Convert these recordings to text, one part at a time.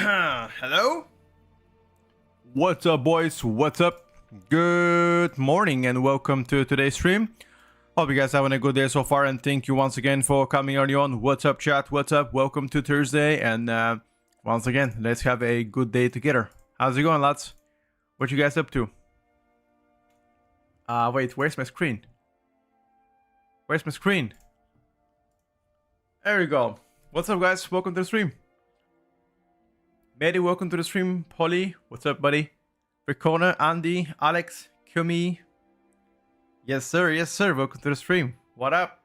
Hello? What's up, boys? What's up? Good morning and welcome to today's stream. Hope you guys having a good day so far, and thank you once again for coming on. What's up, chat? What's up? Welcome to Thursday, and once again, let's have a good day together. How's it going, lads? What you guys up to? Wait, where's my screen? Where's my screen? There we go. What's up, guys? Welcome to the stream. Mehdi, welcome to the stream. Polly, what's up, buddy? Ricona, Andy, Alex, Kumi. Yes, sir. Yes, sir. Welcome to the stream. What up?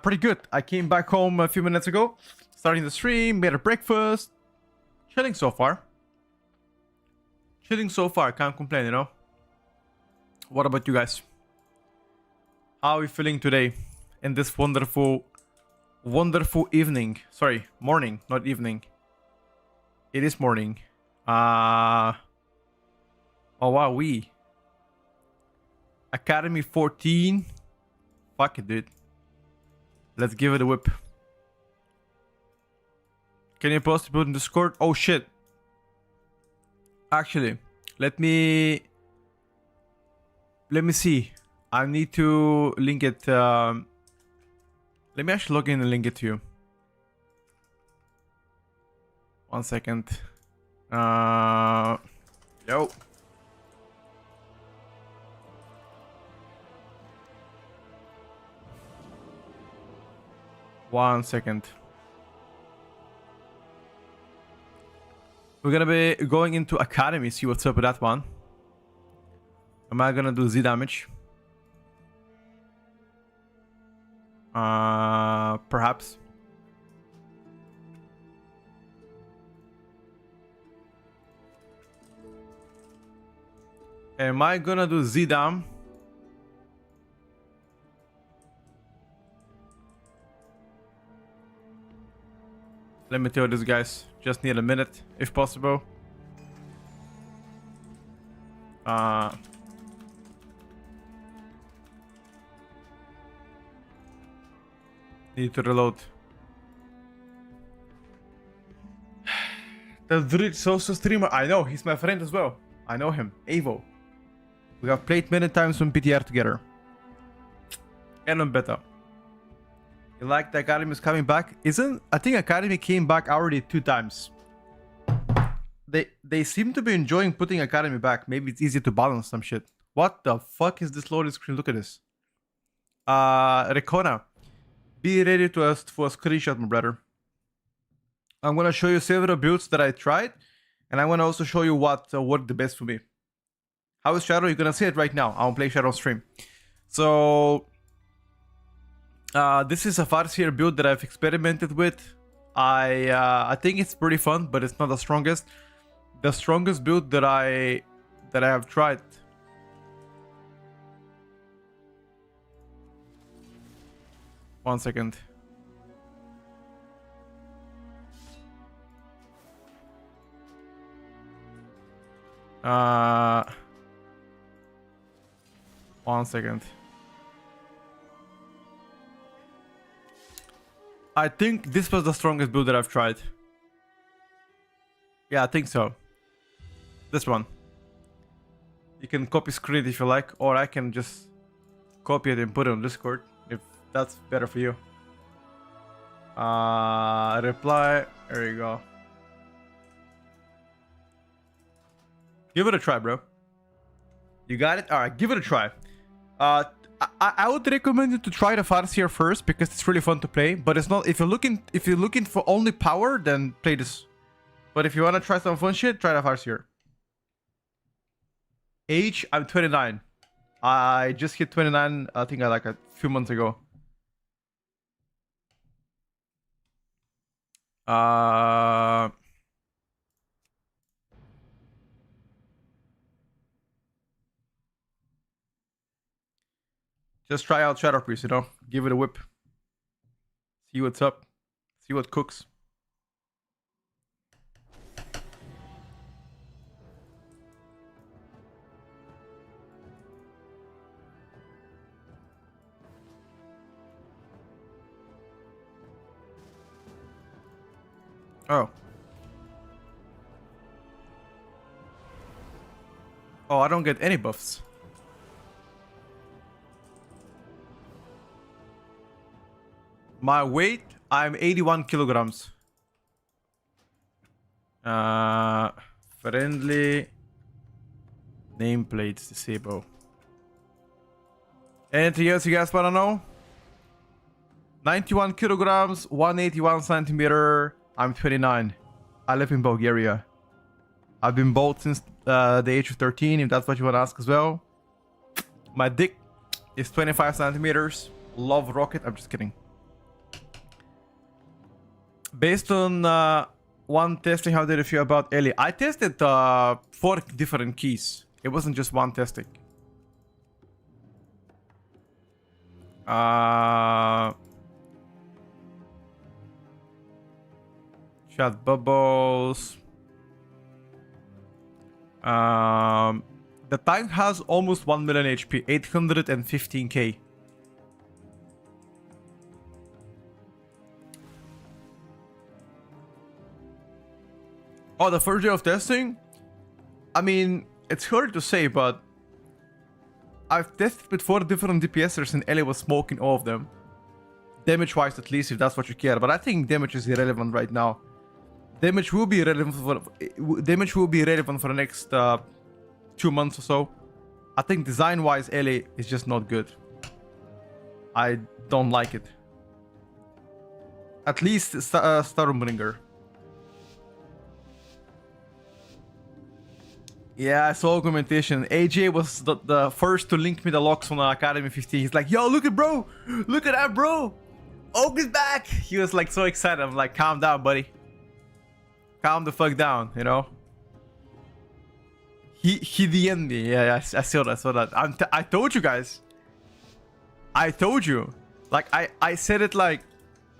Pretty good. I came back home a few minutes ago. Starting the stream, made a breakfast. Chilling so far. Chilling so far. Can't complain, you know? What about you guys? How are we feeling today? In this wonderful evening. Sorry, morning, not evening. It is morning. Oh wow, we Academy 14. Fuck it, dude. Let's give it a whip. Can you post it in Discord? Oh shit. Actually, let me see. I need to link it. Let me actually log in and link it to you. 1 second. Yo. One second. We're gonna be going into Academy, see what's up with that one. Am I gonna do Z damage? Perhaps. Am I gonna do Z dam? Let me tell this, guys. Just need a minute, if possible. Need to reload. The druid social streamer. I know, he's my friend as well. I know him, Avo. We have played many times on PTR together. And on beta. You like the Academy is coming back? I think Academy came back already 2 times. They seem to be enjoying putting Academy back. Maybe it's easy to balance some shit. What the fuck is this loading screen? Look at this. Recona, be ready for a screenshot, my brother. I'm gonna show you several builds that I tried, and I'm gonna also show you what worked the best for me. How is Shadow? You're gonna see it right now. I'll play Shadow stream. So this is a Farseer build that I've experimented with. I think it's pretty fun, but it's not the strongest. The strongest build that I have tried. One second. One second. I think this was the strongest build that I've tried. Yeah, I think so. This one. You can copy screen if you like, or I can just copy it and put it on Discord if that's better for you. Reply. There you go. Give it a try, bro. You got it? Alright, give it a try. I would recommend you to try the Farseer first because it's really fun to play. But it's not, if you're looking for only power, then play this. But if you wanna try some fun shit, try the Farseer. Age, I'm 29. I just hit 29, I think like a few months ago. Just try out Shadow Priest, you know? Give it a whip. See what's up. See what cooks. Oh. Oh, I don't get any buffs. My weight, I'm 81 kilograms. Friendly nameplates disable. Anything else you guys wanna know? 91 kilograms, 181 centimeter. I'm 29. I live in Bulgaria. I've been bald since the age of 13, if that's what you want to ask as well. My dick is 25 centimeters. Love rocket. I'm just kidding. Based on one testing, how did you feel about Ellie? I tested 4 different keys. It wasn't just one testing. Chat bubbles. The tank has almost 1 million HP, 815k. Oh, the first day of testing? I mean, it's hard to say, but I've tested with 4 different DPSers and Ellie was smoking all of them. Damage-wise, at least, if that's what you care. But I think damage is irrelevant right now. Damage will be relevant for the next 2 months or so. I think design-wise, Ellie is just not good. I don't like it. At least Stormbringer. Yeah, I saw augmentation. AJ was the first to link me the locks from the Academy 15. He's like, yo, look at bro! Look at that, bro! Oak is back! He was like so excited. I'm like, calm down, buddy. Calm the fuck down, you know? He DM'd me. Yeah, I saw that. I told you guys. I told you. Like, I said it like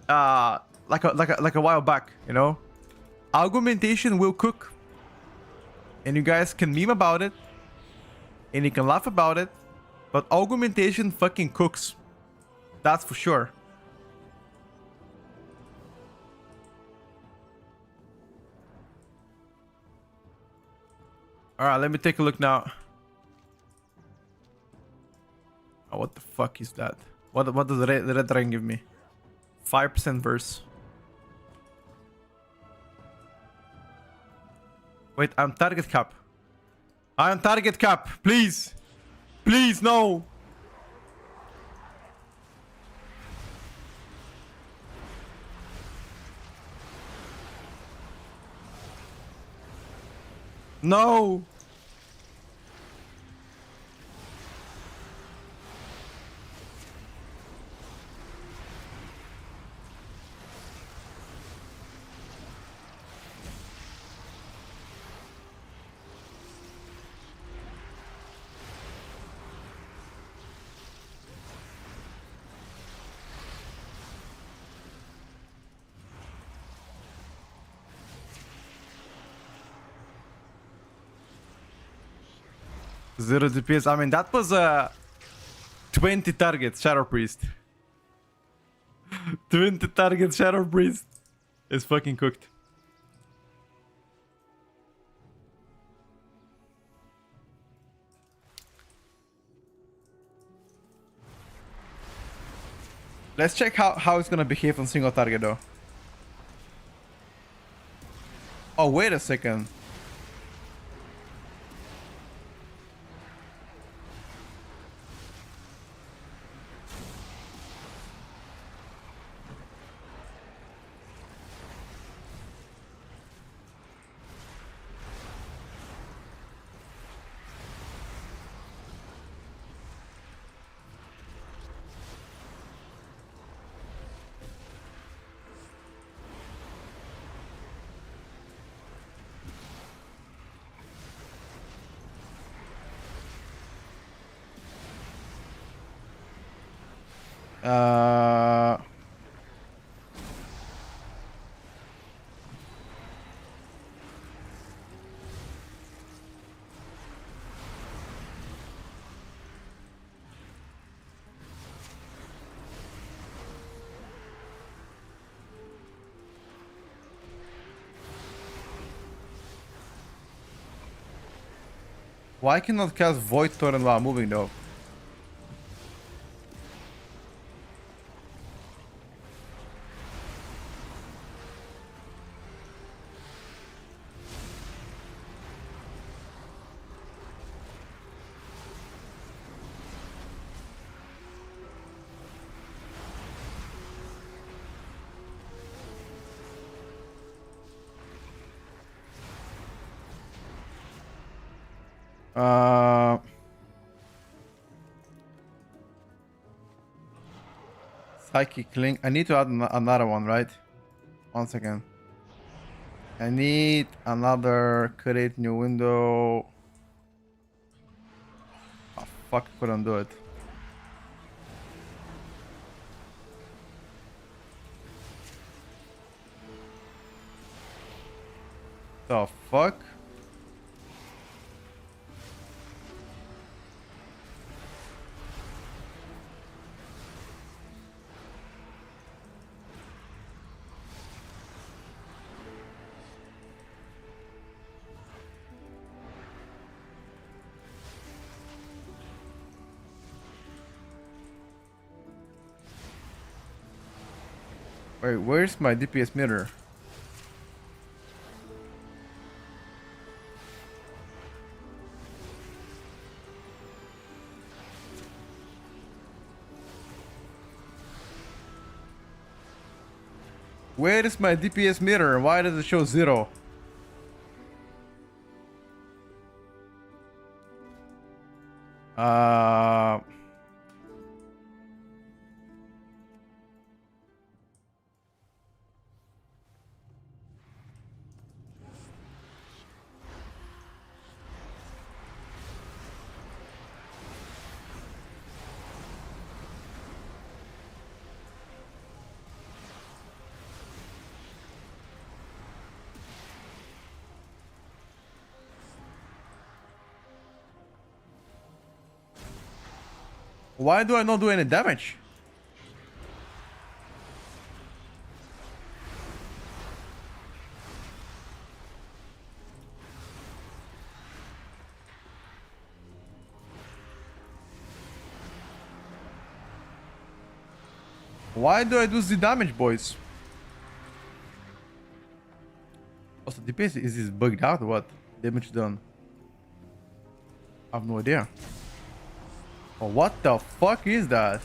a while back, you know? Augmentation will cook. And you guys can meme about it. And you can laugh about it. But augmentation fucking cooks. That's for sure. Alright, let me take a look now. Oh, what the fuck is that? What does the red ring give me? 5% verse. Wait, I'm target cap. I'm target cap. Please. Please, no. No. Zero DPS. I mean, that was 20 targets, Shadow Priest. 20 targets, Shadow Priest. Is fucking cooked. Let's check how it's gonna behave on single target though. Oh, wait a second. Why cannot cast Void Torrent while moving though? Psychic Link. I need to add another one, right? One second. I need another create new window. Oh, fuck, couldn't do it. The fuck? Wait, where's my DPS meter? Where is my DPS meter? Why does it show 0? Why do I not do any damage? Why do I do the damage, boys? Also, DPS is this bugged out or what? Damage done. I have no idea. Oh, what the fuck is that?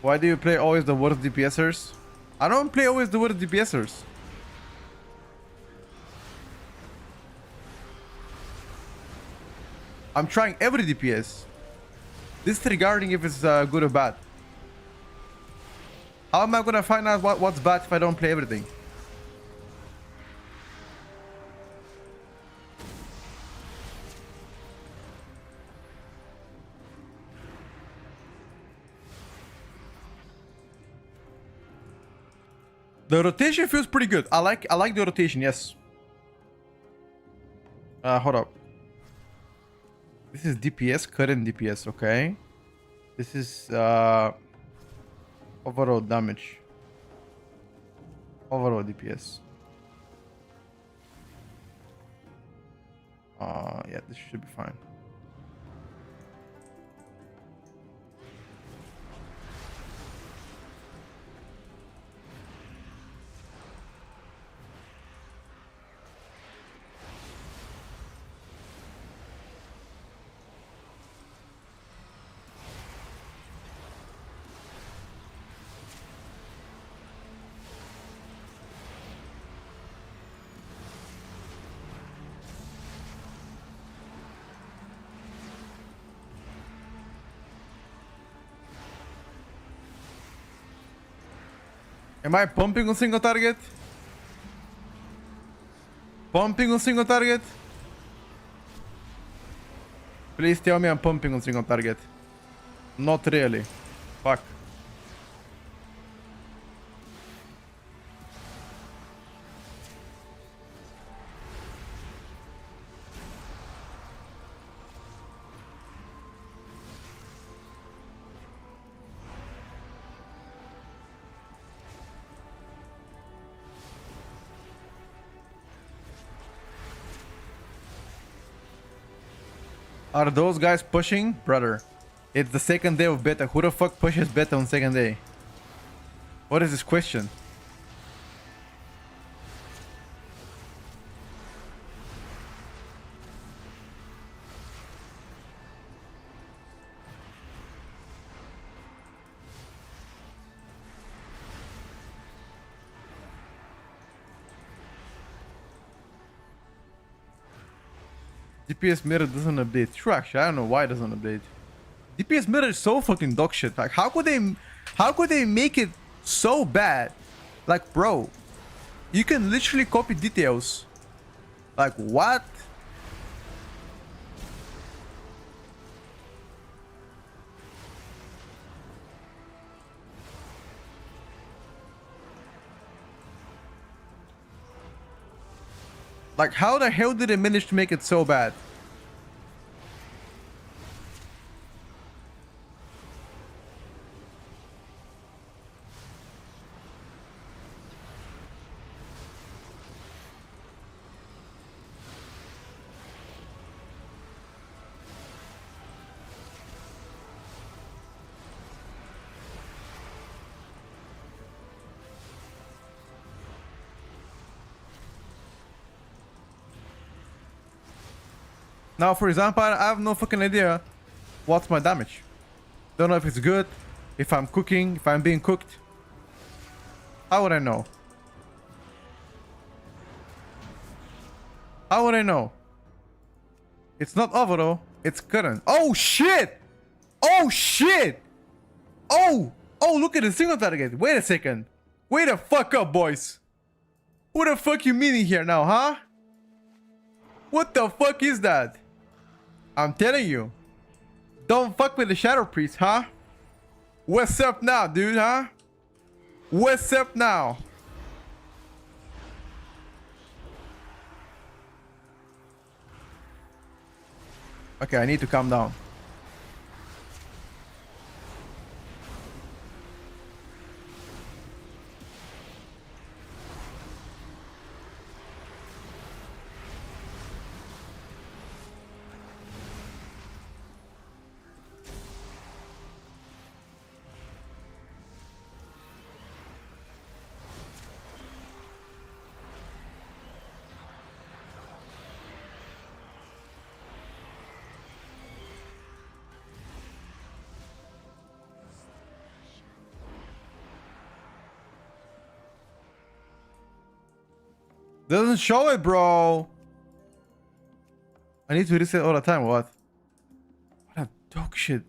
Why do you play always the worst DPSers? I don't play always the worst DPSers. I'm trying every DPS. Disregarding if it's good or bad. How am I gonna find out what's bad if I don't play everything? The rotation feels pretty good. I like the rotation, yes. Hold up. This is DPS, current DPS, okay. This is overall damage. Overall DPS. Yeah, this should be fine. Am I pumping on single target? Pumping on single target? Please tell me I'm pumping on single target. Not really. Fuck. Are those guys pushing? Brother, it's the second day of beta. Who the fuck pushes beta on second day? What is this question? DPS mirror doesn't update. True, actually, I don't know why it doesn't update. DPS mirror is so fucking dog shit. Like, how could they make it so bad? Like, bro, you can literally copy details. Like, what? Like, how the hell did they manage to make it so bad? Now, for example, I have no fucking idea what's my damage. Don't know if it's good, if I'm cooking, if I'm being cooked. How would I know? How would I know? It's not overall, it's current. Oh shit! Oh shit! Oh! Oh, look at the single target. Wait a second. Wait the fuck up, boys. Who the fuck you meaning here now, huh? What the fuck is that? I'm telling you. Don't fuck with the Shadow Priest, huh? What's up now, dude, huh? What's up now? Okay, I need to calm down. Doesn't show it, bro. I need to reset all the time. What? What a dog shit.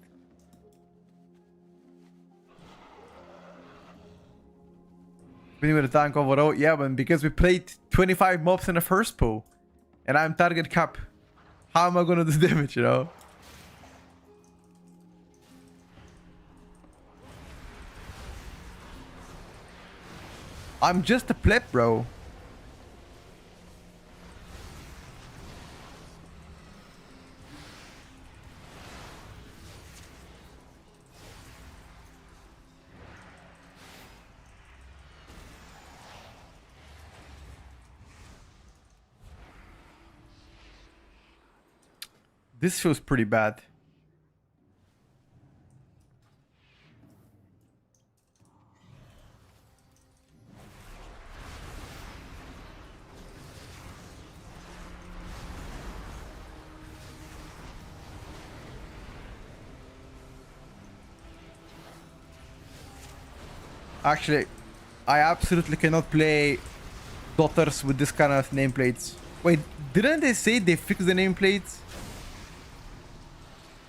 Winning with the tank overall. Yeah, but because we played 25 mobs in the first pool. And I'm target cap. How am I gonna do damage, you know? I'm just a pleb, bro. This feels pretty bad. Actually, I absolutely cannot play Daughters with this kind of nameplates. Wait, didn't they say they fixed the nameplates?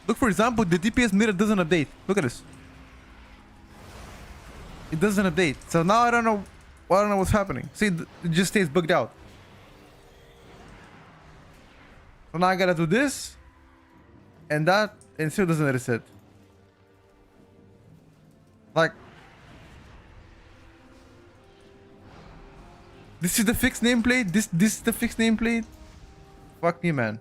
Look, for example, the DPS mirror doesn't update. Look at this. It doesn't update. So now I don't know what's happening. See, it just stays bugged out. So now I gotta do this and that, and it still doesn't reset. Like, this is the fixed nameplate. This is the fixed nameplate. Fuck me, man.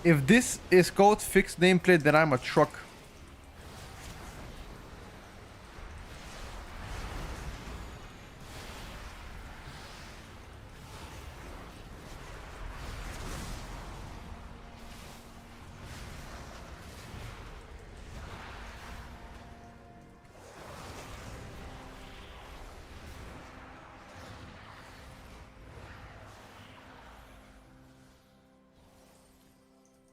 If this is called fixed nameplate, then I'm a truck.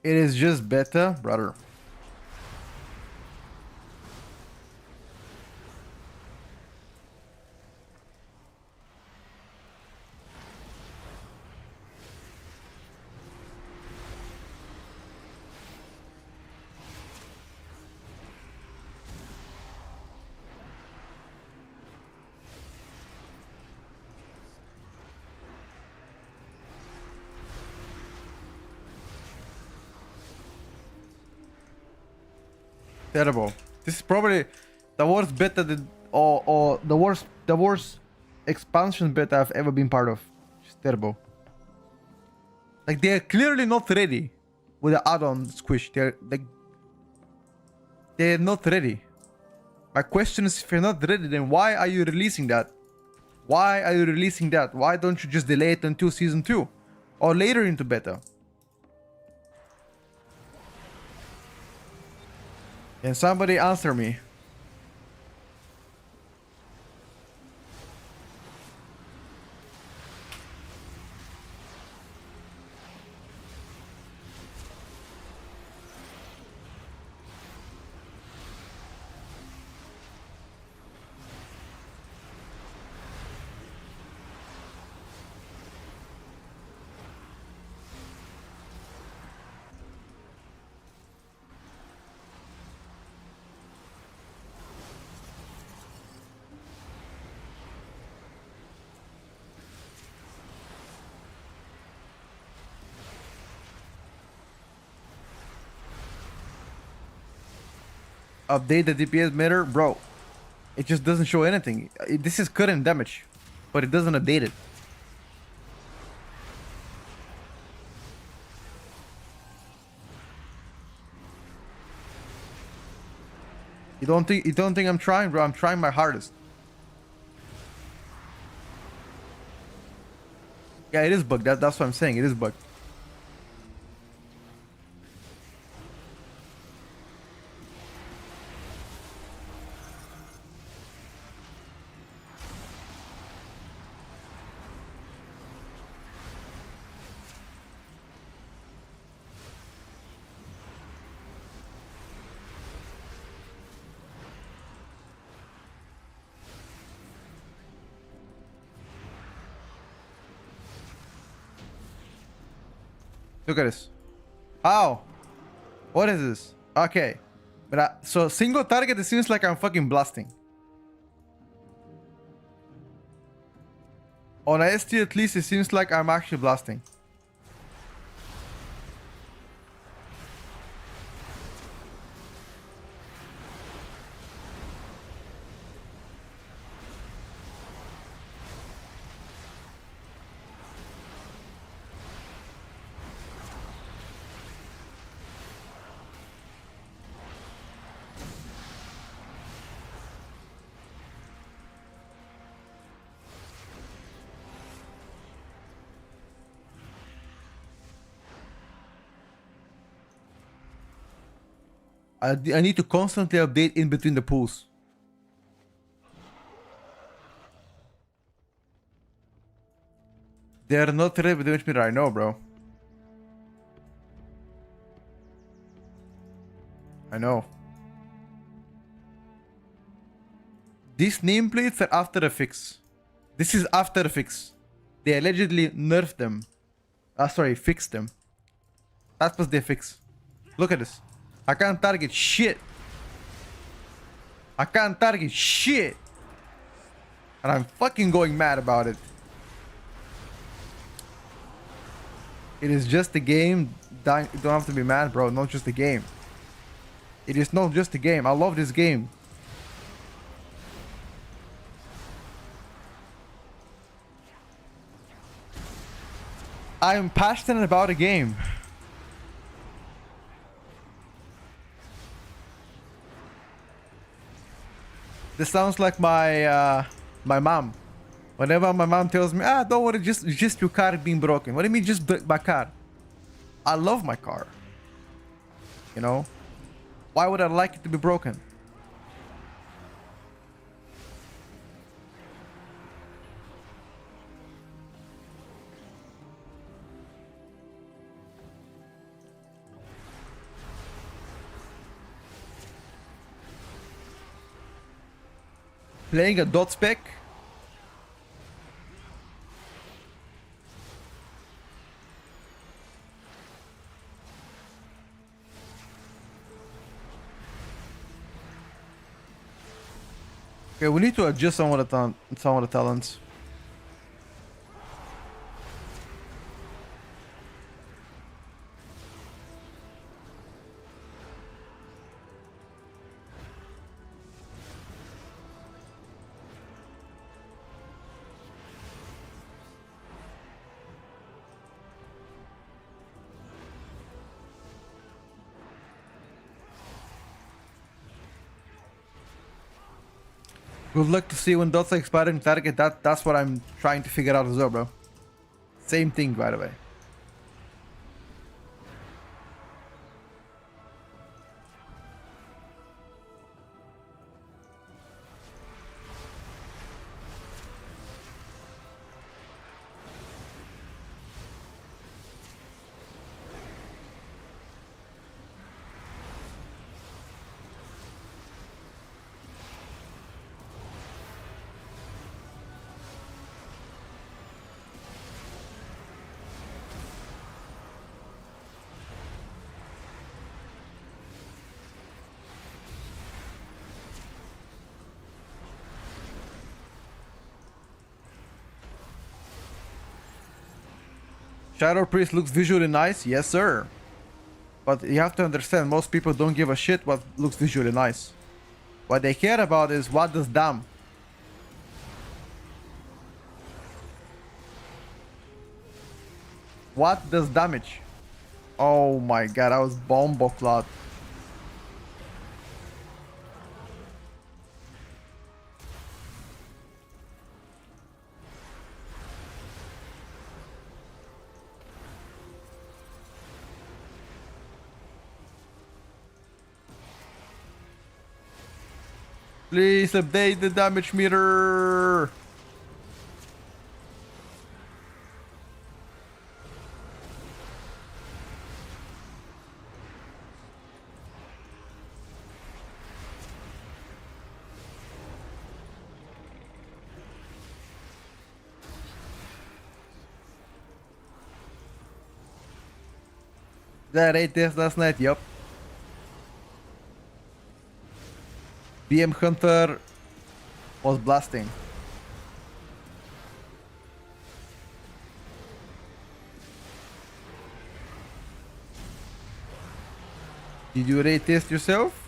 It is just beta, brother. Terrible. This is probably the worst beta that, or the worst expansion beta I've ever been part of. It's terrible. Like, they're clearly not ready with the add-on squish. They're not ready. My question is, if you're not ready, then why are you releasing that? Why are you releasing that? Why don't you just delay it until season 2 or later into beta? Can somebody answer me? Update the DPS meter, bro. It just doesn't show anything. This is current damage, but it doesn't update it. You don't think I'm trying, bro? I'm trying my hardest. Yeah, it is bugged. That's what I'm saying. It is bugged. Look at this. How? What is this? Okay. But so single target, it seems like I'm fucking blasting. On a ST at least, it seems like I'm actually blasting. I need to constantly update in between the pools. They're not ready with damage meter, I know, bro. I know. These nameplates are after a fix. This is after a fix. They allegedly nerfed them. Sorry, fixed them. That's what they fix. Look at this. I can't target shit. I can't target shit. And I'm fucking going mad about it. It is just a game. You don't have to be mad, bro. Not just a game. It is not just a game. I love this game. I am passionate about a game. This sounds like my my mom. Whenever my mom tells me, don't worry, just your car being broken. What do you mean just my car? I love my car. You know? Why would I like it to be broken? playing a dot spec. Okay, we need to adjust some of the talents. Good luck to see when dots expire in target. That's what I'm trying to figure out as well, bro. Same thing, by the way. Shadow Priest looks visually nice, yes sir. But you have to understand, most people don't give a shit what looks visually nice. What they care about is what does damn. What does damage? Oh my god, I was bomboclad. Please update the damage meter. That ate this last night, yup. BM Hunter was blasting. Did you rate test yourself?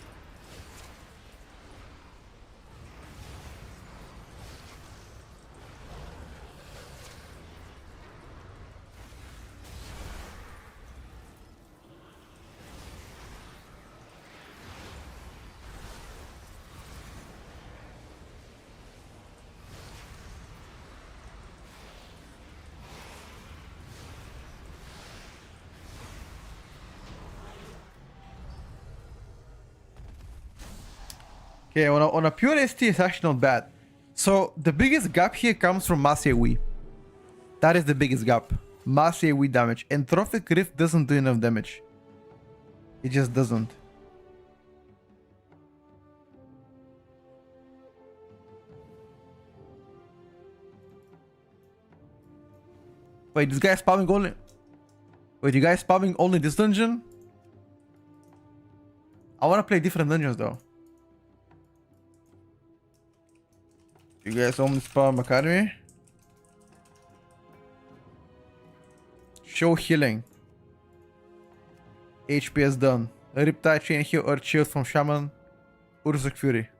Okay, on a pure ST, it's actually not bad. So the biggest gap here comes from mass AoE. That is the biggest gap. Mass AoE damage. Entrophic Rift doesn't do enough damage. It just doesn't. Wait, this guy is spamming only... Wait, you guys spamming only this dungeon? I want to play different dungeons though. You guys only spam Academy? Show healing. HPS done. Riptide Chain Heal Earth Shield from Shaman. Urzik Fury.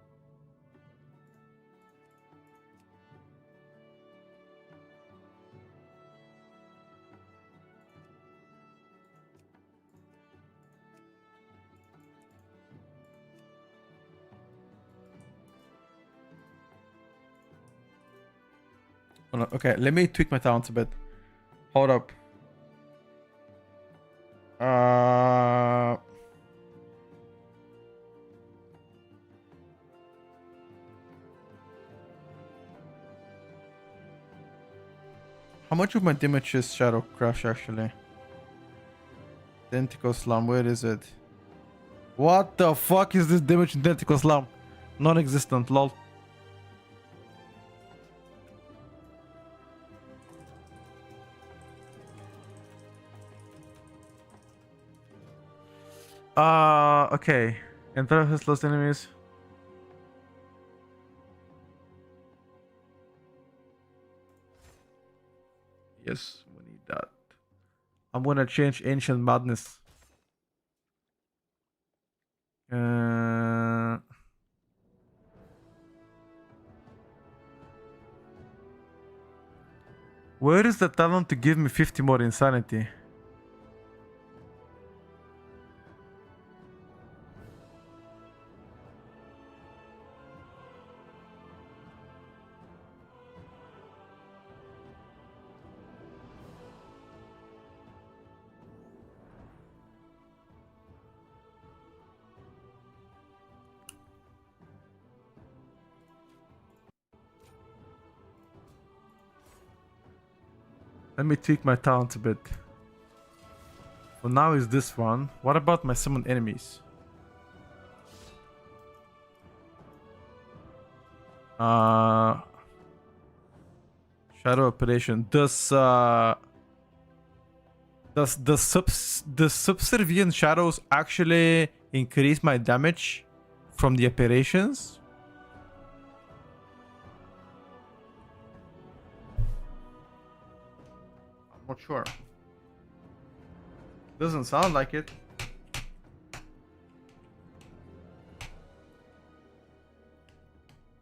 Okay, let me tweak my talents a bit. Hold up. How much of my damage is Shadow Crush actually? Tentacle Slam, where is it? What the fuck is this damage in Tentacle Slam? Non-existent, lol. Okay. Enter has lost enemies. Yes, we need that. I'm gonna change Ancient Madness. Where is the talent to give me 50 more insanity? Let me tweak my talent a bit. For now is this one. What about my summoned enemies? Shadow operation. Does the subservient shadows actually increase my damage from the operations? I'm not sure. Doesn't sound like it.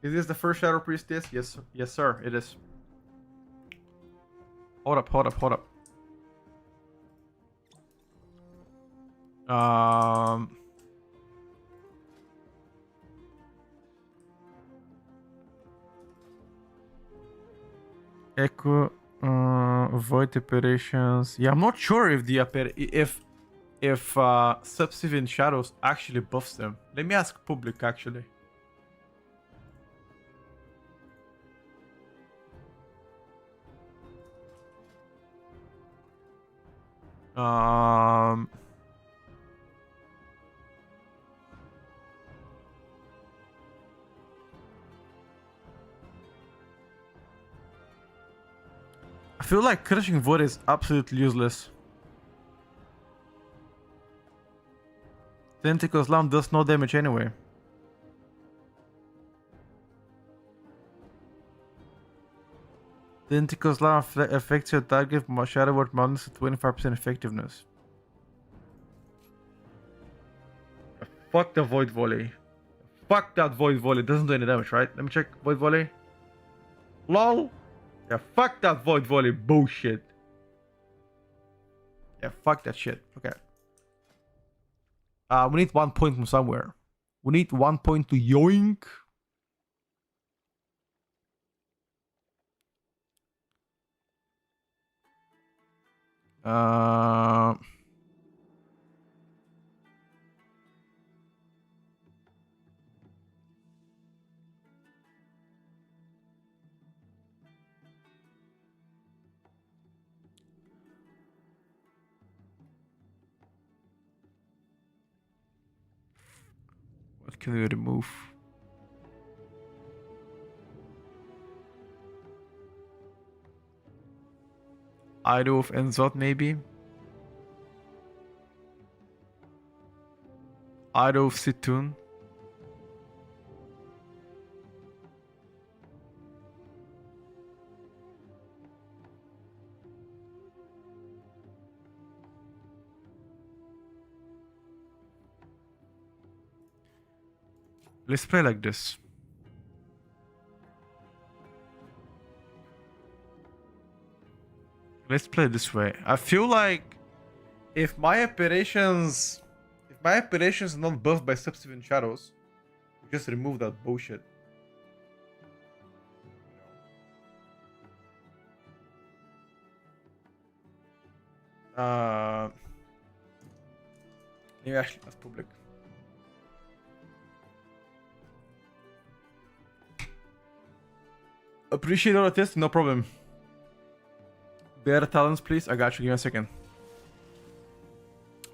Is this the first Shadow Priestess? Yes, yes, sir. It is. Hold up, hold up, hold up. Echo, avoid operations. Yeah, I'm not sure if the subservient shadows actually buffs them. Let me ask public actually. I feel like Crushing Void is absolutely useless. Tentacle Slam does no damage anyway. Tentacle Slam affects your target Shadow Word minus 25% effectiveness. Fuck the Void Volley. Fuck that Void Volley. It doesn't do any damage, right? Let me check. Void Volley. LOL. Yeah, fuck that Void Volley bullshit. Yeah, fuck that shit. Okay. We need 1 point from somewhere. We need 1 point to yoink. What can we remove? Idol of Enzot, maybe? Idol of Situn. Let's play like this. Let's play this way. I feel like if my operations are not buffed by subservient shadows, we just remove that bullshit. Maybe actually that's public. Appreciate all of this, no problem. Better talents, please. I got you. Give me a second.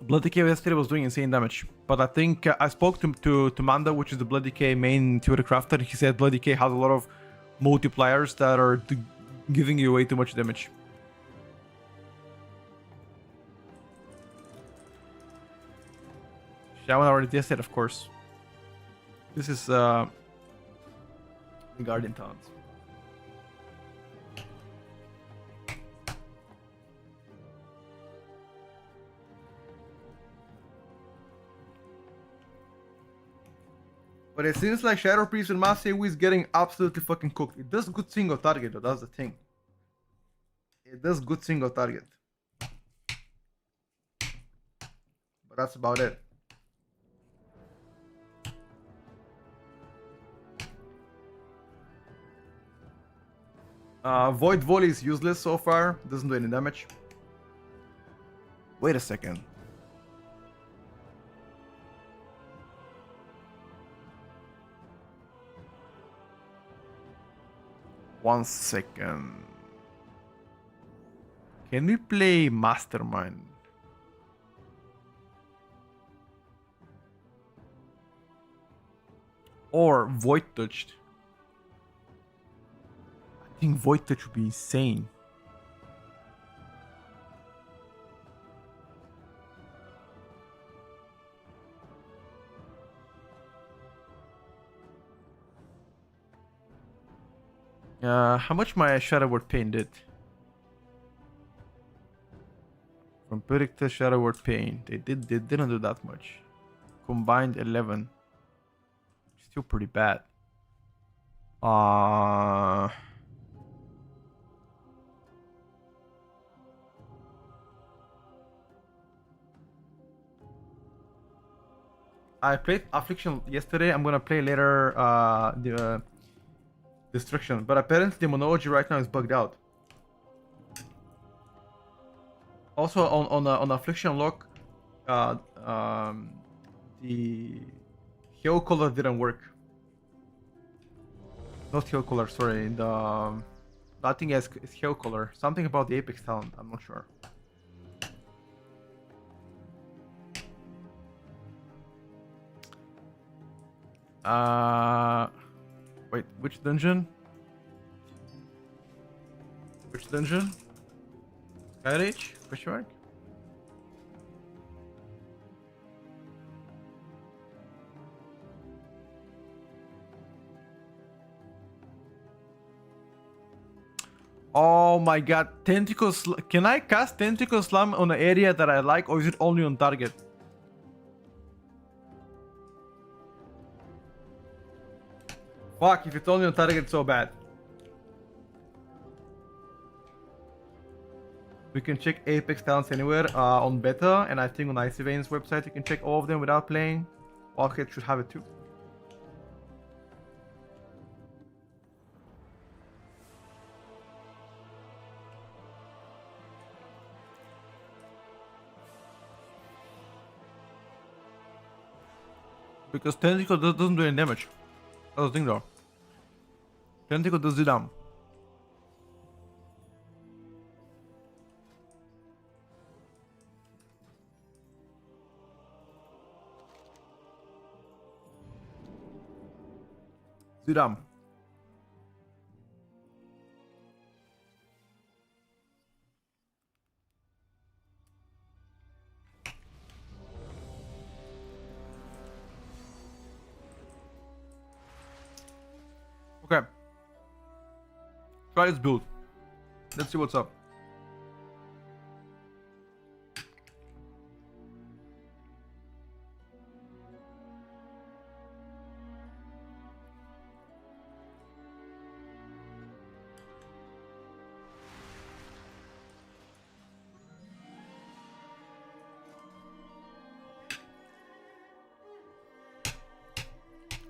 Blood Decay yesterday was doing insane damage, but I think I spoke to Manda, which is the Blood Decay main theory crafter. He said Blood Decay has a lot of multipliers that are giving you way too much damage. Shaman already tested, of course. This is the Guardian Towns. But it seems like Shadow Priest and Master is getting absolutely fucking cooked. It does good single target though, that's the thing. It does good single target. But that's about it. Void Volley is useless so far. Doesn't do any damage. Wait a second. One second. Can we play Mastermind? Or Void Touched? I think Void Touch would be insane. How much my Shadow Word Pain did? From Predictor Shadow Word Pain, they didn't do that much. Combined 11. Still pretty bad. I played Affliction yesterday. I'm gonna play later the Destruction, but apparently the Monology right now is bugged out. Also on Affliction Lock, the Hell Color didn't work. Not Hell Color, sorry. I think it's Hell Color. Something about the Apex talent. I'm not sure. Wait, which dungeon? Which dungeon? Skyreach? Question mark? Oh my god, Tentacle Slam. Can I cast Tentacle Slam on an area that I like, or is it only on target? Fuck, if it's only on target, it's so bad. We can check Apex talents anywhere on beta, and I think on Icy Veins website you can check all of them without playing. Wildcat should have it too. Because Tentacle doesn't do any damage. That's the thing though. Tentacle does the damage. Zidam. Okay. Try this build. Let's see what's up.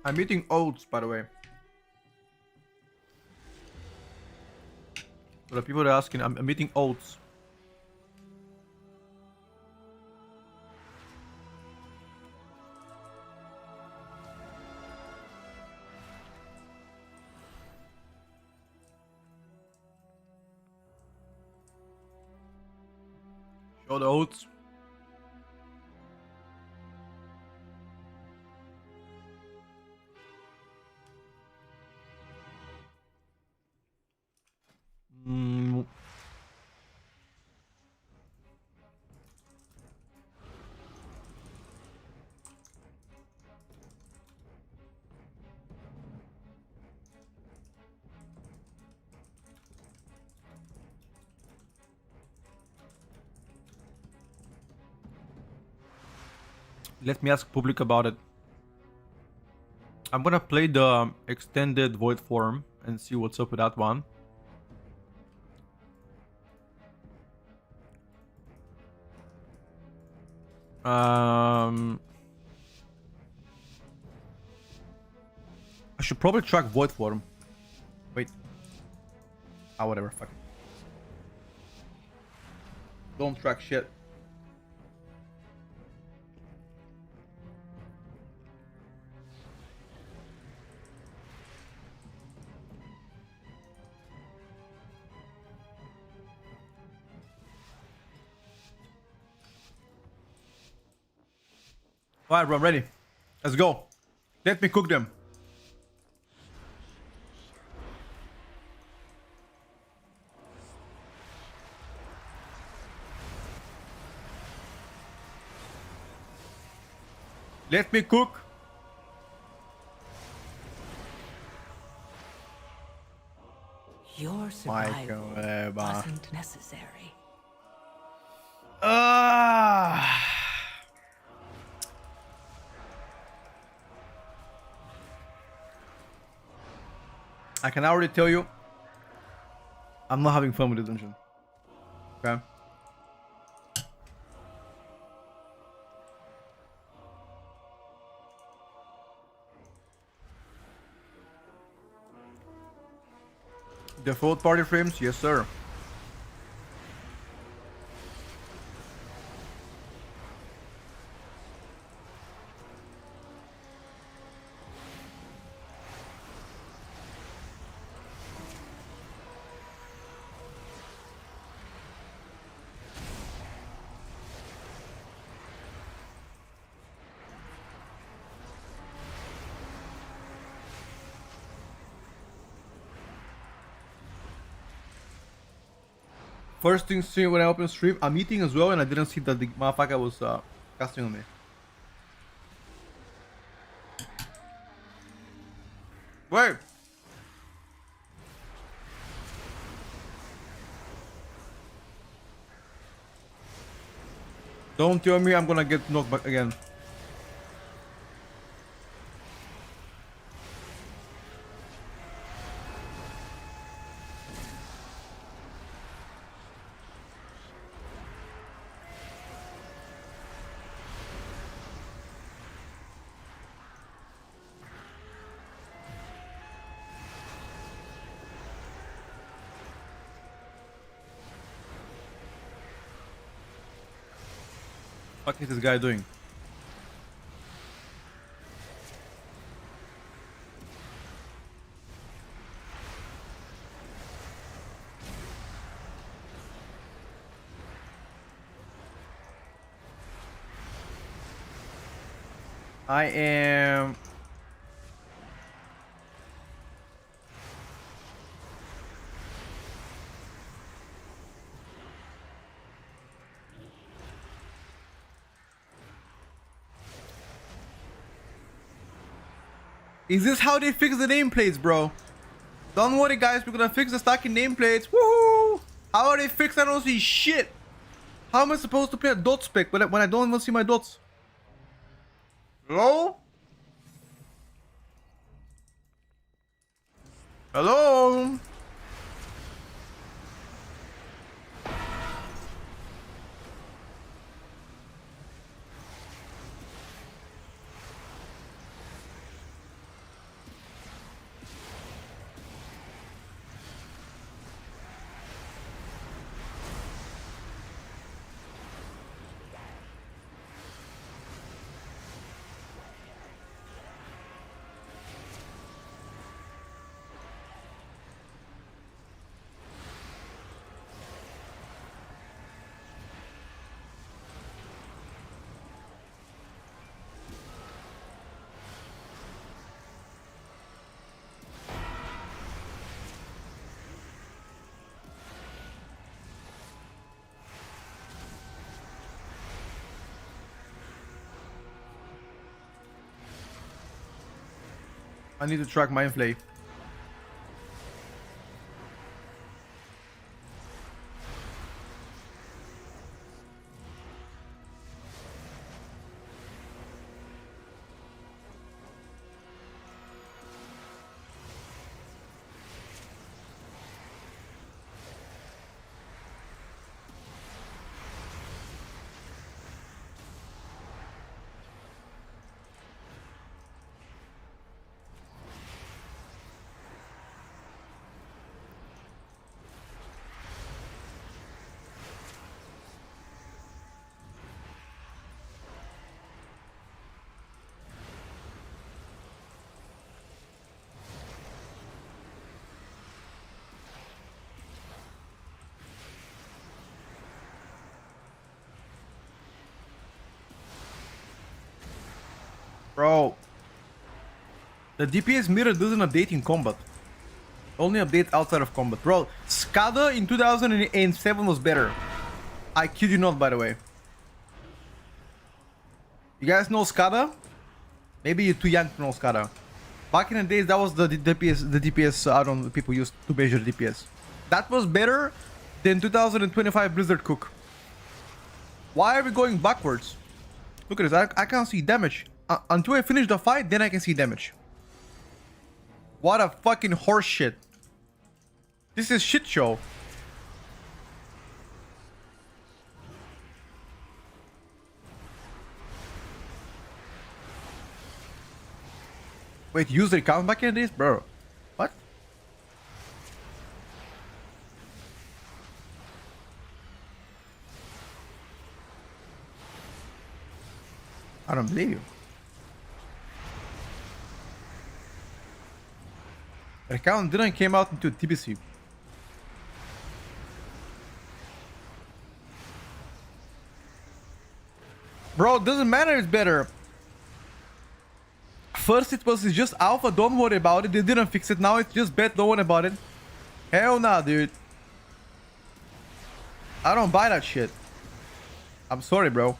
I'm eating oats, by the way. For the people that are asking, I'm eating oats. Show the oats. Let me ask public about it. I'm gonna play the extended void form and see what's up with that one. I should probably track void form. Wait. Ah, whatever. Fuck it. Don't track shit. Alright, bro, I'm ready. Let's go. Let me cook them. Let me cook. Your survival wasn't necessary. I can already tell you, I'm not having fun with this dungeon. Okay. Default party frames, yes sir. First thing seen when I opened stream, I'm eating as well, and I didn't see that the motherfucker was casting on me. Wait. Don't tell me I'm gonna get knocked back again. What is this guy doing? I am... Is this how they fix the nameplates, bro? Don't worry, guys. We're gonna fix the stacking nameplates. Woohoo! How are they fixed? I don't see shit. How am I supposed to play a dot spec when I don't even see my dots? Hello? Hello? I need to track my inflate. Bro, the DPS mirror doesn't update in combat. Only update outside of combat. Bro, Skada in 2007 was better. I kid you not, by the way. You guys know Skada? Maybe you're too young to know Skada. Back in the days, that was the DPS I don't know, people used to measure DPS. That was better than 2025 Blizzard Cook. Why are we going backwards? Look at this, I can't see damage. Until I finish the fight, then I can see damage. What a fucking horse shit. This is shit show. Wait, user count back in this? Bro. What? I don't believe you. The account didn't came out into TBC. Bro, doesn't matter, it's better. First it's just alpha, don't worry about it. They didn't fix it, now it's just bad, don't worry about it. Hell nah, dude. I don't buy that shit. I'm sorry, bro.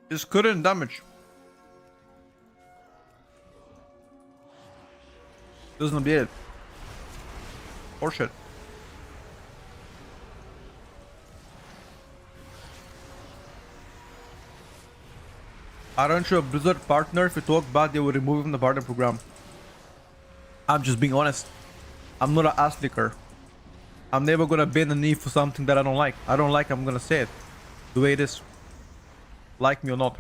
Just couldn't damage. Doesn't be it. Or shit. Aren't you a Blizzard partner? If you talk bad, they will remove him from the partner program. I'm just being honest. I'm not an ass licker. I'm never gonna bend the knee for something that I don't like. I don't like, I'm gonna say it. The way it is. Like me or not.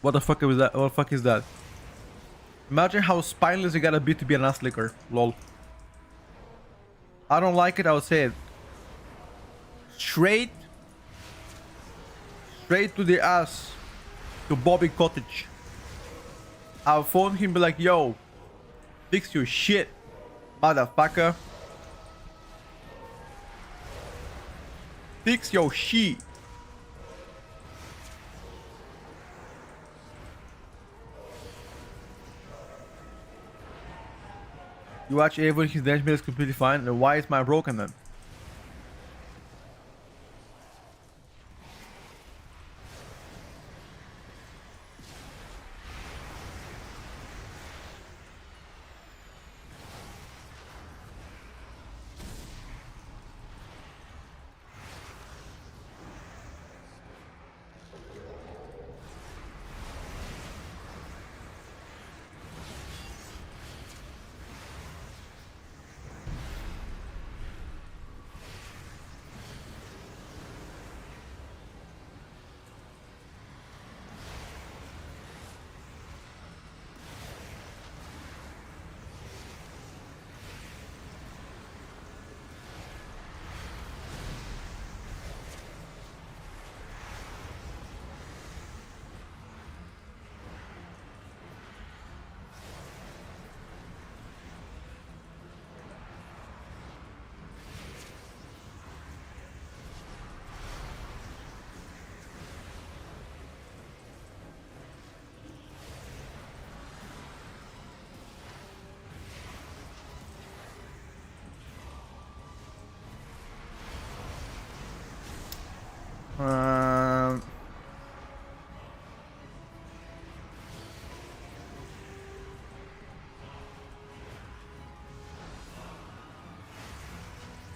What the fuck is that? What the fuck is that? Imagine how spineless you gotta be to be an ass licker. Lol. I don't like it, I would say it. Straight to the ass. To Bobby Cottage. I'll phone him, be like, yo, fix your shit, motherfucker. Fix your shit. You watch Avon, his damage meter is completely fine. And why is mine broken then?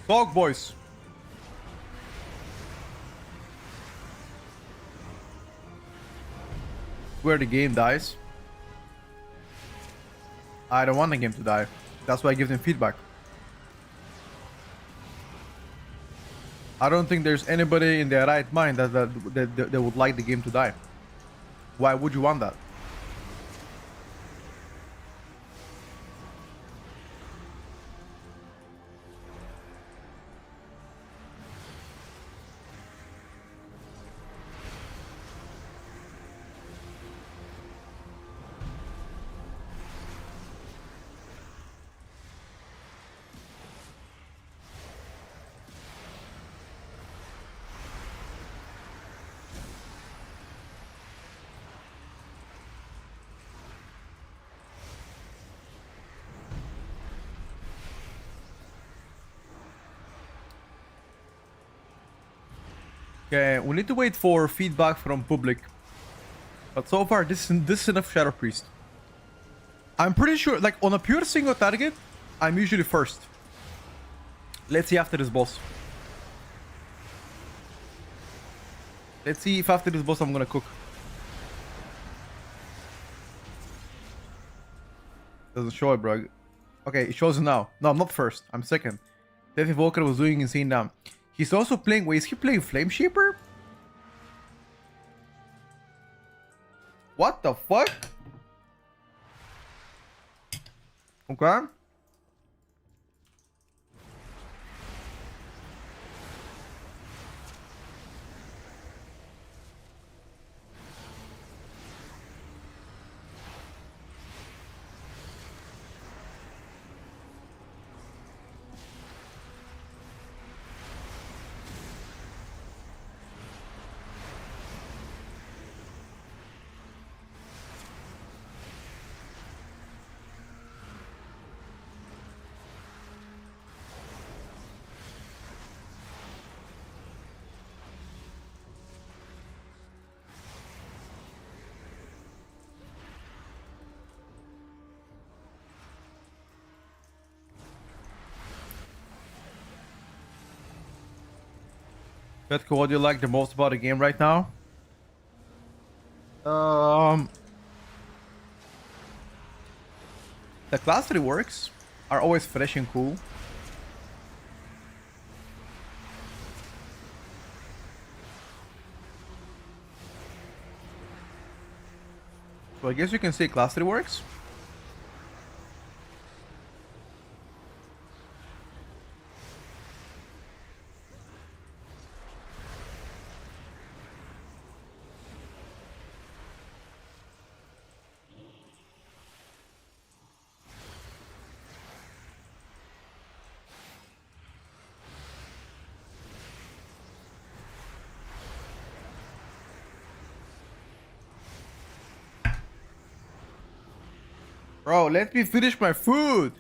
Dog boys. Where the game dies. I don't want the game to die. That's why I give them feedback. I don't think there's anybody in their right mind that would like the game to die. Why would you want that? Okay, we need to wait for feedback from public. But so far, this is enough Shadow Priest. I'm pretty sure, like, on a pure single target, I'm usually first. Let's see after this boss. Let's see if after this boss I'm gonna cook. Doesn't show it, bro. Okay, it shows it now. No, I'm not first. I'm second. Death Evoker was doing insane down. He's also playing... Wait, is he playing Flame Shaper? What the fuck? Okay. Petko, what do you like the most about the game right now? The class reworks are always fresh and cool. So I guess you can say class reworks. Bro, let me finish my food.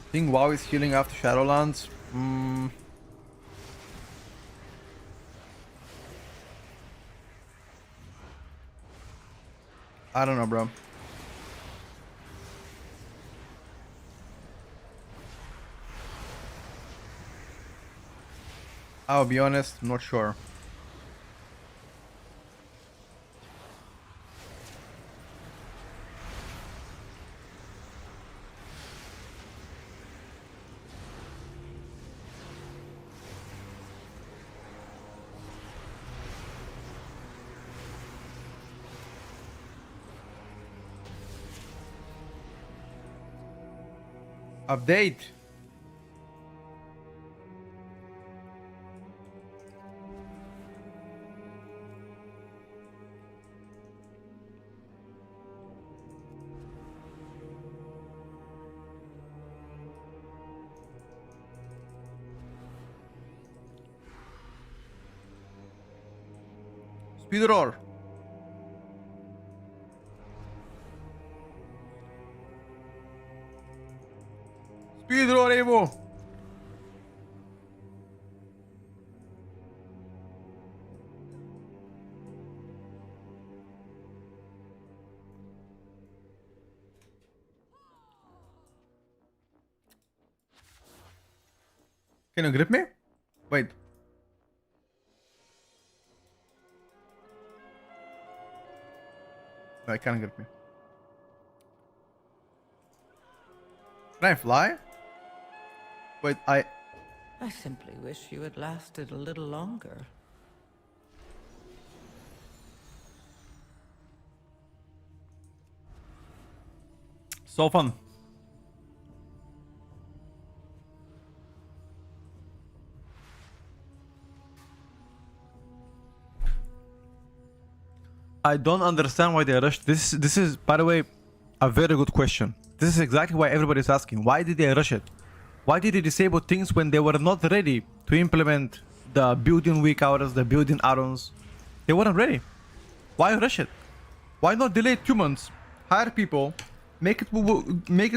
I think WoW is healing after Shadowlands. I don't know, bro. I'll be honest, I'm not sure. Update. Speed roll. Speed roll, Evo. Can you grip me? Wait. No, I can't grip me. Can I fly? Wait, I simply wish you had lasted a little longer. So fun. I don't understand why they rushed. This is, by the way, a very good question. This is exactly why everybody's asking. Why did they rush it? Why did they disable things when they were not ready to implement the building weak hours, the building add-ons? They weren't ready. Why rush it? Why not delay it 2 months? Hire people, make it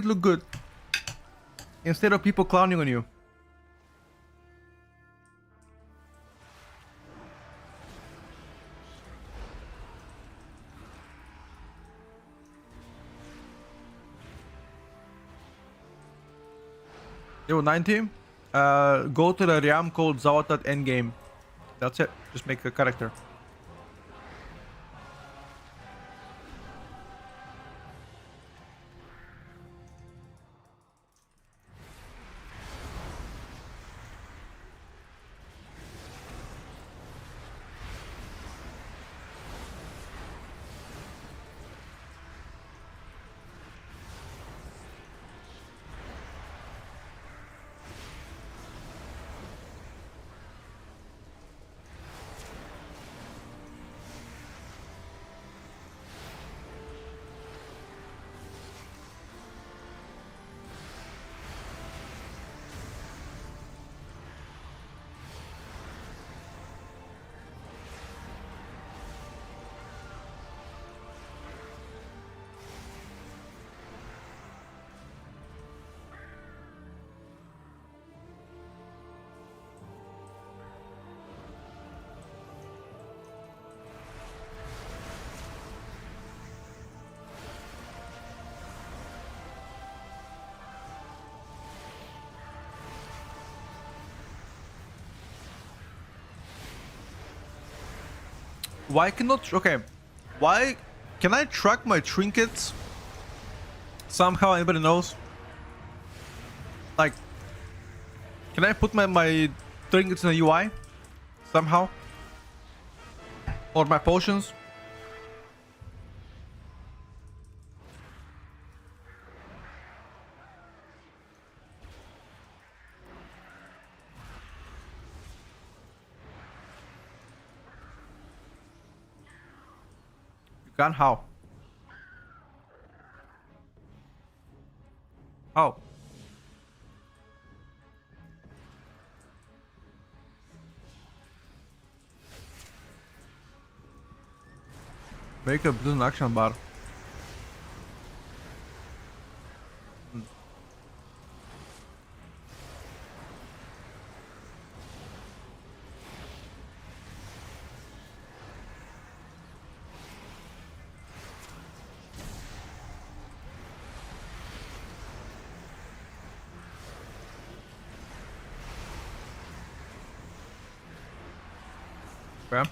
look good, instead of people clowning on you. Level 90. Go to the realm called Zawatat Endgame. That's it. Just make a character. Why cannot... Okay. Why... Can I track my trinkets? Somehow, anybody knows? Like... Can I put my trinkets in the UI? Somehow? Or my potions? Gun how? How? Make a business action bar. Okay.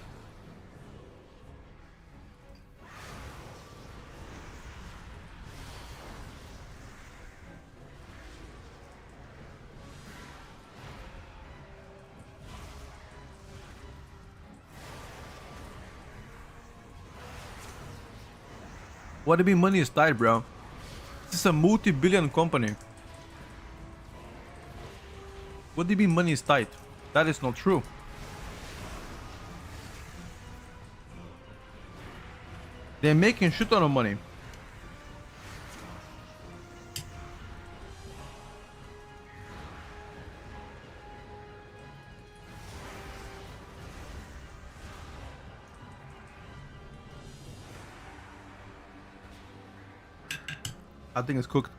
What do you mean money is tight, bro? This is a multi-billion company. What do you mean money is tight? That is not true. They're making shit ton of money. I think it's cooked.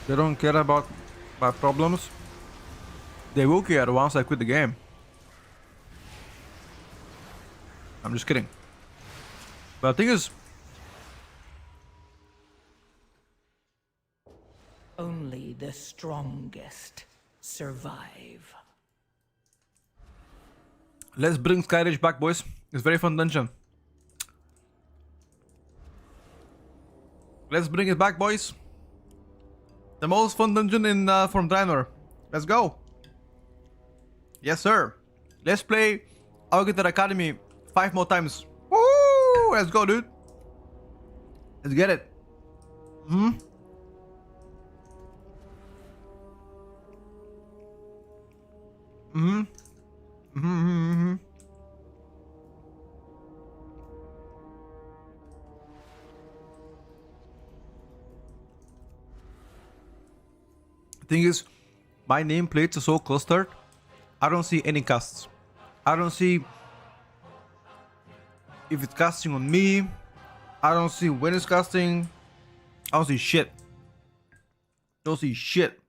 They don't care about my problems. They will care once I quit the game. I'm just kidding. But the thing is, Only the strongest survive. let's bring Skyridge back, boys. It's a very fun dungeon. Let's bring it back, boys. The most fun dungeon in from Draenor. Let's go. Yes, sir. Let's play Awakener Academy 5 more times. Woo! Let's go, dude. Let's get it. Thing is, my nameplates are so clustered. I don't see any casts. I don't see if it's casting on me. I don't see when it's casting. I don't see shit. Don't see shit.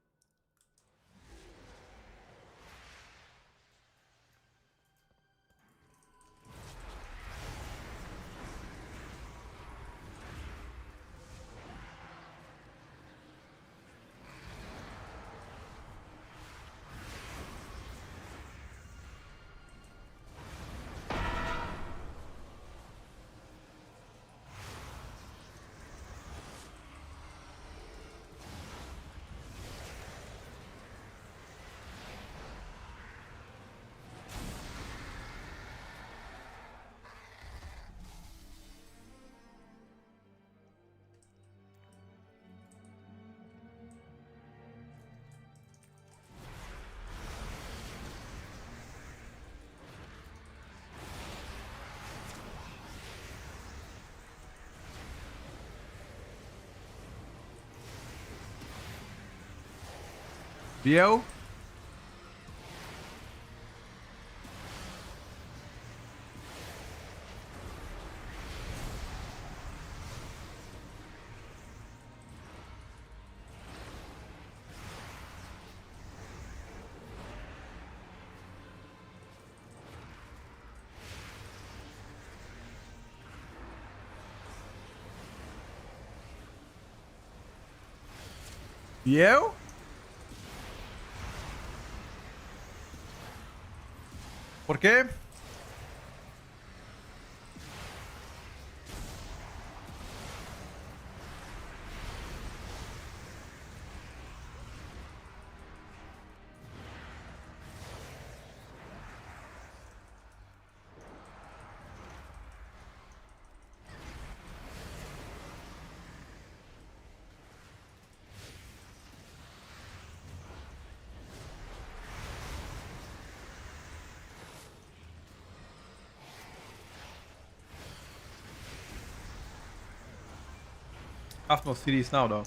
Yo. Yo. ¿Por qué? I have no CDs now though.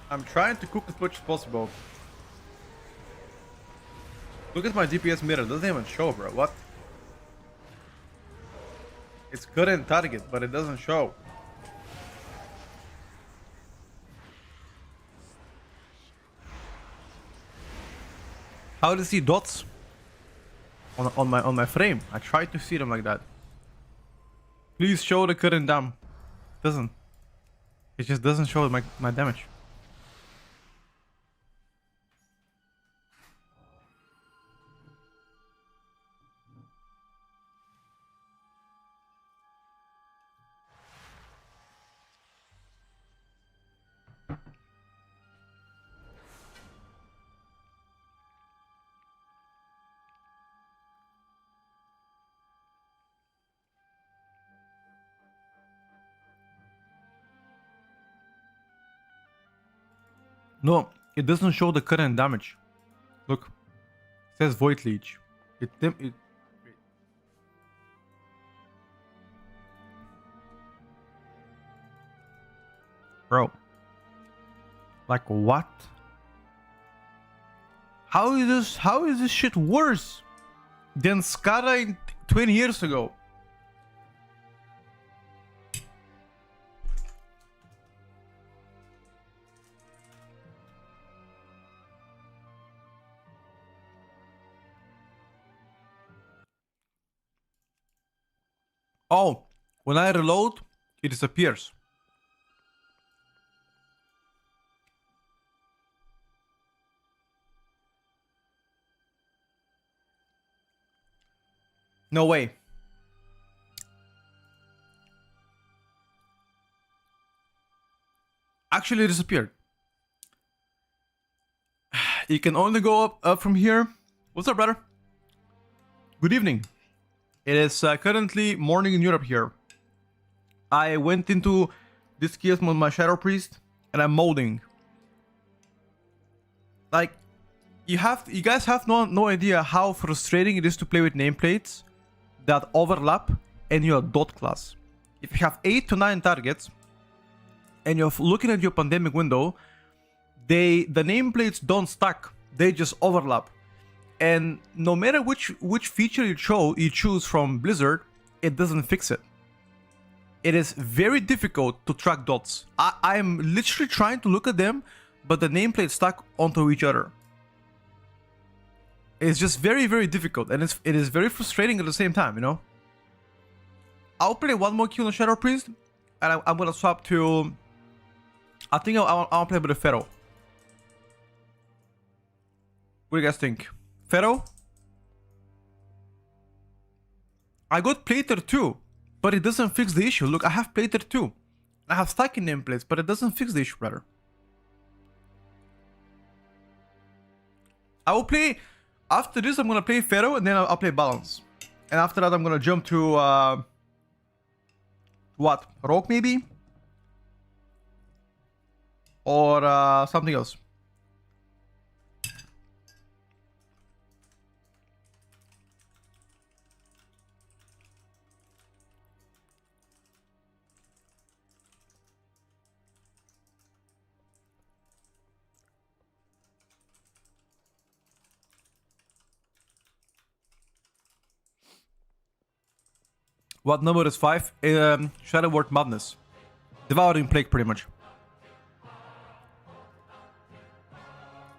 I'm trying to cook as much as possible. Look at my DPS meter, it doesn't even show, bro. What? It's current target, but it doesn't show. How do you see dots on my frame? I try to see them like that. Please show the current dam. Doesn't. It just doesn't show my damage. No, it doesn't show the current damage. Look, it says Void Leech. It bro. Like what? How is this shit worse than Skada in 20 years ago? Oh, when I reload, it disappears. No way. Actually, it disappeared. You can only go up from here. What's up, brother? Good evening. It is currently morning in Europe here. I went into this kiosk with my Shadow Priest, and I'm molding. Like, you guys have no idea how frustrating it is to play with nameplates that overlap and you're a dot class. If you have 8 to 9 targets and you're looking at your pandemic window, the nameplates don't stack, they just overlap. And no matter which feature you choose from Blizzard, it doesn't fix it. It is very difficult to track dots. I'm literally trying to look at them, but the nameplates stack onto each other. It's just very difficult, and it is very frustrating at the same time, you know? I'll play one more kill on Shadow Priest, and I'm gonna swap to... I think I'll play with the Pharaoh. What do you guys think? Pharaoh? I got Plater too, but it doesn't fix the issue. Look, I have Plater too. I have stacking nameplates, but it doesn't fix the issue, brother. I will play... After this, I'm gonna play Pharaoh, and then I'll play Balance. And after that, I'm gonna jump to... what? Rogue, maybe? Or something else. What number is 5? Shadow Word Madness. Devouring Plague, pretty much.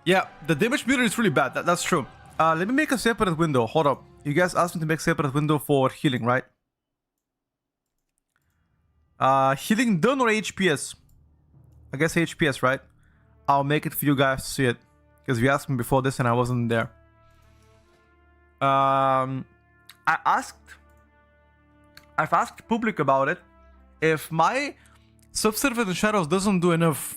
Yeah, the damage meter is really bad. That's true. Let me make a separate window. Hold up. You guys asked me to make a separate window for healing, right? Healing done or HPS? I guess HPS, right? I'll make it for you guys to see it. Because you asked me before this and I wasn't there. I've asked public about it. If my Subservient Shadows doesn't do enough,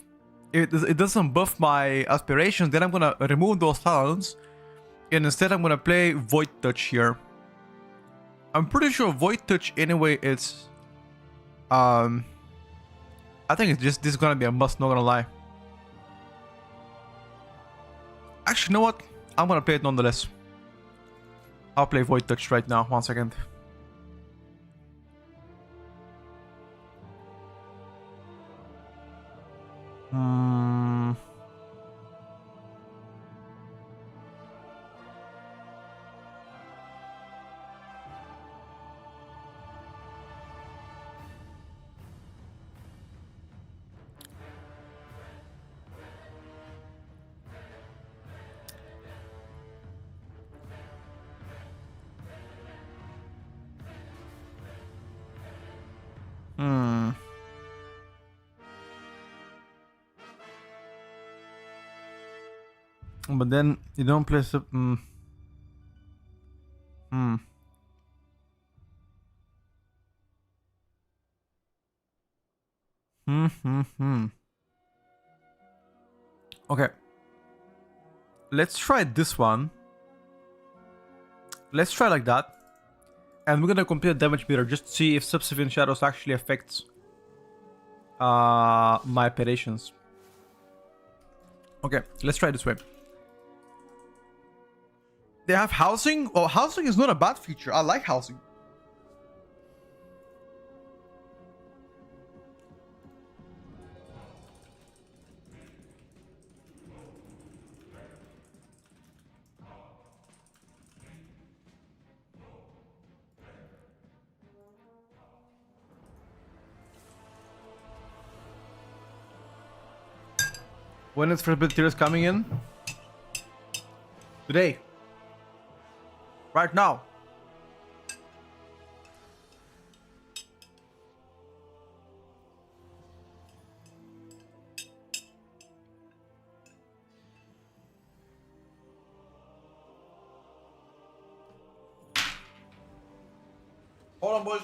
it doesn't buff my aspirations, then I'm gonna remove those talents, and instead I'm gonna play Void Touch here. I'm pretty sure Void Touch anyway, it's I think it's just this is gonna be a must, not gonna lie. Actually, you know what? I'm gonna play it nonetheless. I'll play Void Touch right now, 1 second. But then you don't play sub. Okay. Let's try this one. Let's try like that. And we're gonna compare damage meter just to see if Subservient Shadows actually affects my operations. Okay, let's try this way. They have housing? Oh, housing is not a bad feature. I like housing. When is first bit tiers coming in? Today. Right now. Hold on, boys.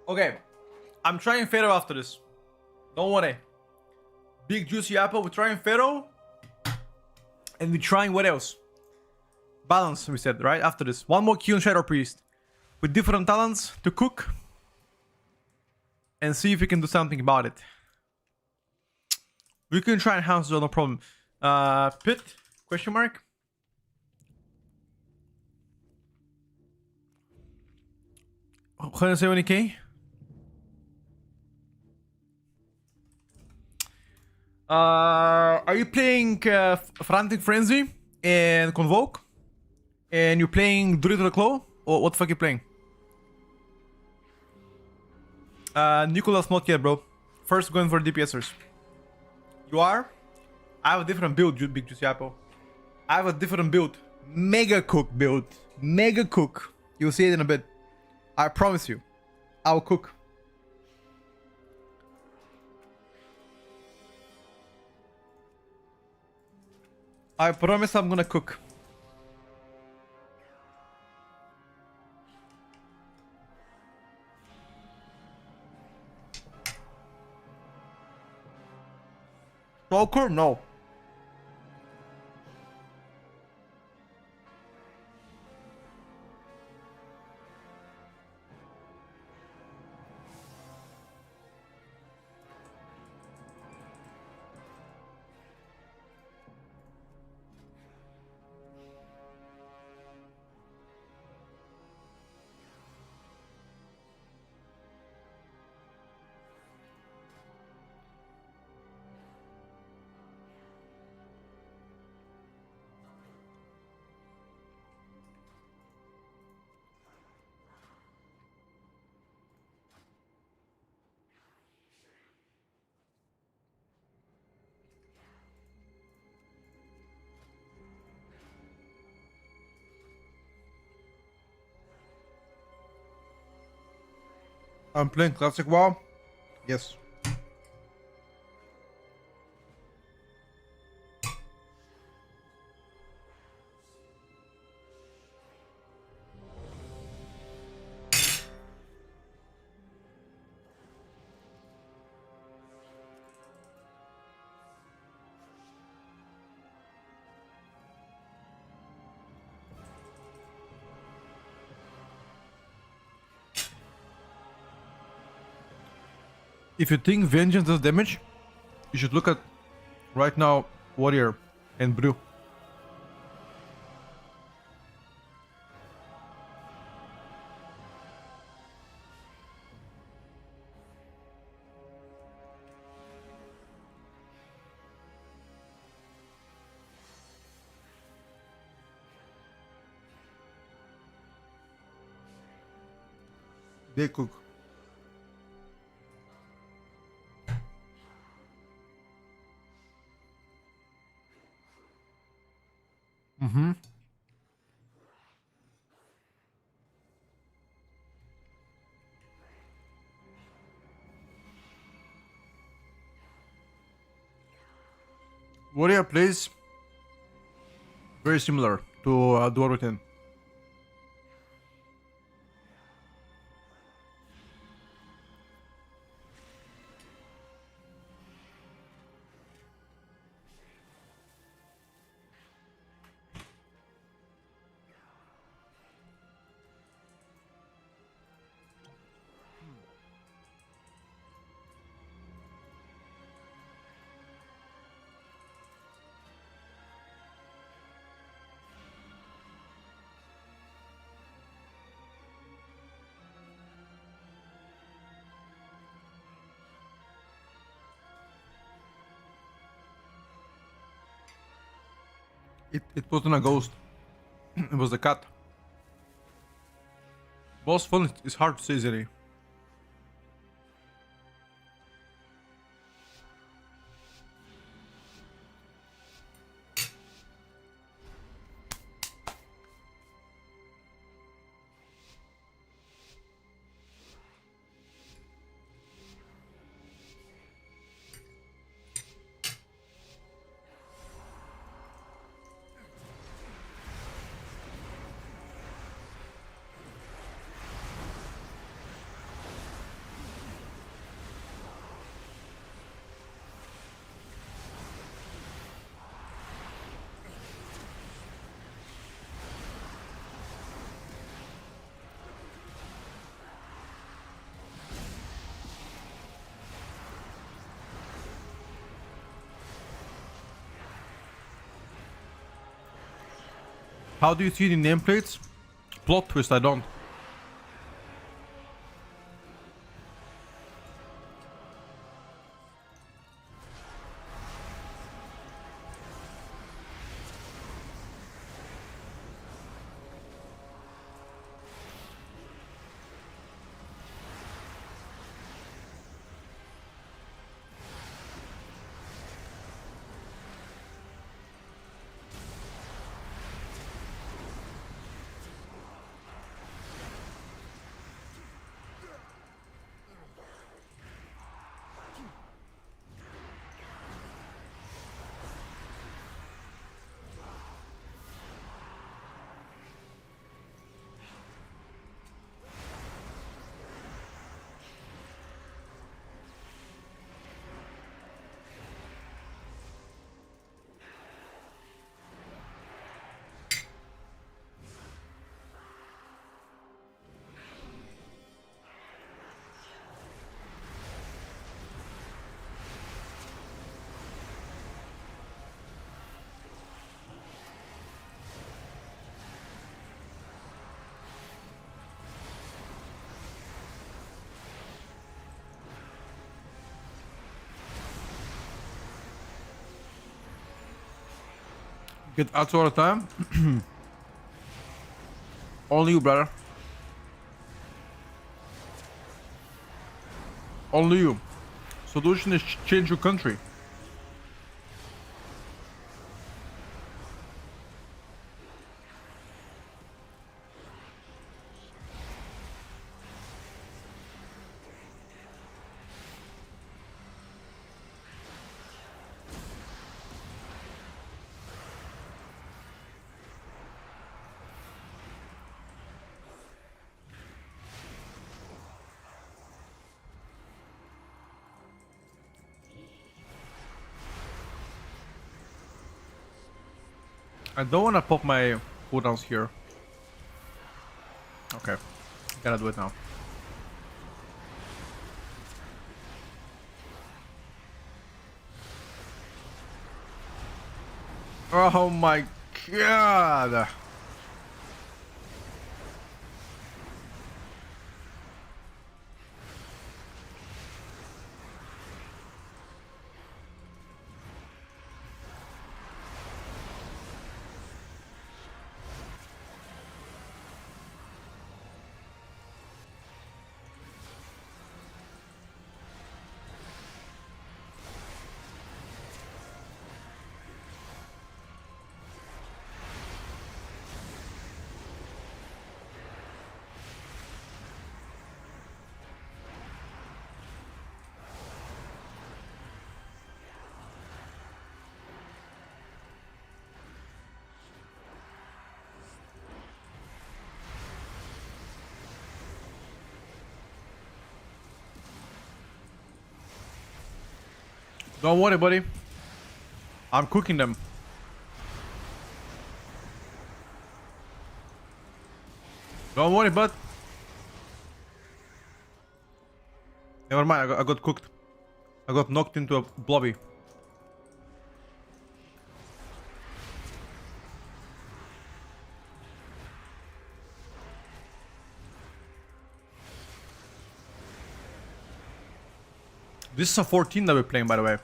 Okay, I'm trying Pharaoh after this. Don't worry. Big juicy apple. We're trying Pharaoh. And we're trying what else? Balance, we said, right? After this. One more Q and Shadow Priest. With different talents to cook. And see if we can do something about it. We can try and house, no problem. Pit? Question mark? 170k. Are you playing Frantic Frenzy and Convoke? And you're playing Druid Claw? Or what the fuck you playing? Nicholas, not yet, bro. First going for DPSers. You are? I have a different build, Big Juicy Apple. I have a different build. Mega Cook build. Mega Cook. You'll see it in a bit. I promise you. I'll cook. I promise I'm gonna cook. Stalker? No. I'm playing Classic WoW. Yes. If you think Vengeance does damage, you should look at right now Warrior and Brew. Big cook. Mm-hmm. Warrior plays very similar to Dual Routine. It wasn't a ghost. It was a cat. Boss fun is hard to say, Zeri. How do you see the nameplates? Plot twist, I don't. Get out all the time. Only you, brother. Only you. Solution is change your country. I don't want to pop my cooldowns here. Okay, gotta do it now. Oh my god! Don't worry, buddy. I'm cooking them. Don't worry, bud. Never mind, I got cooked. I got knocked into a blobby. This is a 14 that we're playing, by the way.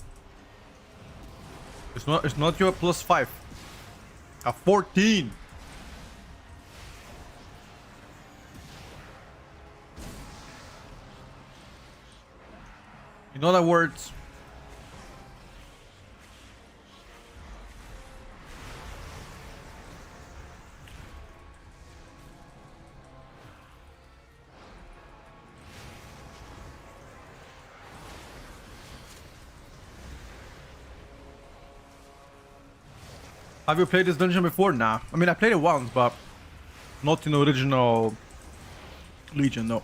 It's not your +5. A 14. In other words, have you played this dungeon before? Nah. I mean, I played it once, but not in the original Legion, no.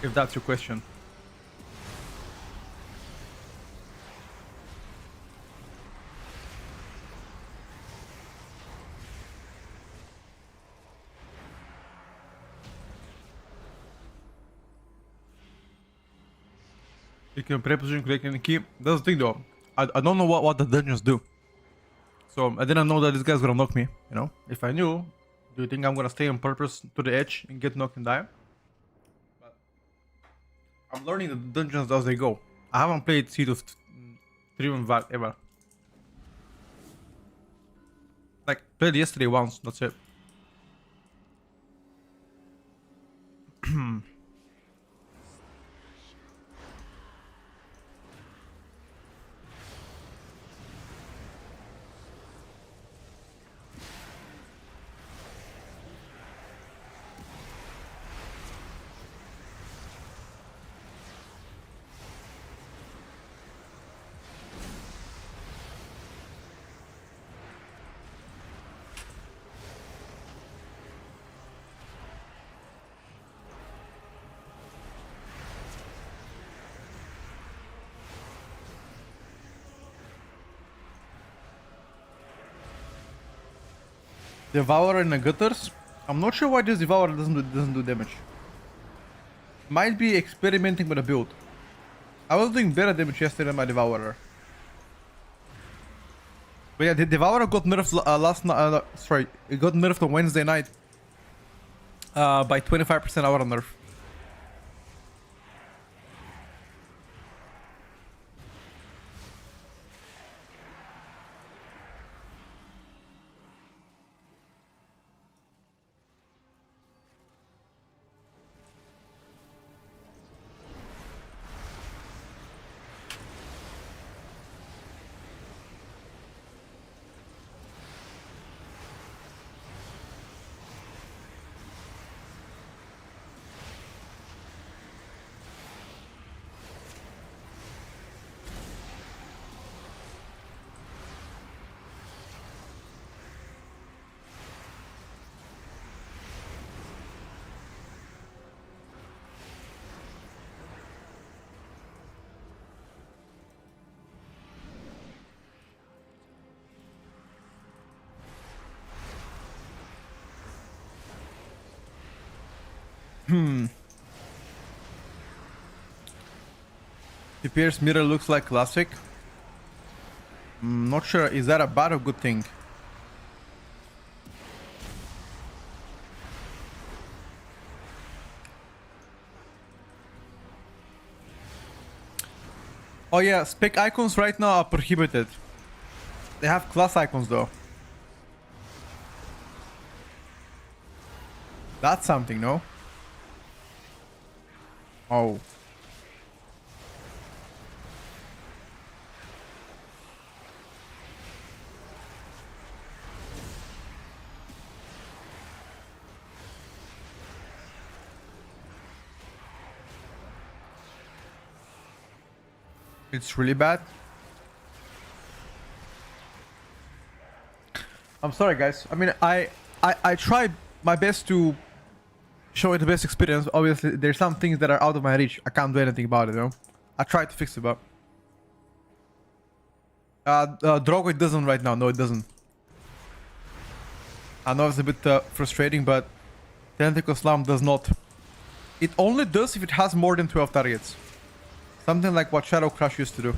If that's your question. You can pre-position, click any key. That's the thing though. I don't know what the dungeons do. So I didn't know that this guy's gonna knock me, you know? If I knew, do you think I'm gonna stay on purpose to the edge and get knocked and die? But I'm learning the dungeons as they go. I haven't played Seed of Triumph ever. Like, played yesterday once, that's it. Devourer in the gutters. I'm not sure why this Devourer doesn't do damage. Might be experimenting with a build. I was doing better damage yesterday than my Devourer. But yeah, the Devourer got nerfed last night. Sorry, it got nerfed on Wednesday night. By 25% hour nerf. The Pierce mirror looks like classic. Not sure, is that a bad or good thing? Oh yeah, spec icons right now are prohibited. They have class icons though. That's something, no? Oh. It's really bad. I'm sorry guys. I mean, I tried my best to show it the best experience. Obviously, there's some things that are out of my reach. I can't do anything about it, you know? I tried to fix it, but Drogo it doesn't right now. No, it doesn't. I know it's a bit frustrating, but Tentacle Slam does not. It only does if it has more than 12 targets. Something like what Shadow Crush used to do.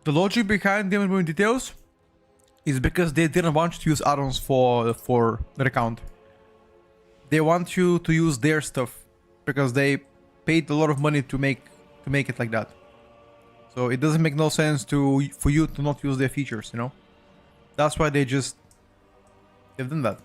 The logic behind them removing details is because they didn't want you to use add-ons for recount. They want you to use their stuff because they paid a lot of money to make it like that. So it doesn't make no sense for you to not use their features, you know? That's why they've done that.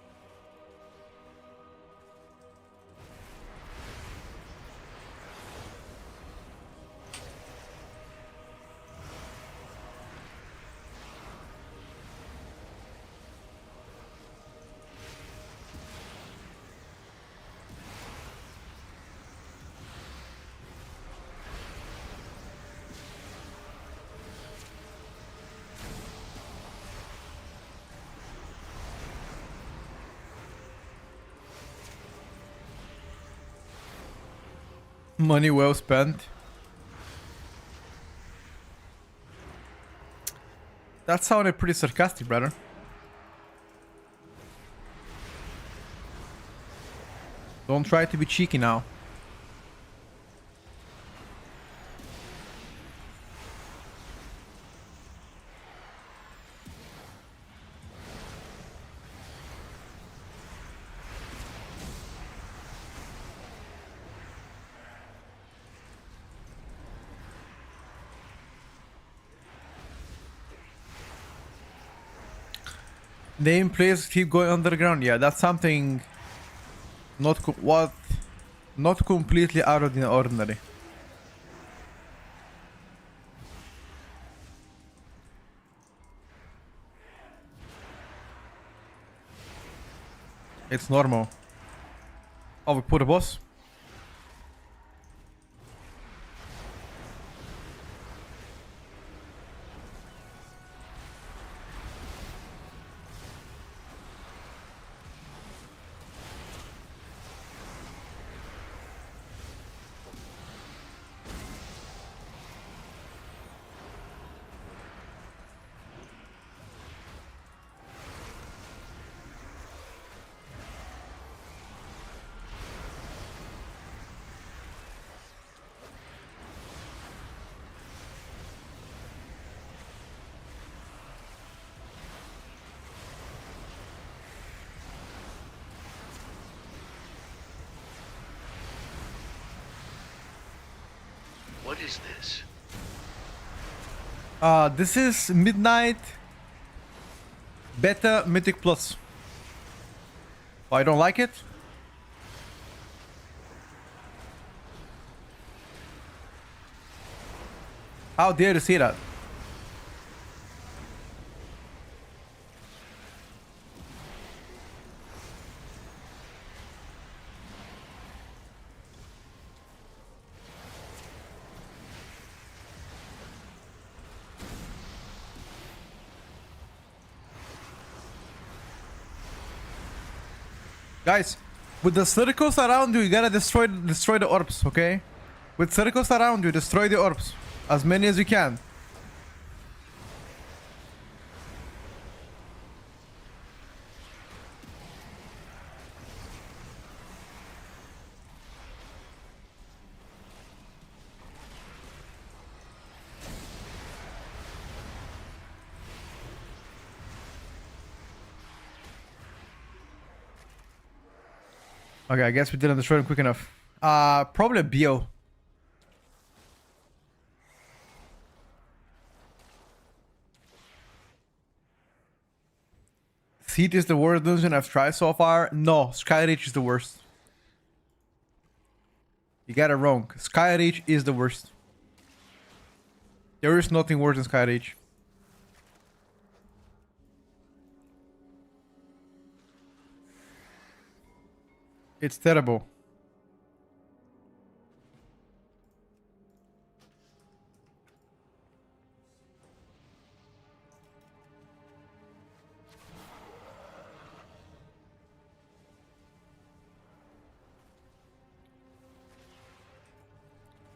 Money well spent. That sounded pretty sarcastic, brother. Don't try to be cheeky now. Name players keep going underground. Yeah, that's something not completely out of the ordinary. It's normal. Oh, we put a boss. What is this? This is Midnight Beta Mythic Plus. Oh, I don't like it. How dare you say that? Guys, with the circles around you, you gotta destroy the orbs, okay? With circles around you, destroy the orbs. As many as you can. Okay, I guess we didn't destroy them quick enough. Probably BO. Seed is the worst dungeon I've tried so far. No, Skyreach is the worst. You got it wrong. Sky Reach is the worst. There is nothing worse than Sky Reach. It's terrible.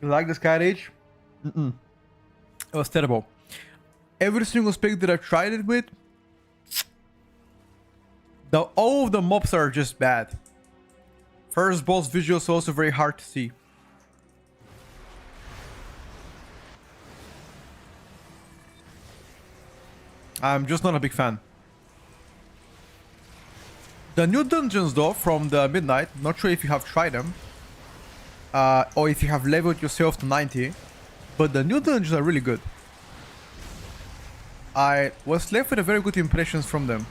You like the Sky Age? It was terrible. Every single spec that I've tried it with, all of the mobs are just bad. First boss visuals also very hard to see. I'm just not a big fan. The new dungeons though from the Midnight, not sure if you have tried them. Or if you have leveled yourself to 90. But the new dungeons are really good. I was left with a very good impressions from them.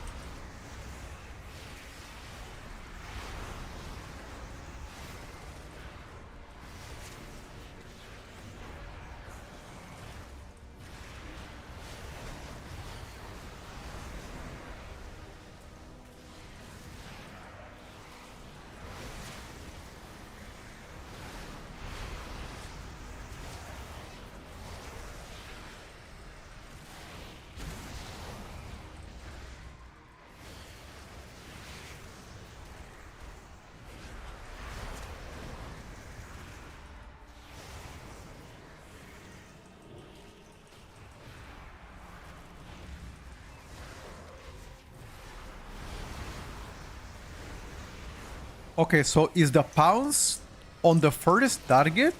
Okay, so is the pounce on the first target?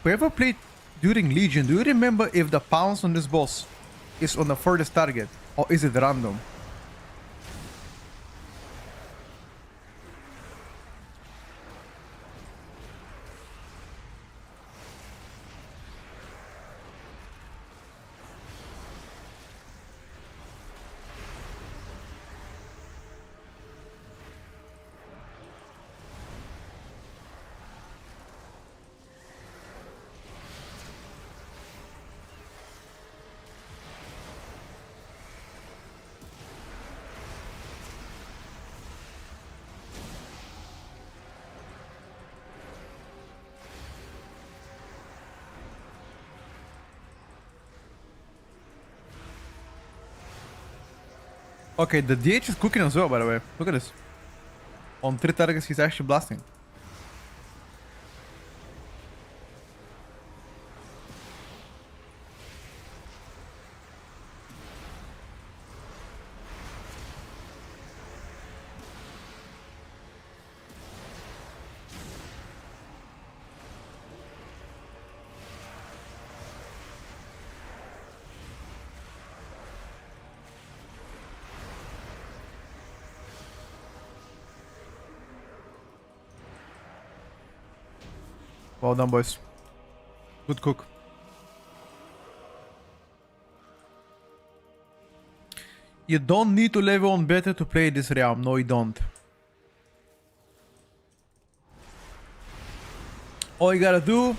Whoever played during Legion, do you remember if the pounce on this boss is on the furthest target? Or is it random? Okay, the DH is cooking as well, by the way. Look at this. On 3 targets, he's actually blasting. Well done, boys. Good cook. You don't need to level on better to play this realm. No, you don't. All you gotta do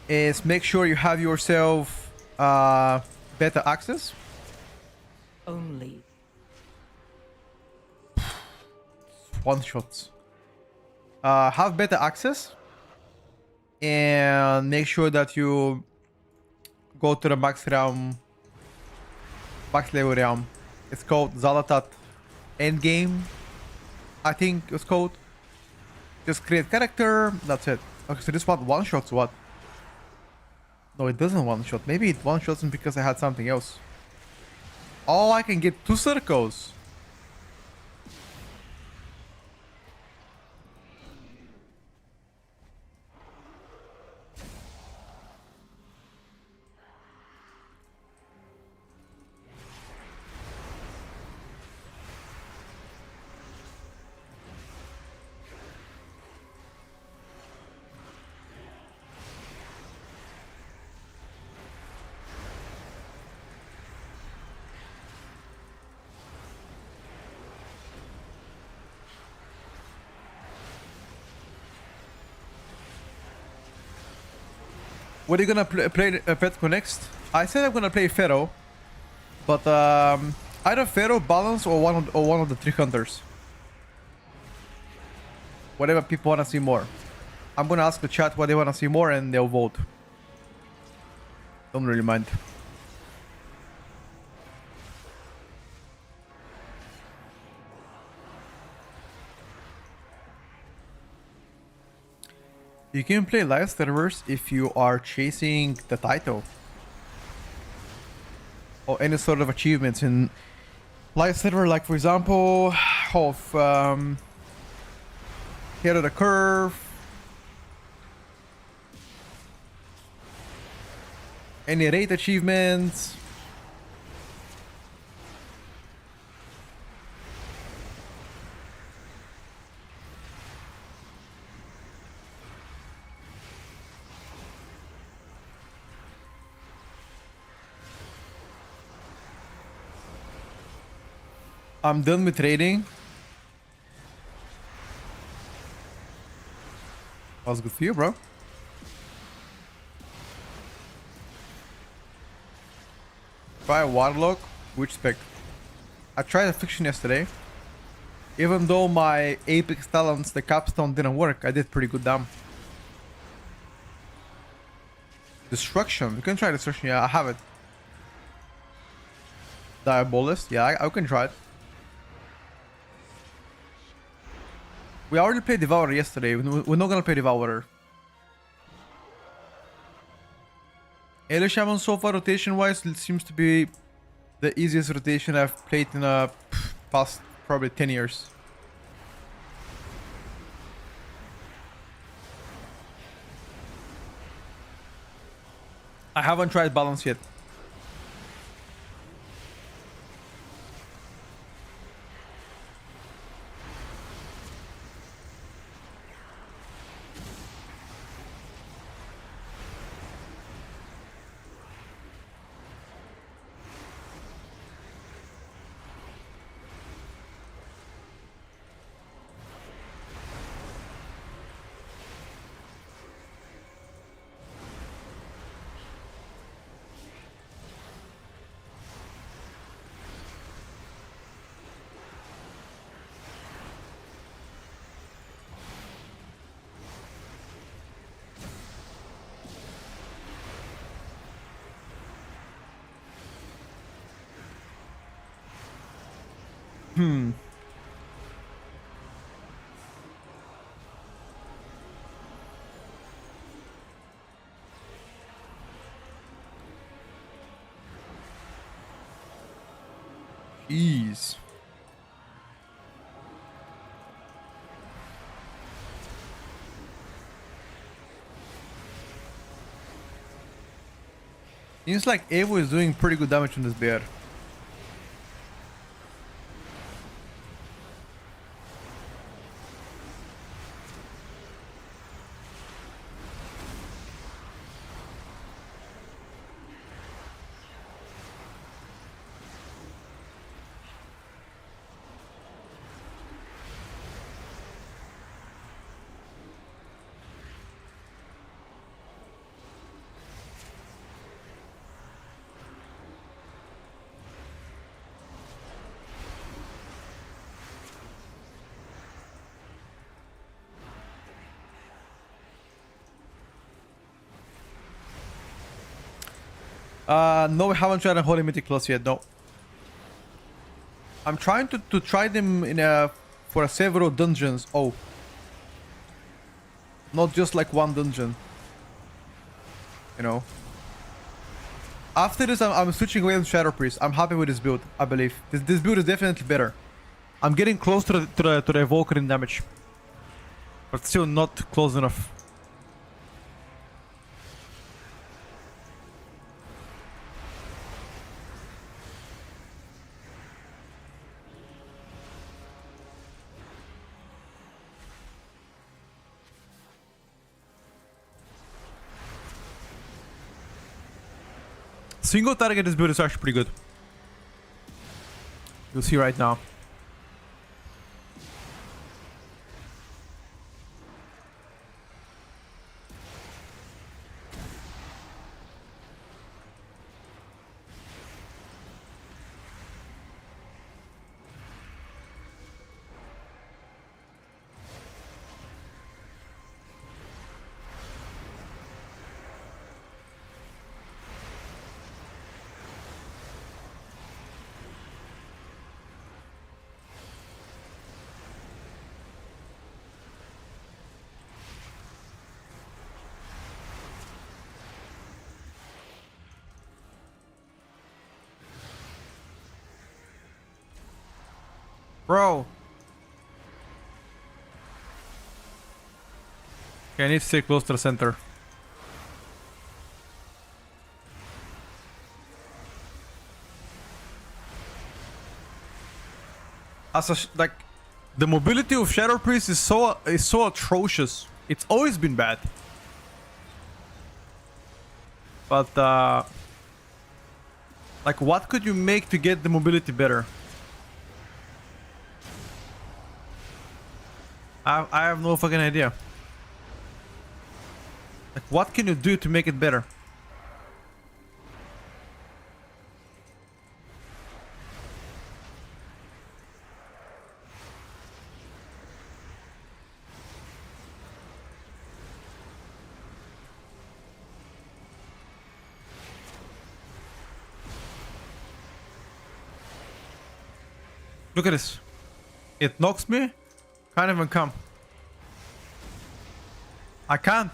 is make sure you have yourself better access. Only. One shots. Have better access. And make sure that you go to the max realm, max level realm. It's called Zalatat Endgame, I think it's called. Just create character, that's it. Okay, so this one shots what? No, it doesn't one shot. Maybe it one shots because I had something else. Oh, I can get 2 circles. What are you gonna play Petco next? I said I'm gonna play Pharaoh, but either Pharaoh, Balance, or one of the three hunters. Whatever people wanna see more. I'm gonna ask the chat what they wanna see more, and they'll vote. Don't really mind. You can play live servers if you are chasing the title or any sort of achievements in live server, like for example of Head of the Curve, any raid achievements. I'm done with trading. Was good for you, bro. Try Warlock. Which spec? I tried Affliction yesterday. Even though my Apex Talents, the capstone, didn't work, I did pretty good damn. Destruction. You can try Destruction. Yeah, I have it. Diabolist. Yeah, I can try it. We already played Devourer yesterday. We're not gonna play Devourer. Alien Shaman so far, rotation-wise, it seems to be the easiest rotation I've played in the past probably 10 years. I haven't tried Balance yet. Jeez. Seems like Evo is doing pretty good damage on this bear. No, we haven't tried a Holy Mythic Plus yet, no. I'm trying to try them in for several dungeons. Oh. Not just like one dungeon. You know. After this, I'm switching away from Shadow Priest. I'm happy with this build, I believe. This build is definitely better. I'm getting close to the Evoker in damage. But still not close enough. Single target this build is actually pretty good. You'll see right now. Bro. Okay, I need to stay close to the center. Like, the mobility of Shadow Priest is so atrocious. It's always been bad. But like, what could you make to get the mobility better? I have no fucking idea. Like, what can you do to make it better? Look at this. It knocks me. Can't even come. I can't.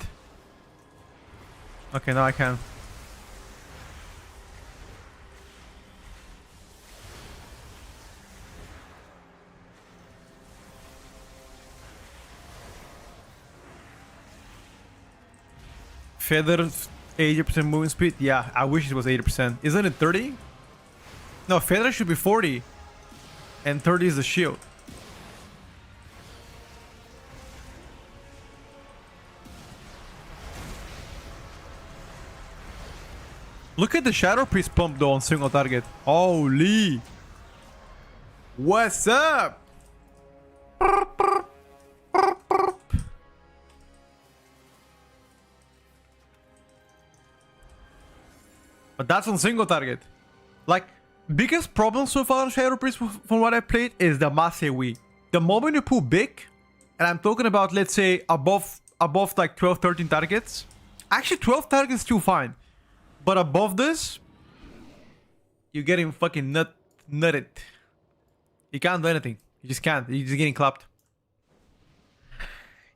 Okay, now I can. Feather 80% moving speed? Yeah, I wish it was 80%. Isn't it 30? No, Feather should be 40. And 30 is the shield. Look at the Shadow Priest pump though on single target. Holy. What's up? But that's on single target. Like, biggest problem so far on Shadow Priest from what I played is the mass AoE. The moment you pull big, and I'm talking about, let's say, above like 12, 13 targets. Actually, 12 targets is still fine. But above this, you're getting fucking nutted. You can't do anything. You just can't. You're just getting clapped.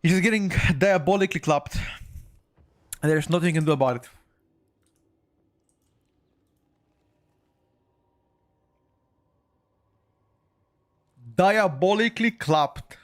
You're just getting diabolically clapped. And there's nothing you can do about it. Diabolically clapped.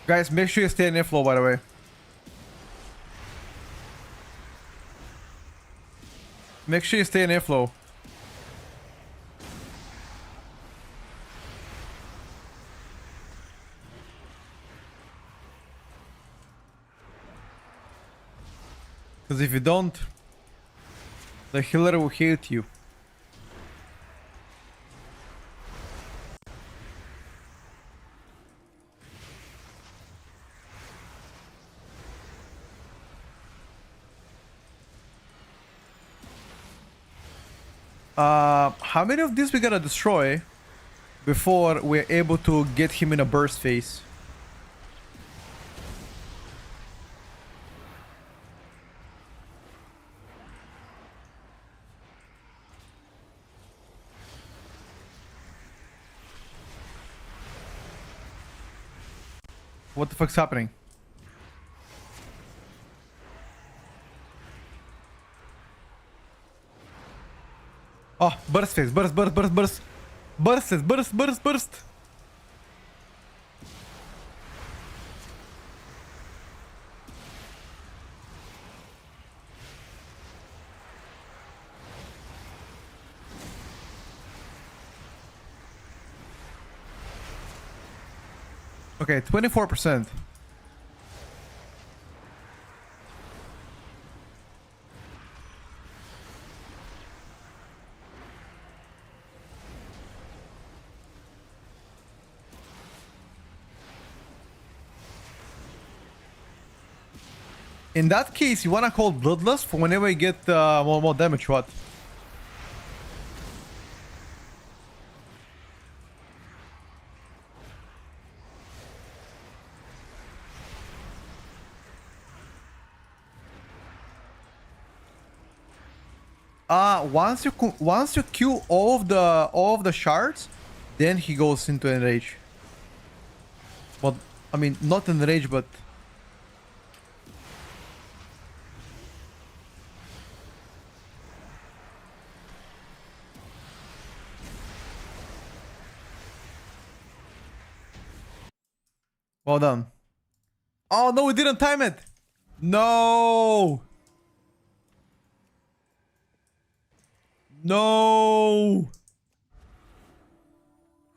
Guys, make sure you stay in airflow, by the way. Make sure you stay in airflow. Because if you don't, the healer will hit you. How many of these we gotta destroy before we're able to get him in a burst phase? What the fuck's happening? Oh, burst phase, burst. Burst. Okay, 24%. In that case, you wanna call Bloodlust for whenever you get more damage, what? Once you kill all of the shards, then he goes into enrage. But I mean, not enrage, but well done. Oh no, we didn't time it. No. No.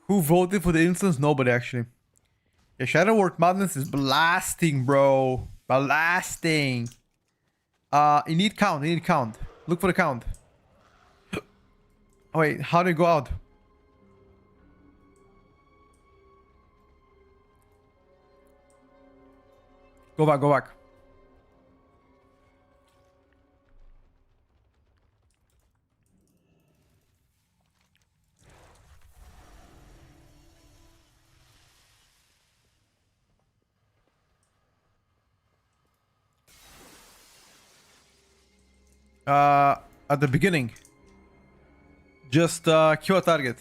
Who voted for the instance? Nobody actually. Yeah, Shadow Word Madness is blasting, bro. Blasting. You need count. You need count. Look for the count. Oh, wait, how do you go out? Go back, go back. At the beginning. Just kill a target.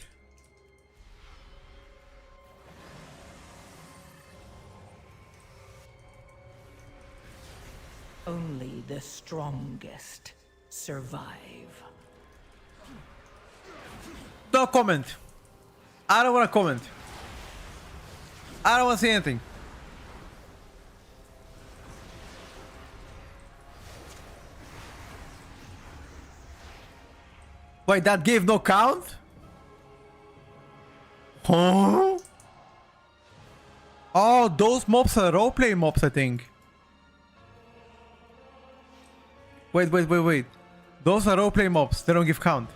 Only the strongest survive. No comment. I don't want to comment. I don't want to say anything. Wait, that gave no count? Huh? Oh, those mobs are roleplay mobs, I think. Wait. Those are roleplay mobs. They don't give count.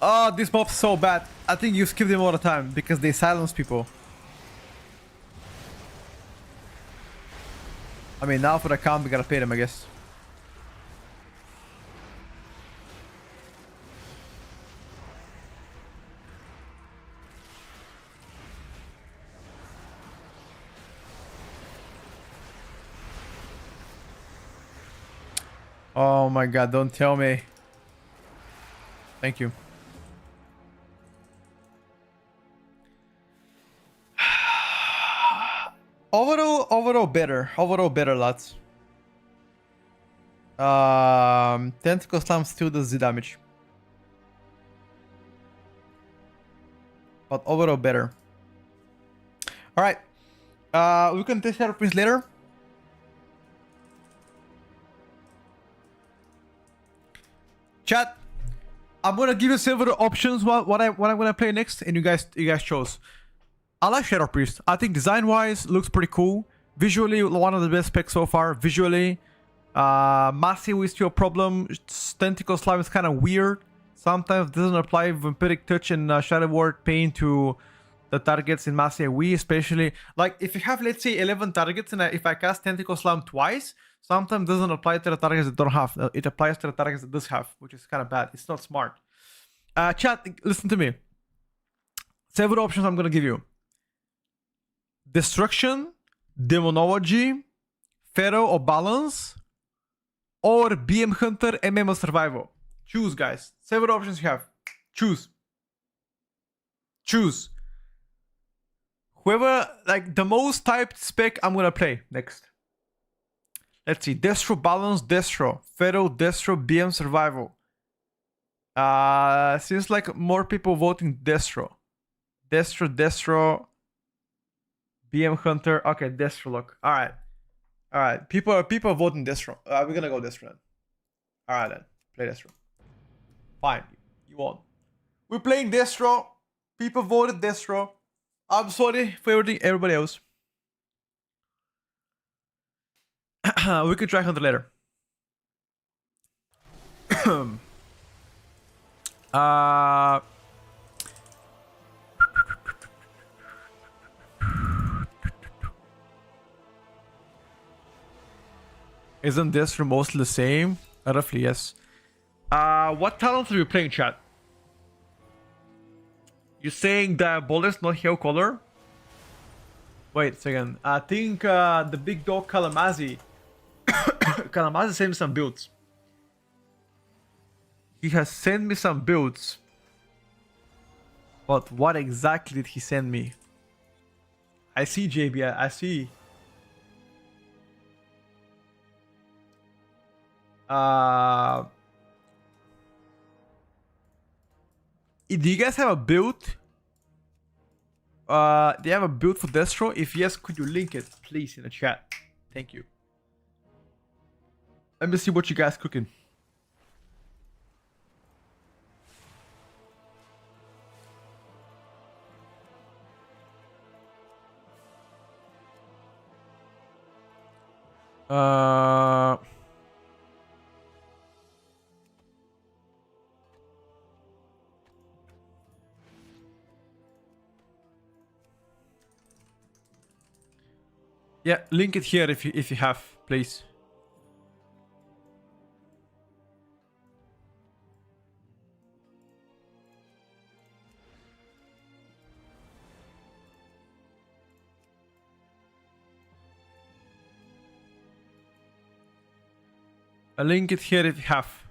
Oh, this mob's so bad. I think you skip them all the time because they silence people. I mean, now for the count, we gotta pay them, I guess. Oh my god, don't tell me. Thank you. Overall better. Overall better, lads. Tentacle Slam still does the damage. But overall better. Alright. We can test Shadow Prince later. Chat. I'm gonna give you several options what I'm gonna play next, and you guys chose. I like Shadow Priest. I think design-wise looks pretty cool. Visually, one of the best specs so far. Visually, Massive is still a problem. Tentacle Slime is kind of weird. Sometimes doesn't apply Vampiric Touch and Shadow Word Pain to the targets in Massive Wii, especially like if you have, let's say, 11 targets, and if I cast Tentacle Slam twice, sometimes doesn't apply to the targets that don't have. It applies to the targets that does have, which is kind of bad. It's not smart. Chat, listen to me. Several options I'm gonna give you. Destruction, Demonology, Pharaoh or Balance, or BM Hunter, MMO Survival. Choose, guys. Several options you have. Choose. Choose. Whoever, like, the most typed spec I'm gonna play next. Let's see. Destro, Balance, Destro, Pharaoh, Destro, BM Survival. Seems like more people voting Destro. Destro, BM Hunter. Okay, Destro look. Alright. All right, people are voting Destro. We're gonna go Destro then. All right then, play Destro. Fine, you won. We're playing Destro. People voted Destro. I'm sorry for everybody else. We can try Hunter later. uh. Isn't this mostly the same? Roughly, yes. What talent are you playing, chat? You saying Diabolus, not Hell Color? Wait a second. I think the big dog Kalamazi. Kalamazi sent me some builds. He has sent me some builds. But what exactly did he send me? I see, JB. I see. Do you guys have a build? Do you have a build for Destro? If yes, could you link it, please, in the chat? Thank you. Let me see what you guys cooking. Yeah, link it here if you have, please. I'll link it here if you have.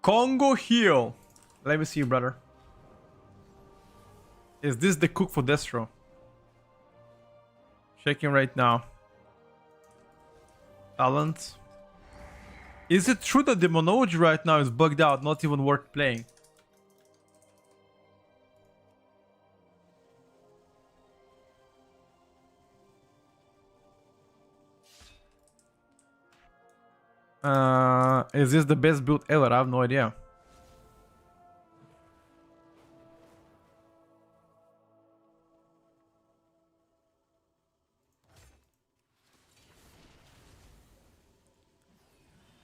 Congo Heal. Let me see, brother. Is this the cook for Destro? Checking right now. Talent. Is it true that the Monology right now is bugged out, not even worth playing? Is this the best build ever? I have no idea.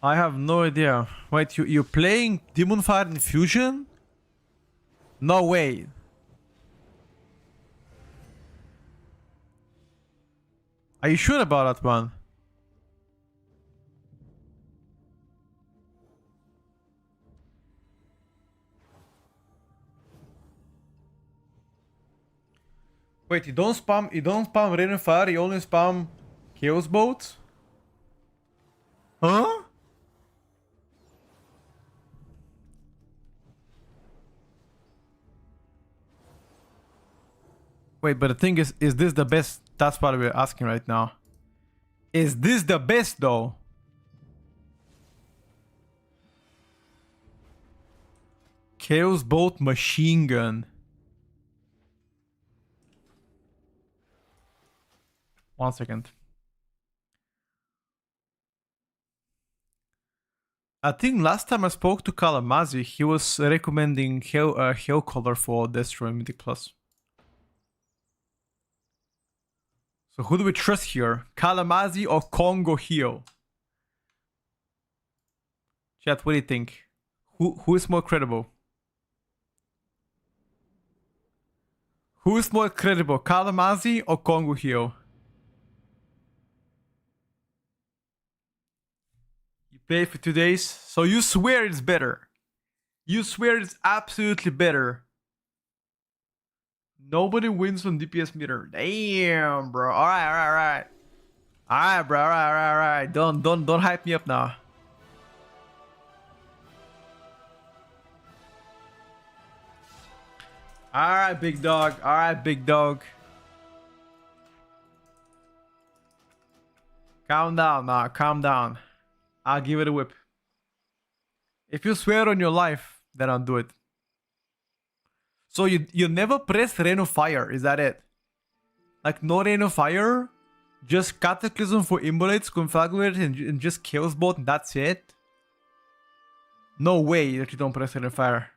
I have no idea. Wait, you're playing Demon Fire Infusion? No way. Are you sure about that one? Wait, you don't spam Rain and Fire, you only spam Chaos Bolt? Huh? Wait, but the thing is this the best? That's what we're asking right now. Is this the best though? Chaos Bolt Machine Gun. One second. I think last time I spoke to Kalamazi, he was recommending Hell Color for Destro Mythic Plus. So who do we trust here? Kalamazi or Congo Hio? Chat, what do you think? Who is more credible? Who is more credible? Kalamazi or Congo Hio? You play for 2 days, so you swear it's better. You swear it's absolutely better. Nobody wins on DPS meter. Damn, bro. Alright, alright, alright. Alright, bro. Alright, alright, alright. Don't hype me up now. Alright, big dog. Alright, big dog. Calm down now. Calm down. I'll give it a whip. If you swear on your life, then I'll do it. So you never press Rain of Fire, is that it? Like no Rain of Fire? Just Cataclysm for Immolates, Conflagrate, and just Chaos Bolt, and that's it? No way that you don't press Rain of Fire.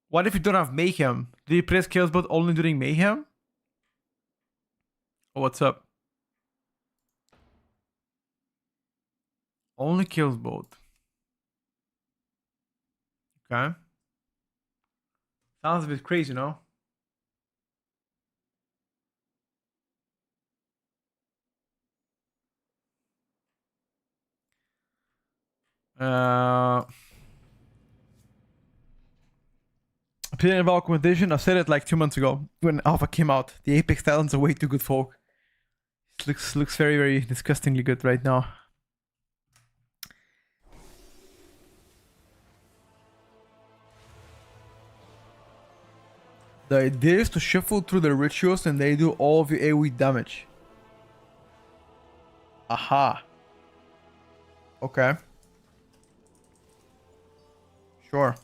What if you don't have Mayhem? Do you press Chaos Bolt only during Mayhem? Oh, what's up? Only Chaos Bolt. Okay. Sounds a bit crazy, no? Opinion about augmentation, I said it like 2 months ago when Alpha came out. The Apex Talents are way too good folk. It looks very, very disgustingly good right now. The idea is to shuffle through the rituals and they do all of your AoE damage. Aha. Okay. Sure.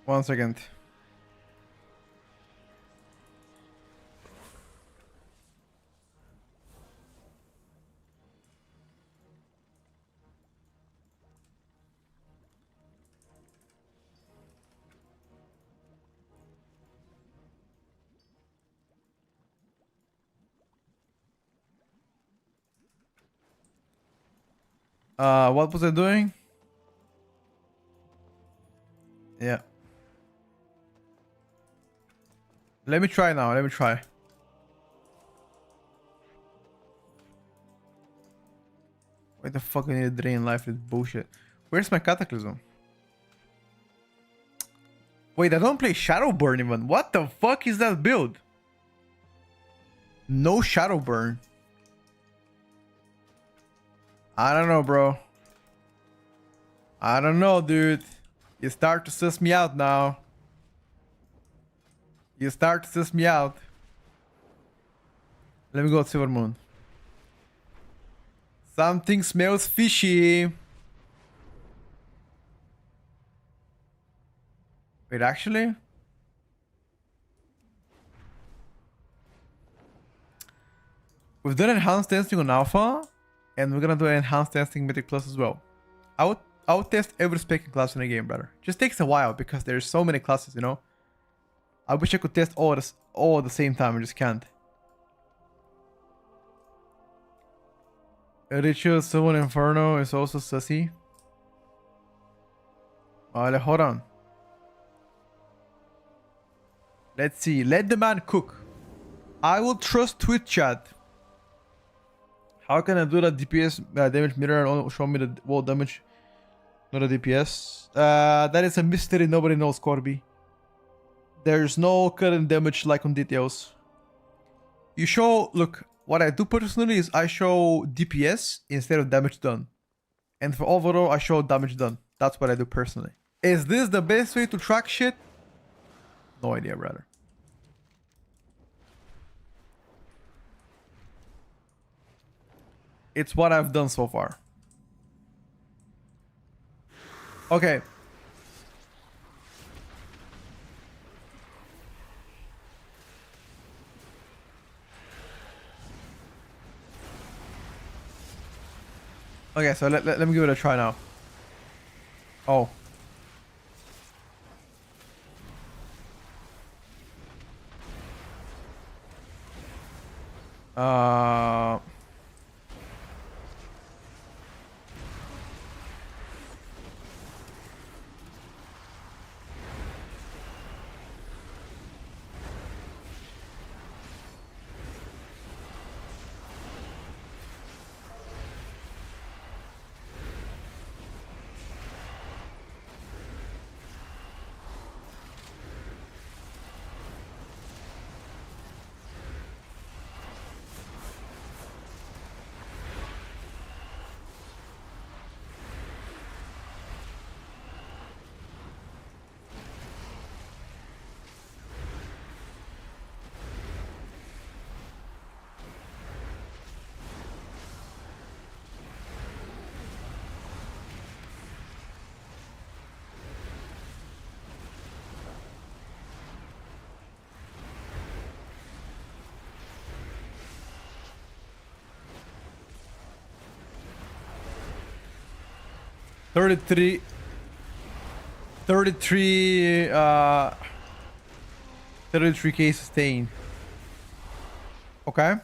1 second. What was I doing? Yeah. Let me try now. Let me try. Why the fuck I need to drain life with bullshit? Where's my Cataclysm? Wait, I don't play Shadowburn even. What the fuck is that build? No Shadowburn. I don't know, bro. I don't know, dude. You start to suss me out now. You start to suss me out. Let me go to Silver Moon. Something smells fishy. Wait, actually? We've done enhanced testing on Alpha, and we're gonna do enhanced testing Mythic Plus as well. I would test every spec class in a game, brother. Just takes a while because there's so many classes, you know. I wish I could test all at the same time. I just can't. Ritual Summon Inferno is also sussy. Hold on. Let's see. Let the man cook. I will trust Twitch chat. How can I do that DPS damage meter and show me the wall damage? Not a DPS. That is a mystery nobody knows, Corby. There's no current damage like on details. You show, look, what I do personally is I show DPS instead of damage done. And for overall, I show damage done. That's what I do personally. Is this the best way to track shit? No idea, brother. It's what I've done so far. Okay. Okay, so let me give it a try now. Oh. Uh, $33 33k sustain. Okay.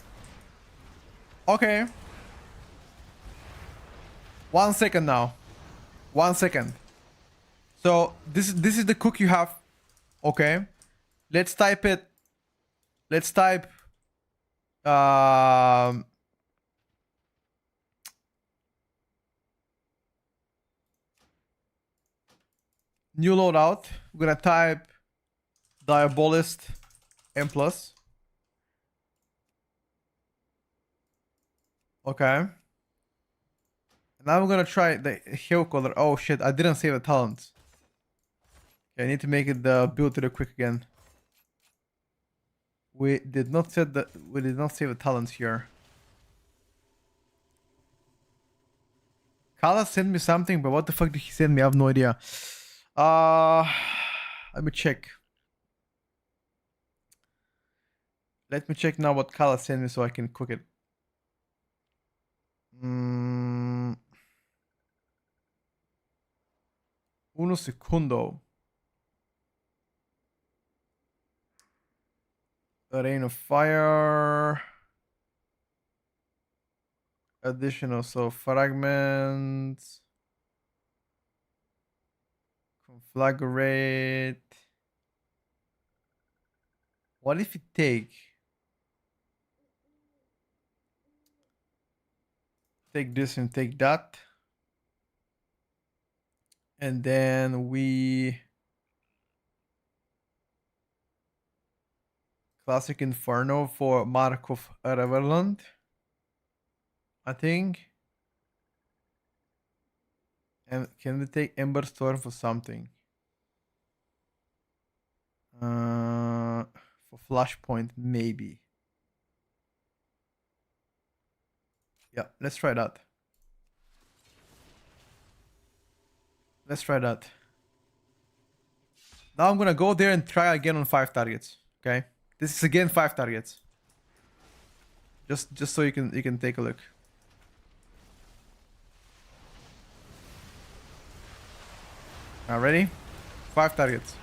Okay. 1 second now. 1 second. So this is the cook you have. Okay. Let's type it. Let's type new loadout. We're gonna type Diabolist M plus. Okay. Now we're gonna try the hero color. Oh shit, I didn't save the talent. Okay, I need to make it the build real quick again. We did not save the talents here. Kala sent me something, but what the fuck did he send me? I have no idea. Let me check. Let me check now what Kala sent me so I can cook it. Uno segundo. A rain of fire. Additional, so fragments. Conflagrate. What if you take this and take that, and then we classic Inferno for Mark of Reverland, I think. And can we take Ember Storm for something? For Flashpoint, maybe. Yeah, let's try that. Let's try that. Now I'm gonna go there and try again on 5 targets. Okay, this is again 5 targets. Just so you can take a look. Now ready? 5 targets.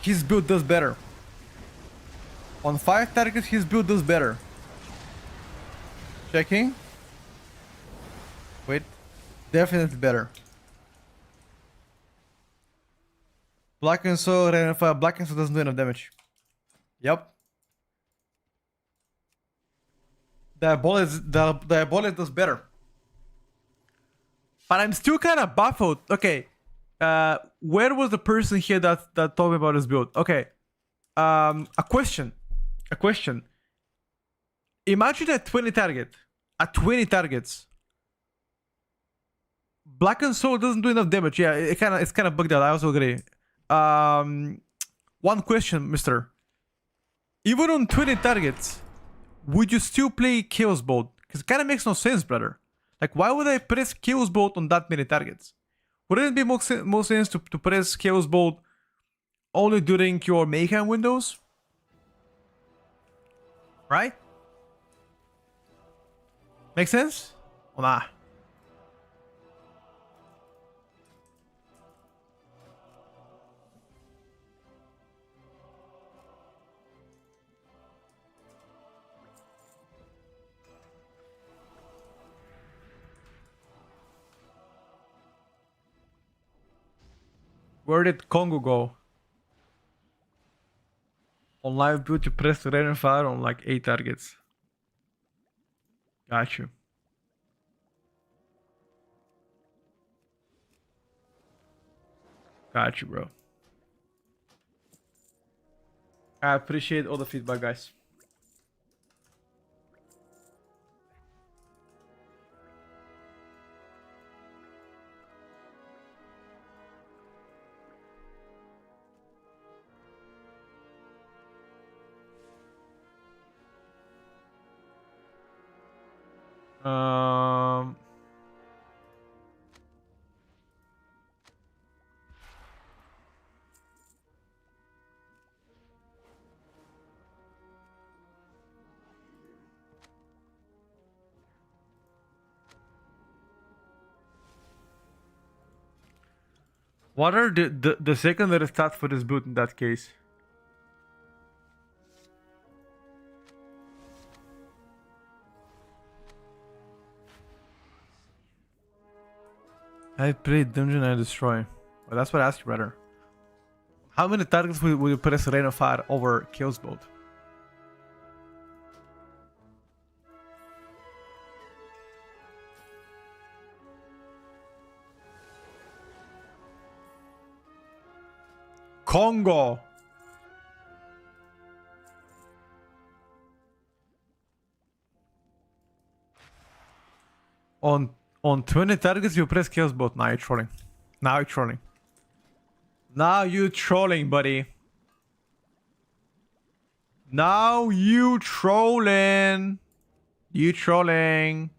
His build does better. On 5 targets, his build does better. Checking. Wait. Definitely better. Black and Soul, Black and Soul doesn't do enough damage. Yep. The bullet does better. But I'm still kind of baffled. Okay. Where was the person here that told me about his build? Okay. A question. Imagine a 20 target. At 20 targets. Black and Soul doesn't do enough damage. Yeah, it's kind of bugged out. I also agree. One question, Mister. Even on 20 targets, would you still play Chaos Bolt? Because it kind of makes no sense, brother. Like, why would I press Chaos Bolt on that many targets? Wouldn't it be more sense to press Chaos Bolt only during your Mayhem windows? Right? Make sense? Or nah? Where did Congo go? On live build, you press rain and fire on like 8 targets. Got you. Got you, bro. I appreciate all the feedback, guys. Um, what are the secondary stats for this boot in that case? I played Dungeon and Destroy. Well, that's what I asked you, brother. How many targets will you press Rain of Fire over Chaos Bolt? Congo! On 20 targets you press Chaos Bolt. Now you're trolling. Now you're trolling. Now you trolling, buddy. Now you trolling. You trolling.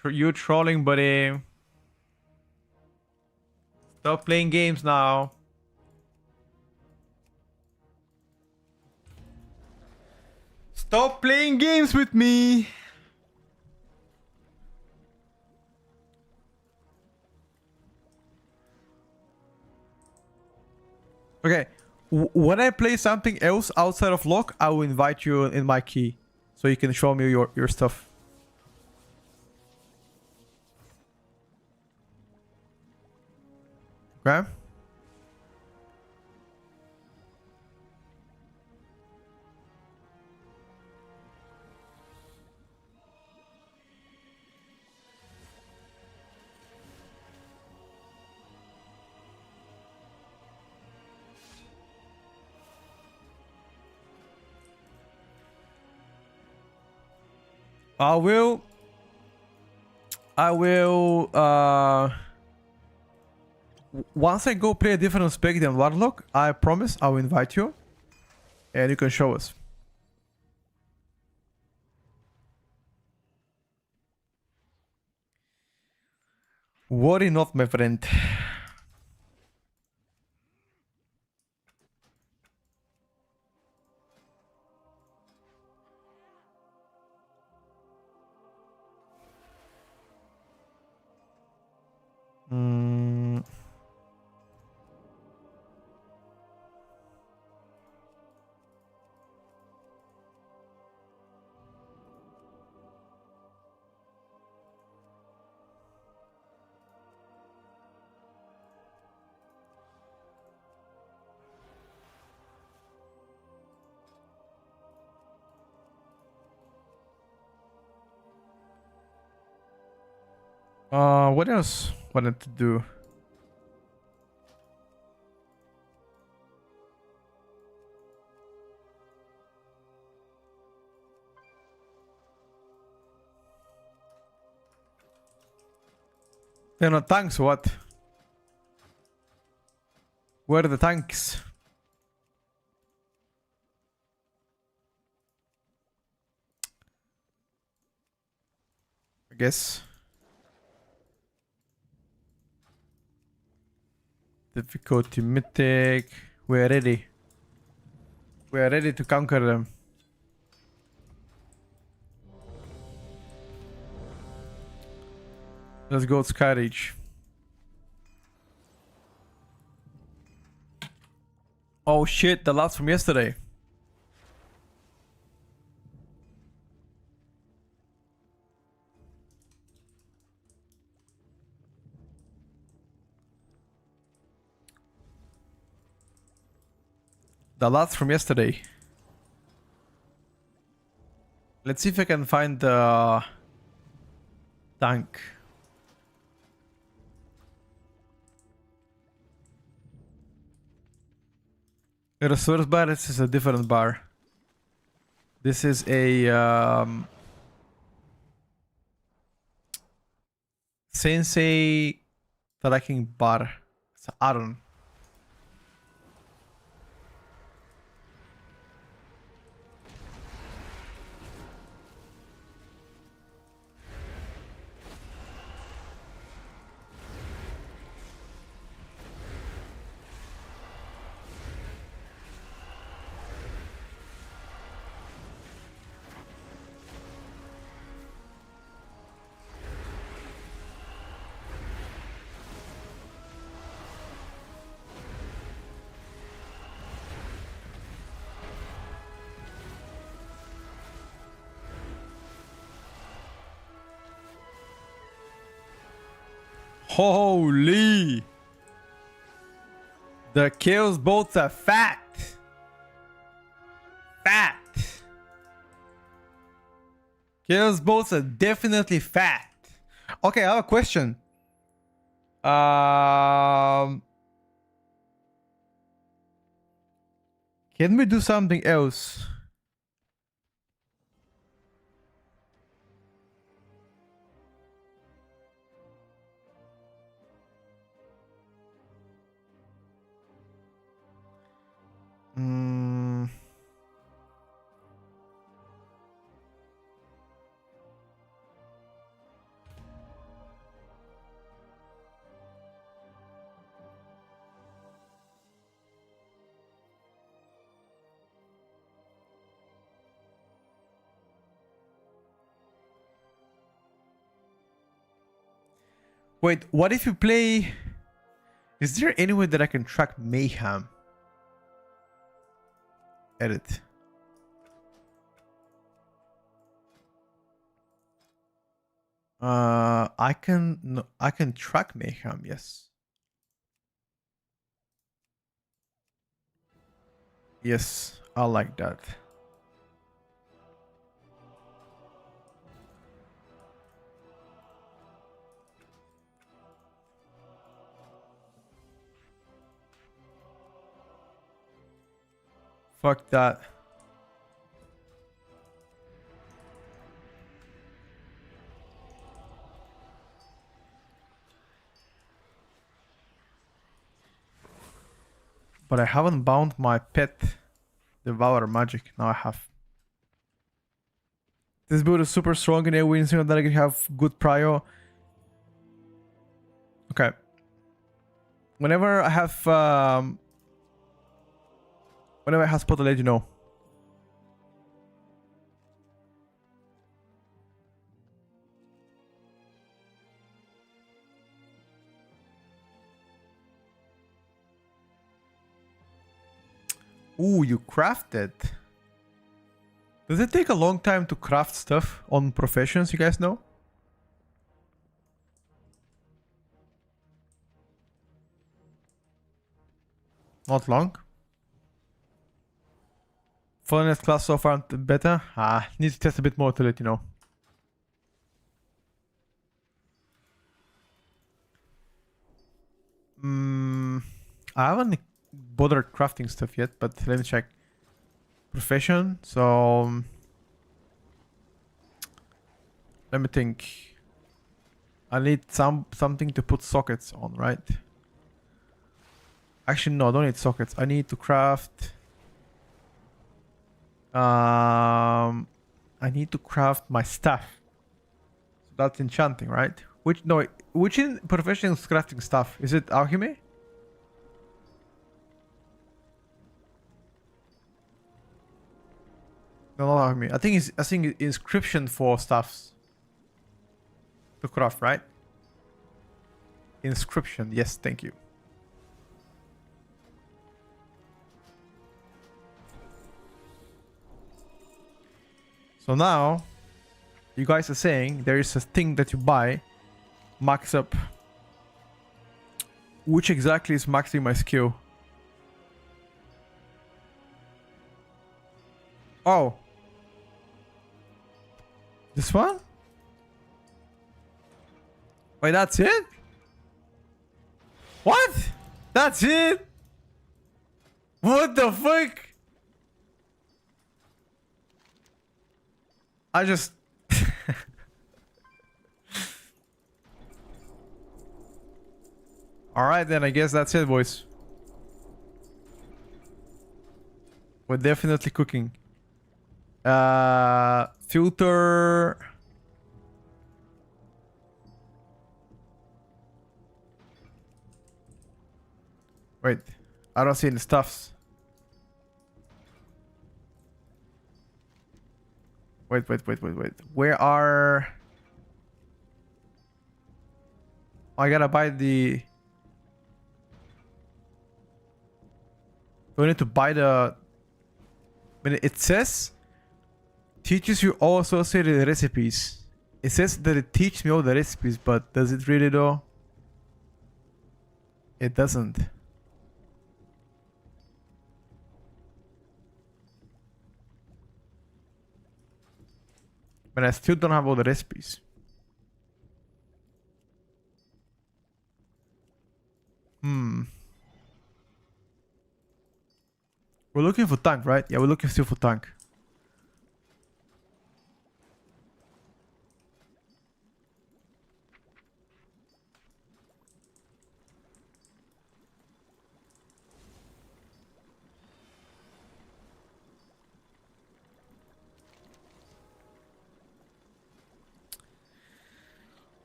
You trolling, buddy. Stop playing games now. Stop playing games with me. Okay, when I play something else outside of lock, I will invite you in my key, so you can show me your stuff. Okay? I will once I go play a different spec than Warlock, I promise I will invite you and you can show us. Worry not, my friend. What else wanted to do? They're not tanks, what? Where are the tanks? I guess. Difficulty mythic. We're ready. We're ready to conquer them. Let's go to Sky Reach. Oh shit, the last from yesterday. The last from yesterday. Let's see if I can find the tank. The resource bar, this is a different bar. This is a Sensei tracking bar. It's an iron. Holy! The Chaos bolts are fat! Fat! Chaos bolts are definitely fat. Okay, I have a question. Can we do something else? Wait, what if you play... Is there any way that I can track Mayhem? Edit. I can track Mayhem, yes. Yes, I like that. Fuck that. But I haven't bound my pet Devour Magic. Now I have. This build is super strong in AoE and that I can have good prio. Okay. Whenever I have spot, I'll let you know. Ooh, you crafted. Does it take a long time to craft stuff on professions, you guys know? Not long. Funnest class so far better. Need to test a bit more to let you know. I haven't bothered crafting stuff yet, but let me check. Profession, so let me think. I need something to put sockets on, right? Actually, no, I don't need sockets. I need to craft... I need to craft my staff. So that's enchanting, right? Which in professional crafting stuff? Is it alchemy? No, not alchemy. I think inscription for stuffs to craft, right? Inscription. Yes, thank you. So now, you guys are saying there is a thing that you buy, max up. Which exactly is maxing my skill? Oh. This one? Wait, that's it? What? That's it? What the fuck? I just... Alright then, I guess that's it, boys. We're definitely cooking. Filter... Wait, I don't see any stuffs. Wait. Where are... I gotta buy the... Do I need to buy the... I mean, it says... Teaches you all associated recipes. It says that it teaches me all the recipes, but does it really though? It doesn't. But I still don't have all the recipes. We're looking for tank, right? Yeah, we're looking still for tank.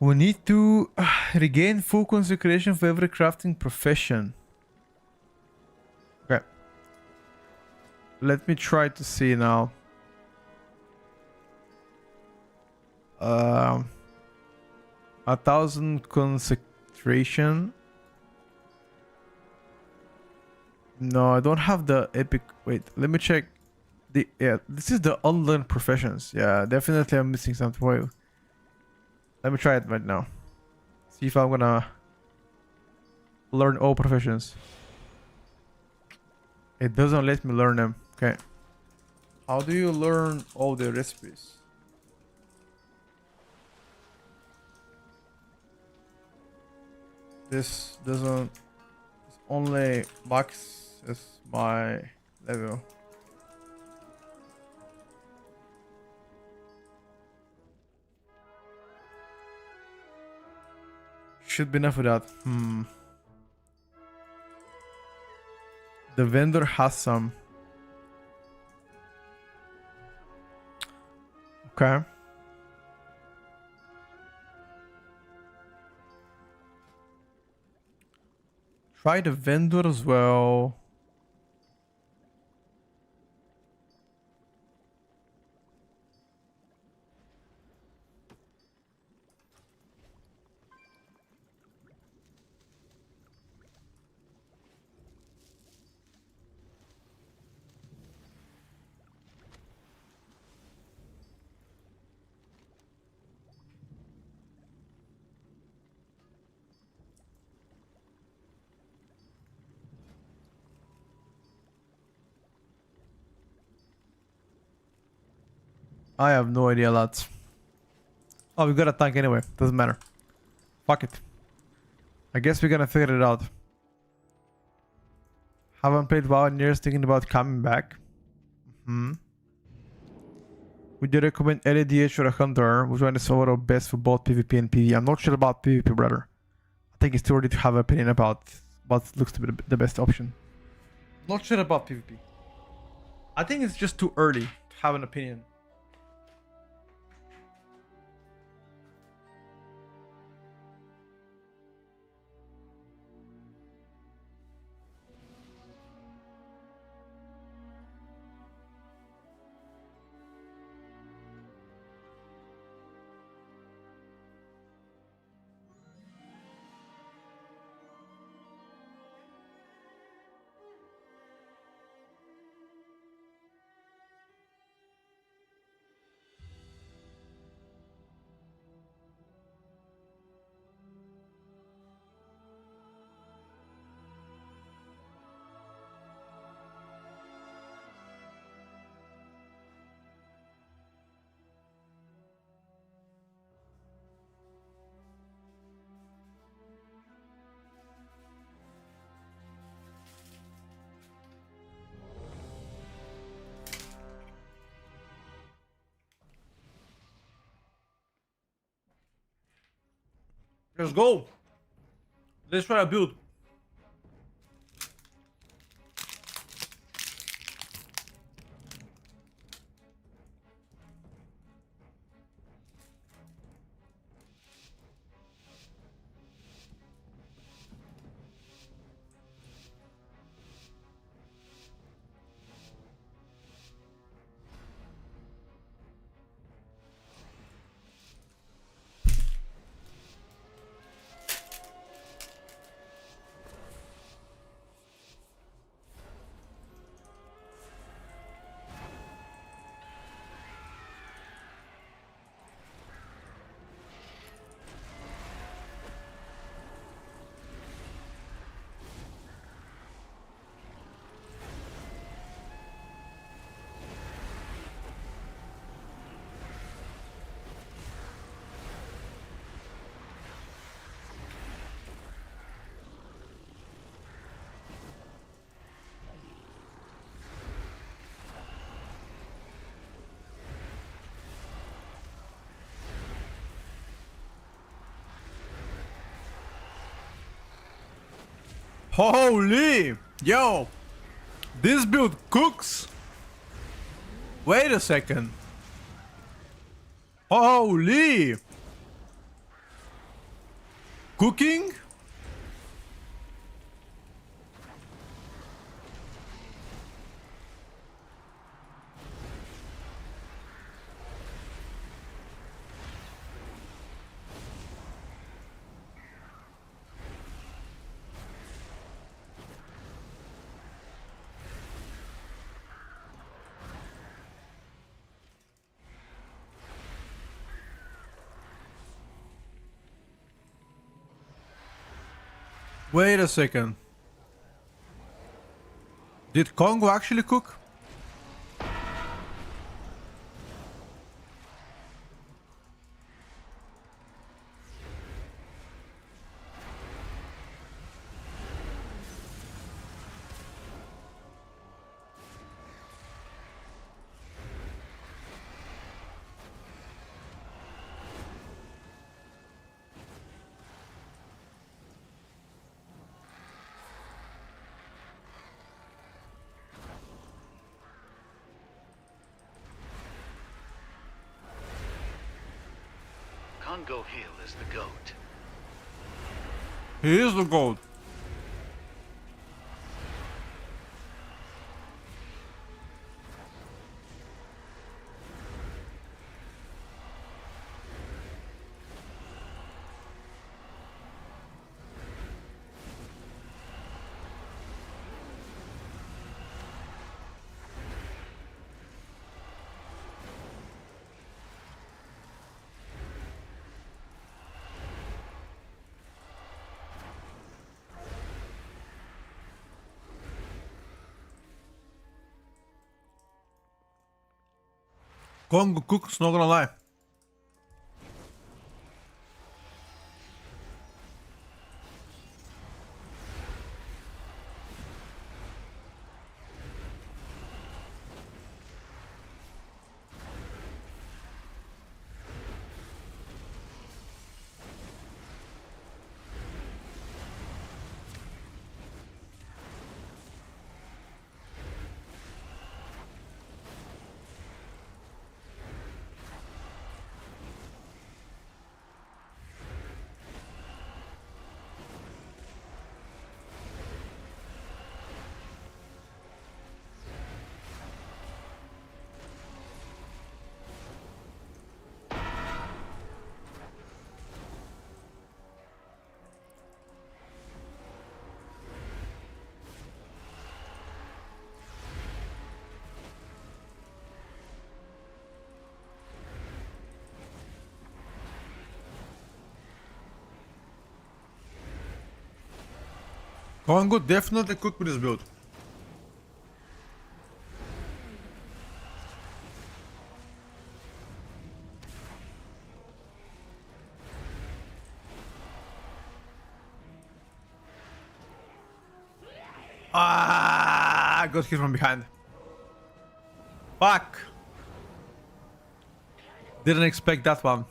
We need to regain full consecration for every crafting profession. Okay. Let me try to see now. 1,000 consecration. No, I don't have the epic. Wait, let me check. Yeah, this is the unlearned professions. Yeah, definitely I'm missing something. Wait. Let me try it right now. See if I'm gonna learn all professions. It doesn't let me learn them. Okay. How do you learn all the recipes? This doesn't... It's only maxes my level. Should be enough of that. The vendor has some. Okay. Try the vendor as well. I have no idea, lads. Oh, we got a tank anyway. Doesn't matter. Fuck it. I guess we're gonna figure it out. Haven't played WoW in years, thinking about coming back. We Would you recommend LADH or a Hunter? Which one is overall best for both PvP and PvE? I'm not sure about PvP, brother. I think it's too early to have an opinion about what looks to be the best option. Not sure about PvP. I think it's just too early to have an opinion. Let's go. Let's try a build. Holy! Yo! This build cooks! Wait a second. Holy! Cooking? Wait a second. Did Congo actually cook? Congo Hill is the goat. He is the goat. Congo cooks, not gonna lie. Congo definitely cooked with this build. Ah, got hit from behind. Fuck. Didn't expect that one.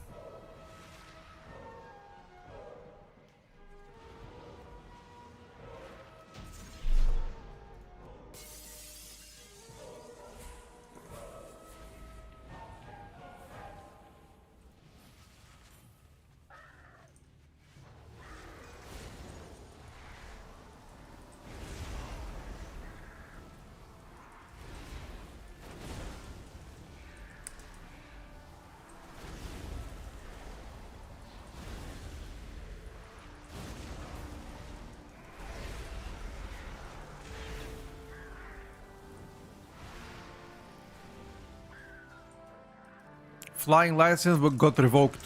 Flying license but got revoked.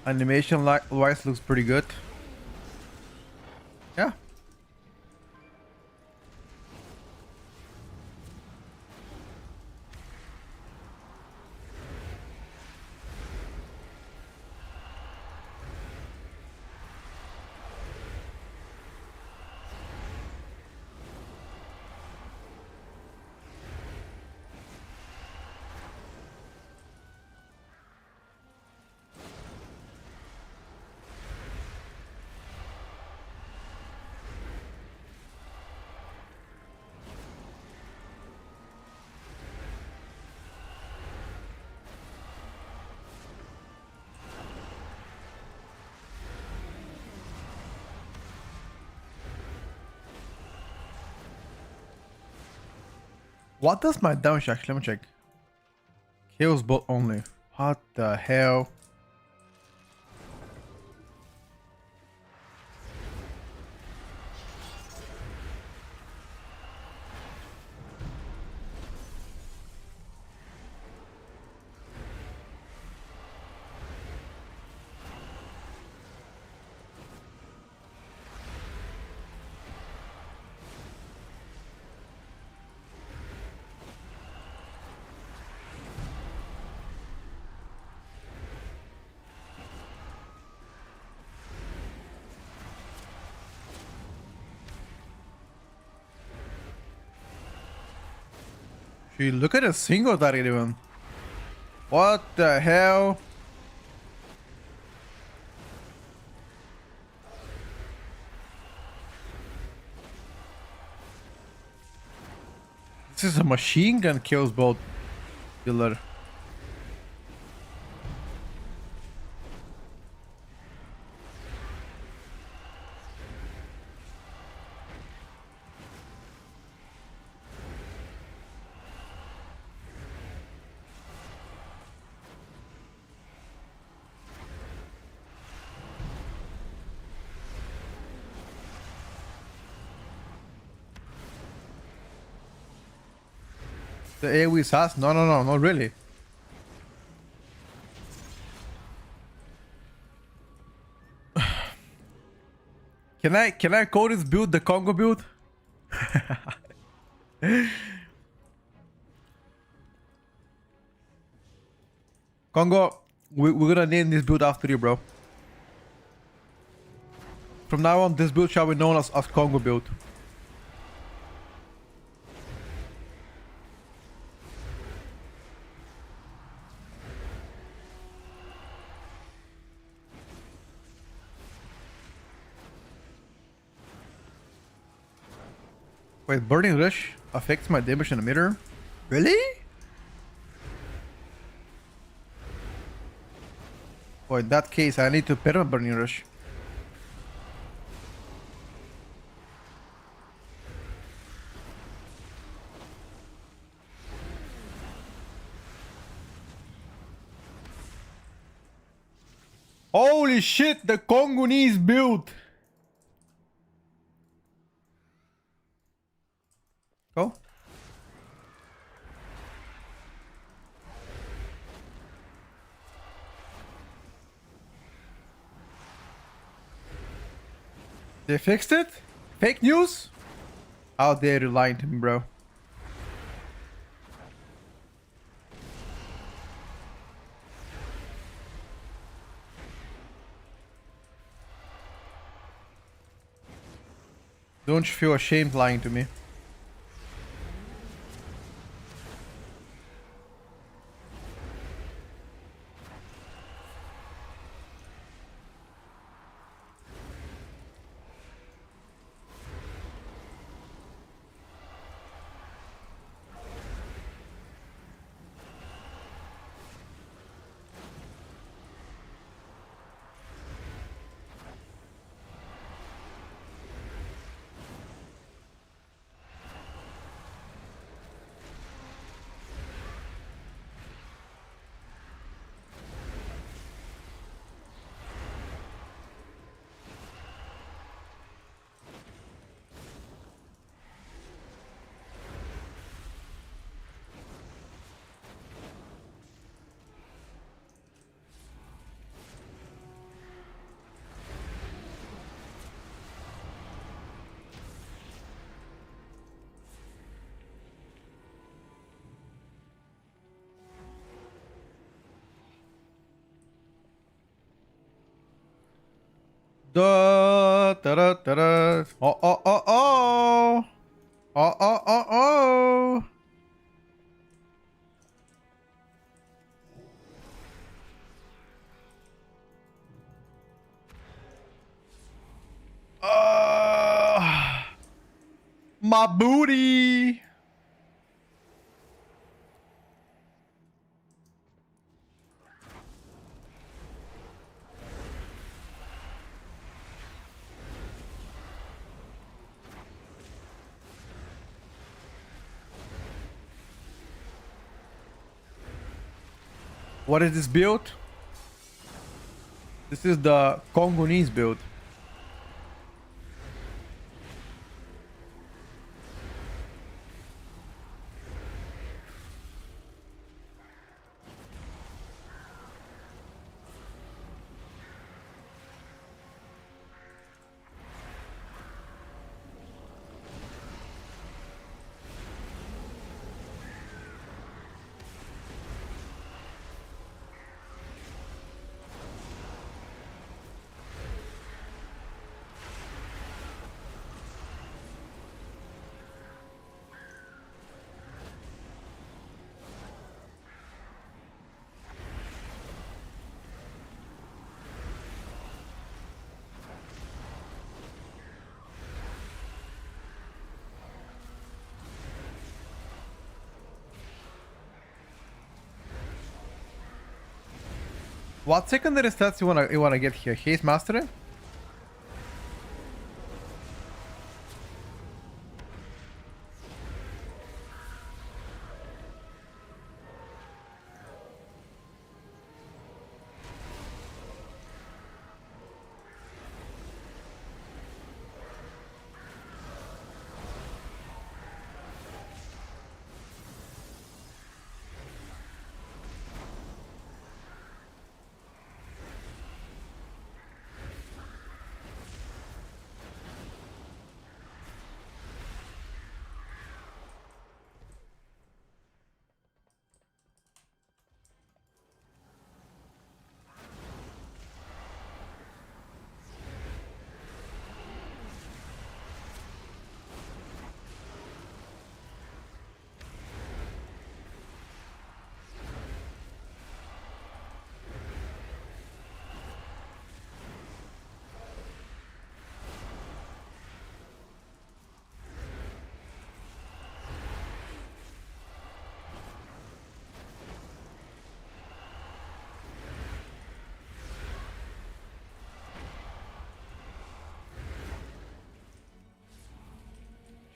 Animation wise looks pretty good. Yeah. What does my damage actually? Let me check. Kills both only. What the hell? She look at a single target even. What the hell? This is a machine gun kills both killer. The AoE sass? No, not really. Can I call this build the Congo build? Congo, we're gonna name this build after you, bro. From now on, this build shall be known as Congo build. Wait, Burning Rush affects my damage in the mirror? Really? Oh, in that case, I need to perma Burning Rush. Holy shit, the Congolese build! Go. They fixed it? Fake news? How dare you lie to me, bro? Don't you feel ashamed lying to me? Da da da da da. Oh oh oh oh. Oh oh oh oh. My booty. What is this build? This is the Congolese build. What secondary stats you wanna get here? Haste Mastery?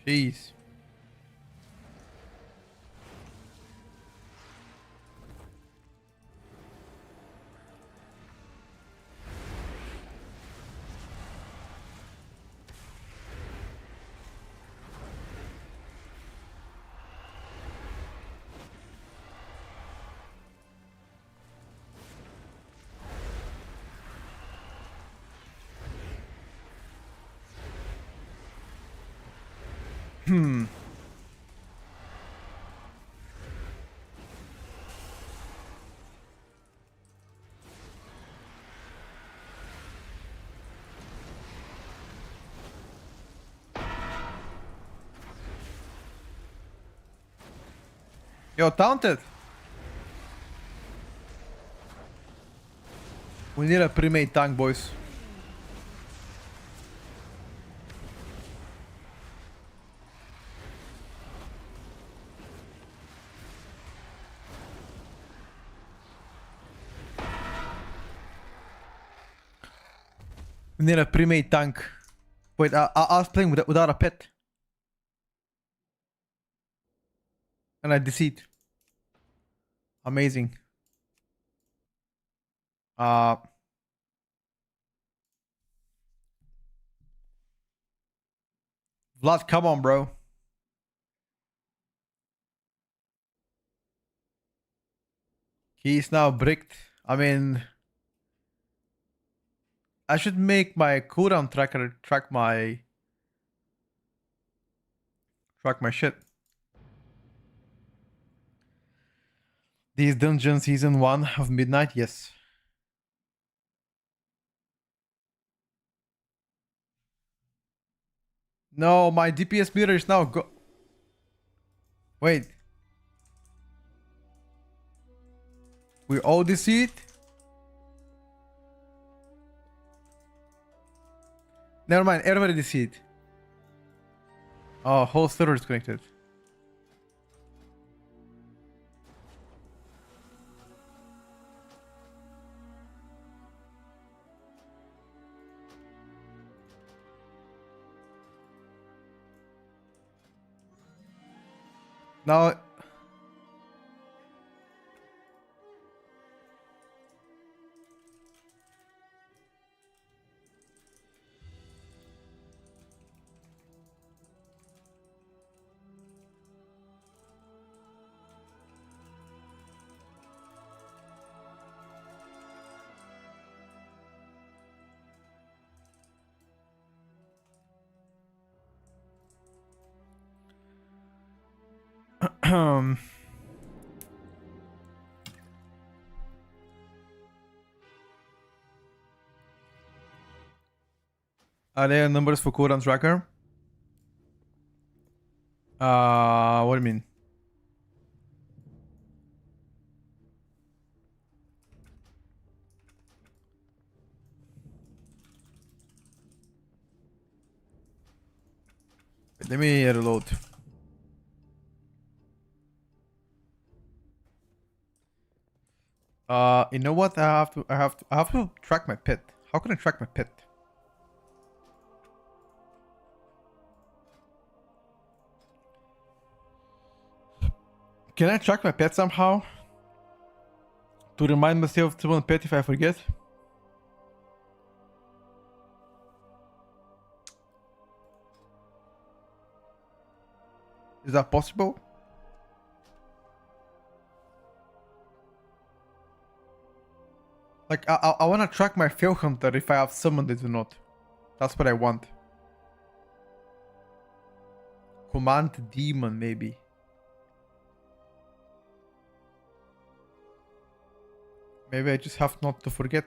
Jeez. Yo, taunted. We need a pre-made tank, boys. We need a pre-made tank. Wait, I was playing without a pet. And I deceit. Amazing. Vlad, come on, bro. He's now bricked. I mean, I should make my cooldown tracker track my shit. These dungeons season 1 of Midnight, yes. No, my DPS meter is now Wait. We all deceit? Never mind, everybody deceit. Oh, whole server is connected. Now are there numbers for cooldown tracker? What do you mean? Let me reload. You know what? I have to track my pet. How can I track my pet? Can I track my pet somehow? To remind myself to one pet if I forget? Is that possible? Like, I want to track my fail hunter if I have summoned it or not. That's what I want. Command demon, maybe. Maybe I just have not to forget.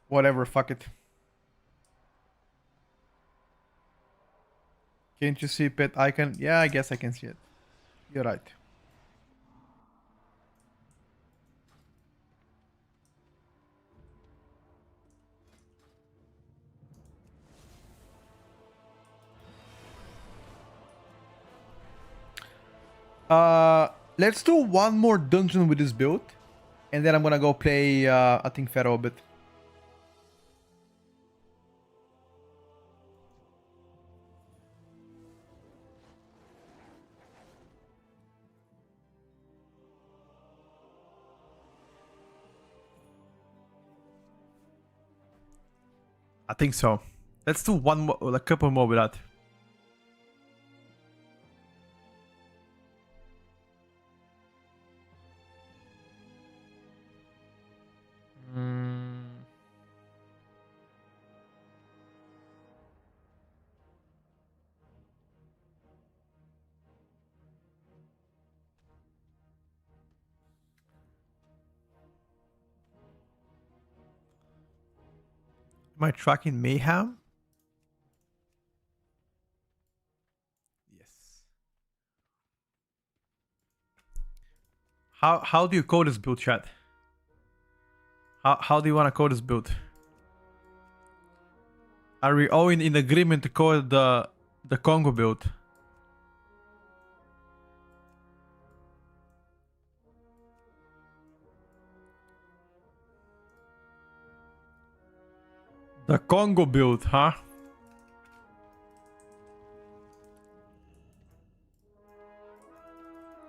Whatever, fuck it. Can't you see pet icon? Yeah, I guess I can see it. You're right. Let's do one more dungeon with this build. And then I'm gonna go play, I think, Pharaoh a bit. I think so. Let's do one more, a couple more with that. Am I tracking Mayhem? Yes. How do you code this build, chat? How do you want to code this build? Are we all in agreement to code the Congo build? The Congo build, huh?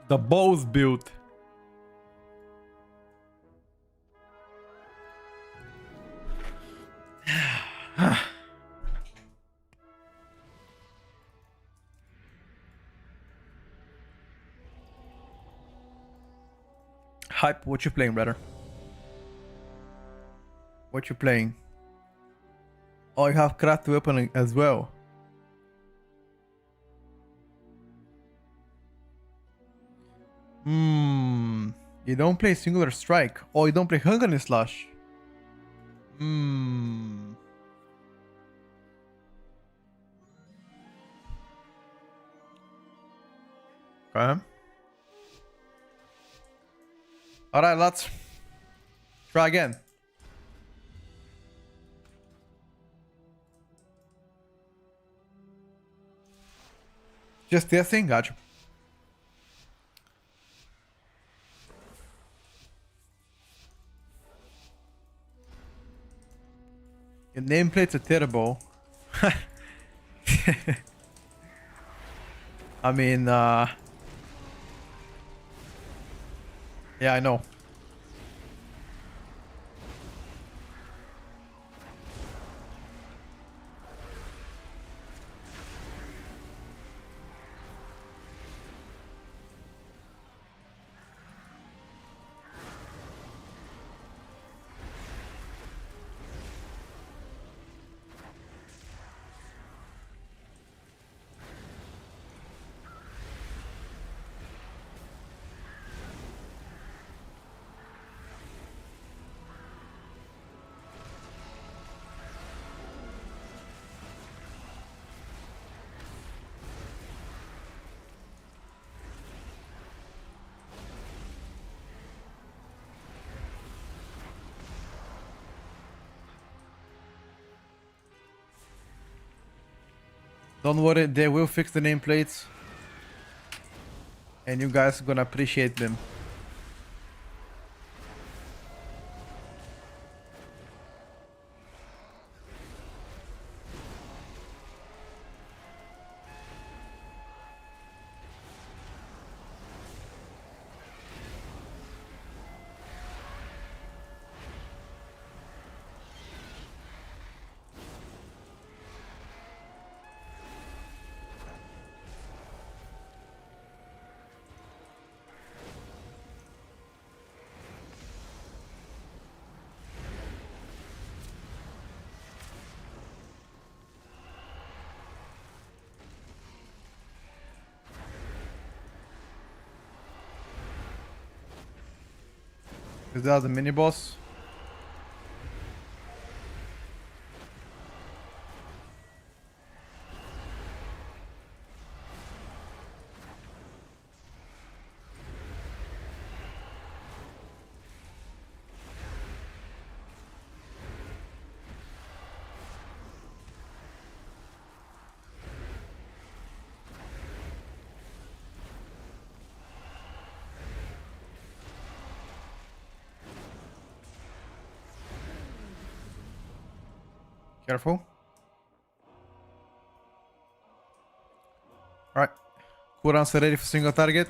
The bows build. Hype, what you playing, brother? What you playing? Oh, you have craft weapon as well. You don't play singular strike. Oh, you don't play hunger and slash. Okay. Alright, let's try again. Just testing, gotcha. Your nameplates are terrible. I mean, yeah, I know. Don't worry, they will fix the nameplates. And you guys are gonna appreciate them. Is that the mini boss? Careful. Alright. Cooldowns are ready for single target.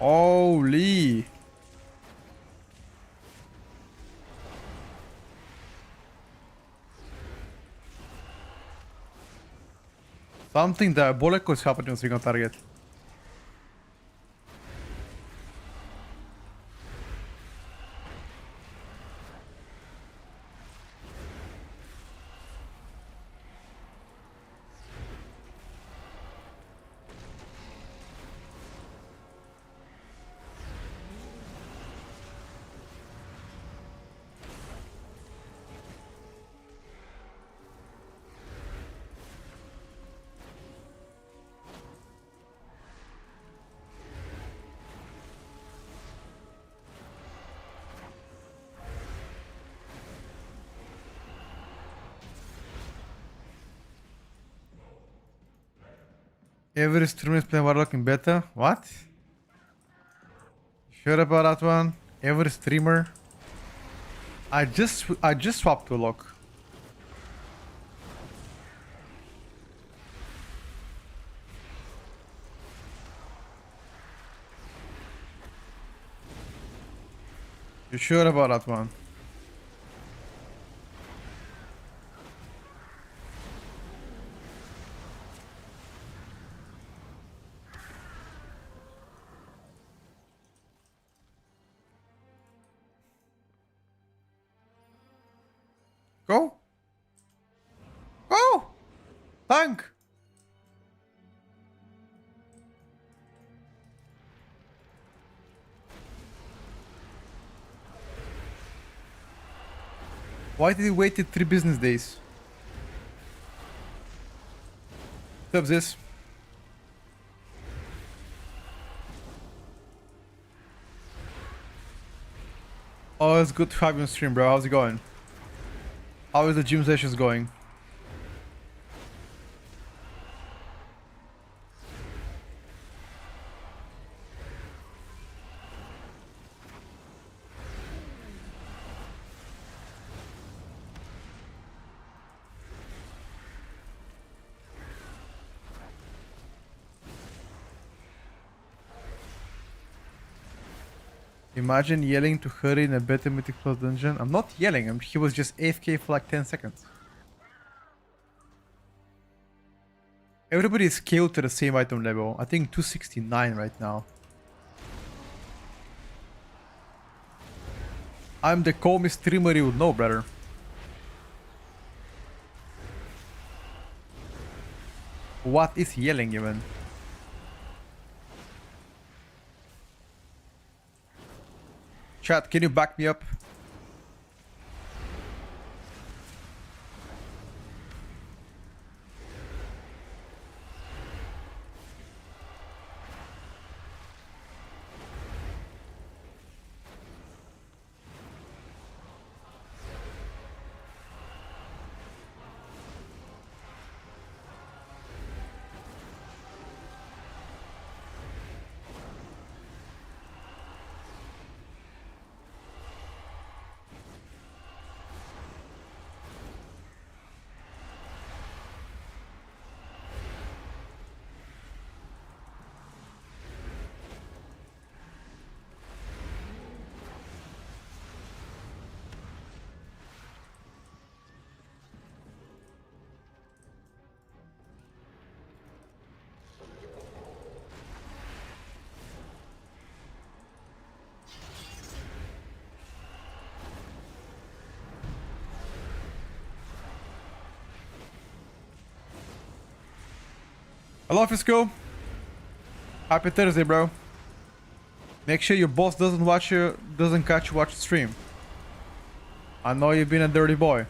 Holy. Something diabolical is happening on single target. Every streamer is playing Warlock in beta. What? Sure about that one? Every streamer. I just swapped to Warlock. You sure about that one? Go! Go! Tank! Why did he wait 3 business days? Stop this. Oh, it's good to have you on stream, bro. How's it going? How is the gym sessions going? Imagine yelling to hurry in a better mythic plus dungeon. I'm not yelling, he was just AFK for like 10 seconds. Everybody is scaled to the same item level. I think 269 right now. I'm the calmest streamer you would know, brother. What is yelling even? Chat, can you back me up? Hello, Fisco. Happy Thursday, bro. Make sure your boss doesn't catch you watch the stream. I know you've been a dirty boy.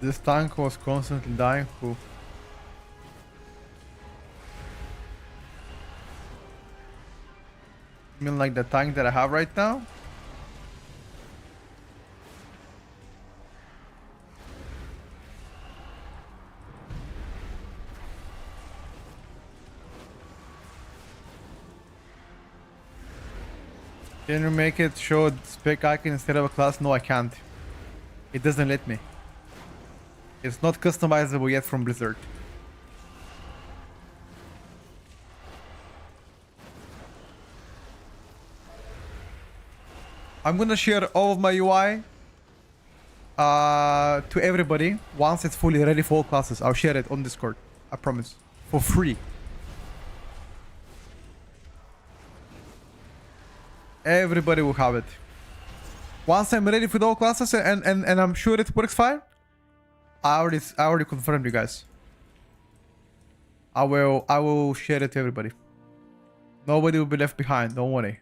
This tank was constantly dying. Who? You mean like the tank that I have right now? Can you make it show spec icon instead of a class? No, I can't. It doesn't let me. It's not customizable yet from Blizzard. I'm gonna share all of my UI to everybody once it's fully ready for all classes. I'll share it on Discord. I promise. For free. Everybody will have it. Once I'm ready for all classes and I'm sure it works fine, I already confirmed you guys. I will share it to everybody. Nobody will be left behind, don't worry.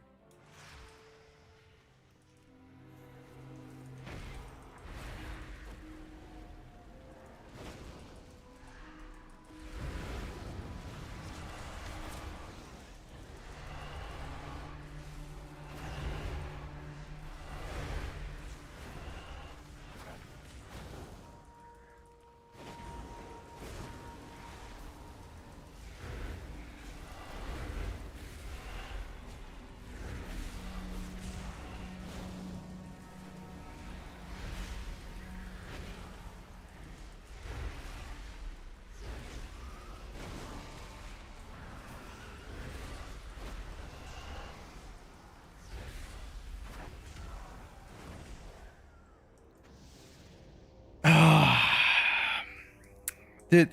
Dude,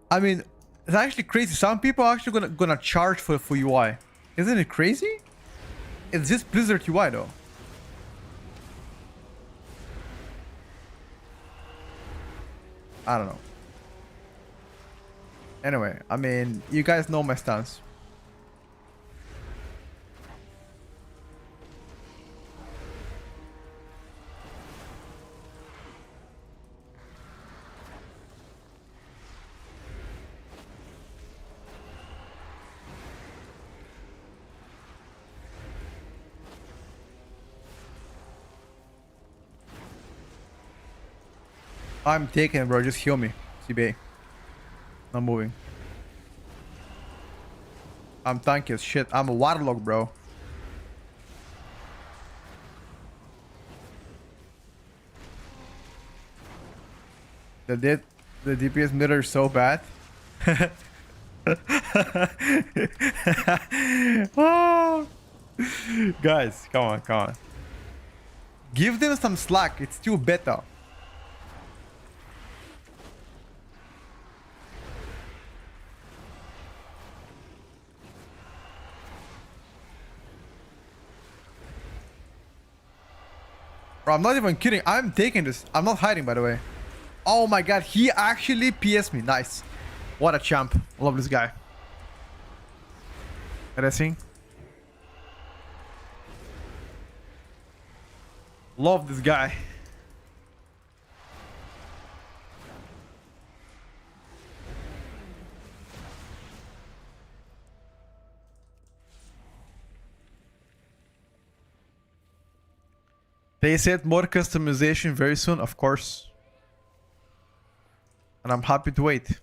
I mean, it's actually crazy. Some people are actually gonna charge for UI. Isn't it crazy? It's just Blizzard UI though. I don't know. Anyway, I mean, you guys know my stance. I'm taking it, bro. Just heal me. CBA. Not moving. I'm tanky as shit. I'm a Warlock, bro. The DPS mirror is so bad. Oh. Guys, come on, come on. Give them some slack. It's still beta. Bro, I'm not even kidding. I'm taking this. I'm not hiding, by the way. Oh my god, he actually PS me. Nice. What a champ. Love this guy. Racing. Love this guy. They said more customization very soon, of course. And I'm happy to wait.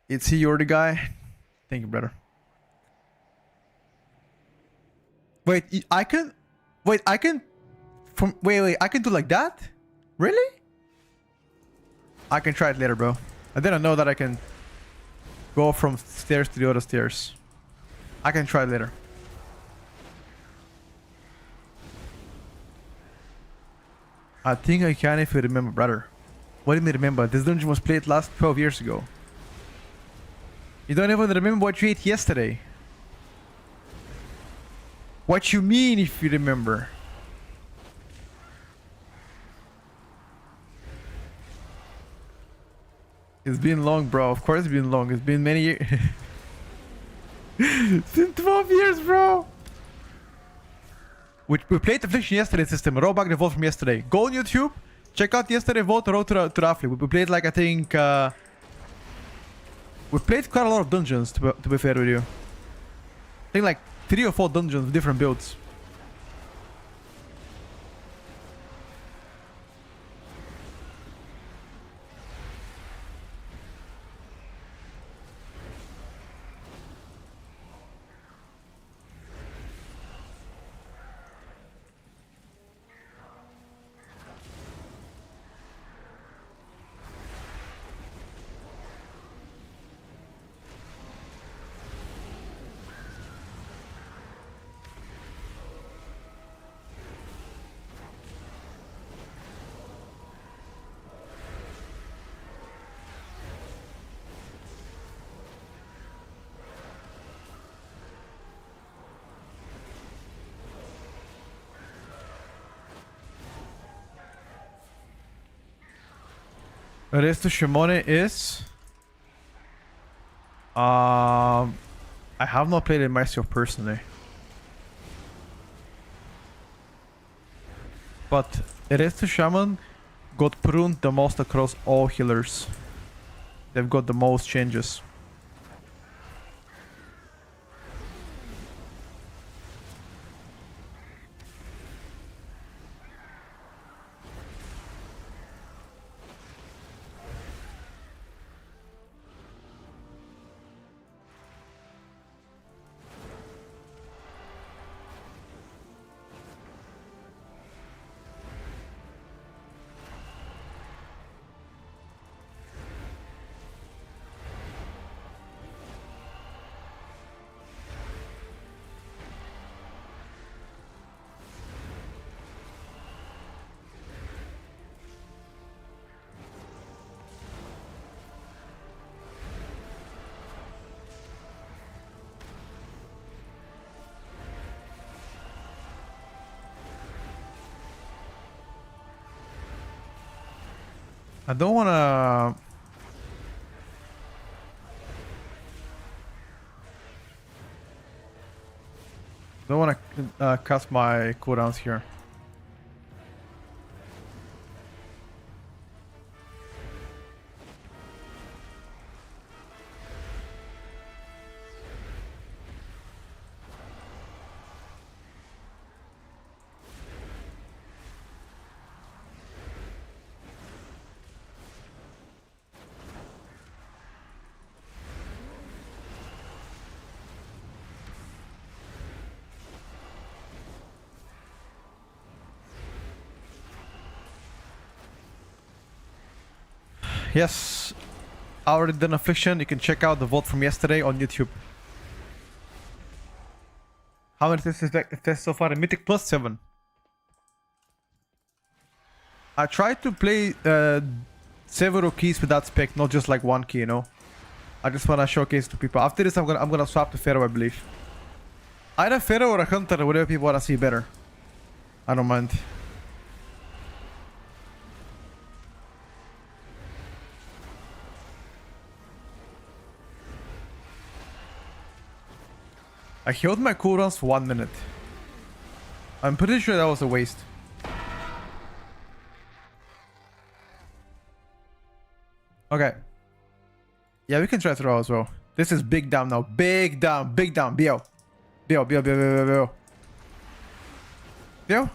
It's he, you're the guy. Thank you, brother. Wait, I can... Wait, I can... Wait, I can do like that? Really? I can try it later, bro. I didn't know that I can go from stairs to the other stairs. I can try it later. I think I can if you remember, brother. What do you mean remember? This dungeon was played last 12 years ago. You don't even remember what you ate yesterday. What you mean if you remember? It's been long, bro. Of course it's been long. It's been many years. It's been 12 years, bro. We played Affliction yesterday system. Roll back the vote from yesterday. Go on YouTube. Check out yesterday vote. Roll to roughly. We played like, I think... we played quite a lot of dungeons, to be fair with you. I think like 3 or 4 dungeons with different builds. Resto Shimone is... I have not played it myself personally. But Resto Shaman got pruned the most across all healers. They've got the most changes. I don't wanna... cast my cooldowns here. Yes, I already done Affliction. You can check out the vote from yesterday on YouTube. How many tests so far? Mythic plus 7. I tried to play several keys with that spec, not just like one key, you know. I just wanna showcase to people. After this, I'm gonna swap to Pharaoh, I believe. Either Pharaoh or a Hunter, whatever people wanna see better. I don't mind. I healed my cooldowns for 1 minute. I'm pretty sure that was a waste. Okay. Yeah, we can try throw as well. This is big down now. Big down, big down. BL. BL, BL, BL, BL, BL. BL?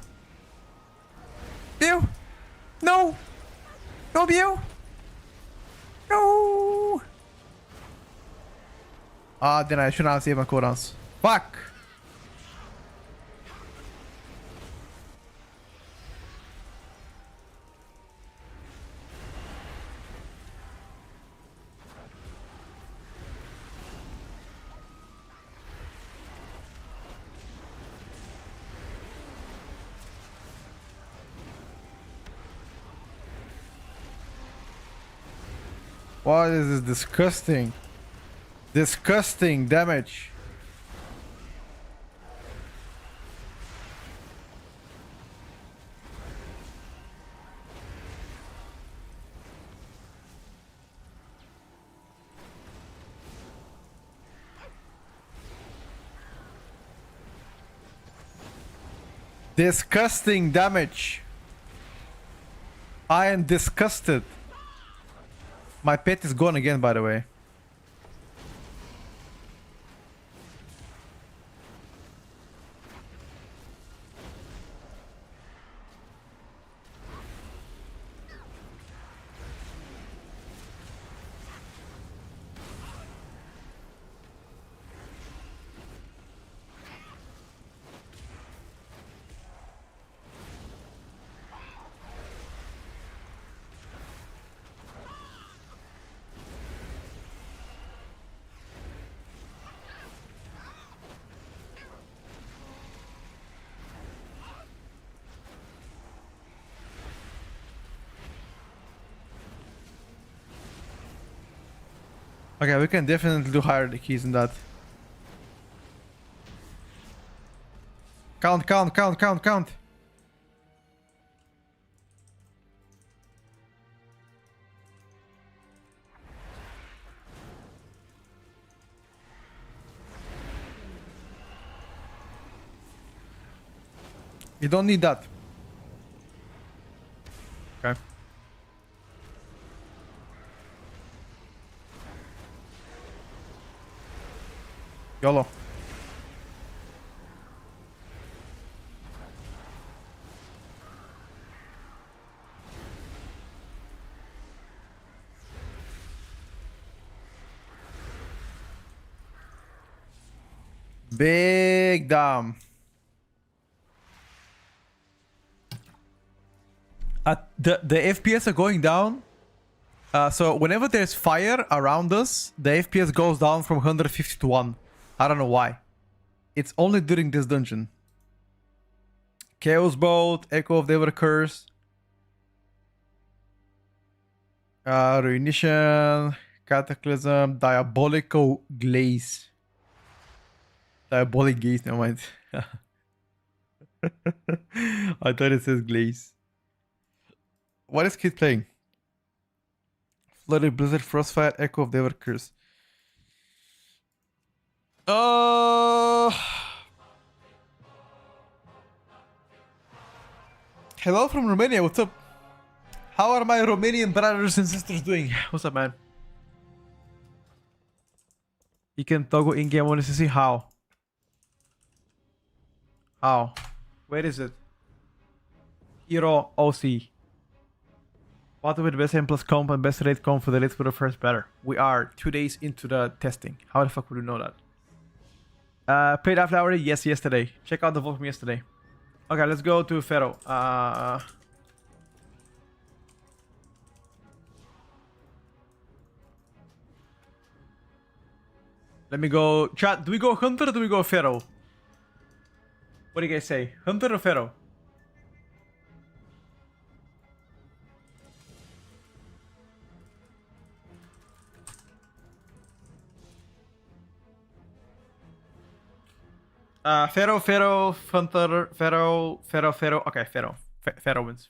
BL? No! No, BL! No! Ah, then I shouldn't have saved my cooldowns. Fuck! What is this disgusting? Disgusting damage. Disgusting damage. I am disgusted. My pet is gone again, by the way. Okay, we can definitely do higher keys than that. Count, count, count, count, count. You don't need that. Okay. YOLO. Big damn. The FPS are going down. So whenever there's fire around us, the FPS goes down from 150 to 1. I don't know why. It's only during this dungeon. Chaos Bolt, Echo of the Ever Curse. Ruination, Cataclysm, Diabolical Glaze. Diabolic Gaze, never mind. I thought it says Glaze. What is Kid playing? Flurry, Blizzard, Frostfire, Echo of the Ever Curse. Hello from Romania, what's up? How are my Romanian brothers and sisters doing? What's up, man? You can toggle in-game, I want to see how. How? Where is it? Hero OC. What with best aim plus comp and best rate comp for the rates for the first better? We are 2 days into the testing. How the fuck would you know that? Played after hour? Yes, yesterday. Check out the vlog from yesterday. Okay, let's go to Pharaoh. Let me go. Chat, do we go Hunter or do we go Pharaoh? What do you guys say? Hunter or Pharaoh? Pharaoh, Hunter, Pharaoh. Okay, Pharaoh wins.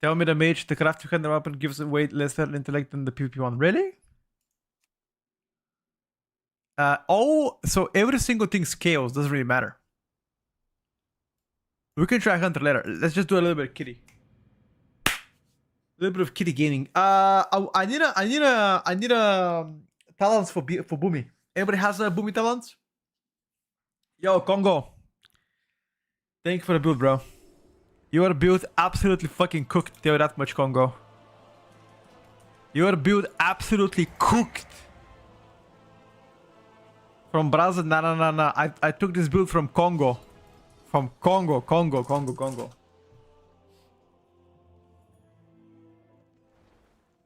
Tell me the mage, the craft 200 weapon gives away lesser intellect than the PvP one. Really? So every single thing scales, doesn't really matter. We can try Hunter later. Let's just do a little bit of kitty. A little bit of kitty gaming. I need a talents for Boomy. Anybody has a Boomy talents? Yo, Congo. Thank you for the build, bro. Your build absolutely fucking cooked. Tell you that much, Congo. Your build absolutely cooked. From Brazil? No. I took this build from Congo. From Congo.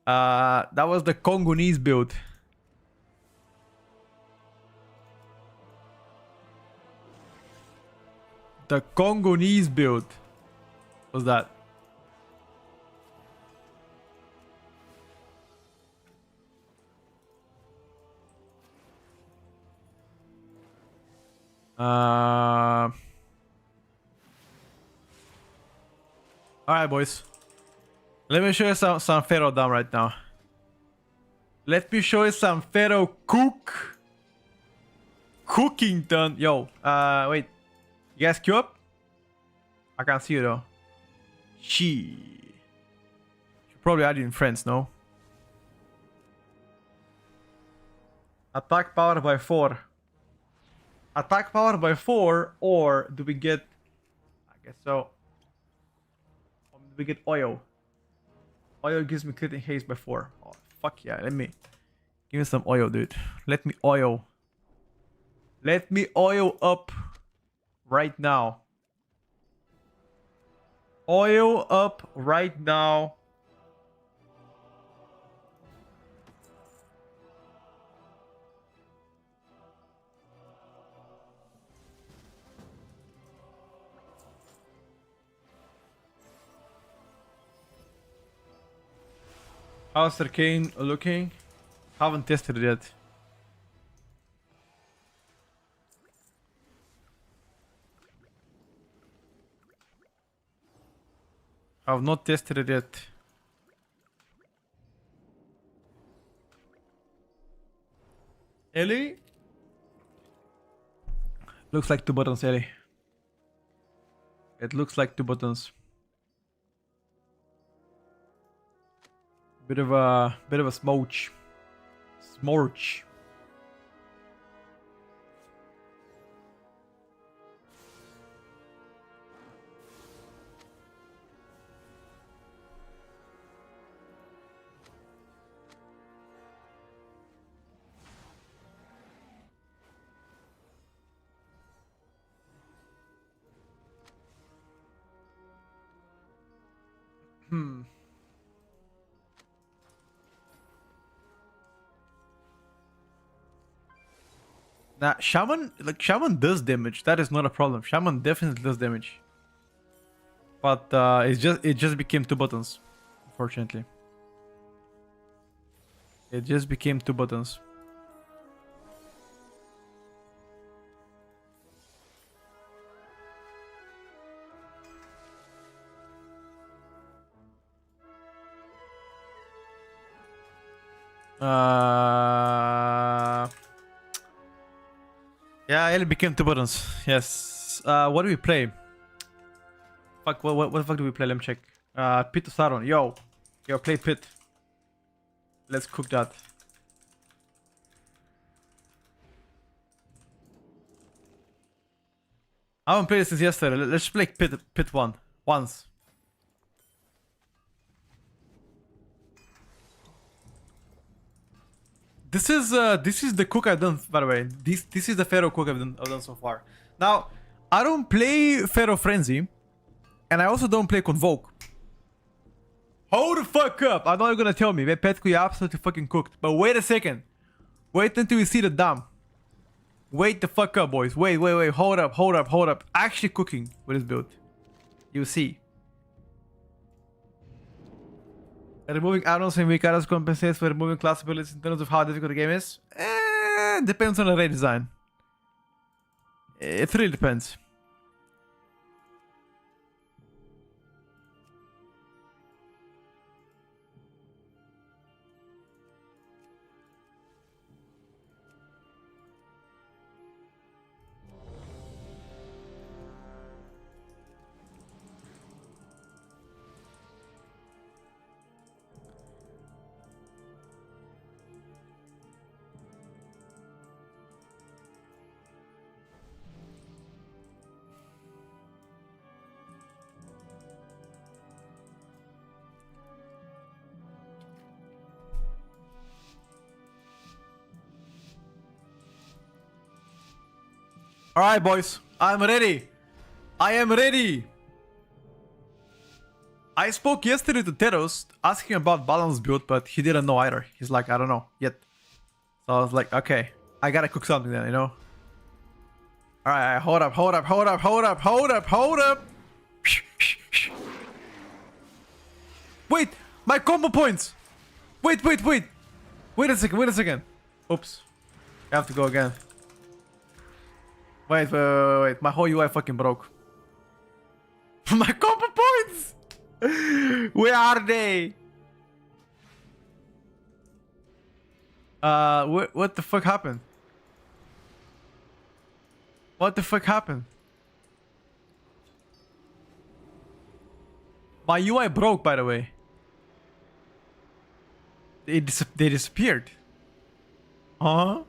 That was the Congolese build. The Congolese build was that. All right, boys. Let me show you some Pharaoh down right now. Let me show you some Pharaoh Cookington. Yo, wait. You guys queue up? I can't see you though. Should probably add you in friends, no? Attack power by 4. Attack power by 4, or do we get... I guess so. Or do we get oil? Oil gives me crit and haste by 4. Oh, fuck yeah. Let me... Give me some oil, dude. Let me oil. Let me oil up right now. Oil up right now. How's Arcane looking? Haven't tested it yet. I've not tested it yet. Ellie? Looks like 2 buttons, Ellie. It looks like 2 buttons. Bit of a smooch. Smorch. Nah, Shaman does damage. That is not a problem. Shaman definitely does damage. But it just became 2 buttons, unfortunately. It just became 2 buttons. Yeah, it became 2 buttons. Yes. What do we play? Fuck, what the fuck do we play? Let me check. Pit to Saron. Yo, play Pit. Let's cook that. I haven't played it since yesterday. Let's play Pit 1. Once. This is the cook I've done, by the way. This is the Pharaoh cook I've done so far. Now, I don't play Pharaoh Frenzy, and I also don't play Convoke. Hold the fuck up! I know you're gonna tell me, Petko, you absolutely fucking cooked. But wait a second. Wait until you see the dam. Wait the fuck up, boys. Wait. Hold up. Actually cooking with this build. You'll see. Removing add-ons and weak add-ons compensates for removing class abilities in terms of how difficult the game is. Depends on the raid design. It really depends. Alright, boys. I'm ready. I am ready. I spoke yesterday to Tierlist asking about balance build, but he didn't know either. He's like, I don't know yet. So I was like, okay, I gotta cook something then, you know? Alright, hold up. Wait, my combo points. Wait. Wait a second. Oops. I have to go again. Wait. My whole UI fucking broke. My combo points! Where are they? What the fuck happened? What the fuck happened? My UI broke, by the way. They disappeared. Huh?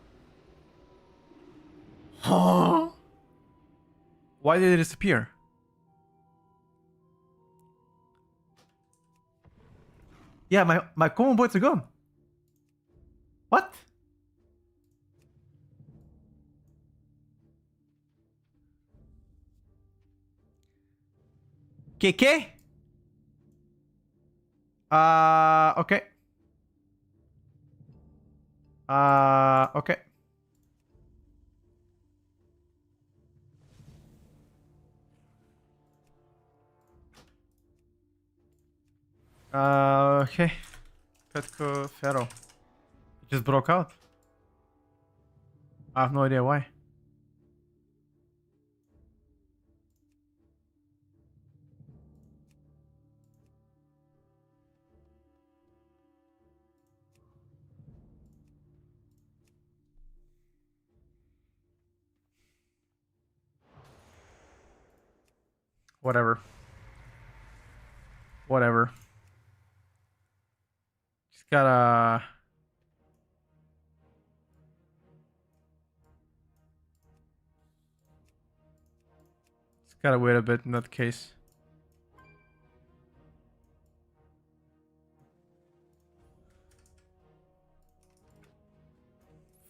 Why did they disappear? Yeah, my common points are gone. What? KK? Okay. Okay. Okay. Petco Pharaoh. It just broke out. I have no idea why. Whatever. Just gotta... Gotta wait a bit in that case.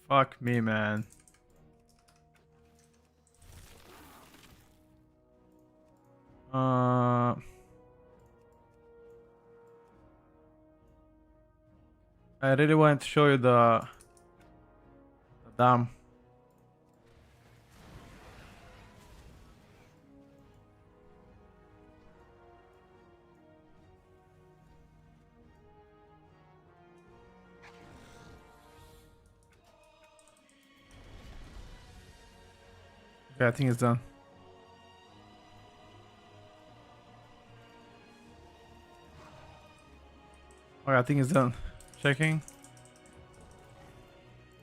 Fuck me, man. I really wanted to show you the dam. Okay, I think it's done. Okay, I think it's done. Checking.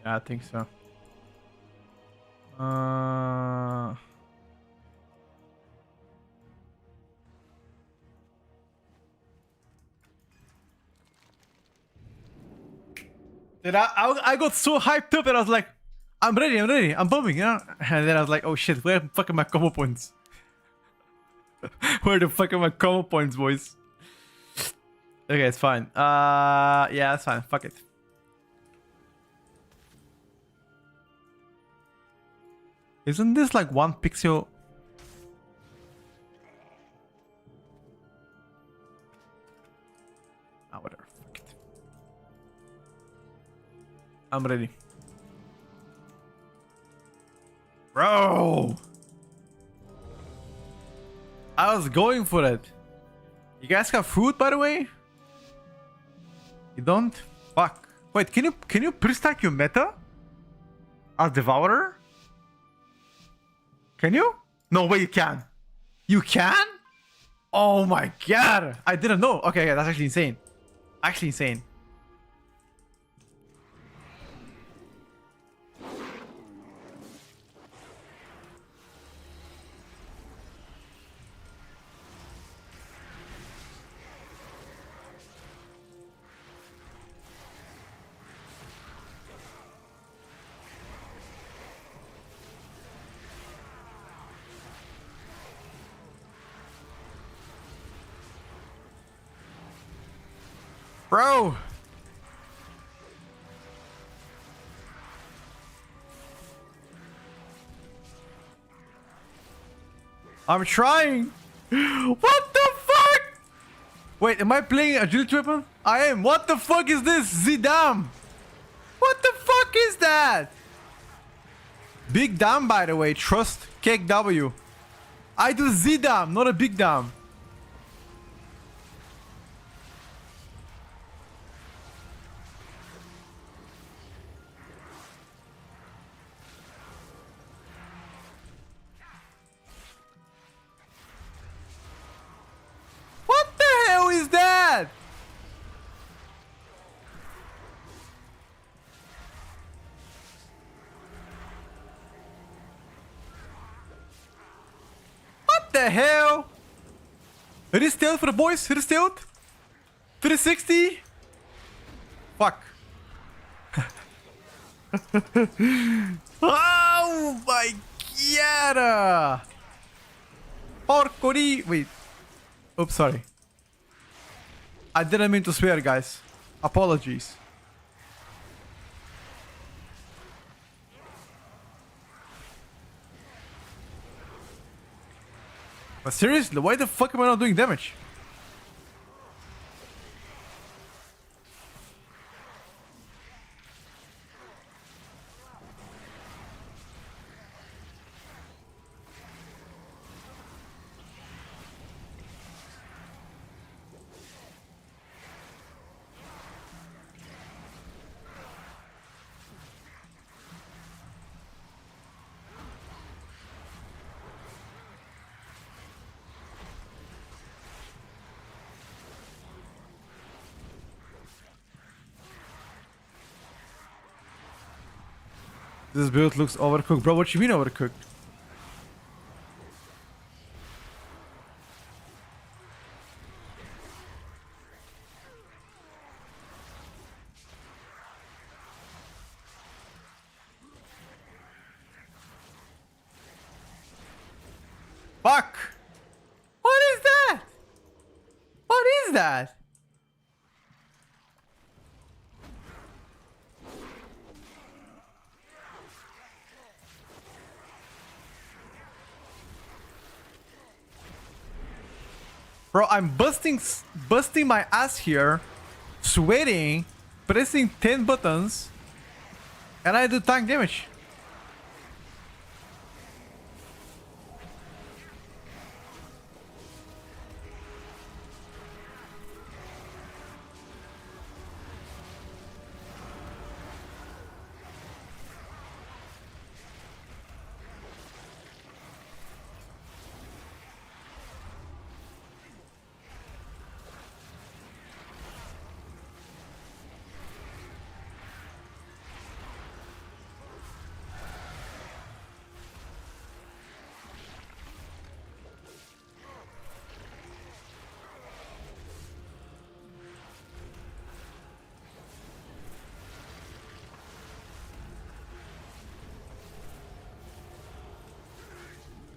Yeah, I think so. Dude, I got so hyped up and I was like, I'm ready, I'm bombing, you know? And then I was like, oh shit, where the fuck are my combo points? Where the fuck are my combo points, boys? Okay, it's fine. Yeah, that's fine. Fuck it. Isn't this like 1 pixel? Ah, whatever. Fuck it. I'm ready. Bro! I was going for it. You guys have food, by the way? You don't? Fuck. Wait, can you pre-stack your meta? As Devourer? Can you? No way, you can. You can? Oh my god! I didn't know. Okay, yeah, that's actually insane. Actually insane. Bro! I'm trying. What the fuck? Wait, am I playing agility weapon? I am. What the fuck is this? Zidam. What the fuck is that? Big dam, by the way. Trust Cake W. I do Zidam, not a big dam. What the hell is that? What the hell? It is stealth for the boys. It is stealth. 360. Fuck. Oh my god. Porcori. Wait. Oops, sorry. I didn't mean to swear, guys. Apologies. But seriously, why the fuck am I not doing damage? This build looks overcooked. Bro, what you mean overcooked? Fuck! What is that? What is that? Bro, I'm busting my ass here, sweating, pressing 10 buttons, and I do tank damage.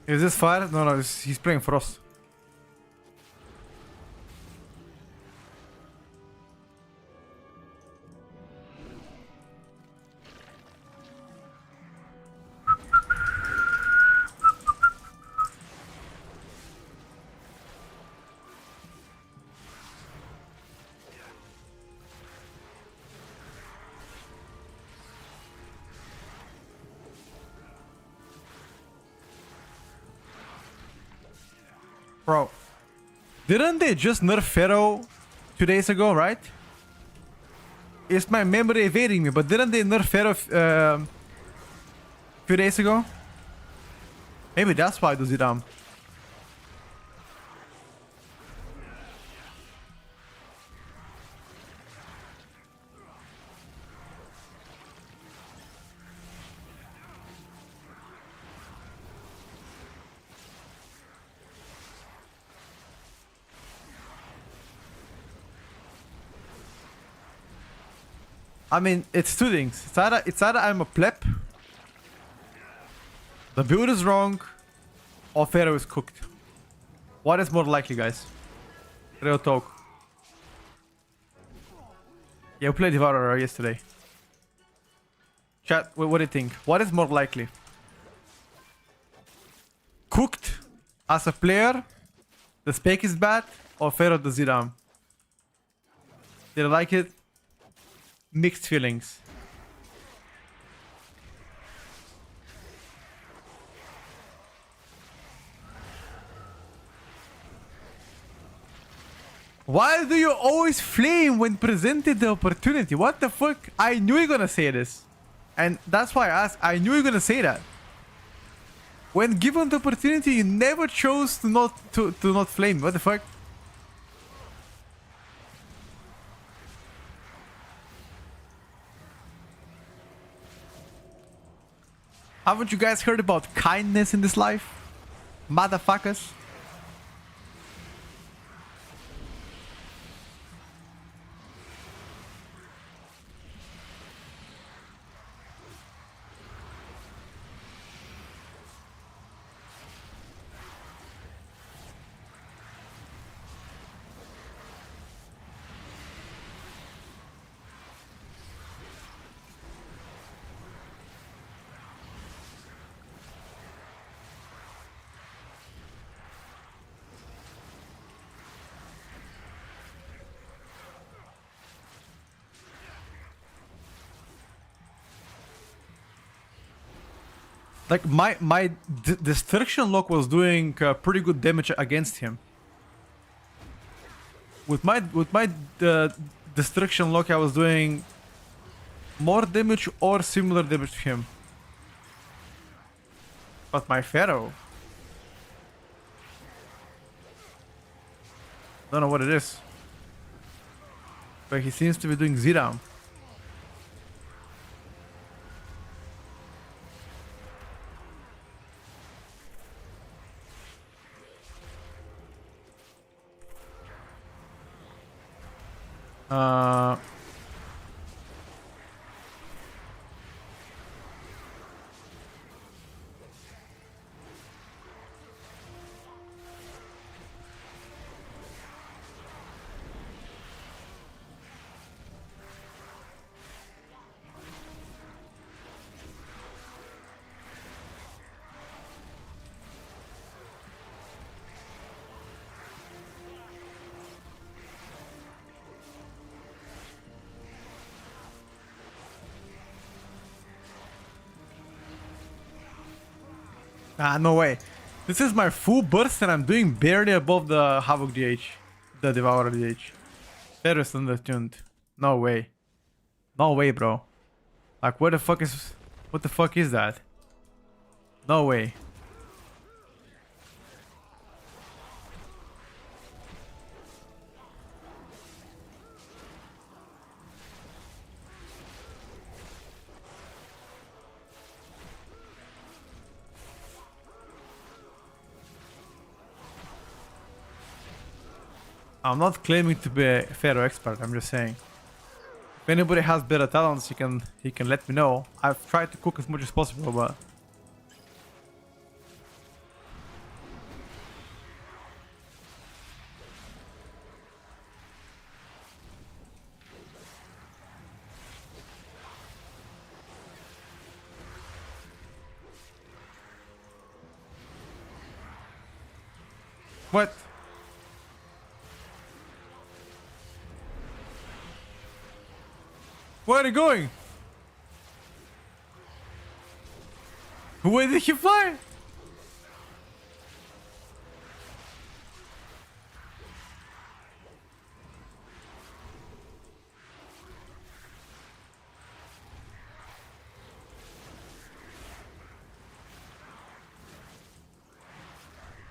Is this fire? No, he's playing Frost. Bro, didn't they just nerf Pharaoh 2 days ago, right? Is my memory evading me? But didn't they nerf Pharaoh few days ago? Maybe that's why I do Zidam. I mean, it's two things. It's either I'm a pleb, the build is wrong, or Pharaoh is cooked. What is more likely, guys? Real talk. Yeah, we played Devourer yesterday. Chat, what do you think? What is more likely? Cooked As a player, the spec is bad or Pharaoh the Ziram? Did I like it? Mixed feelings. Why do you always flame when presented the opportunity? What the fuck? I knew you're gonna say this. And that's why I asked. I knew you're gonna say that. When given the opportunity, you never chose to not flame. What the fuck? Haven't you guys heard about kindness in this life? Motherfuckers. Like my destruction lock was doing pretty good damage against him. With my destruction lock, I was doing more damage or similar damage to him. But my Pharaoh, don't know what it is, but he seems to be doing Ziram. No way. This is my full burst and I'm doing barely above the Havoc DH. The Devourer DH. That is undertuned. No way. No way, bro. Like, what the fuck is that? No way. I'm not claiming to be a Pharaoh expert, I'm just saying. If anybody has better talents, he can let me know. I've tried to cook as much as possible, but what? Where are you going? Where did he fly?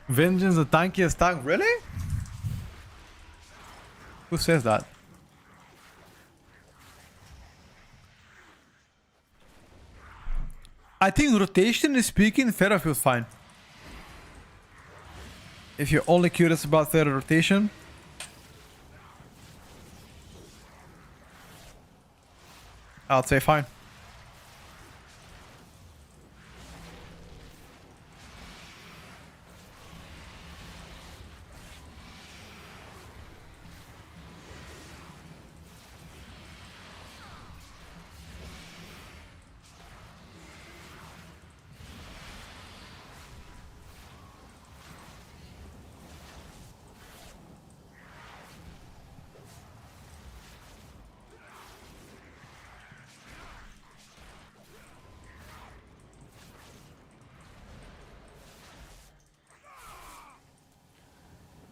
Vengeance the tankiest tank? Really? Who says that? I think rotation speaking, Pharaoh feels fine. If you're only curious about Pharaoh rotation, I'd say fine.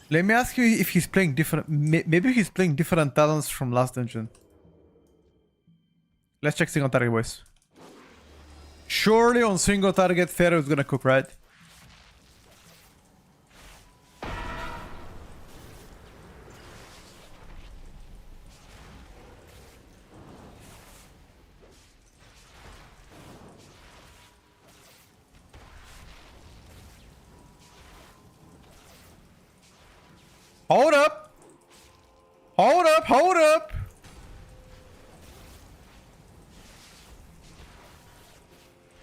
Let me ask you if he's playing different. Maybe he's playing different talents from last dungeon. Let's check single target, boys. Surely on single target, Pharaoh is gonna cook, right? Hold up! Hold up! Hold up!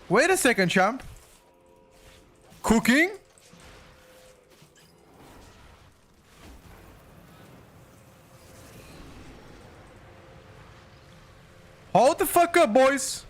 Wait a second, champ. Cooking? Hold the fuck up, boys.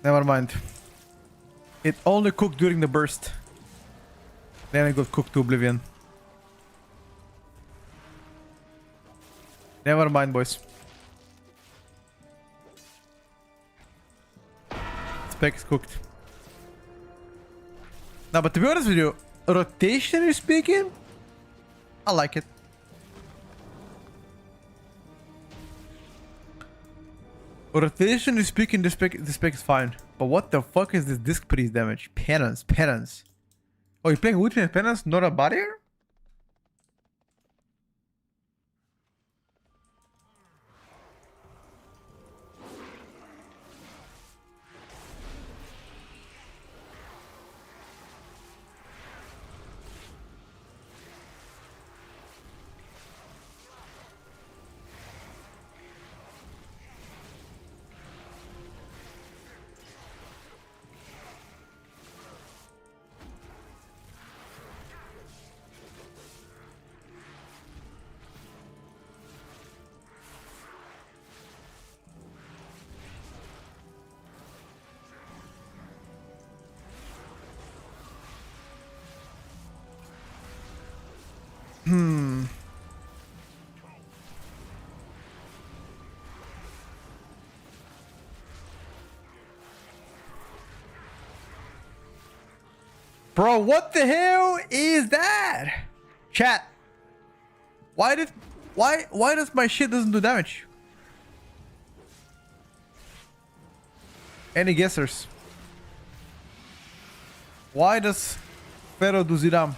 Never mind. It only cooked during the burst. Then it got cooked to oblivion. Never mind, boys. Spec is cooked. Now, but to be honest with you, rotationally speaking, I like it. Rotationally speaking, this spec is fine. But what the fuck is this disc priest damage? Penance, penance. Oh, you're playing Ultimate Penance, not a barrier? Bro, what the hell is that? Chat. Why does my shit doesn't do damage? Any guessers? Why does Pharaoh do Zidam?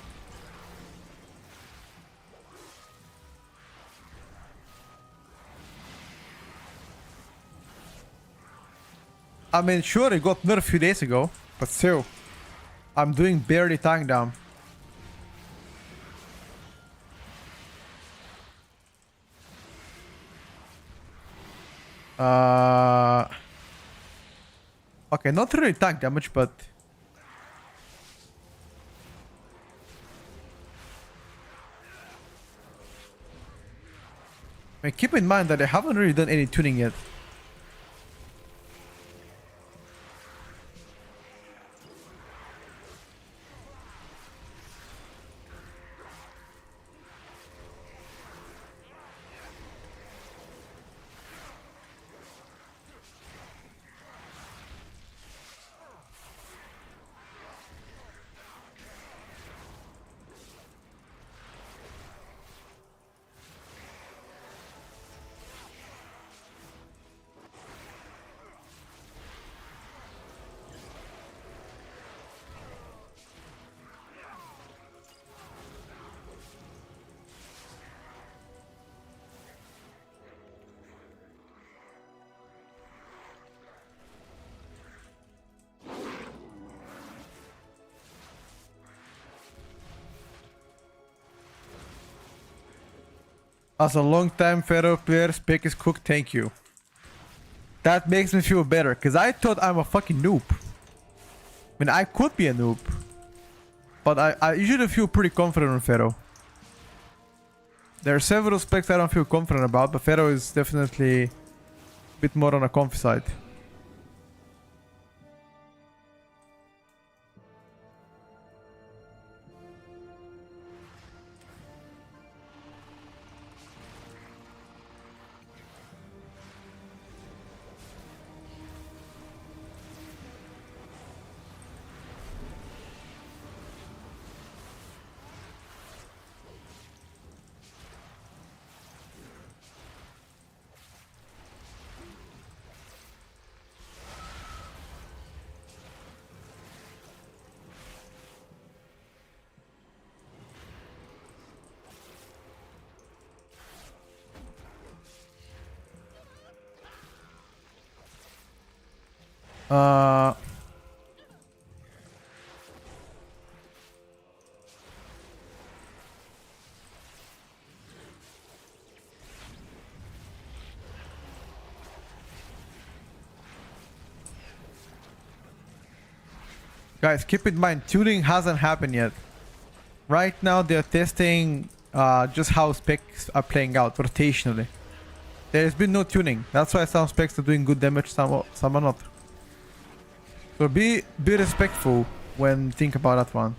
I mean, sure, it got nerfed a few days ago, but still, I'm doing barely tank down. Okay, not really tank damage, but I mean, keep in mind that I haven't really done any tuning yet. As a long-time Pharaoh player, Spec is cooked, thank you. That makes me feel better, because I thought I'm a fucking noob. I mean, I could be a noob. But I usually feel pretty confident on Pharaoh. There are several specs I don't feel confident about, but Pharaoh is definitely a bit more on a comfy side. Guys, keep in mind, tuning hasn't happened yet. Right now, they're testing just how specs are playing out rotationally. There's been no tuning. That's why some specs are doing good damage, some are not. So be respectful when think about that one.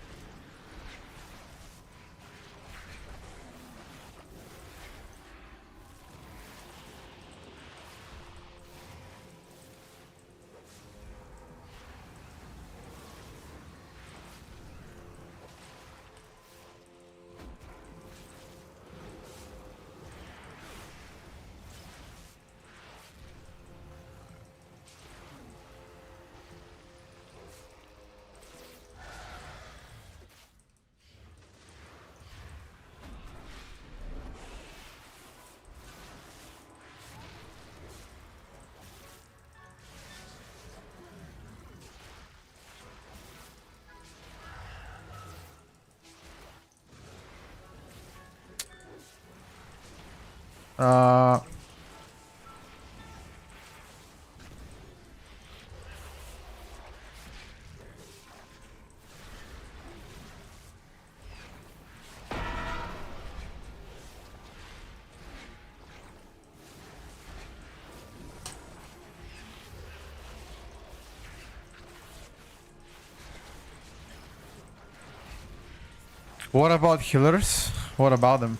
What about healers? What about them?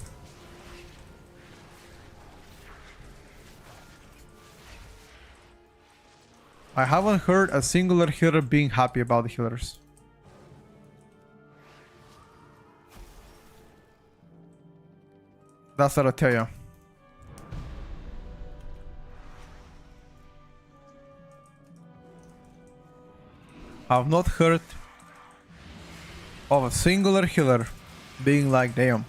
I haven't heard a singular healer being happy about the healers. That's what I tell you. I've not heard of a singular healer being like, damn.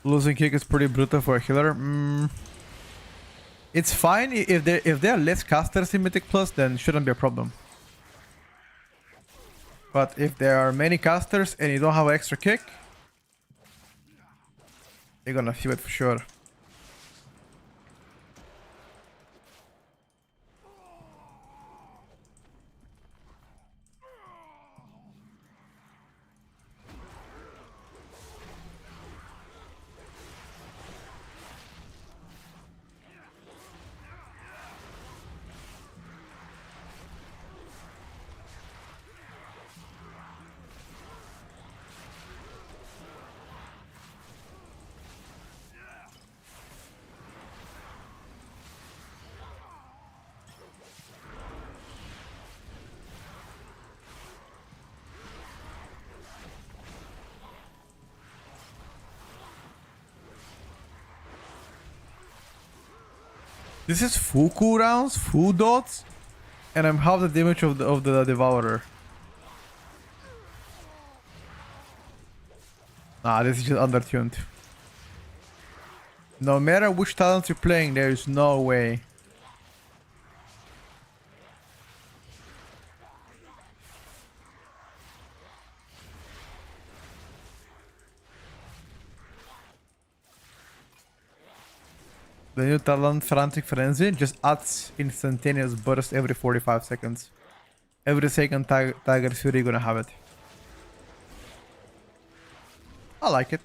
Losing kick is pretty brutal for a healer. It's fine if there are less casters in Mythic Plus, then shouldn't be a problem. But if there are many casters and you don't have an extra kick, you're gonna feel it for sure. This is full cooldowns, full dots, and I'm half the damage of the Devourer. Nah, this is just undertuned. No matter which talents you're playing, there is no way. The new talent Frantic Frenzy just adds instantaneous burst every 45 seconds. Every second Tiger Fury gonna have it. I like it.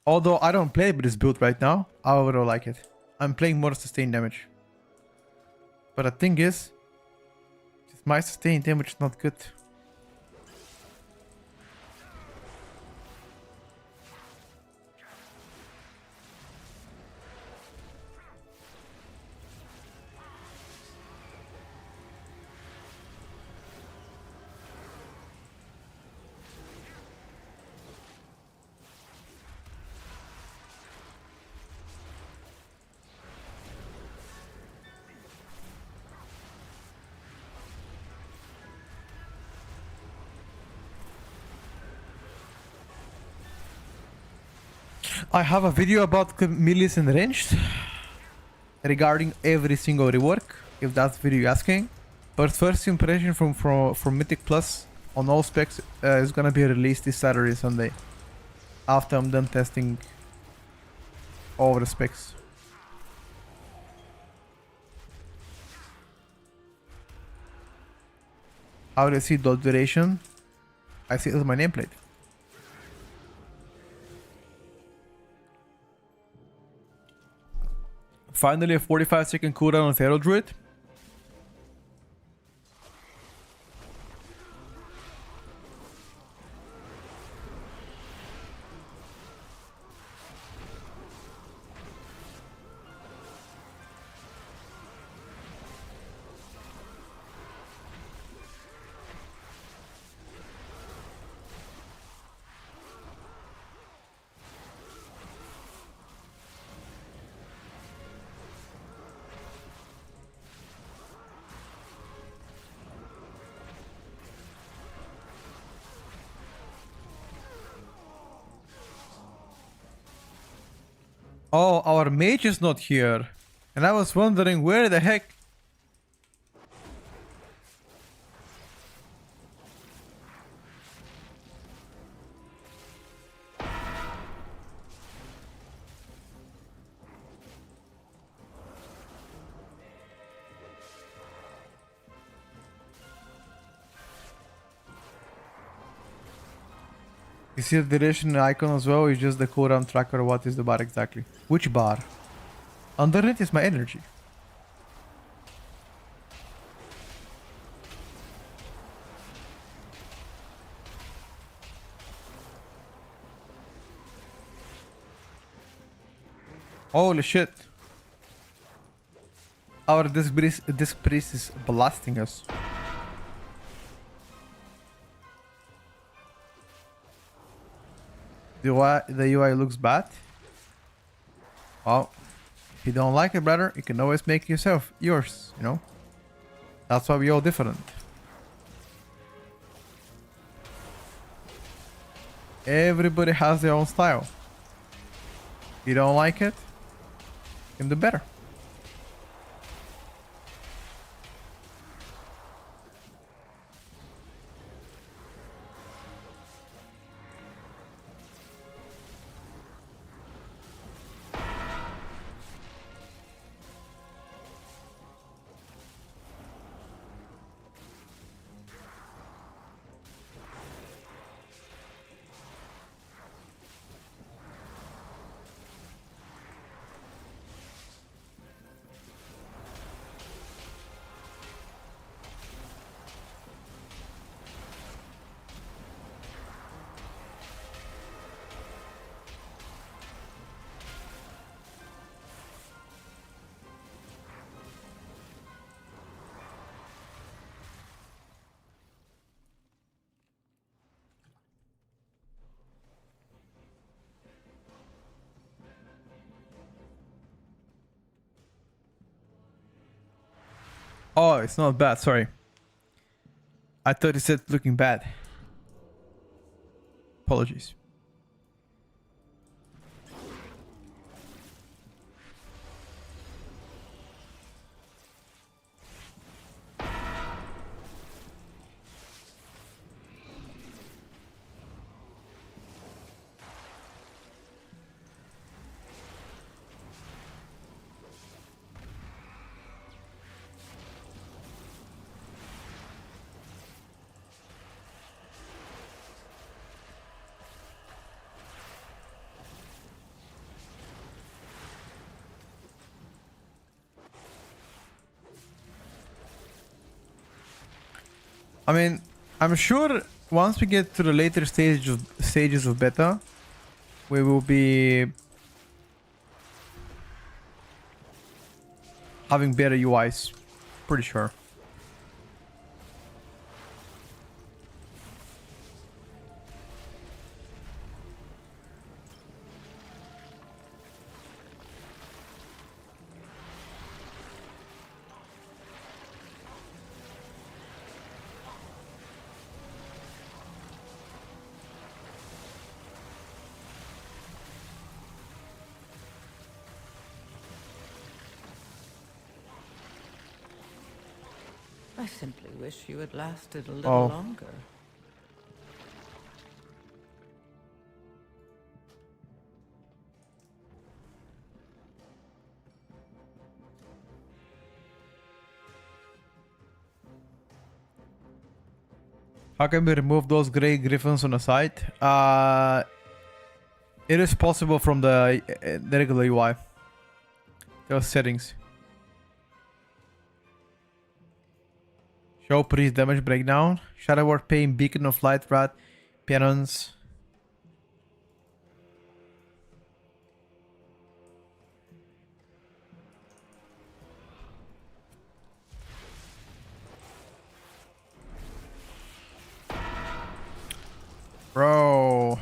Although I don't play with this build right now, I overall like it. I'm playing more sustained damage. But the thing is, just my sustained damage is not good. I have a video about melees and ranged regarding every single rework, if that's the video you're asking. But first impression from Mythic Plus on all specs is gonna be released this Saturday, Sunday, after I'm done testing all the specs. How do I see dot duration? I see it as my nameplate. Finally, a 45-second cooldown on Feral Druid. Oh, our mage is not here. And I was wondering where the heck. You see the duration icon as well? It's just the cooldown tracker. What is the bar exactly? Which bar? Underneath is my energy. Holy shit. Our disc priest is blasting us. The UI looks bad. Well, if you don't like it, brother, you can always make yourself yours, you know? That's why we're all different. Everybody has their own style. If you don't like it, you can do better. Oh, it's not bad. Sorry. I thought it said looking bad. Apologies. I mean, I'm sure once we get to the later stages of beta, we will be having better UIs. Pretty sure. I simply wish you had lasted a little Oh. longer. How can we remove those gray griffins on the side? It is possible from the regular UI. Those settings. Show priest damage breakdown. Shadow Ward Pain, Beacon of Light Rat, Penance. Bro.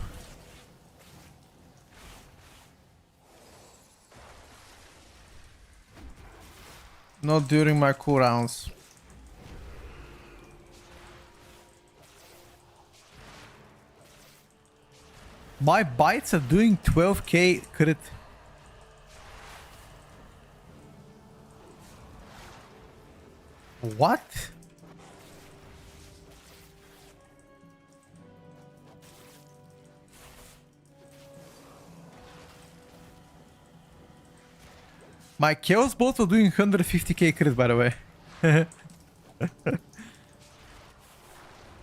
Not during my cooldowns. My bites are doing 12k crit. What? My Chaos bots are doing 150k crit, by the way.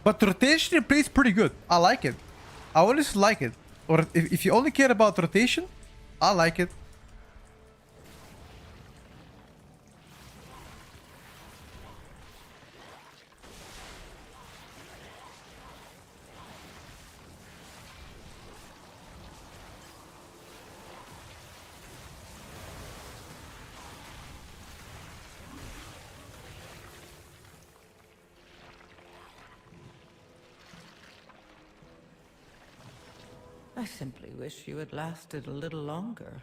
But rotation plays pretty good. I like it. I always like it. Or if you only care about rotation, I like it. I simply wish you had lasted a little longer.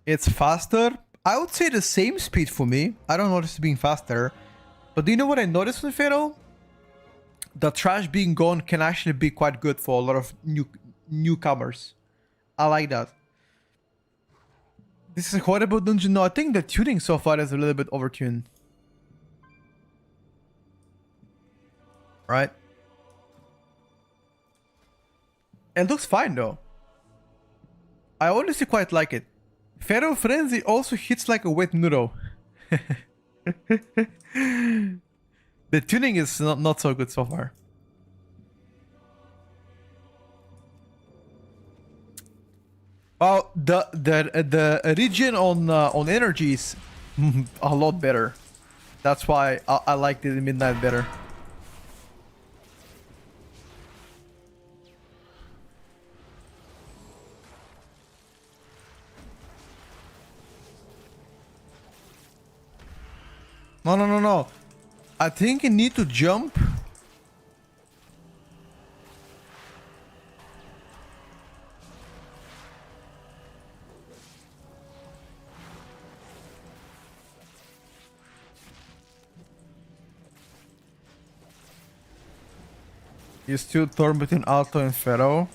It's faster. I would say the same speed for me. I don't notice it being faster. But do you know what I noticed with Pharaoh? The trash being gone can actually be quite good for a lot of newcomers. I like that. This is a horrible dungeon. No, I think the tuning so far is a little bit overtuned. Right? It looks fine though. I honestly quite like it. Pharaoh Frenzy also hits like a wet noodle. The tuning is not so good so far. Oh, the regen on energy is a lot better. That's why I liked it in Midnight better. No, no, no, no. I think you need to jump. You still torn between Alto and Pharaoh.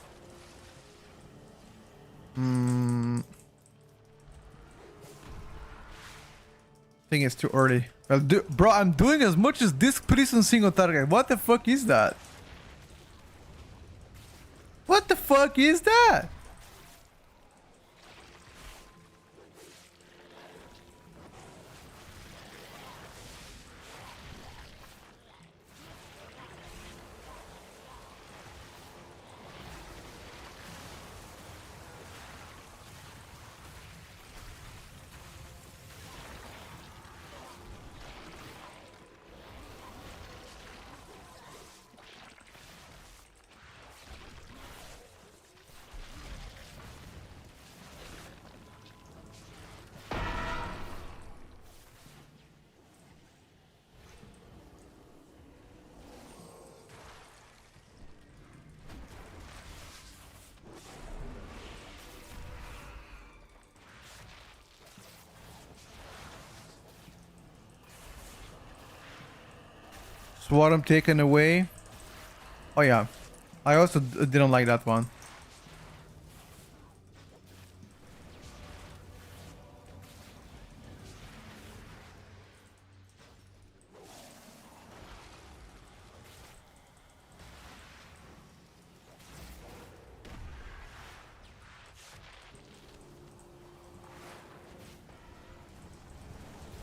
I think it's too early. Well, bro, I'm doing as much as disc priest on single target. What the fuck is that? What the fuck is that? Swarm taken away. Oh yeah. I also didn't like that one.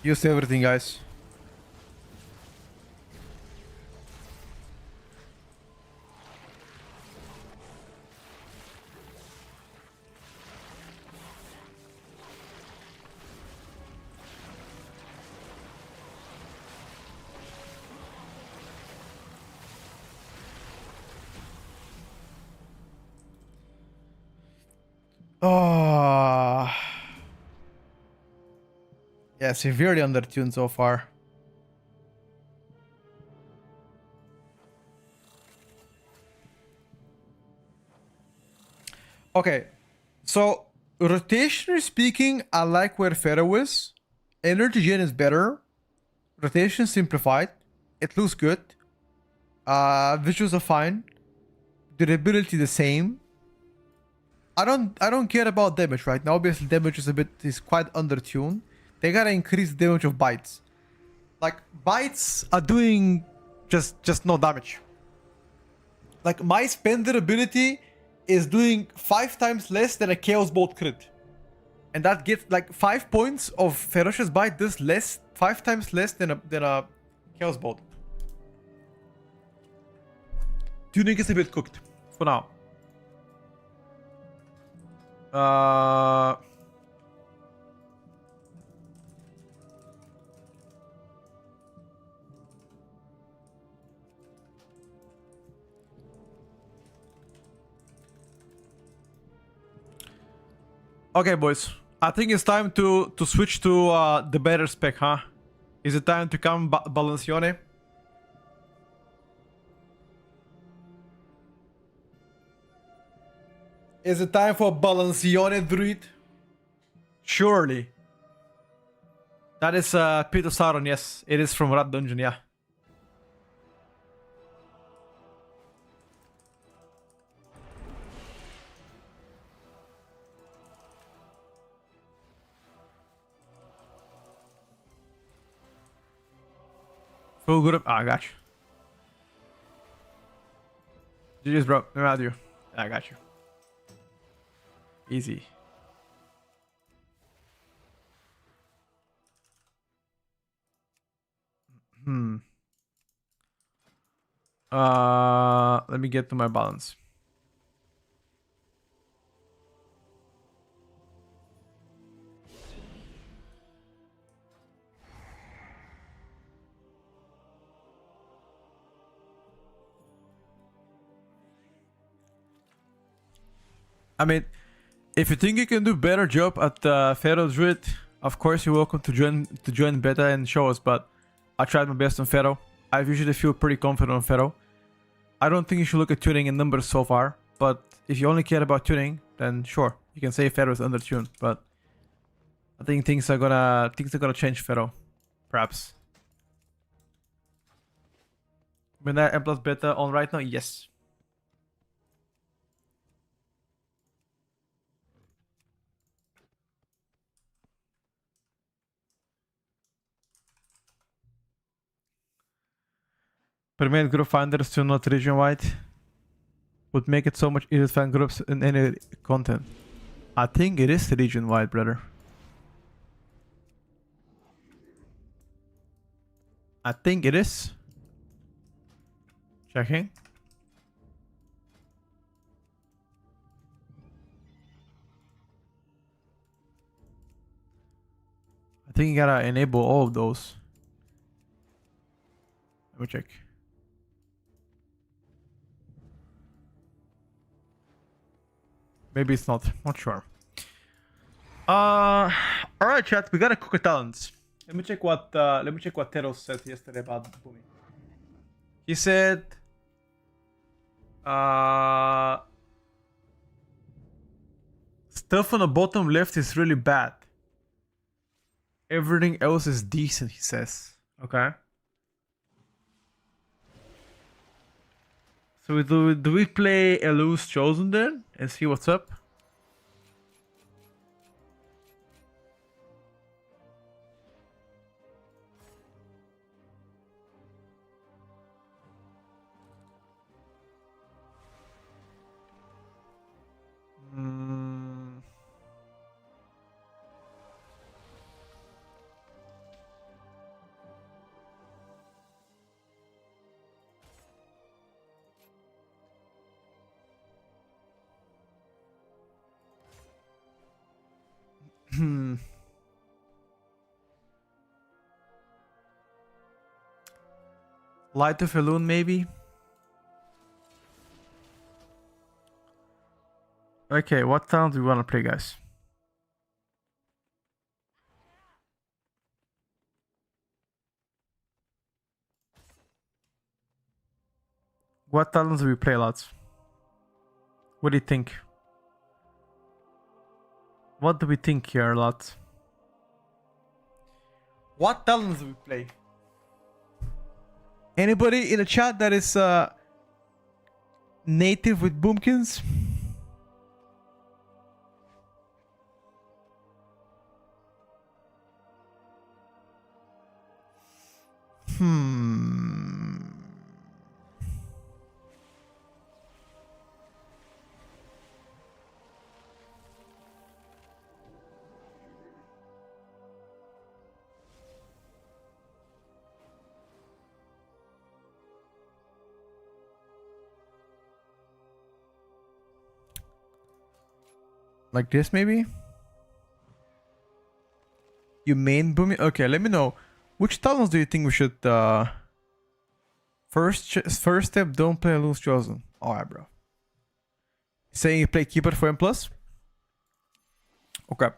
Use everything, guys. Oh. Yeah, severely undertuned so far. Okay, so rotationally speaking, I like where Pharaoh is. Energy gen is better. Rotation simplified. It looks good. Visuals are fine. Durability the same. I don't care about damage right now. Obviously, damage is quite undertuned. They gotta increase the damage of bites. Like bites are doing just no damage. Like my spender ability is doing 5 times less than a Chaos Bolt crit. And that gets like 5 points of Ferocious Bite does less, 5 times less than a Chaos Bolt. Tuning is a bit cooked for now. Okay, boys. I think it's time to switch to the better spec, huh? Is it time to come Balancione? Is it time for Balancione Druid? Surely. That is Peter Sauron, yes. It is from Rat Dungeon, yeah. Full good up. I got you. GG's, bro. I'm out of you. I got you. Easy. Let me get to my balance. I mean, if you think you can do better job at Pharaoh Druid, of course you're welcome to join beta and show us. But I tried my best on Pharaoh. I usually feel pretty confident on Pharaoh. I don't think you should look at tuning in numbers so far, but if you only care about tuning, then sure, you can say Pharaoh is undertuned, but I think things are gonna change Pharaoh, perhaps. Midnight M plus beta on right now? Yes. Permanent group finder is still not region wide. Would make it so much easier to find groups in any content. I think it is region wide, brother. I think it is. Checking. I think you gotta enable all of those. Let me check. Maybe it's not. Not sure. Alright, chat. We gotta cook a talents. Let me check what Teros said yesterday about Boomy. He said stuff on the bottom left is really bad. Everything else is decent, he says. Okay. So do we play Elu's Chosen then and see what's up? Light of Elune, maybe? Okay, what talent do we want to play, guys? What talents do we play, lads? What do you think? What do we think here, lads? What talents do we play? Anybody in the chat that is native with Boomkins? Like this, maybe? You main Boomy? Okay, let me know. Which talents do you think we should first step, don't play Elu's Chosen. Alright, bro. Saying you play Keeper for M+? Okay.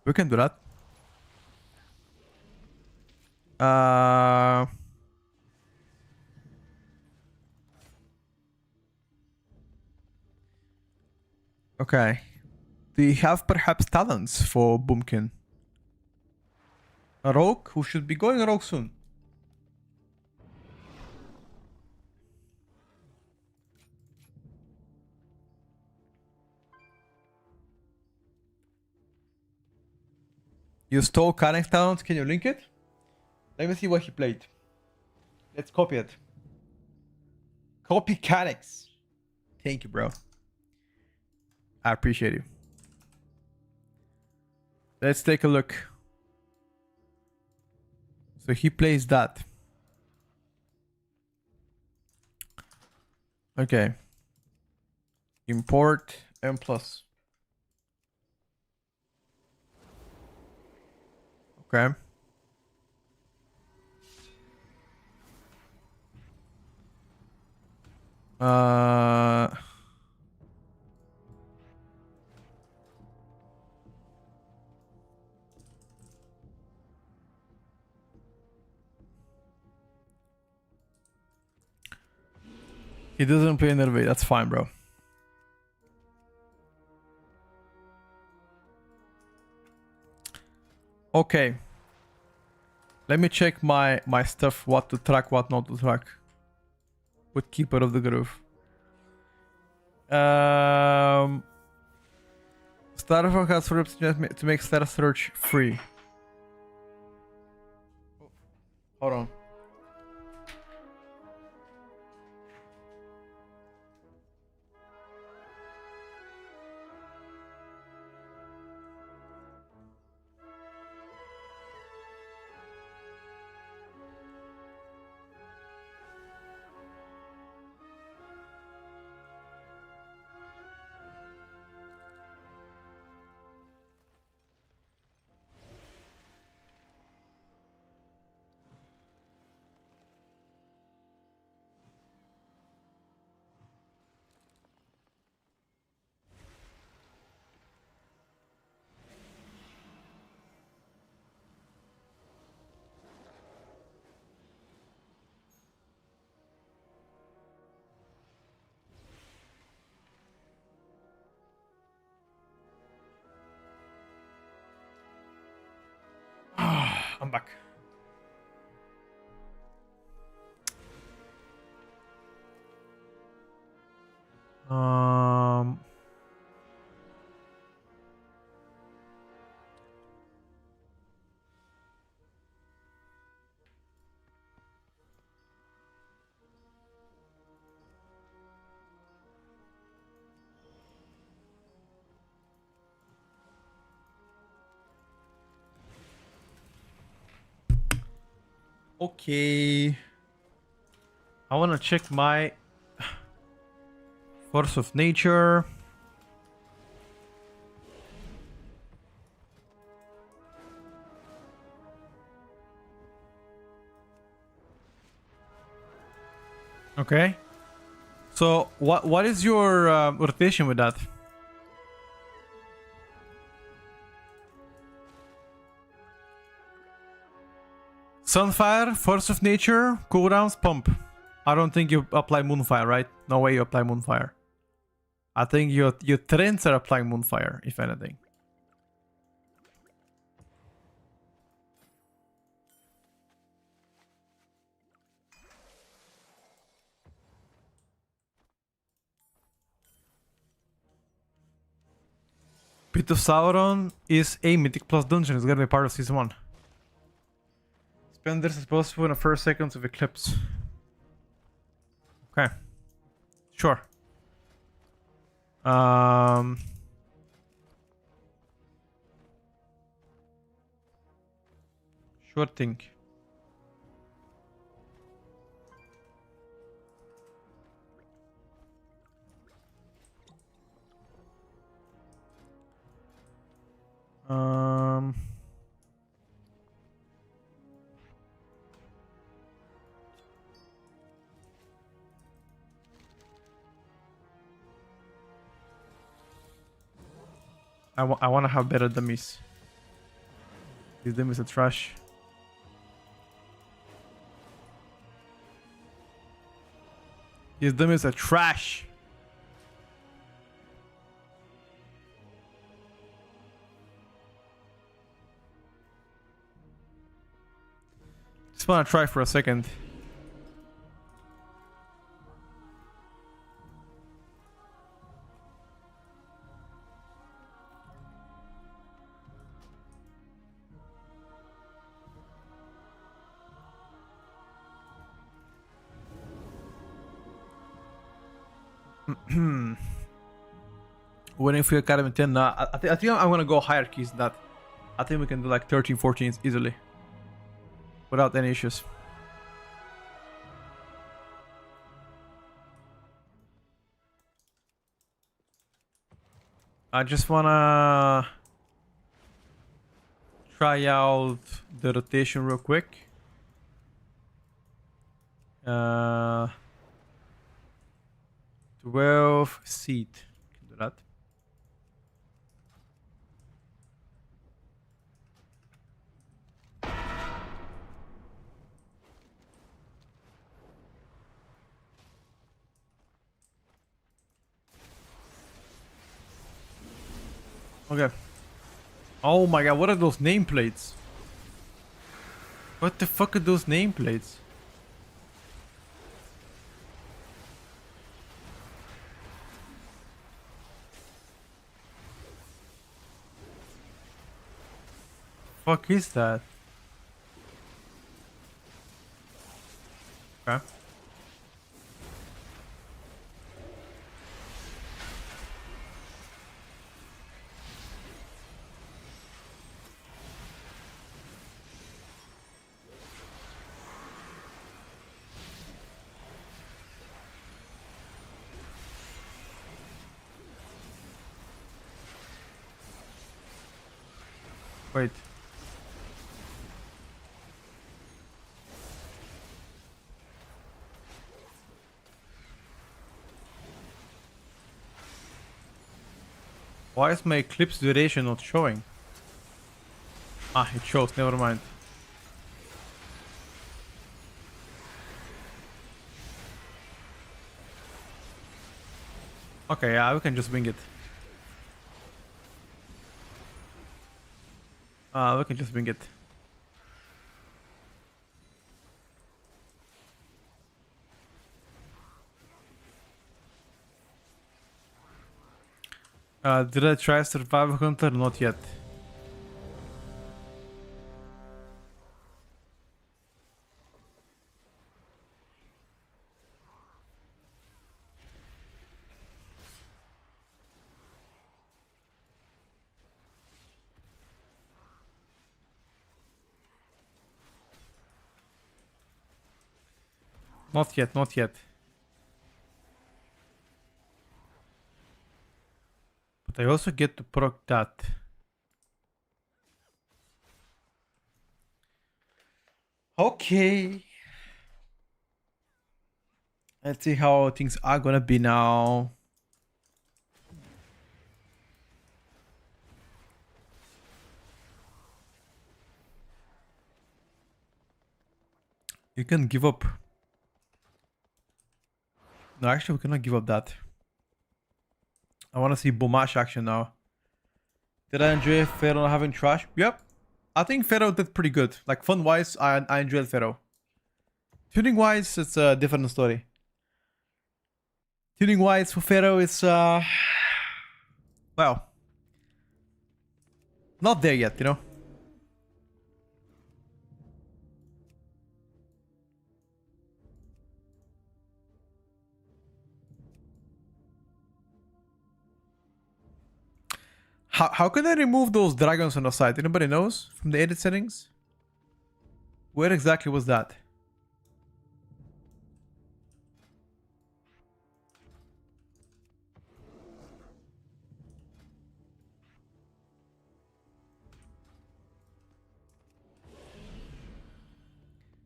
We can do that. Okay. Do you have perhaps talents for Boomkin? A rogue who should be going rogue soon. You stole Karen's talent. Can you link it? Let me see what he played. Let's copy it. Copy Kanex. Thank you, bro. I appreciate you. Let's take a look. So he plays that. Okay. Import M+. Okay. He doesn't play Nerve. That's fine, bro. Okay. Let me check my stuff. What to track, what not to track. With Keeper of the Groove. Starfall has for to make Star Search free. Hold on. I'm back. Okay. I want to check my Force of Nature. Okay. So what is your rotation with that? Sunfire, Force of Nature, cooldowns, pump. I don't think you apply Moonfire, right? No way you apply Moonfire. I think your trends are applying Moonfire, if anything. Pit of Sauron is a Mythic Plus dungeon. It's gonna be part of Season 1. Spend this as possible in the first seconds of Eclipse. Okay. Sure. Sure thing. I want to have better dummies. These dummies are trash. These dummies are trash. Just want to try for a second. Waiting for your Academy 10. Nah, I think I'm gonna go higher keys than that. I think we can do like 13, 14 easily. Without any issues. I just wanna try out the rotation real quick. 12 seed. Can do that. Okay. Oh my god, what are those nameplates? What the fuck are those nameplates? Fuck is that? Okay. Wait. Why is my eclipse duration not showing? Ah, it shows, never mind. Okay, yeah, we can just wing it. We can just wing it. Did I try Survival Hunter? Not yet. Not yet, not yet. But I also get to proc that. Okay. Let's see how things are gonna be now. You can give up. No, actually, we cannot give up that. I want to see Bomash action now. Did I enjoy Pharaoh having trash? Yep. I think Pharaoh did pretty good. Like, fun-wise, I enjoyed Pharaoh. Tuning-wise, it's a different story. Tuning-wise for Pharaoh, it's, well, not there yet, you know? How can I remove those dragons on the side? Anybody knows from the edit settings? Where exactly was that?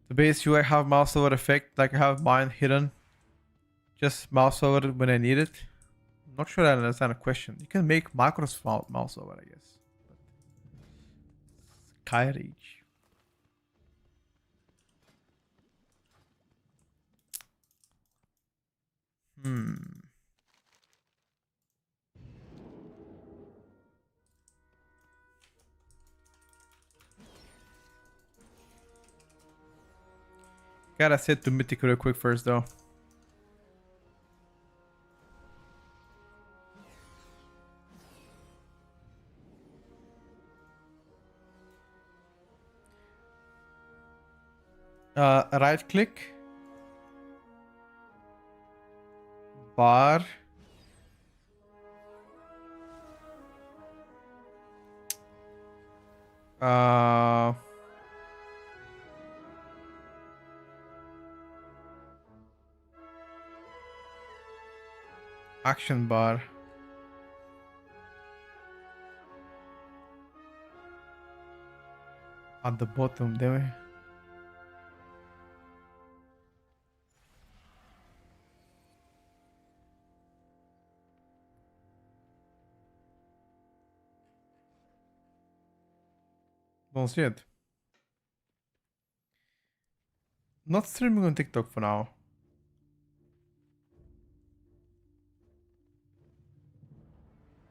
The base UI have mouse over effect like I have mine hidden. Just mouse over it when I need it. I'm not sure I understand the question. You can make macros mouse over, I guess. Kyrie. Gotta set to mythic real quick first though. Right click. Bar. Action bar. At the bottom there. Don't see it. Not streaming on TikTok for now.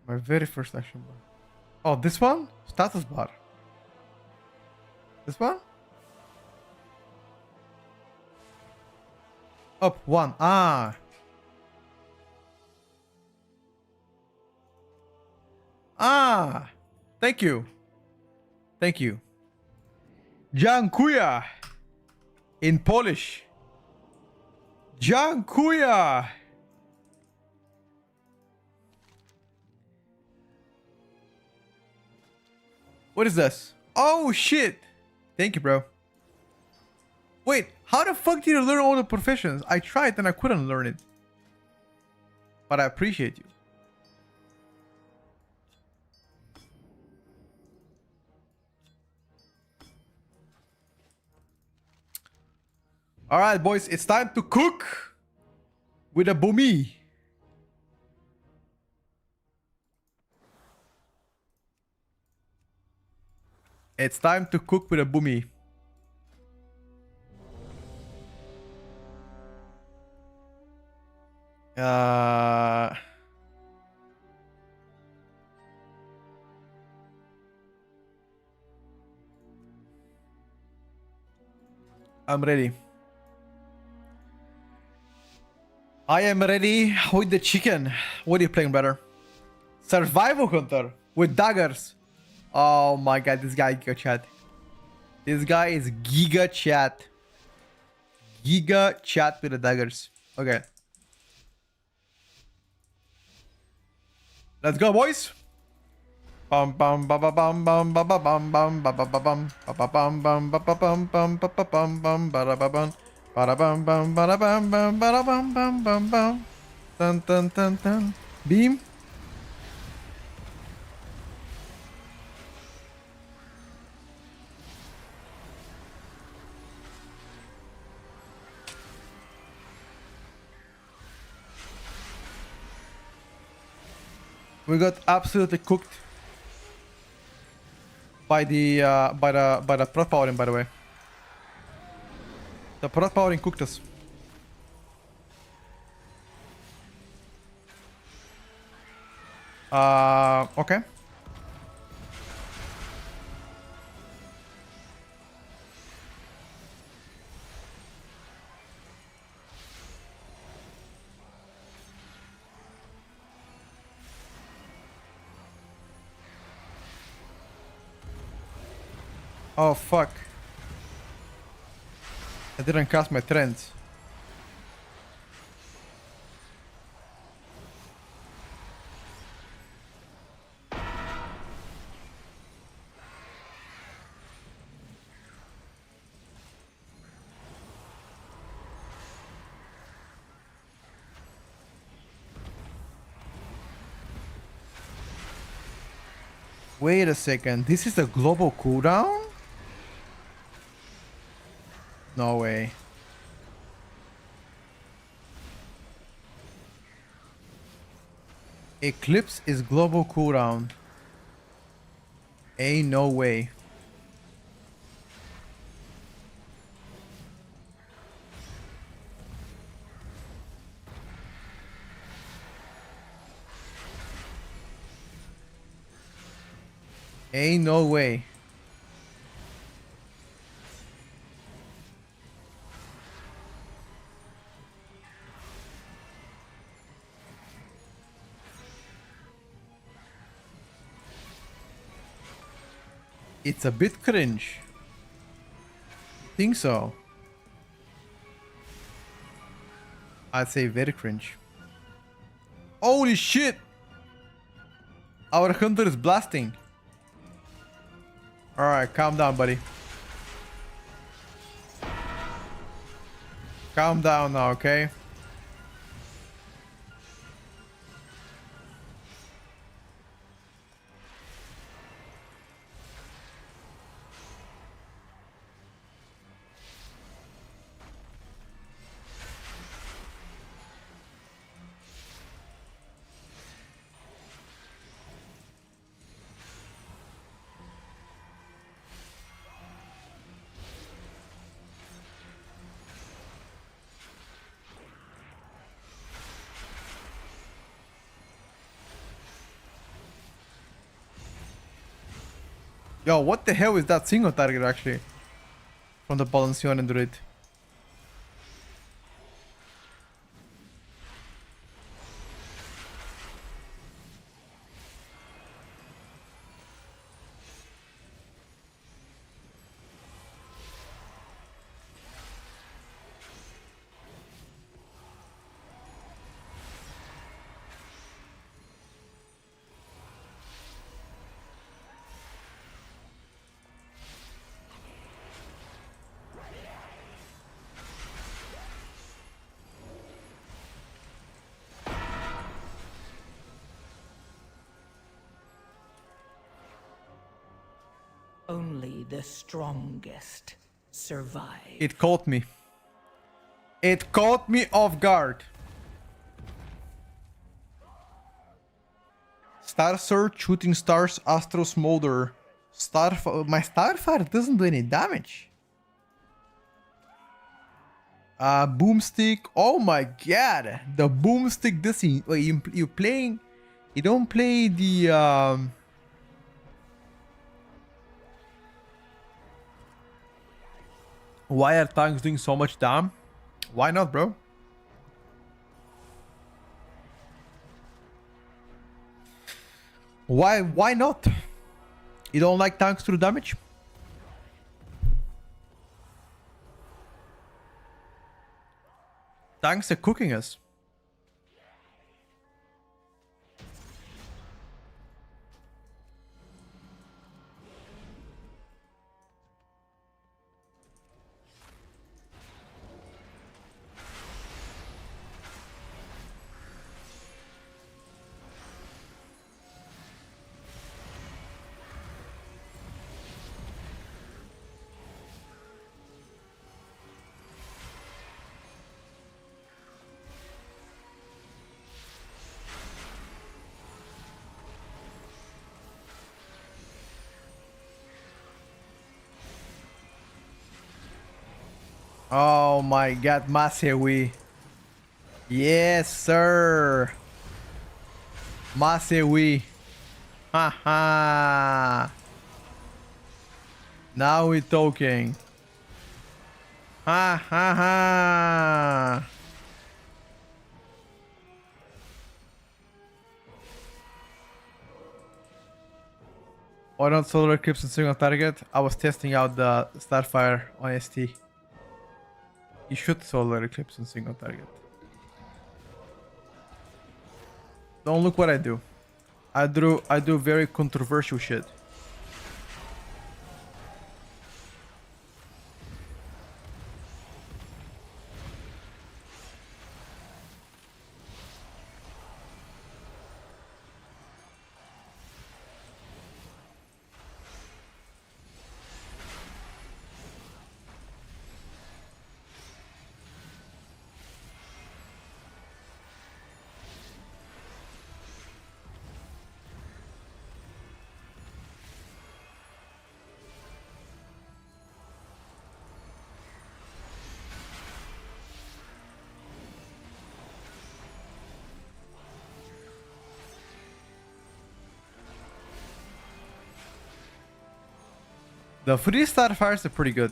My very first action bar. Oh, this one? Status bar. This one? Up one. Ah. Ah. Thank you. Thank you. Dziękuję. In Polish. Dziękuję. What is this? Oh shit. Thank you, bro. Wait, how the fuck did you learn all the professions? I tried and I couldn't learn it. But I appreciate you. All right, boys, it's time to cook with a boomy. It's time to cook with a boomy. I'm ready. I am ready with the chicken. What are you playing, brother? Survival Hunter with daggers. Oh my god, this guy Giga Chat. This guy is Giga Chat. Giga Chat with the daggers. Okay. Let's go, boys. Bum bum ba ba bum bum ba ba bum bum ba ba ba bum ba ba bum bum ba ba bum bum ba ba bum bum ba da ba bum ba da bum bum ba da bum bum ba da bum bum bum bum. Dun dun dun dun. Beam. We got absolutely cooked by the prot powering, by the way. The prot powering cooked us. Okay. Oh fuck. I didn't cast my trends. Wait a second, this is a global cooldown? No way. Eclipse is global cooldown. Ain't no way. Ain't no way. It's a bit cringe. Think so. I'd say very cringe. Holy shit! Our hunter is blasting. Alright, calm down, buddy. Calm down now, okay? Yo, what the hell is that single target actually? From the Balancion and druid. Only the strongest survive. It caught me. It caught me off guard. Star Surge, Shooting Stars, Astro Smolder. My Starfire doesn't do any damage. Boomstick. Oh my god. The Boomstick this you playing. You don't play the Why are tanks doing so much damage? Why not, bro? Why not? You don't like tanks to do damage? Tanks are cooking us. Oh my god, Masewi. Yes, sir. Masewi. Haha. Now we're talking. Ha ha ha. Why not solar eclipse and single target? I was testing out the Starfire on ST. You should solar eclipse and single target. Don't look what I do. I do very controversial shit. The 3-star fires are pretty good.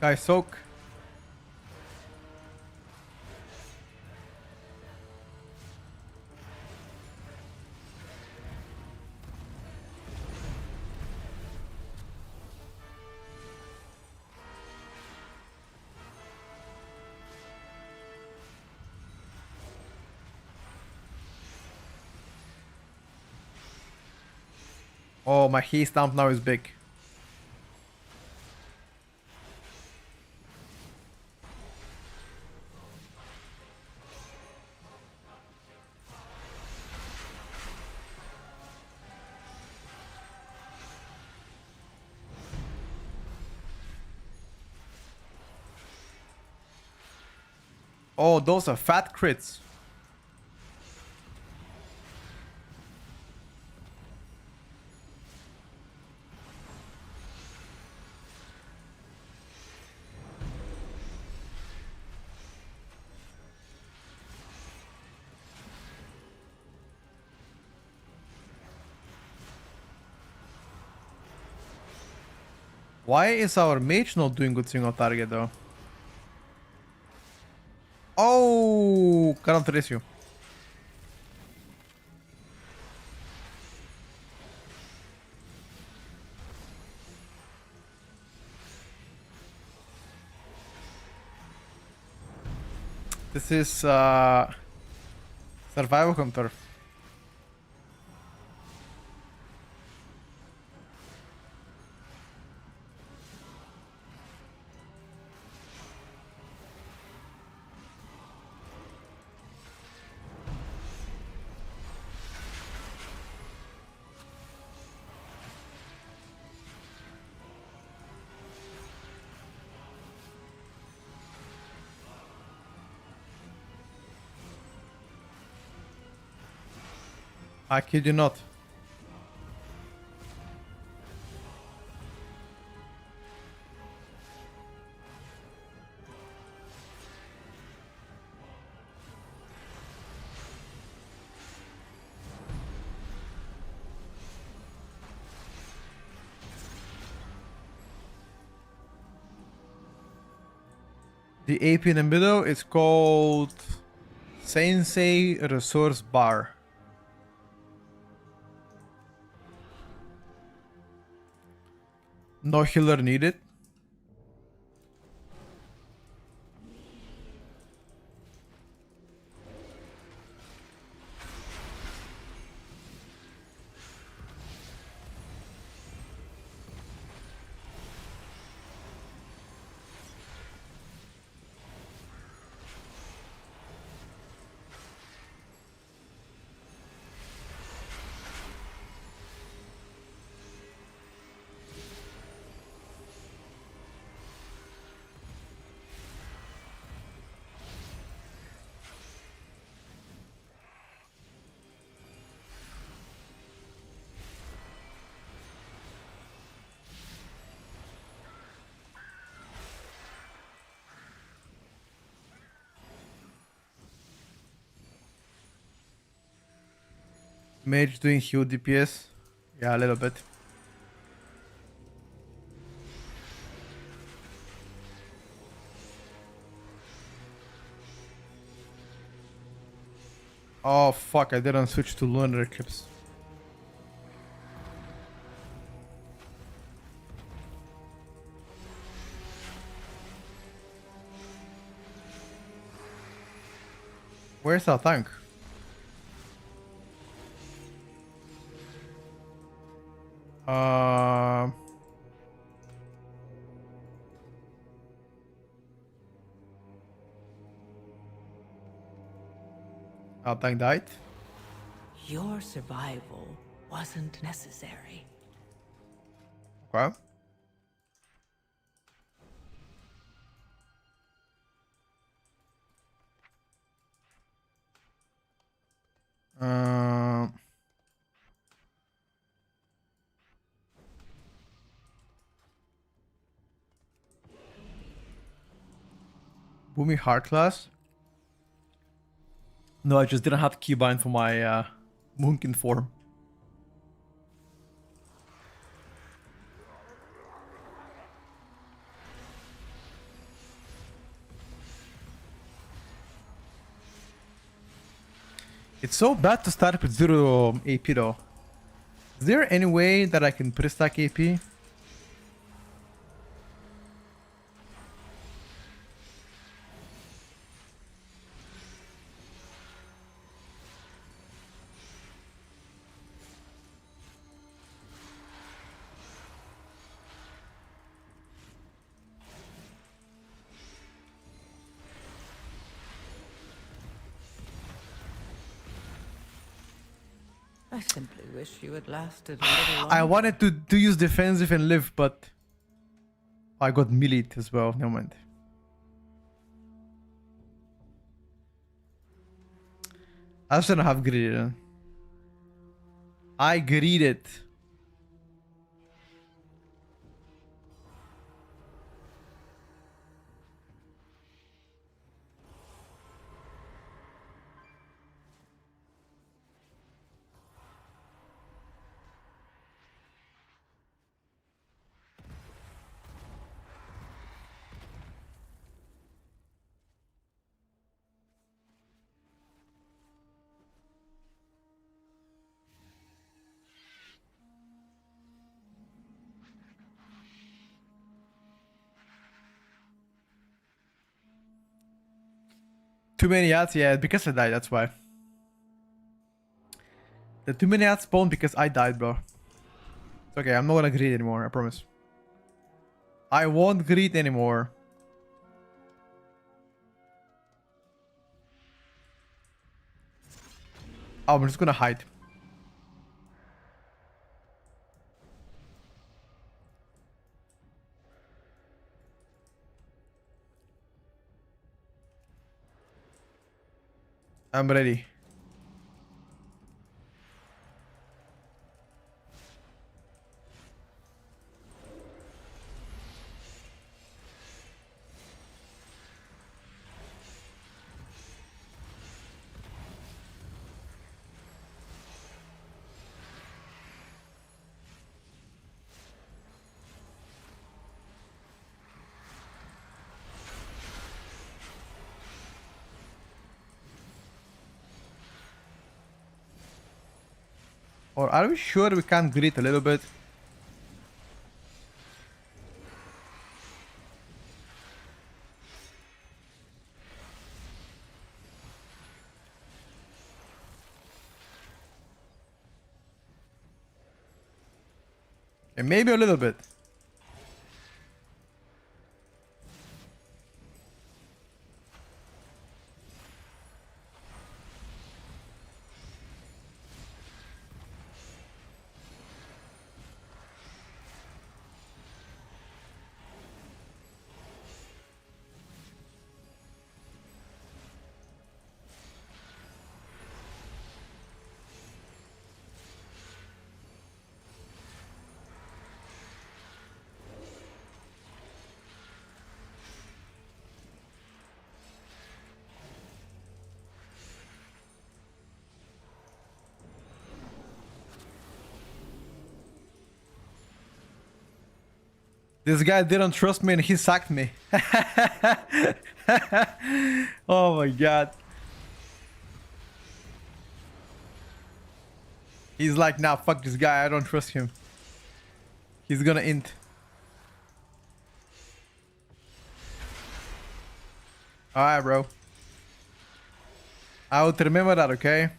Guys, soak. Oh, my heat stamp now is big. Oh, those are fat crits. Why is our mage not doing good single target though? Oh, cannot trace you. This is survival counter. I kid you not. The AP in the middle is called Sensei Resource Bar. No healer needed. Mage doing huge DPS. Yeah, a little bit. Oh fuck, I didn't switch to Lunar Eclipse. Where's our tank? Our tank died. Your survival wasn't necessary. Okay. Boomy Heart class. No, I just didn't have keybind for my Moonkin form. It's so bad to start with 0 AP though. Is there any way that I can pre-stack AP? I simply wish you had lasted a little longer. I wanted to use defensive and live, but I got melee as well. Never mind. I shouldn't have greeted it. I greeted. Too many ads, yeah, because I died, that's why. The too many ads spawned because I died, bro. It's okay, I'm not gonna greet anymore, I promise. I won't greet anymore. Oh, I'm just gonna hide. I'm ready. Or are we sure we can greet a little bit? And maybe a little bit. This guy didn't trust me and he sacked me. Oh my god. He's like, nah, fuck this guy, I don't trust him. He's gonna int. Alright, bro. I would remember that, okay?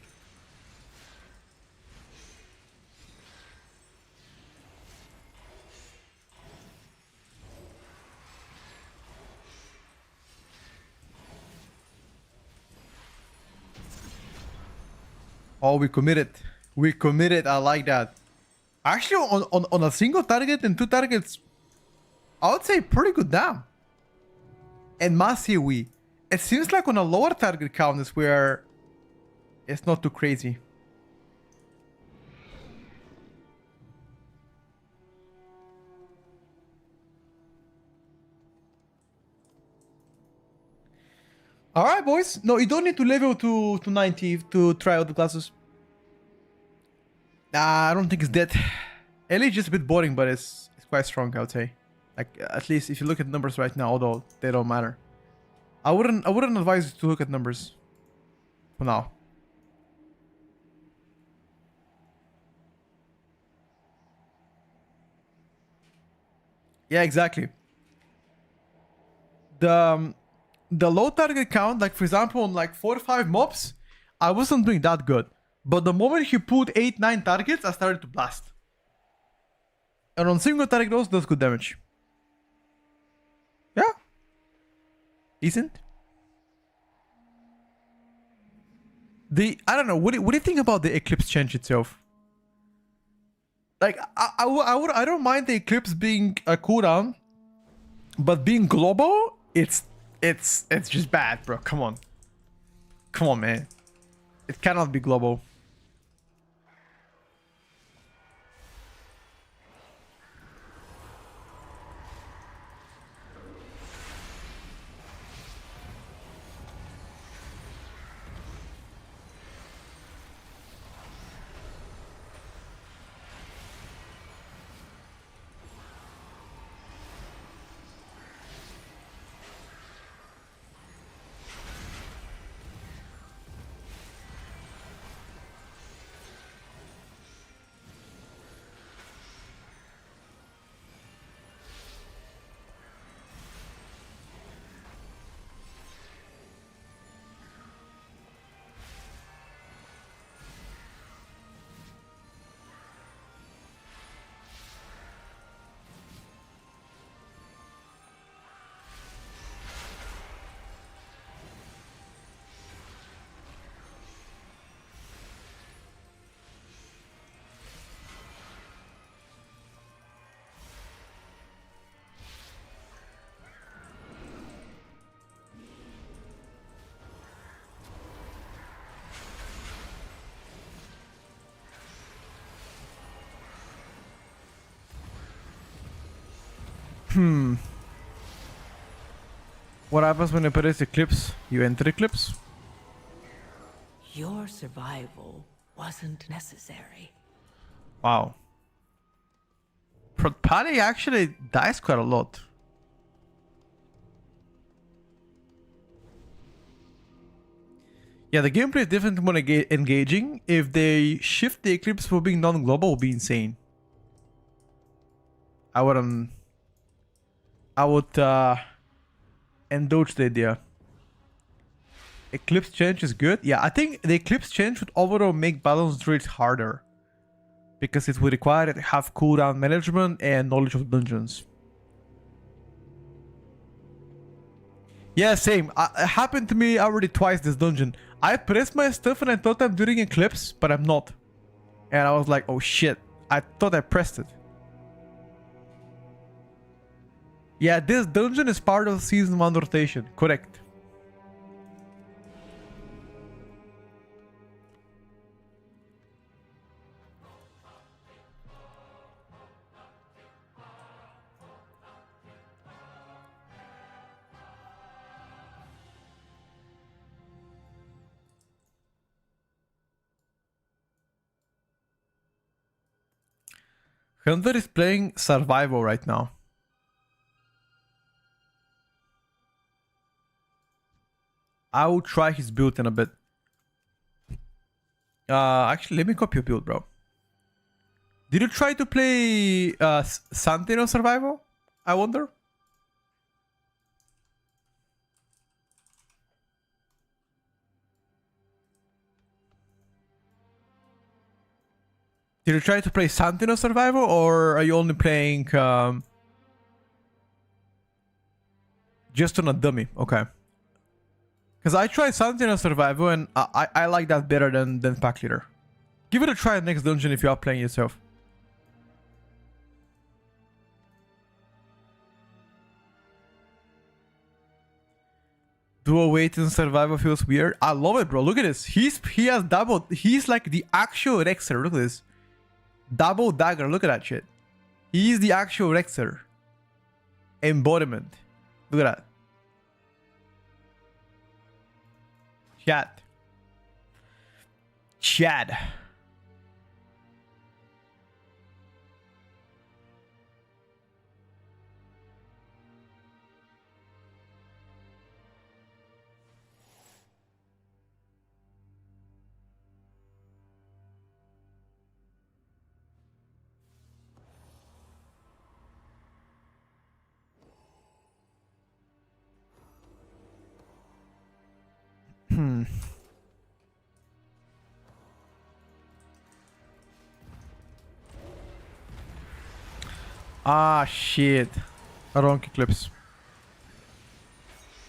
Oh, we committed. We committed. I like that. Actually, on a single target and two targets, I would say pretty good damn. And massive we. It seems like on a lower target count is where it's not too crazy. Alright, boys. No, you don't need to level to 90 to try out the classes. Nah, I don't think it's that. Ellie is just a bit boring, but it's quite strong, I would say. Like, at least if you look at numbers right now, although they don't matter. I wouldn't advise you to look at numbers for now. Yeah, exactly. The low target count, like for example, on like 4 or 5 mobs, I wasn't doing that good. But the moment he put 8, 9 targets, I started to blast. And on single target those does good damage. Yeah. Decent. I don't know, what do you think about the Eclipse change itself? Like, I don't mind the Eclipse being a cooldown, but being global, it's just bad, bro. Come on. Come on, man. It cannot be global. What happens when you put this eclipse? You enter eclipse. Your survival wasn't necessary. Wow. Paddy actually dies quite a lot. Yeah, the gameplay is different when engaging. If they shift the eclipse for being non-global, it would be insane. I would indulge the idea. Eclipse change is good. Yeah, I think the eclipse change would overall make balance druids harder, because it would require it to have cooldown management and knowledge of dungeons. Yeah, same. It happened to me already twice this dungeon. I pressed my stuff and I thought I'm doing eclipse, but I'm not. And I was like, oh shit, I thought I pressed it. Yeah, this dungeon is part of season 1 rotation, correct. Hunter is playing survival right now. I will try his build in a bit. Actually, let me copy your build, bro. Did you try to play Sentinel survival? I wonder. Did you try to play Sentinel survival, or are you only playing just on a dummy? Okay. Because I tried Sentinel survival and I like that better than Pack Leader. Give it a try next dungeon if you are playing yourself. Dual weight in survival feels weird. I love it, bro. Look at this. He has double. He's like the actual Rexer. Look at this. Double dagger. Look at that shit. He's the actual Rexer. Embodiment. Look at that. Chad. Ah, shit. Wrong eclipse.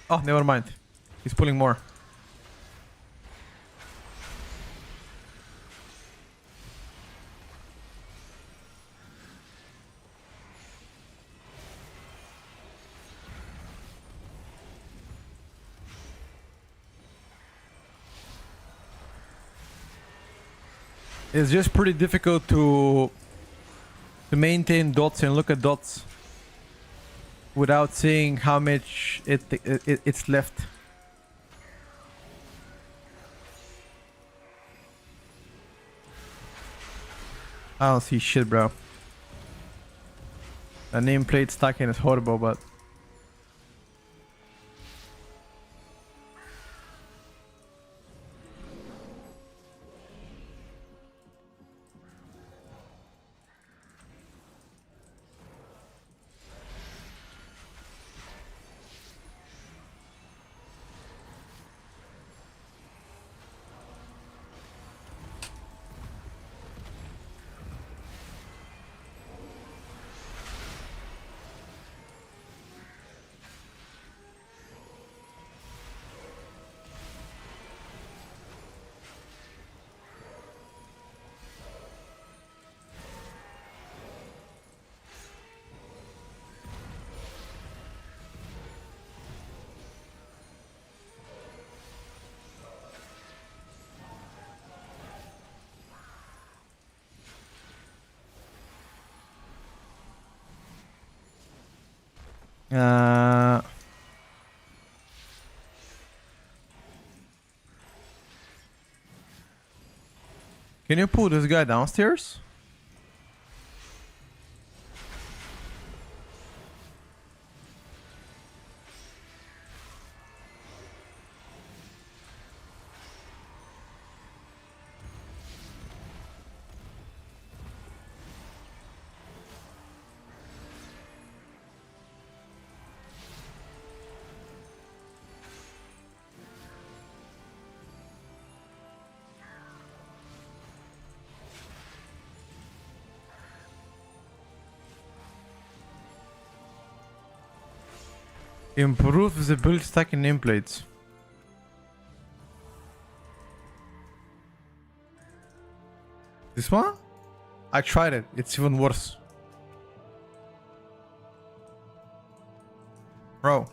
Oh, never mind. He's pulling more. It's just pretty difficult to maintain dots and look at dots without seeing how much it's left. I don't see shit, bro. The nameplate stacking is horrible, but can you pull this guy downstairs? Improve visibility stacking nameplates. This one? I tried it. It's even worse. Bro.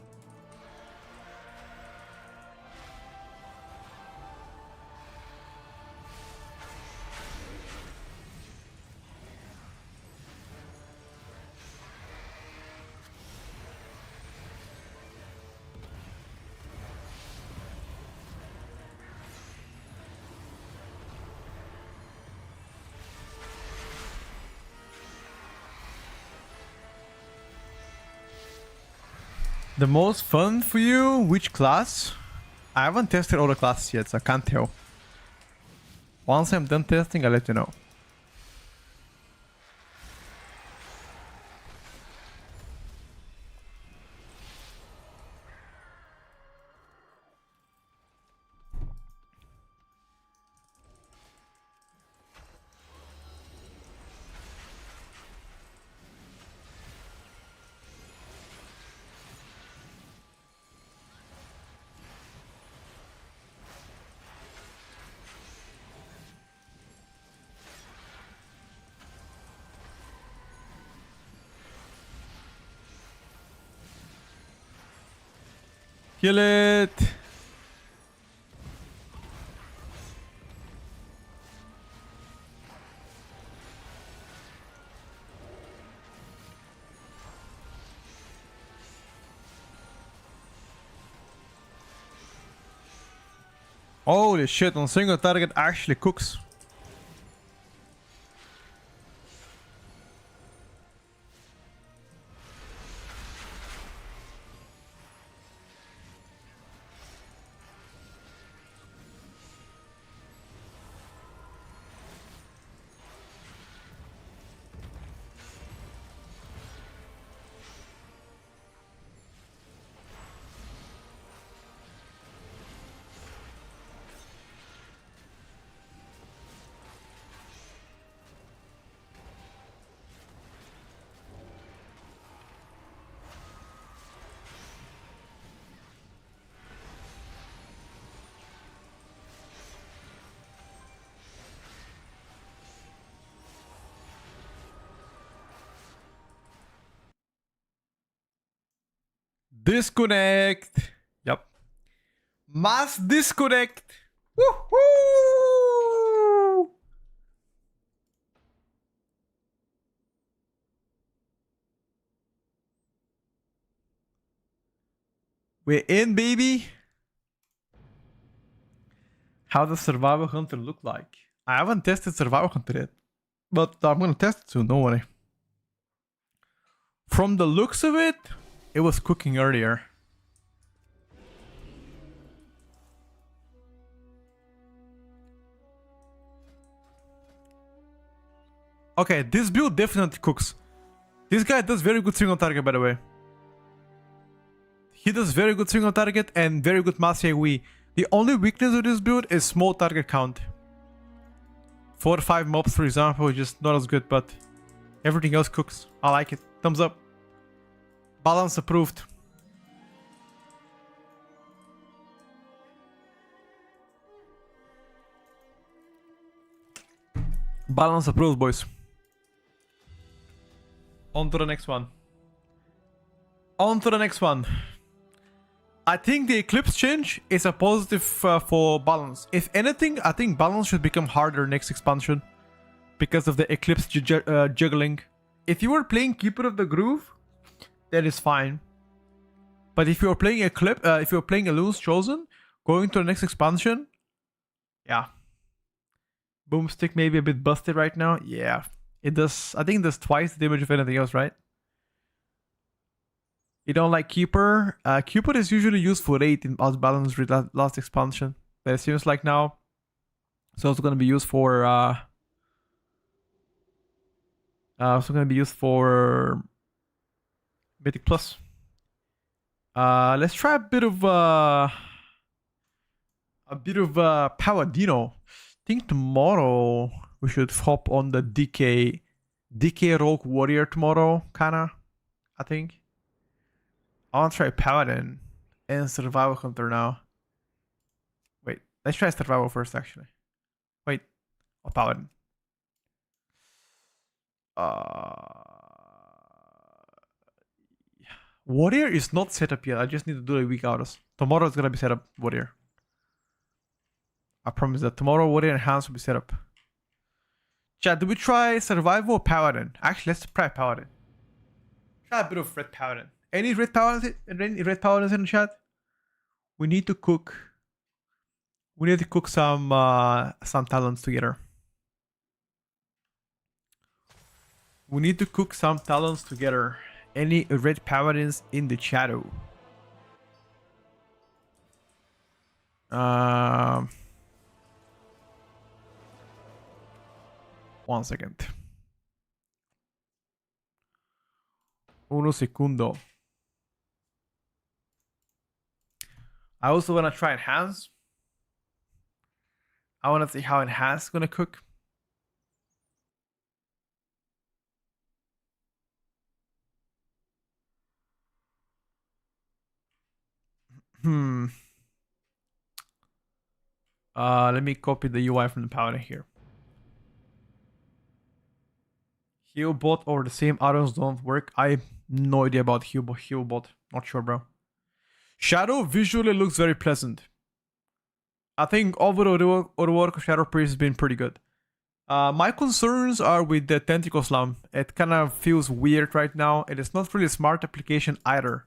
The most fun for you? Which class? I haven't tested all the classes yet, so I can't tell. Once I'm done testing, I'll let you know. Kill it! Holy shit, on single target actually cooks. Disconnect. Yep. Mass disconnect. Woohoo! We're in, baby. How does Survival Hunter look like? I haven't tested Survival Hunter yet, but I'm gonna test it soon, don't worry. From the looks of it, it was cooking earlier. Okay, this build definitely cooks. This guy does very good single target, by the way. He does very good single target and very good mass AoE. The only weakness of this build is small target count. 4 or 5 mobs, for example, is just not as good, but everything else cooks. I like it. Thumbs up. Balance approved. Balance approved, boys. On to the next one. On to the next one. I think the Eclipse change is a positive for balance. If anything, I think balance should become harder next expansion because of the Eclipse juggling. If you were playing Keeper of the Groove, that is fine. But if you're playing if you're playing Elune's Chosen, going to the next expansion, yeah. Boomstick may be a bit busted right now. Yeah, it does. I think it does twice the damage of anything else, right? You don't like Keeper? Keeper is usually used for 8 in Outbalance last expansion. But it seems like now it's also going to be used for Mythic Plus. Let's try a bit of Paladino. I think tomorrow we should hop on the DK Rogue Warrior tomorrow, kinda. I think. I want to try Paladin and Survival Hunter now. Wait, let's try Survival first, actually. Wait, or Paladin. Warrior is not set up yet. I just need to do a week hours. Tomorrow is gonna be set up, Warrior. I promise that tomorrow Warrior and Hans will be set up. Chat, do we try Survival or Paladin? Actually, let's try Paladin. Try a bit of Red Paladin. Any red paladins in the chat? We need to cook. We need to cook some talents together. We need to cook some talents together. Any red paladins in the shadow? 1 second. Uno segundo. I also want to try Enhance. I want to see how Enhance is going to cook. Let me copy the UI from the Paladin here. Heal bot or the same items don't work. I have no idea about heal bot. Not sure, bro. Shadow visually looks very pleasant. I think overall the work of Shadow Priest has been pretty good. My concerns are with the Tentacle Slam. It kind of feels weird right now. It is not really a smart application either.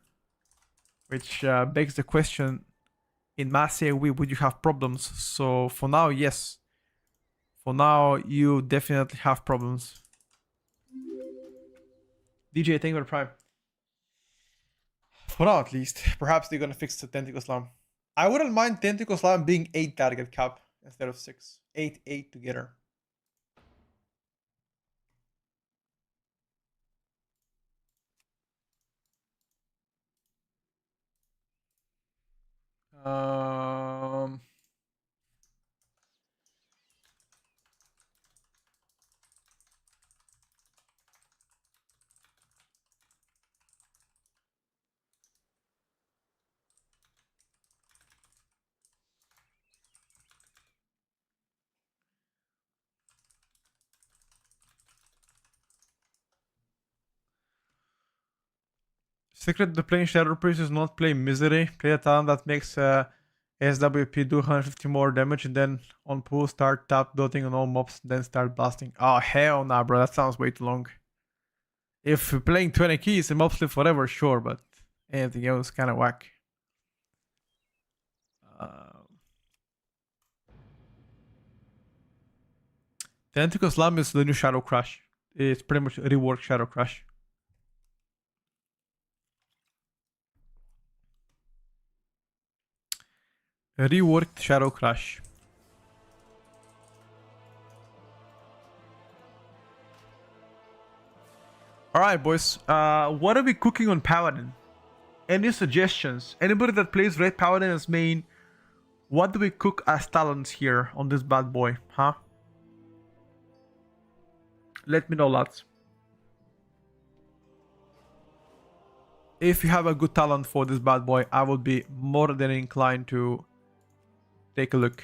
Which begs the question, in Mass AoE, would you have problems? So for now, yes. For now, you definitely have problems. DJ, thank you for the prime. For now, at least. Perhaps they're gonna fix the Tentacle Slam. I wouldn't mind Tentacle Slam being 8 target cap instead of 6. 8 together. Secret to playing Shadow Priest is not play Misery. Play a talent that makes SWP do 150 more damage and then on pull start tap dotting on all mobs, then start blasting. Oh hell nah, bro, that sounds way too long. If you're playing 20 keys and mobs live forever, sure, but anything else kind of whack. Tentacle Slam is the new Shadow Crush. It's pretty much reworked Shadow Crush. Reworked Shadow Crush. Alright, boys. What are we cooking on Paladin? Any suggestions? Anybody that plays Red Paladin as main, what do we cook as talents here on this bad boy, huh? Let me know, lads. If you have a good talent for this bad boy, I will be more than inclined to take a look.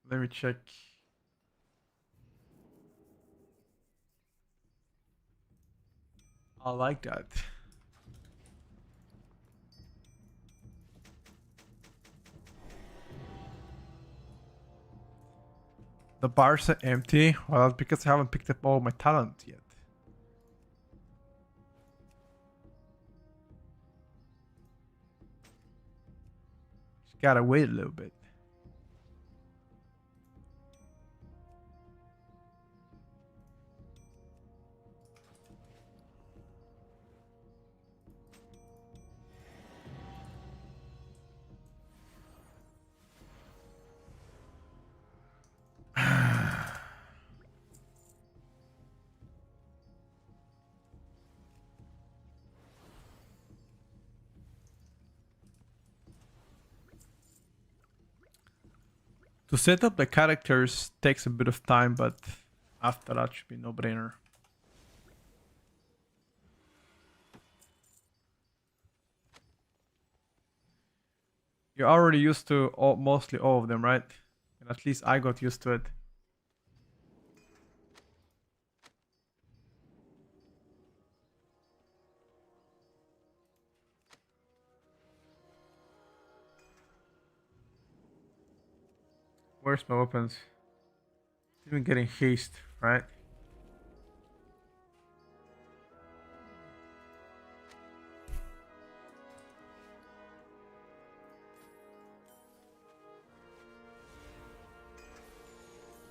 Let me check. I like that. The bars are empty. Well, that's because I haven't picked up all my talent yet. Just gotta wait a little bit. To set up the characters takes a bit of time, but after that should be no-brainer. You're already used to mostly all of them, right? And at least I got used to it. Where's my weapons? Even getting haste, right?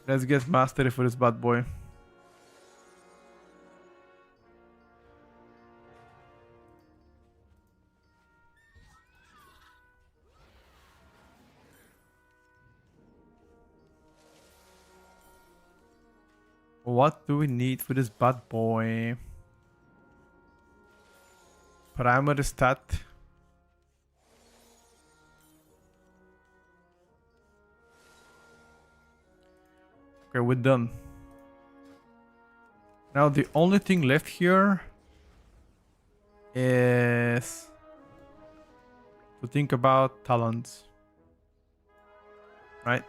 Let's get mastery for this bad boy. What do we need for this bad boy? Primary stat. Okay, we're done. Now the only thing left here is to think about talents. Right?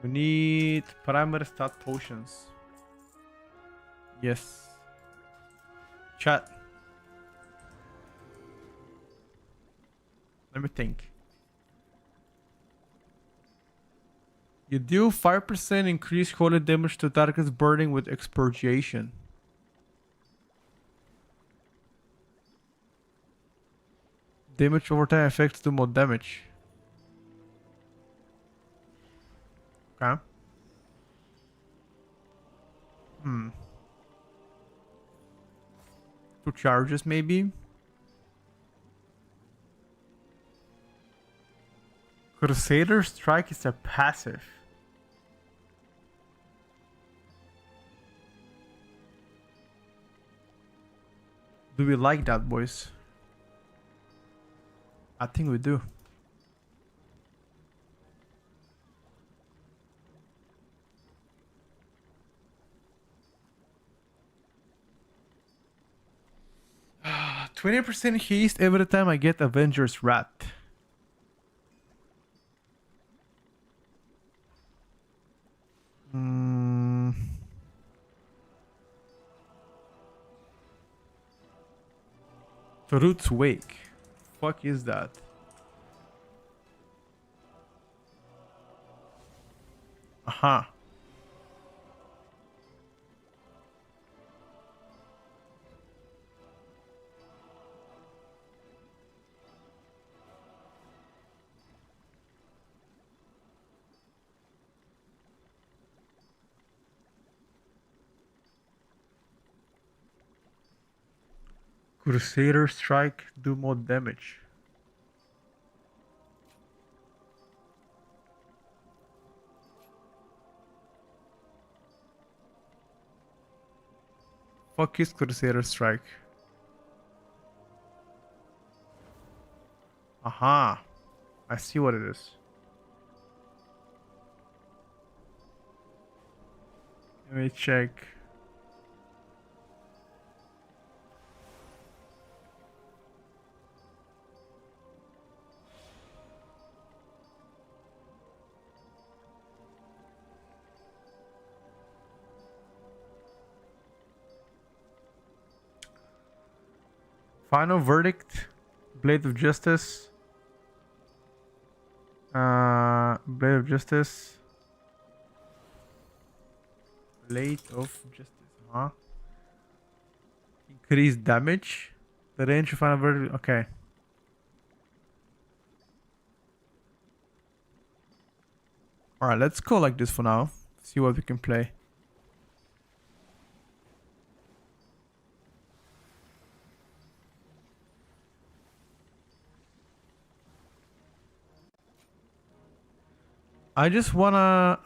We need primary stat potions. Yes. Chat. Let me think. You deal 5% increased holy damage to targets burning with expurgation. Damage over time effects do more damage. Okay. Two charges maybe. Crusader Strike is a passive. Do we like that, boys? I think we do. 20% haste every time I get Avenger's Wrath. Root's Wake. Fuck is that? Aha. Crusader Strike, do more damage. Fuck is Crusader Strike? Aha. I see what it is. Let me check. Final Verdict, Blade of Justice. Blade of Justice. Blade of Justice, huh? Increase damage. The range of Final Verdict, okay. Alright, let's go like this for now. See what we can play. I just wanna...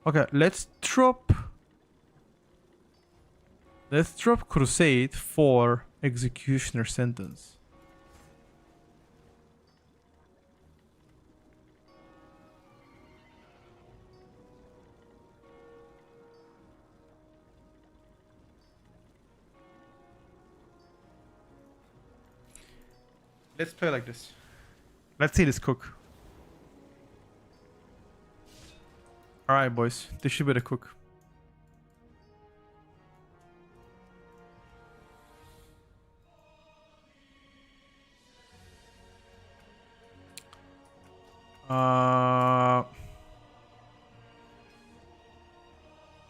Okay, let's drop Crusade for Executioner Sentence. Let's play like this. Let's see this cook. Alright, boys. This should be the cook.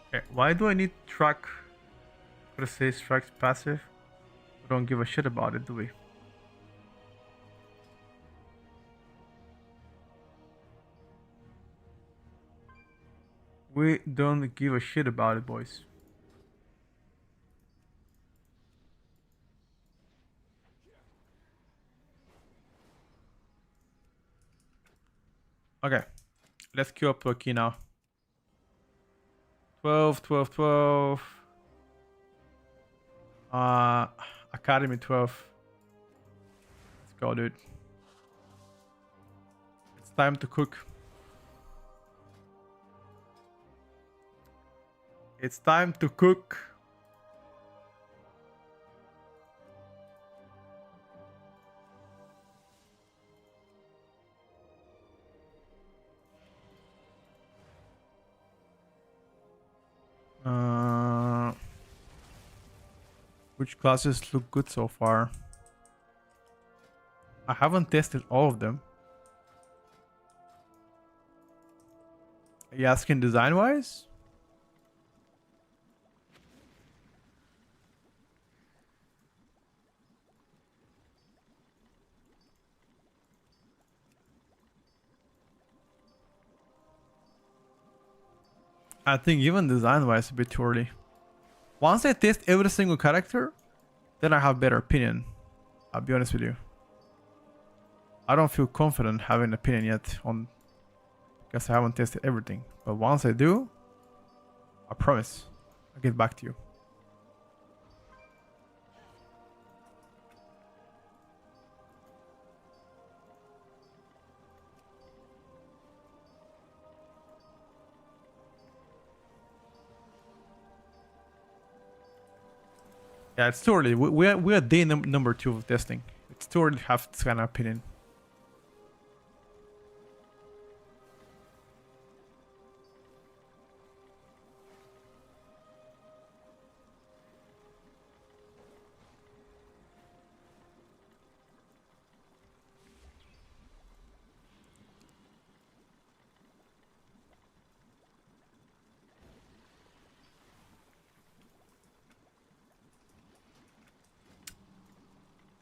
Okay, why do I need track Crusade Strikes passive? We don't give a shit about it, do we? We don't give a shit about it, boys. Okay, let's queue up a key now. 12, 12, 12. Academy 12. Let's go, dude. It's time to cook. It's time to cook. Which classes look good so far? I haven't tested all of them. Are you asking design-wise? I think even design-wise a bit too early. Once I test every single character, then I have better opinion. I'll be honest with you. I don't feel confident having an opinion yet on, because I haven't tested everything. But once I do, I promise I'll get back to you. Yeah, it's too early. We are day number 2 of testing. It's too early to have this kind of opinion.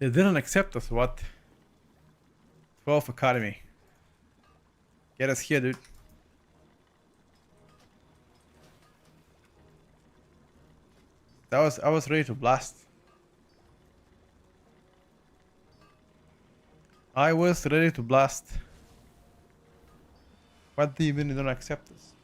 They didn't accept us, what? 12 Academy. Get us here, dude. I was ready to blast. I was ready to blast. What do you mean you don't accept us?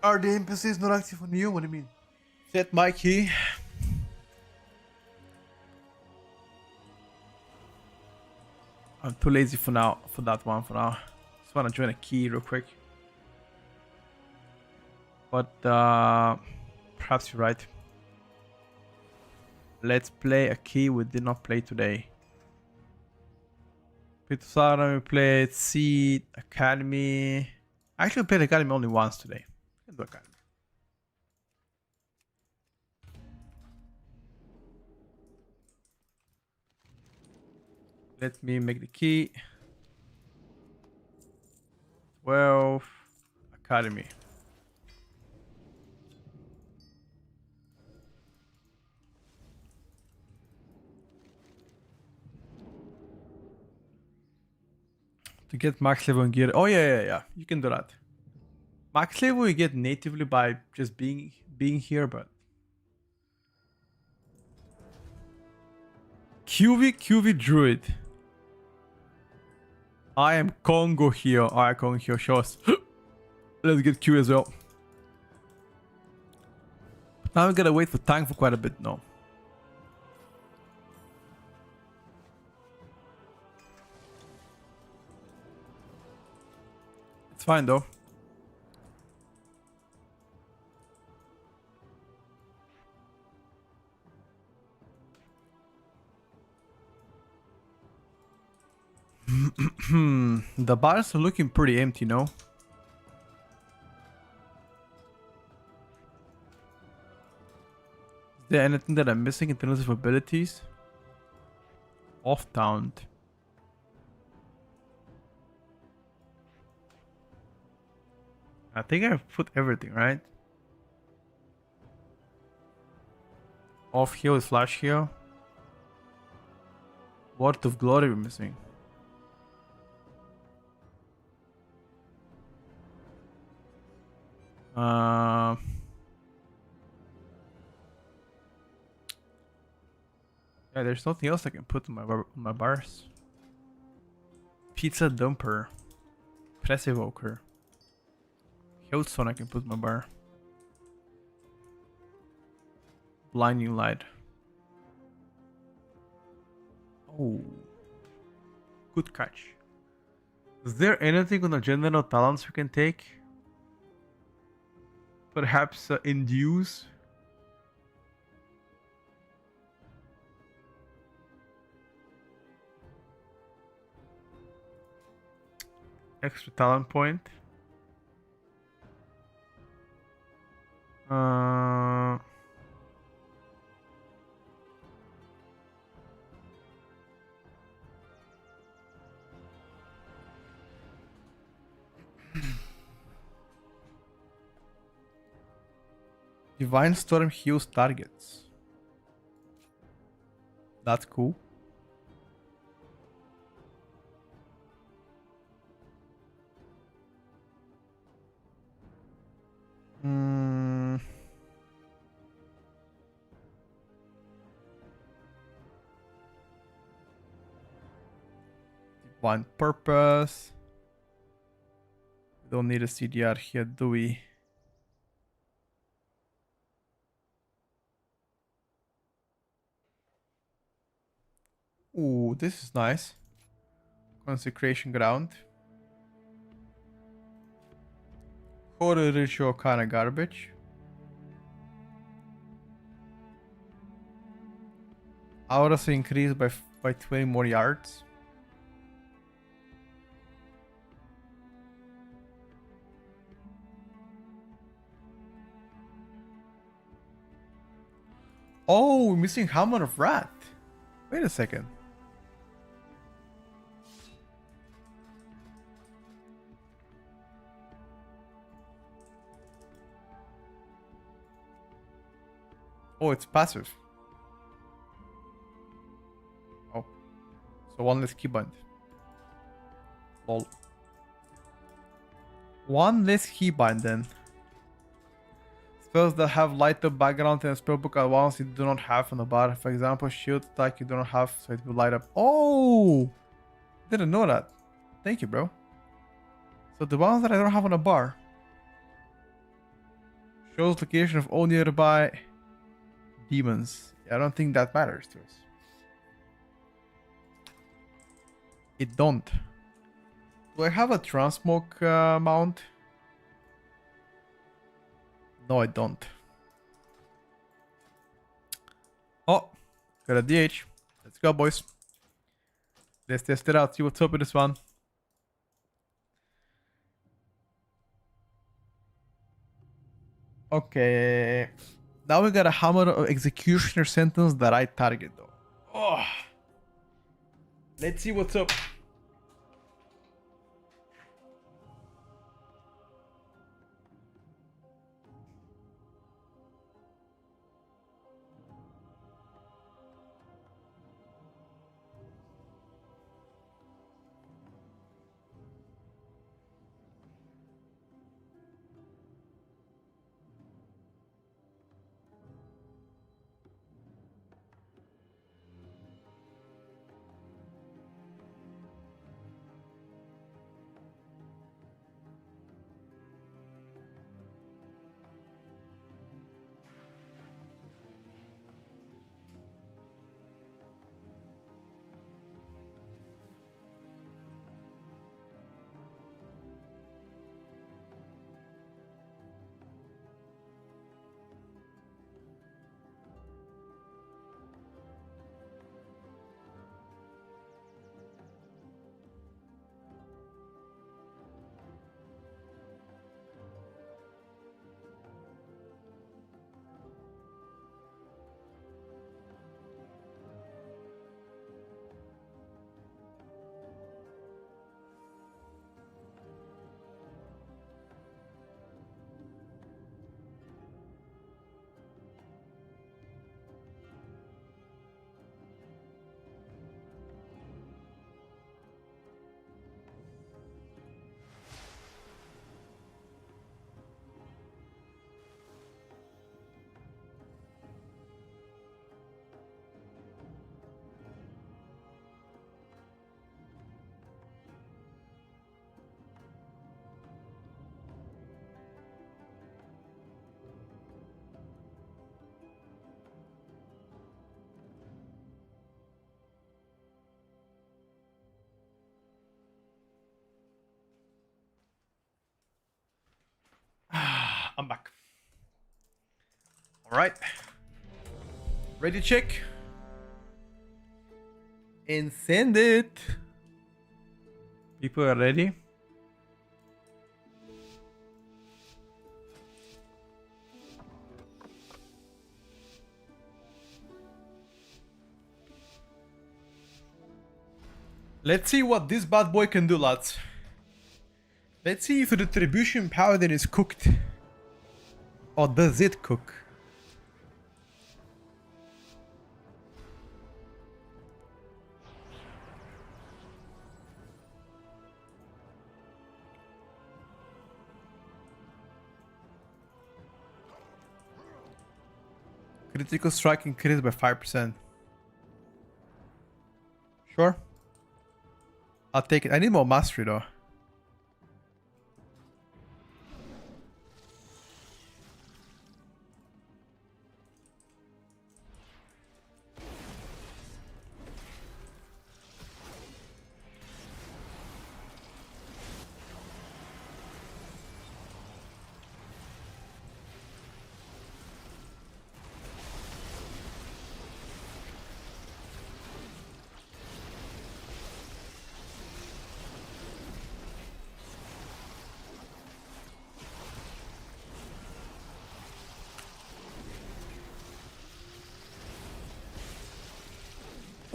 Are the NPCs not active on you? What do you mean? Set my key. I'm too lazy for now. For that one for now. Just wanna join a key real quick. But perhaps you're right. Let's play a key we did not play today. Pitusara, we played Seed, Academy. I actually played Academy only once today. Can do Academy. Let me make the key. 12 Academy. To get max level and gear. Oh yeah. You can do that. Max level you get natively by just being here, but QV druid. I am Congo here. Alright, Congo here. Show us. Let's get Q as well. Now we gotta wait for tank for quite a bit now. It's fine though. The bars are looking pretty empty, no? Is there anything that I'm missing in terms of abilities? Off-town. I think I've put everything, right? Off heal is flash heal. Word of glory we're missing. Yeah, there's nothing else I can put in my bars. Pizza dumper. Press evoker. Hillstone I can put in my bar. Blinding light. Oh. Good catch. Is there anything on the general talents we can take? Perhaps induce? Extra talent point. Divine Storm heals targets. That's cool. Divine Purpose. don't need a CDR here, do we? Ooh, this is nice. Consecration ground. Horror ritual kind of garbage. Auras increased by 20 more yards. Oh, we're missing Hammer of Wrath. Wait a second. Oh, it's passive. Oh. So one less keybind. Lol. One less keybind then. Spells that have light up background in a spellbook at once you do not have on the bar. For example, shield attack you do not have, so it will light up. Oh! Didn't know that. Thank you, bro. So the ones that I don't have on a bar. Shows location of all nearby demons. I don't think that matters to us. It don't. Do I have a transmog mount? No, I don't. Oh, got a DH. Let's go, boys. Let's test it out. See what's up with this one. Okay. Now we got a hammer of executioner sentence that I target though. Oh. Let's see what's up. I'm back. All right. Ready to check? And send it. People are ready. Let's see what this bad boy can do, lads. Let's see if the Retribution Paladin is cooked. Or does it cook? Critical strike increased by 5%. Sure. I'll take it. I need more mastery though.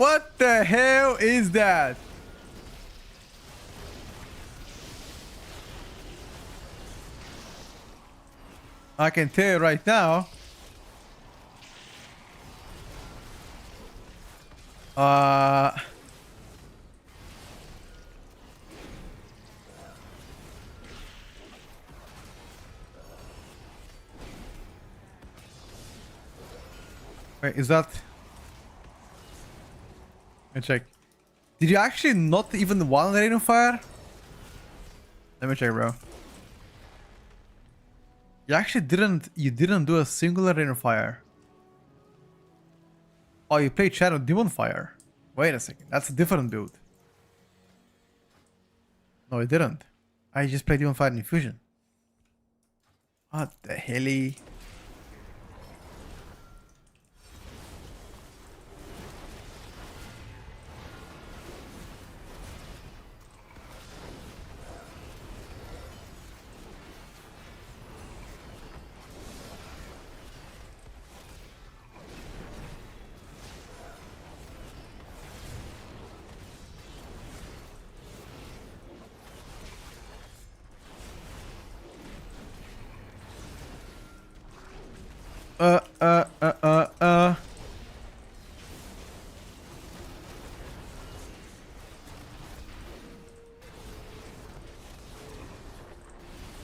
What the hell is that? I can tell you right now. Wait, is that? Let me check. Did you actually not even one rain of fire? Let me check, bro. You actually didn't. You didn't do a single rain of fire. Oh, you played Shadow Demon Fire. Wait a second. That's a different build. No, I didn't. I just played Demon Fire in Infusion. What the hell?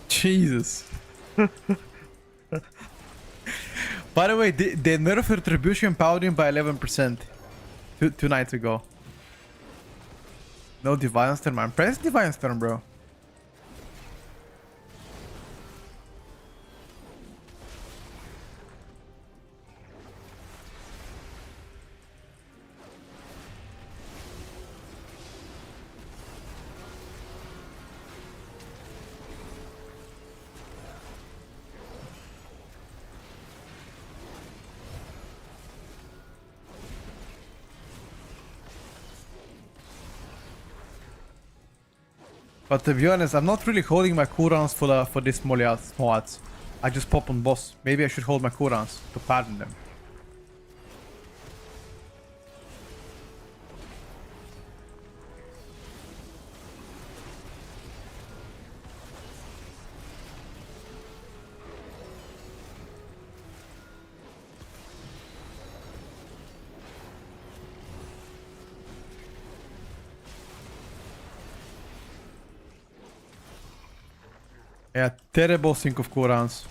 Jesus. By the way, they nerfed Retribution Paladin by 11% two nights ago. No Divine Storm, man. Press Divine Storm, bro. But to be honest, I'm not really holding my cooldowns for these small odds. I just pop on boss. Maybe I should hold my cooldowns to pattern them. Yeah, terrible sync of cooldowns.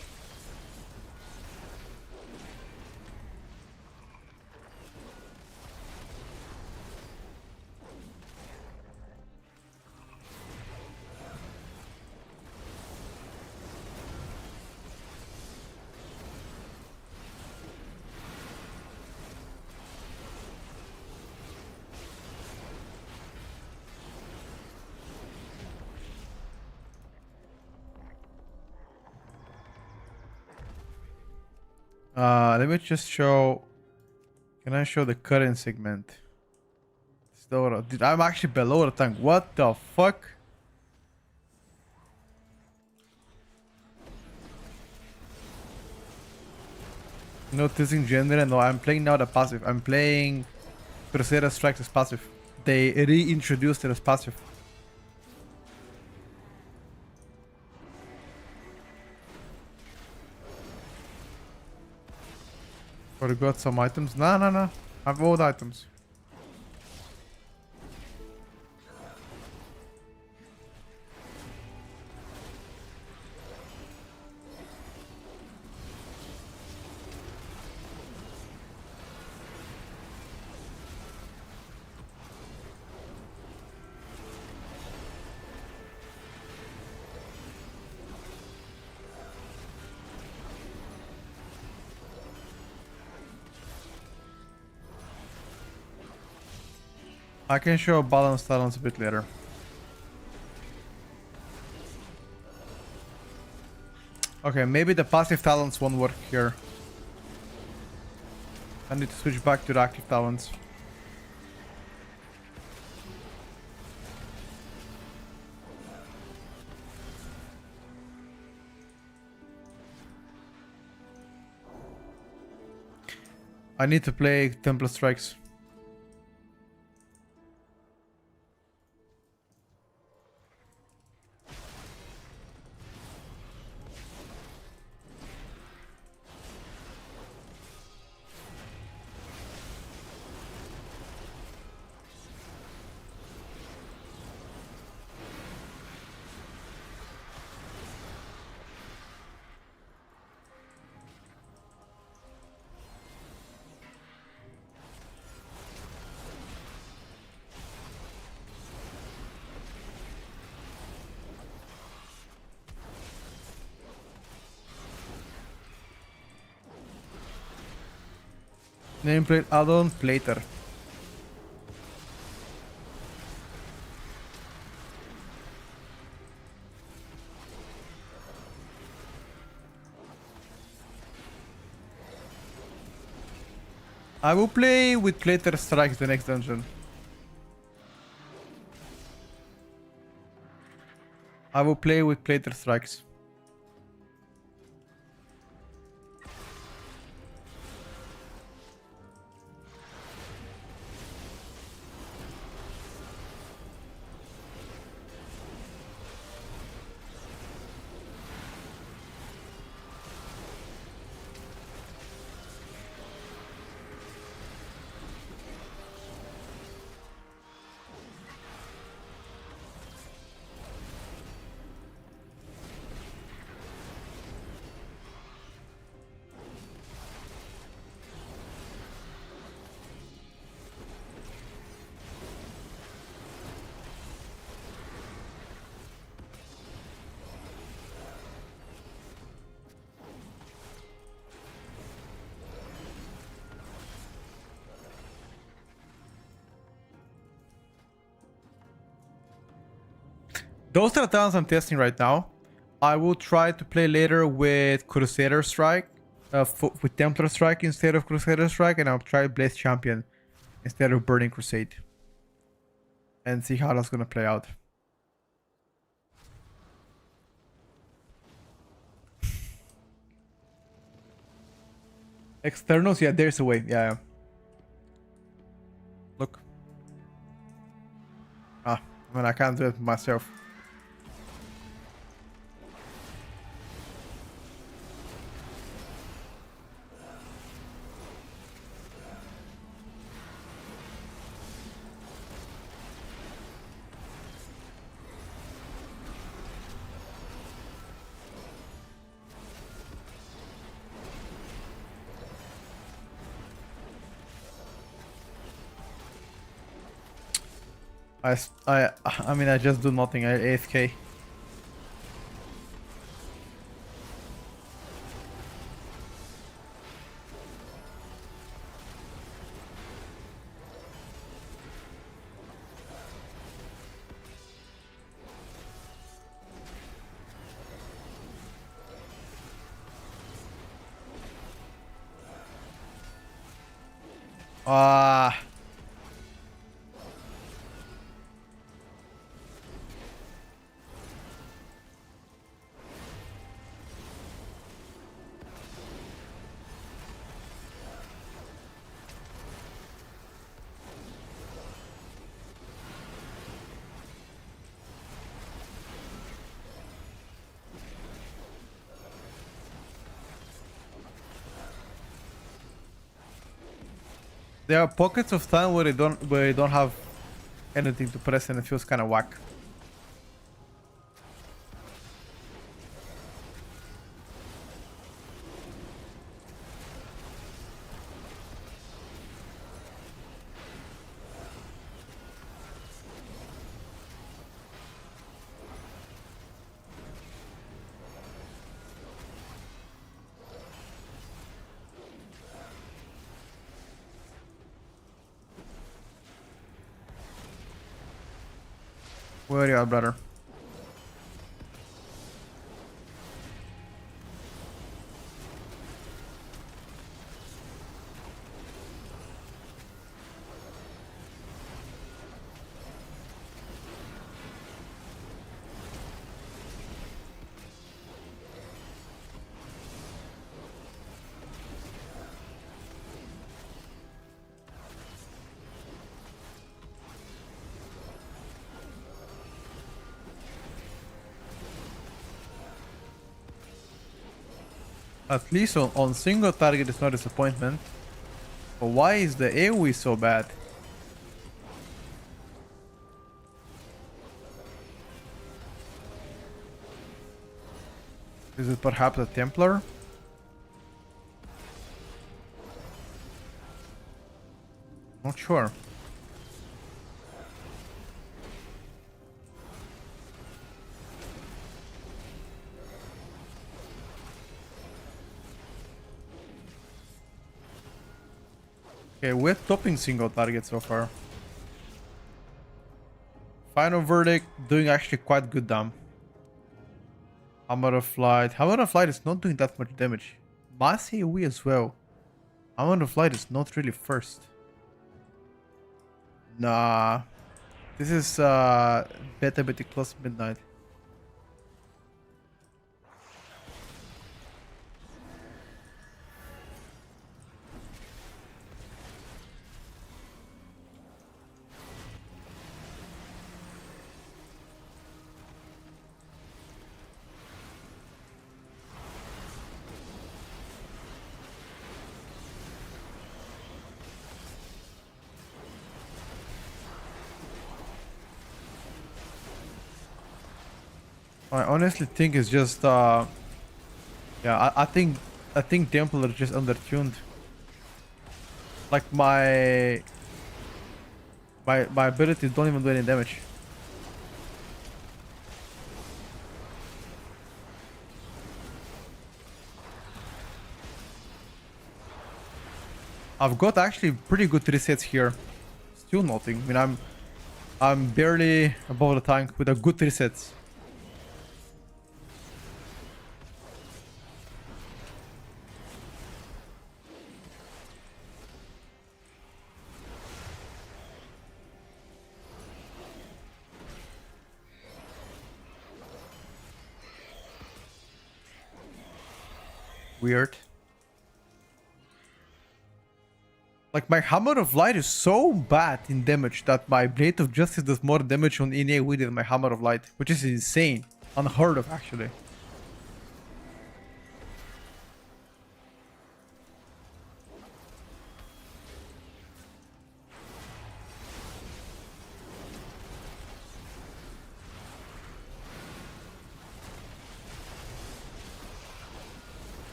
Let me just show. Can I show the current segment? Dude, I'm actually below the tank. What the fuck? Noticing gender? No, I'm playing now the passive. I'm playing Crusader Strikes as passive. They reintroduced it as passive. Forgot some items. No. I have old items. I can show balanced talents a bit later. Okay, maybe the passive talents won't work here. I need to switch back to the active talents. I need to play Templar Strikes. Nameplate add-on plater. I will play with plater strikes the next dungeon. I will play with plater strikes. Those are the talents I'm testing right now. I will try to play later with Crusader Strike, with Templar Strike instead of Crusader Strike, and I'll try Blaze Champion instead of Burning Crusade. And see how that's gonna play out. Externals, yeah, there's a way. Yeah. Look. I mean, I can't do it myself. I mean, I just do nothing. I AFK. Ah. There are pockets of time where you don't have anything to press and it feels kind of whack. Where you are, brother? At least on single target it's no disappointment. But why is the AoE so bad? Is it perhaps a Templar? Not sure. Okay, we're topping single target so far. Final verdict doing actually quite good damn. Hammer of Flight. Hammer of Flight is not doing that much damage. Mass AoE as well. Hammer of Flight is not really first. Nah. This is better close midnight. I honestly think it's just yeah, I think Templar just undertuned. Like my abilities don't even do any damage. I've got actually pretty good resets here. Still nothing. I mean I'm barely above the tank with a good resets. Weird. Like my Hammer of Light is so bad in damage that my Blade of Justice does more damage on AoE than my Hammer of Light, which is insane. Unheard of actually.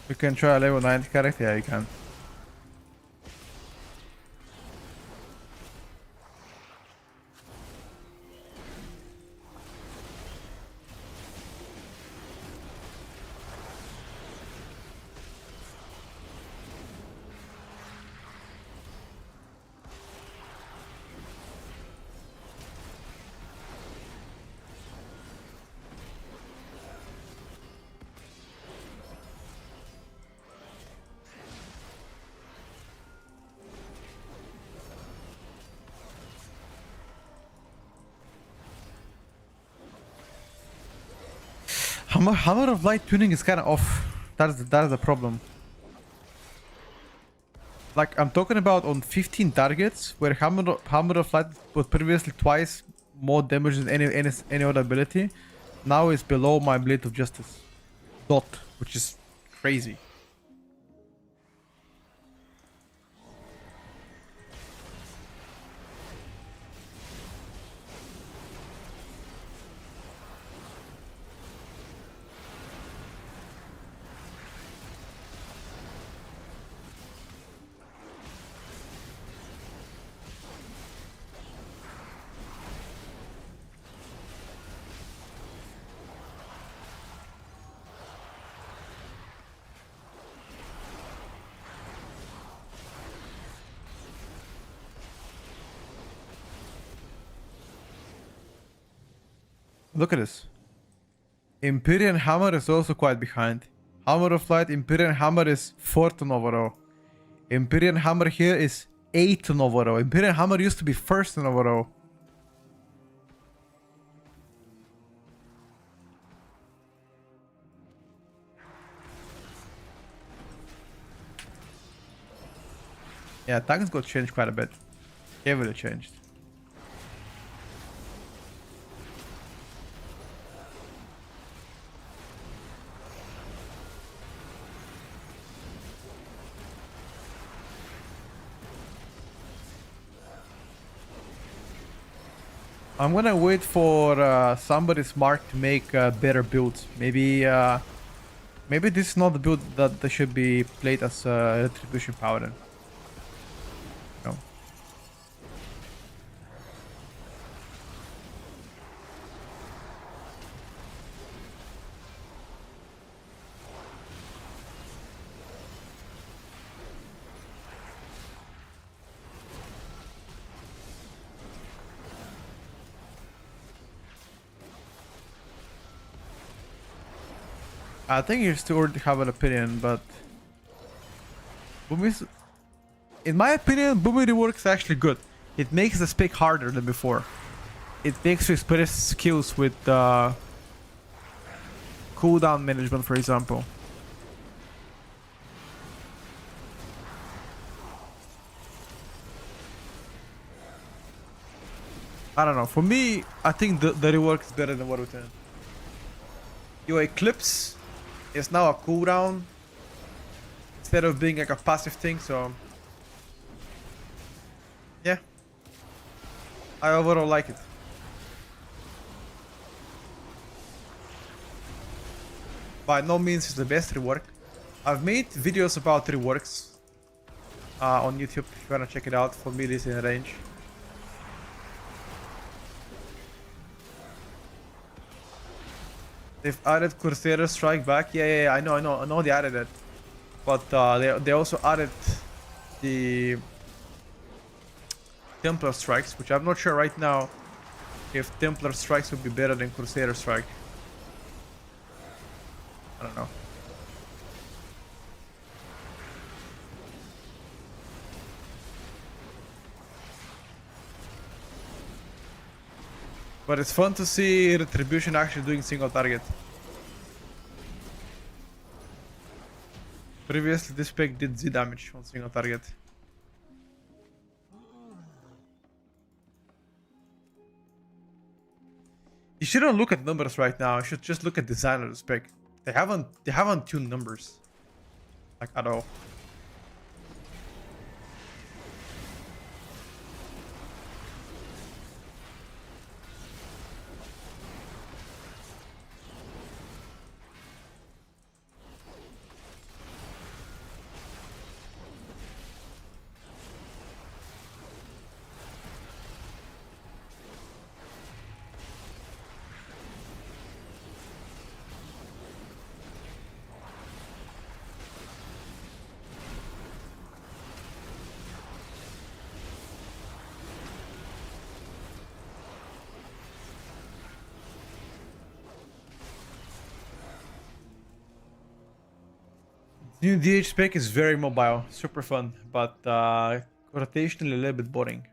You can try a level 90 character? Yeah, you can. Hammer of Light tuning is kind of off. That is the problem. Like I'm talking about on 15 targets, where Hammer of Light was previously twice more damage than any other ability. Now it's below my Blade of Justice dot, which is crazy. Look at this. Empyrean Hammer is also quite behind. Hammer of Light, Empyrean Hammer is 4th on overall. Empyrean Hammer here is 8th on overall. Empyrean Hammer used to be 1st on overall. Yeah, tanks got changed quite a bit. Heavily changed. I'm gonna wait for somebody smart to make better builds. Maybe this is not the build that they should be played as Retribution Paladin. No. I think you still already have an opinion, but Bumi's, in my opinion, Bumi rework is actually good. It makes the spec harder than before. It makes you express skills with cooldown management, for example. I don't know. For me, I think the rework is better than what we did. Your Eclipse is now a cooldown instead of being like a passive thing, so yeah. I overall like it. By no means is the best rework. I've made videos about reworks on YouTube if you wanna check it out. For me, it is in range. They've added Crusader Strike back. Yeah, I know they added it. But they also added the Templar Strikes, which I'm not sure right now if Templar Strikes would be better than Crusader Strike. I don't know. But it's fun to see Retribution actually doing single target. Previously, this spec did Z damage on single target. You shouldn't look at numbers right now. You should just look at design of the spec. They haven't tuned numbers like at all. New DH spec is very mobile, super fun, but rotationally a little bit boring.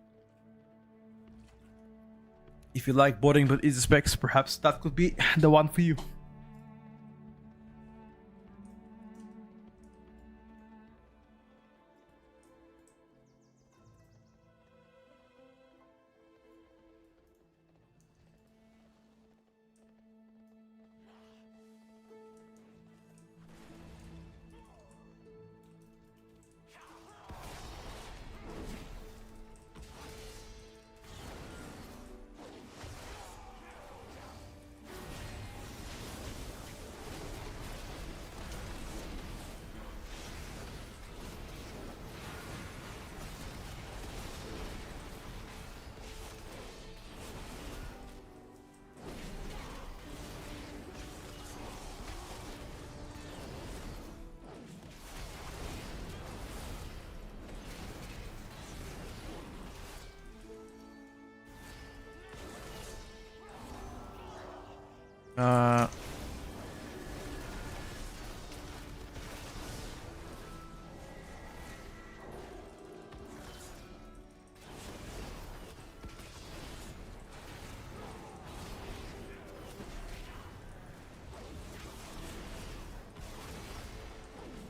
If you like boring but easy specs, perhaps that could be the one for you. Uh,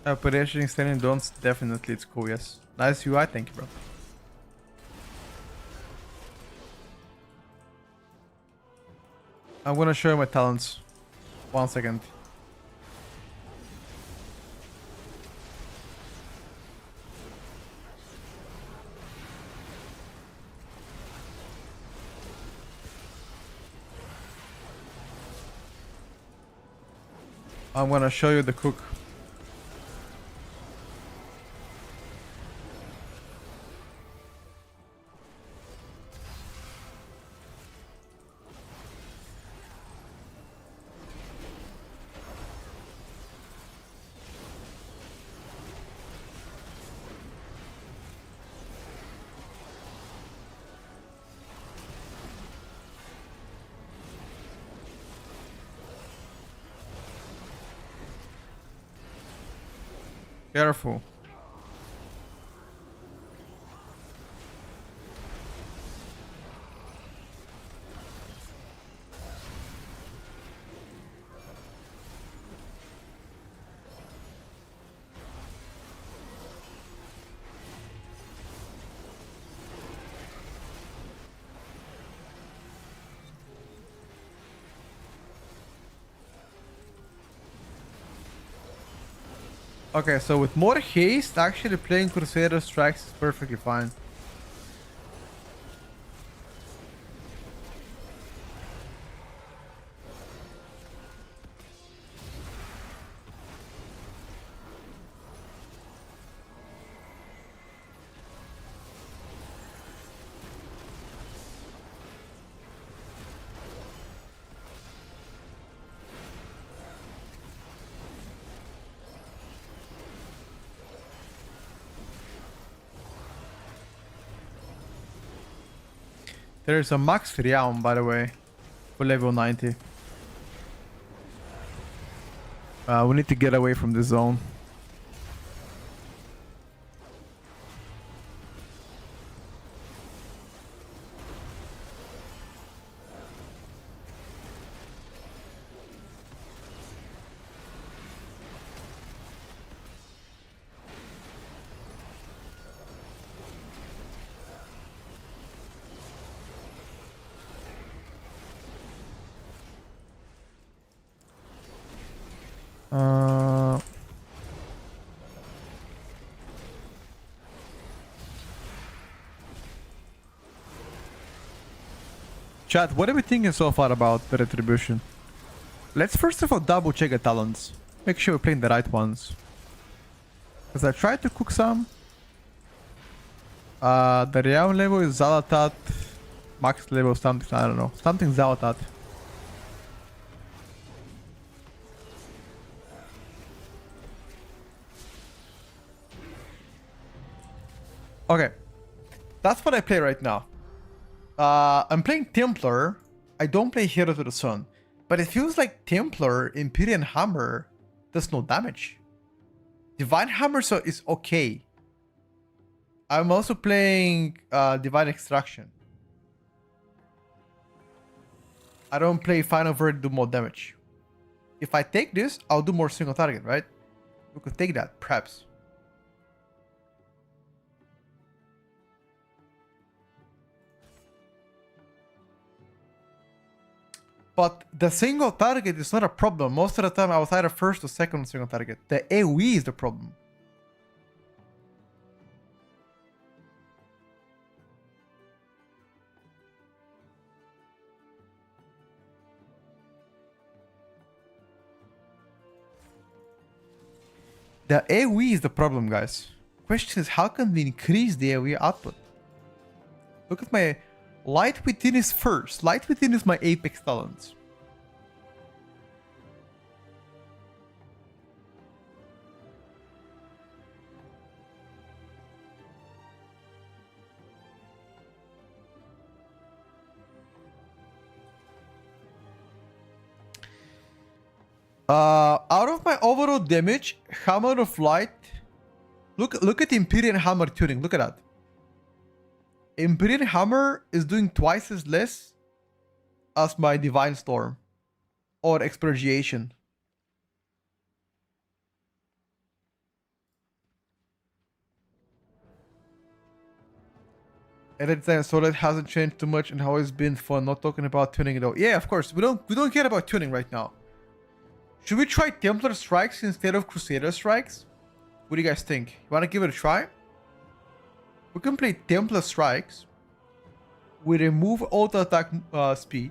Operation extending dons, definitely it's cool, yes. Nice UI, thank you, bro. I'm gonna show you my talents. 1 second. I'm gonna show you the cook. Careful. Okay, so with more haste, actually playing Crusader Strikes is perfectly fine. There's a max realm, by the way, for level 90. We need to get away from this zone. Chat, what are we thinking so far about the Retribution? Let's first of all double check the talents. Make sure we're playing the right ones. Because I tried to cook some. The realm level is Zalatat. Max level something, I don't know. Something Zalatat. Okay. That's what I play right now. I'm playing Templar. I don't play Hero to the Sun. But it feels like Templar, Empyrean Hammer does no damage. Divine Hammer is okay. I'm also playing Divine Extraction. I don't play Final Verdict to do more damage. If I take this, I'll do more single target, right? We could take that, perhaps. But the single target is not a problem. Most of the time I was either first or second single target. The AoE is the problem. The AoE is the problem, guys. Question is, how can we increase the AoE output? Look at my... Light Within is first. Light Within is my apex talents. Out of my overall damage, Hammer of Light. Look at Empyrean Hammer tuning. Look at that. Empyrean Hammer is doing twice as less as my Divine Storm or Expurgiation. Editing Solid hasn't changed too much and how it's been fun. Not talking about tuning though. Yeah, of course. We don't care about tuning right now. Should we try Templar Strikes instead of Crusader Strikes? What do you guys think? You wanna give it a try? We can play Templar Strikes. We remove auto attack speed.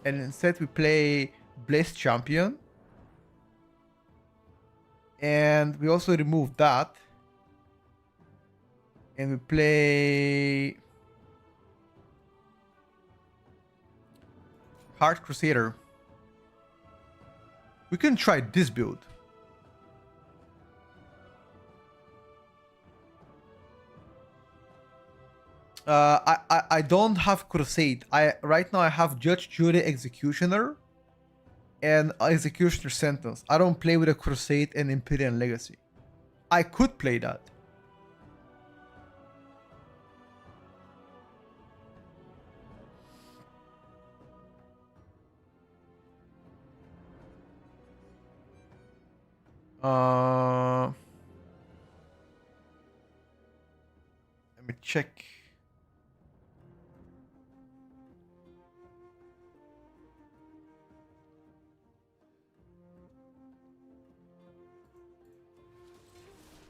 And instead we play Blessed Champion. And we also remove that. And we play... Heart Crusader. We can try this build. I don't have Crusade. Right now I have Judge, Jury, Executioner, and Executioner Sentence. I don't play with a Crusade and Imperial Legacy. I could play that. Let me check.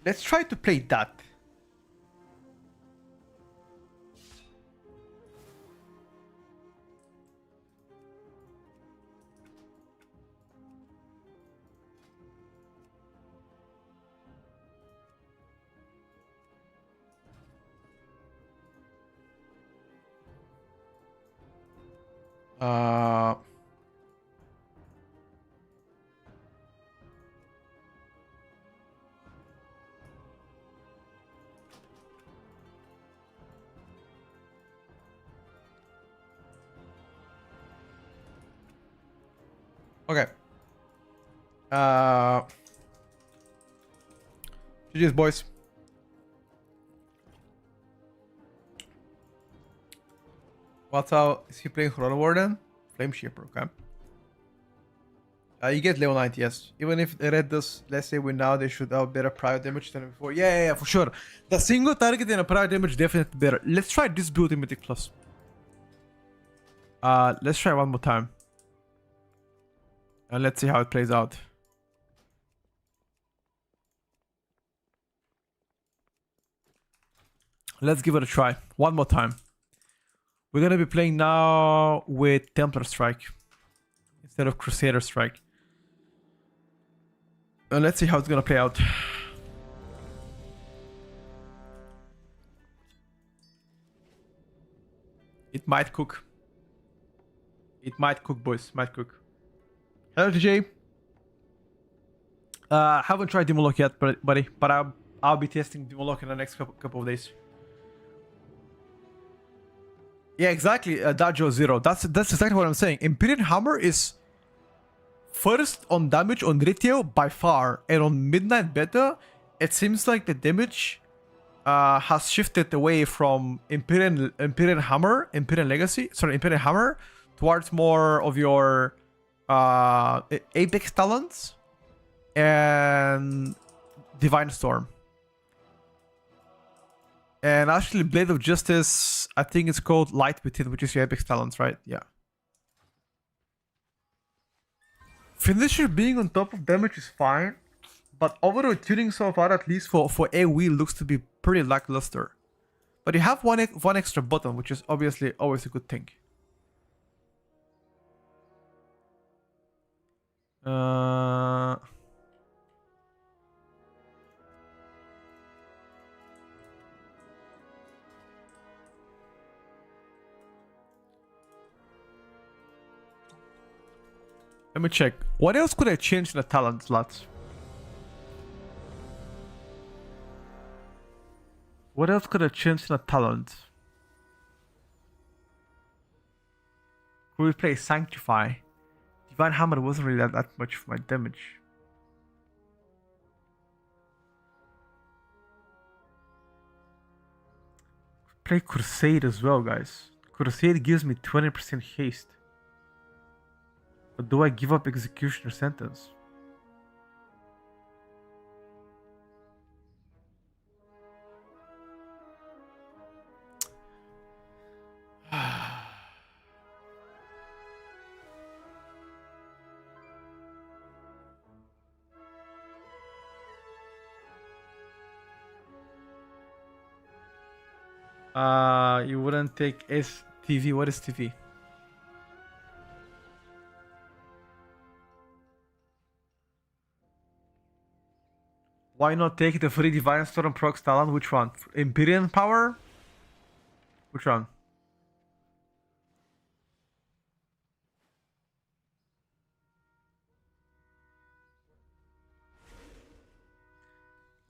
Let's try to play that. Okay. GG's, boys. What's out? Is he playing Horror Warden? Flame Shaper, okay. You get level 90, yes. Even if the red does, let's say win now, they should have better private damage than before. Yeah, for sure. The single target and a private damage definitely better. Let's try this build in Mythic Plus. Let's try one more time. And let's see how it plays out. Let's give it a try. One more time. We're gonna be playing now with Templar Strike instead of Crusader Strike. And let's see how it's gonna play out. It might cook. It might cook, boys. Might cook. Hello, TJ. Haven't tried Demolock yet, buddy. But I'll be testing Demolock in the next couple of days. Yeah, exactly. Dajo 0. That's exactly what I'm saying. Imperial Hammer is first on damage on retail by far, and on Midnight Beta, it seems like the damage has shifted away from Imperial Hammer, Imperial Legacy, sorry, Imperial Hammer, towards more of your Apex Talents and Divine Storm. And actually, Blade of Justice, I think it's called Light Within, which is your Apex Talents, right? Yeah. Finisher being on top of damage is fine, but overall tuning so far, at least for AoE, looks to be pretty lackluster. But you have one extra button, which is obviously always a good thing. Let me check. What else could I change in the talent slots? What else could I change in the talent? Could we play Sanctify? Divine Hammer wasn't really that much for my damage. Play Crusade as well, guys. Crusade gives me 20% haste. But do I give up Executioner Sentence? You wouldn't take STV. What is TV? Why not take the free Divine Storm procs talent? Which one? Empyrean Power? Which one?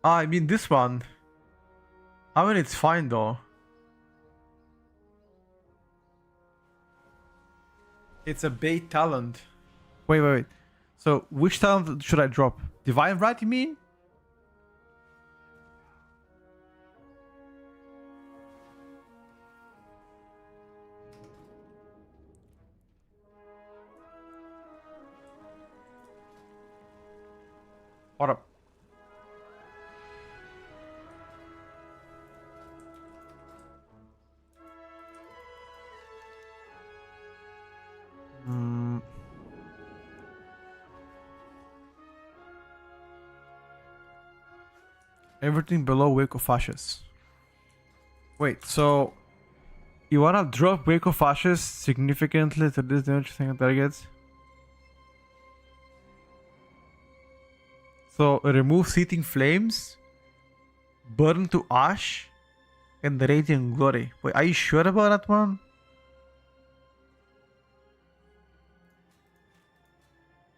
I mean this one. I mean it's fine though. It's a bait talent. Wait. So which talent should I drop? Divine Wrath, you mean? What up? Everything below Wake of Ashes. Wait, so you wanna drop Wake of Ashes significantly to this damage thing targets? So remove Seething Flames, Burn to Ash, and Radiant Glory. Wait, are you sure about that one?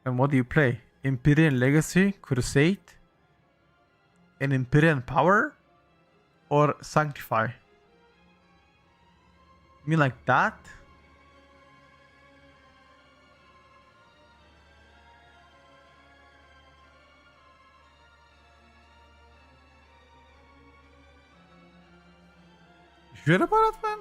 And what do you play? Empyrean Legacy, Crusade, and Empyrean Power? Or Sanctify? You mean like that? You sure about that, man?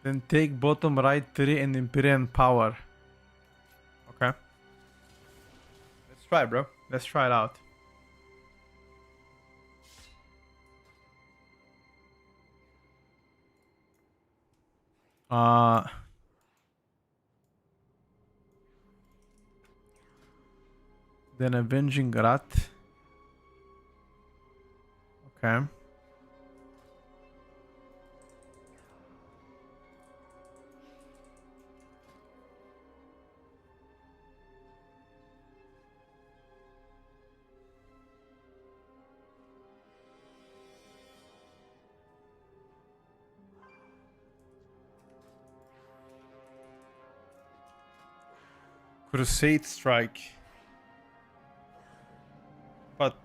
Then take bottom right 3 and Empyrean Power. Okay. Let's try, bro. Let's try it out. Then Avenging Wrath. Okay. Crusade Strike. But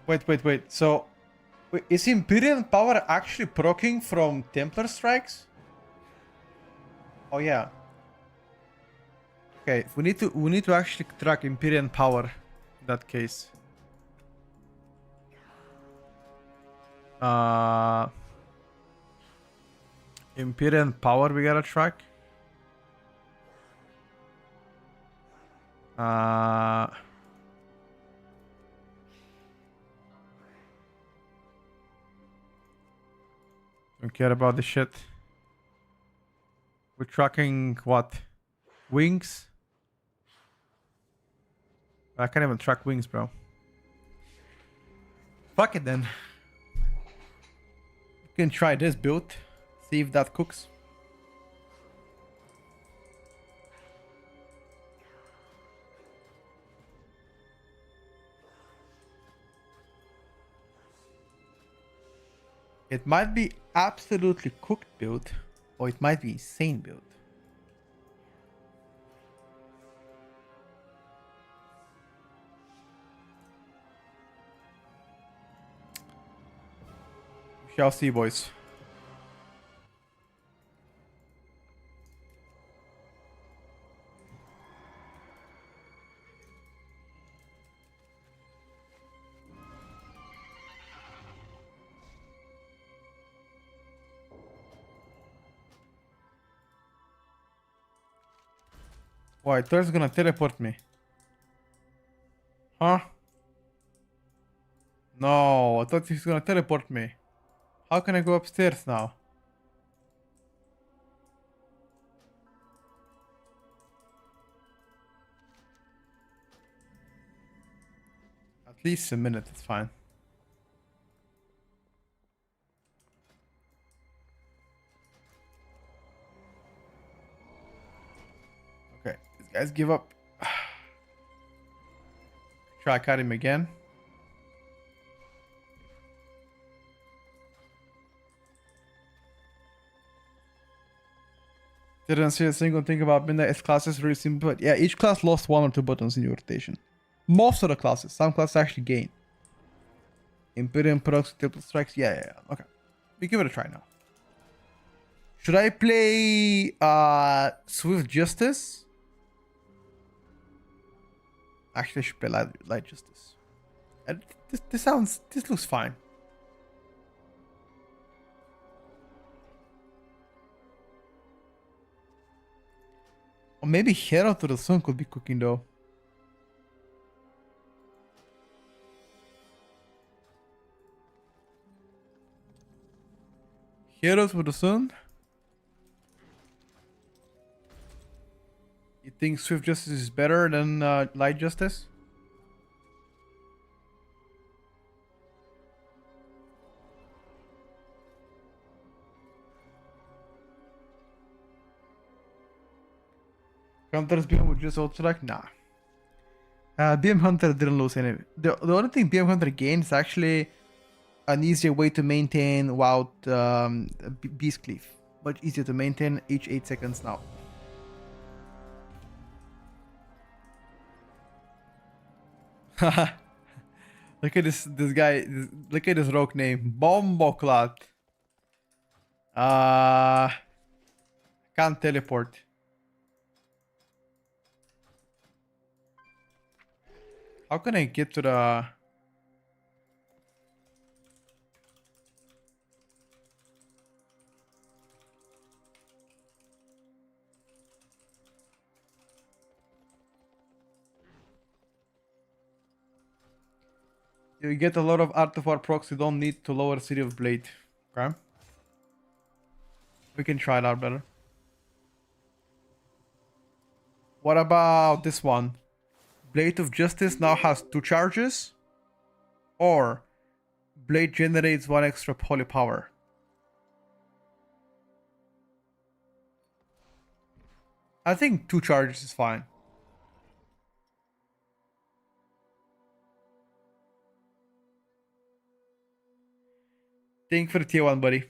wait. So wait, is Imperial Power actually proccing from Templar Strikes? Oh yeah. Okay, we need to actually track Imperial Power in that case. Imperial Power we gotta track. Don't care about this shit. We're tracking what? Wings? I can't even track wings, bro. Fuck it then. You can try this build. See if that cooks. It might be absolutely cooked build, or it might be insane build. We shall see, boys. Why, Thor's gonna teleport me. Huh? No, I thought he's gonna teleport me. How can I go upstairs now? At least a minute, it's fine. Okay, these guys give up. Try cut him again. Didn't say a single thing about Midnight. Its classes really simple, but yeah, each class lost 1 or 2 buttons in your rotation. Most of the classes. Some classes actually gain. Imperium products, triple strikes. Yeah. Okay. We give it a try now. Should I play Swift Justice? Actually, I should play Light Justice. This looks fine. Or maybe Hero to the Sun could be cooking though. Heroes with the Sun? You think Swift Justice is better than Light Justice? Hunter's BM would just also like, nah. BM Hunter didn't lose any. The only thing BM Hunter gained is actually an easier way to maintain without Beast Cleave. Much easier to maintain each 8 seconds now. Look at this guy. Look at his rogue name. Bomboclat. Can't teleport. How can I get to the... You get a lot of Art of War procs, you don't need to lower City of Blade. Okay? We can try it out better. What about this one? Blade of Justice now has 2 charges. Or Blade generates 1 extra holy power. I think 2 charges is fine. Thank you for the tier 1, buddy.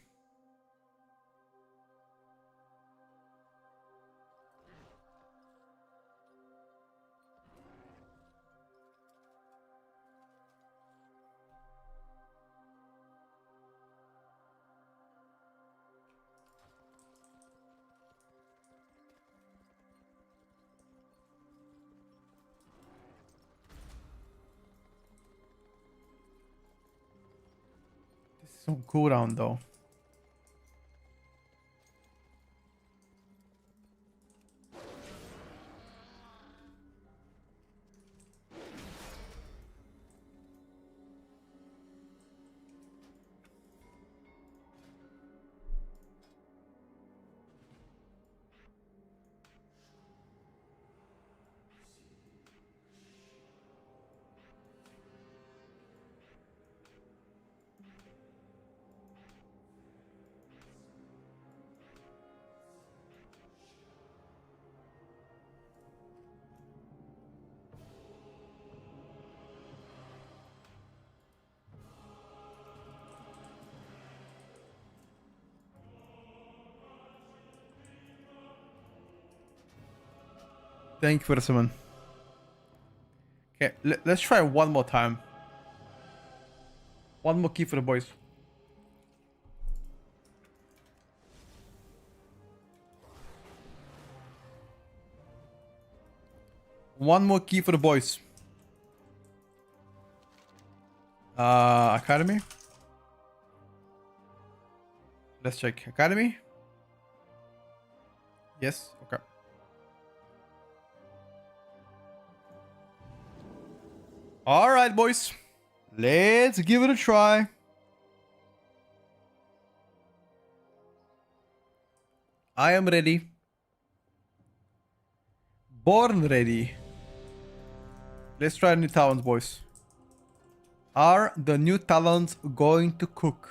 This is some cooldown though. Thank you for the summon. Okay, let's try one more time. One more key for the boys. One more key for the boys. Academy. Let's check. Academy. Yes. Okay. All right, boys. Let's give it a try. I am ready. Born ready. Let's try new talents, boys. Are the new talents going to cook?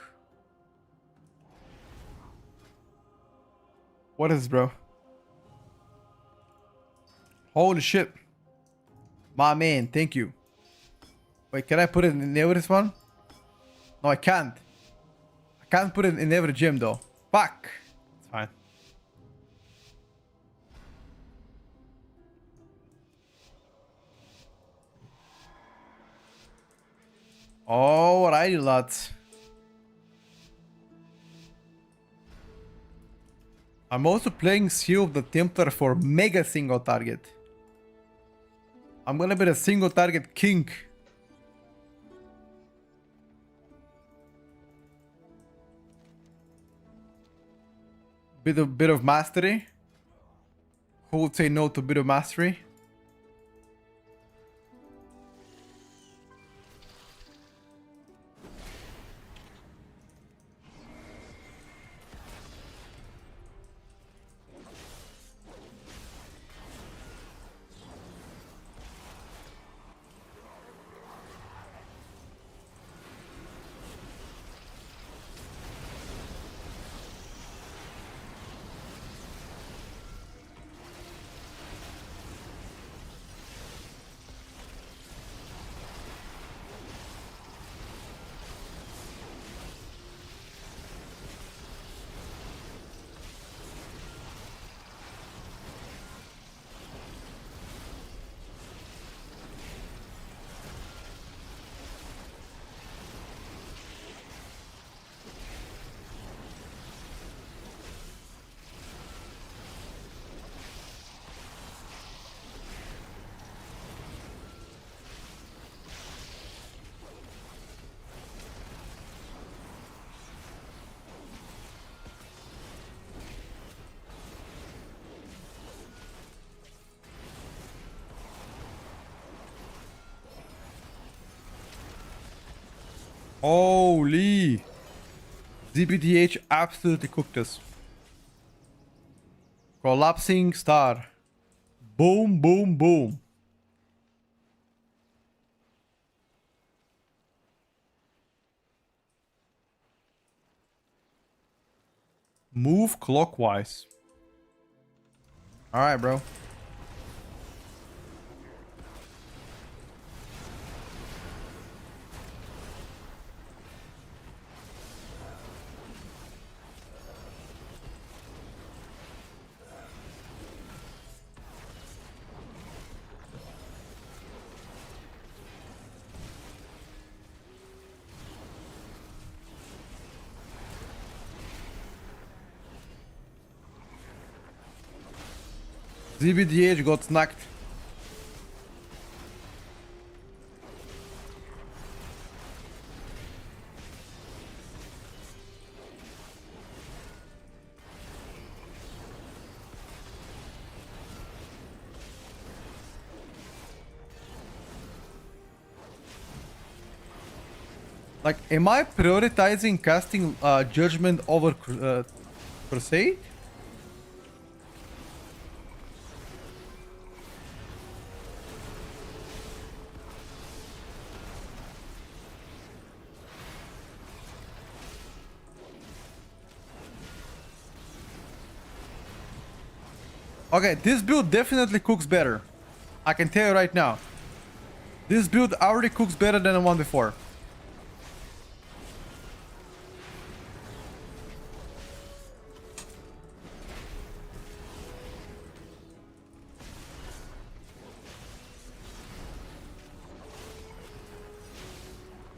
What is this, bro? Holy shit. My man, thank you. Wait, can I put it in every one? No, I can't. I can't put it in every gym though. Fuck. It's fine. Alrighty, lads. I'm also playing Seal of the Templar for mega single target. I'm gonna be a single target king. Bit of mastery. Who would say no to bit of mastery? Holy! ZBDH absolutely cooked us. Collapsing star. Boom, boom, boom. Move clockwise. Alright, bro. ZBDH got snacked. Like, am I prioritizing casting Judgment over Crusade? Okay, this build definitely cooks better. I can tell you right now. This build already cooks better than the one before.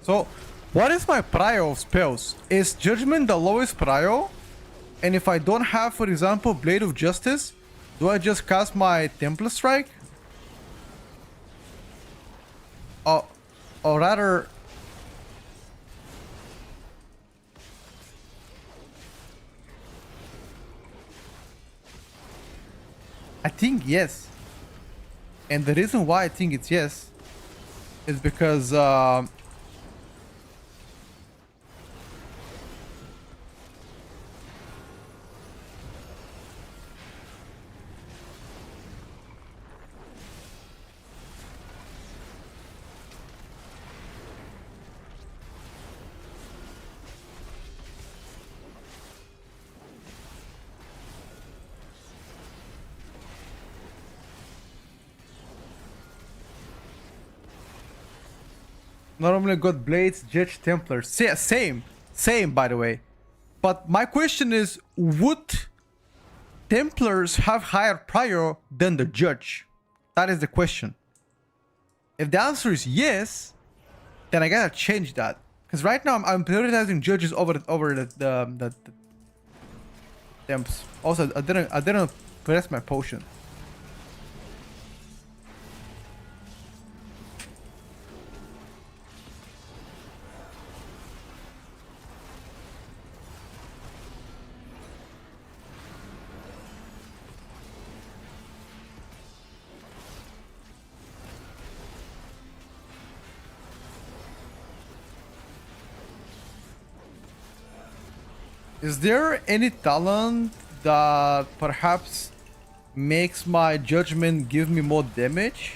So, what is my prio of spells? Is Judgment the lowest prio? And if I don't have, for example, Blade of Justice, do I just cast my Templar Strike? Or rather... I think yes. And the reason why I think it's yes is because... normally got Blades, Judge, Templars. Same, by the way. But my question is, would Templars have higher prio than the Judge? That is the question. If the answer is yes, then I gotta change that. Because right now I'm prioritizing Judges over the Temps. Also, I didn't press my potion. Is there any talent that perhaps makes my judgment give me more damage?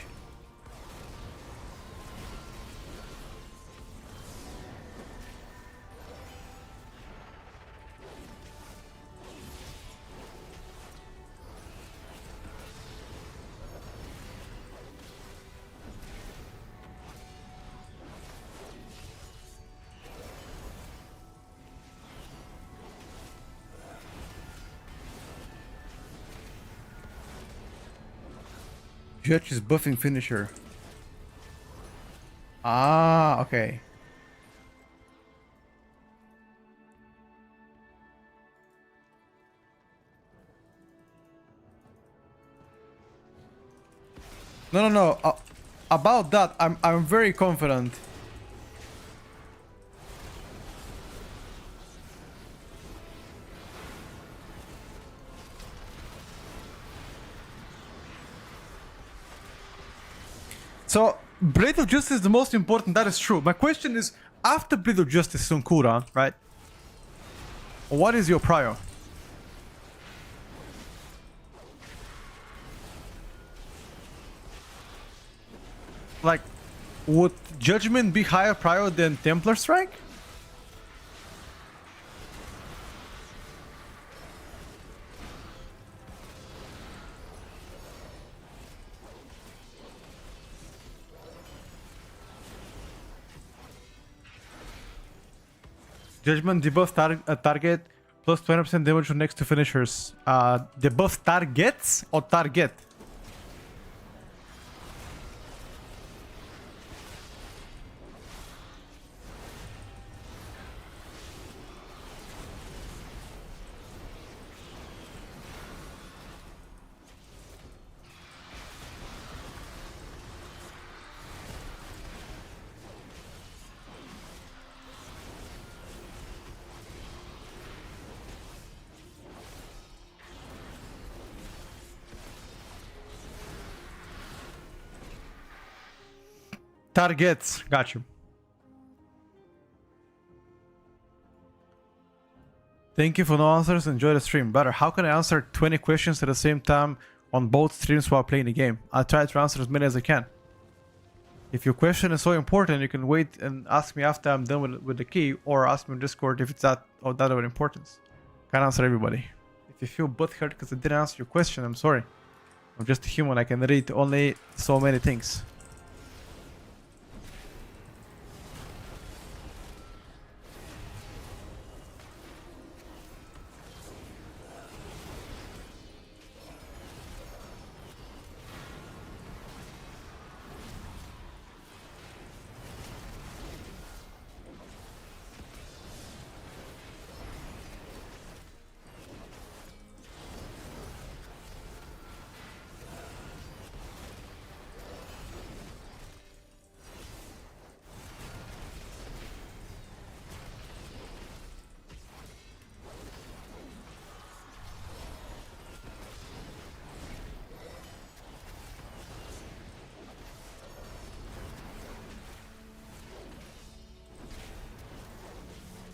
Judge is buffing finisher. Ah, okay. No. About that, I'm very confident. So, Blade of Justice is the most important, that is true. My question is, after Blade of Justice on cooldown, right? What is your prior? Like, would Judgment be higher prior than Templar Strike? Judgment debuff target plus 20% damage on next to finishers. Debuff targets or target? Targets. Got you. Thank you for no answers. Enjoy the stream. Better. How can I answer 20 questions at the same time on both streams while playing the game? I'll try to answer as many as I can. If your question is so important, you can wait and ask me after I'm done with the key, or ask me on Discord if it's that of importance. Can't answer everybody. If you feel butthurt because I didn't answer your question, I'm sorry. I'm just a human. I can read only so many things.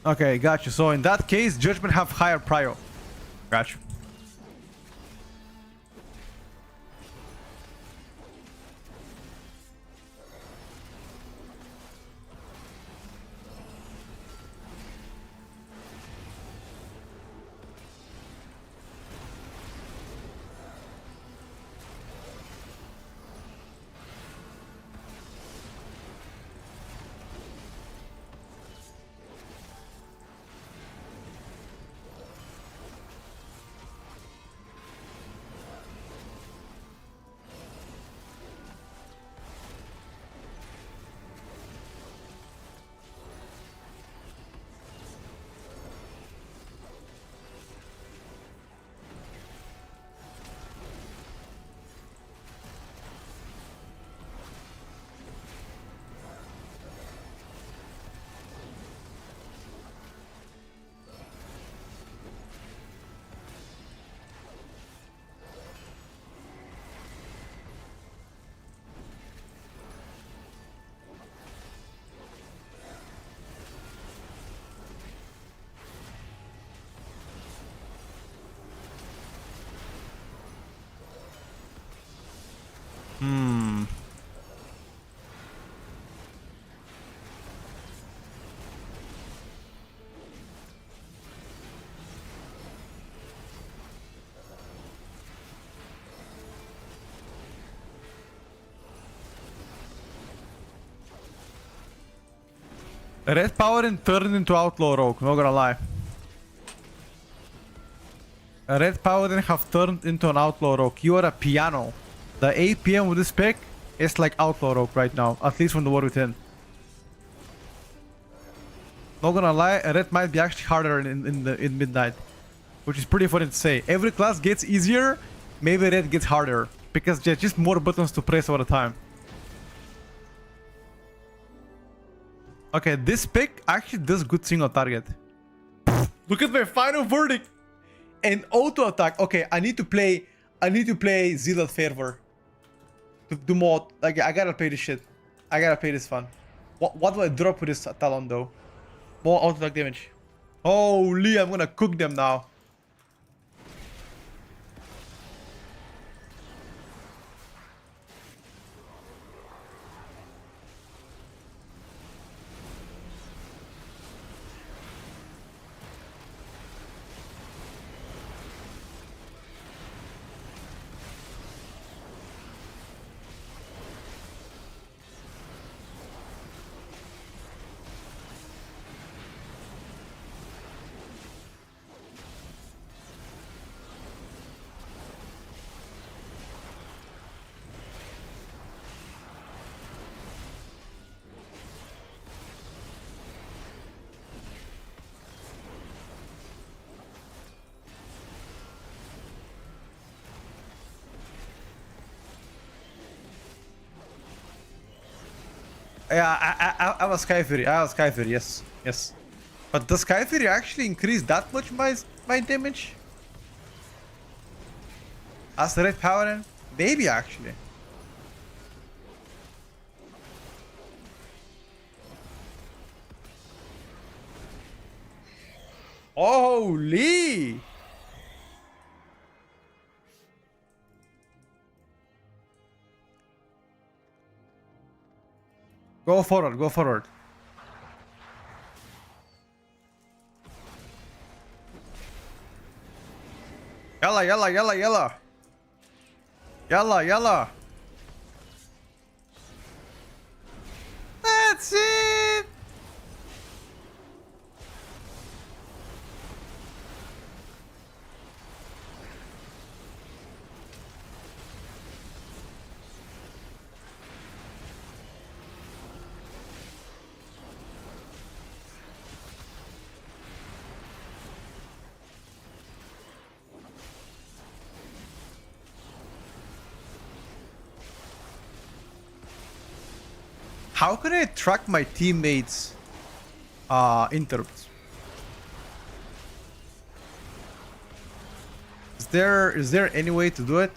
Okay, got you. So in that case, Judgment have higher prio. Got you. Red Paladin turned into Outlaw Rogue, not gonna lie. Red Paladin have turned into an Outlaw Rogue. You are a piano. The APM with this pick is like Outlaw Rogue right now, at least from the War Within. Not gonna lie, Red might be actually harder in Midnight, which is pretty funny to say. Every class gets easier, maybe Red gets harder, because there's just more buttons to press all the time. Okay, this pick actually does good single target. Look at my final verdict! And auto attack. Okay, I need to play Zealot Fervor. To do more. Like, I gotta play this shit. I gotta play this fun. What do I drop with this Talon though? More auto attack damage. Holy, I'm gonna cook them now. Yeah, I was Sky Fury. I was Sky Fury. Yes, yes. But does Sky Fury actually increase that much my damage? As the Red Paladin? Maybe actually. Holy! Go forward, go forward. Yalla, yalla, yalla, yalla. Yalla, yalla. That's it. How can I track my teammates' interrupts? Is there any way to do it?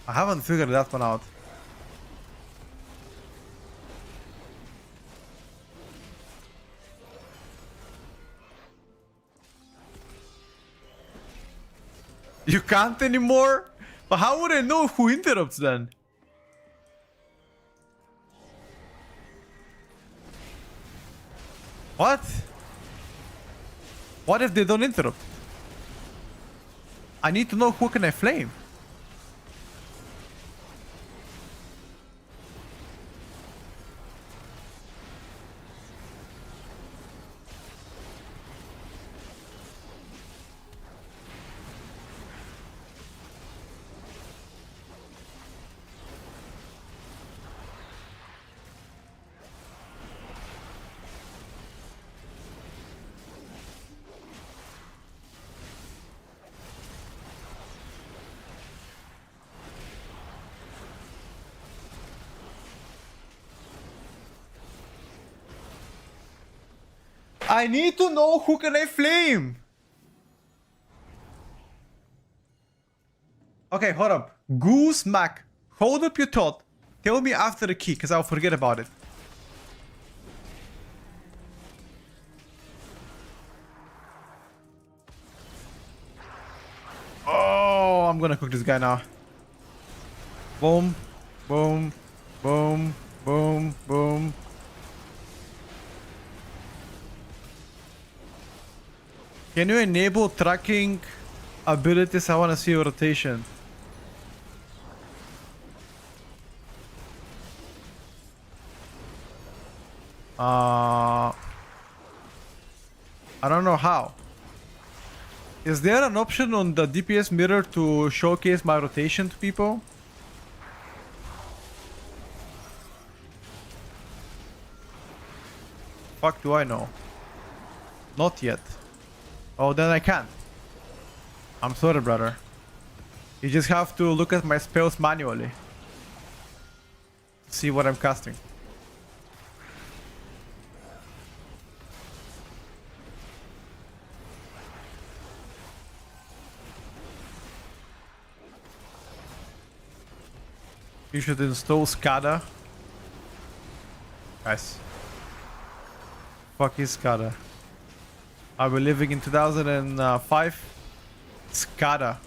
I haven't figured that one out. You can't anymore? But how would I know who interrupts then? What? What if they don't interrupt? I need to know who can I flame. I need to know who can I flame. Okay, hold up. Goose Mac, hold up your thought. Tell me after the key, because I'll forget about it. Oh, I'm gonna cook this guy now. Boom, boom, boom, boom, boom. Can you enable tracking abilities? I want to see your rotation. I don't know how. Is there an option on the DPS mirror to showcase my rotation to people? Fuck do I know? Not yet. Oh, then I can't. I'm sorry, brother. You just have to look at my spells manually. See what I'm casting. You should install SCADA. Nice. Fuck is SCADA? Are we living in 2005? SCADA.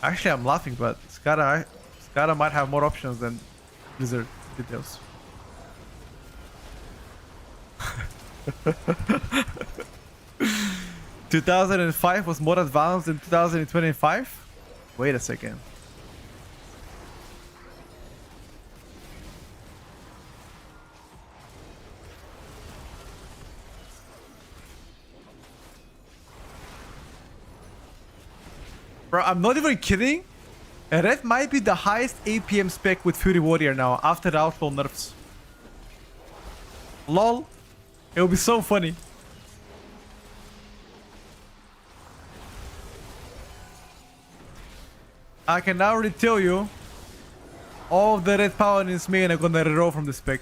Actually, I'm laughing, but SCADA might have more options than Blizzard details. (2005) was more advanced than 2025? Wait a second. Bro, I'm not even kidding. Red might be the highest APM spec with Fury Warrior now after the Outlaw nerfs. LOL. It will be so funny. I can already tell you all of the red paladins main are gonna reroll from the spec.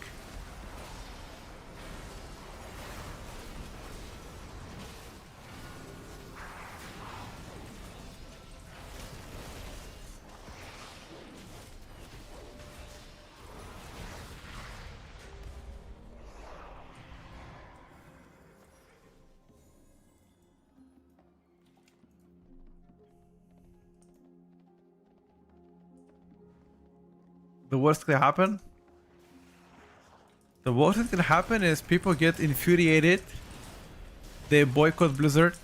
The worst that can happen? The worst that can happen is people get infuriated. They boycott Blizzard.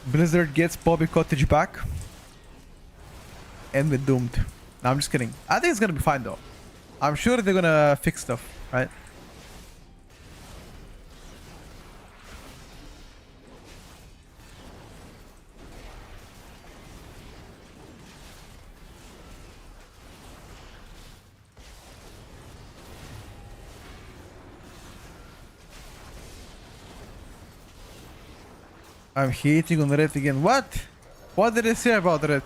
Blizzard gets Bobby Cottage back. And we're doomed. No, I'm just kidding. I think it's gonna be fine though. I'm sure they're gonna fix stuff, right? I'm hating on Red again. What? What did I say about Red?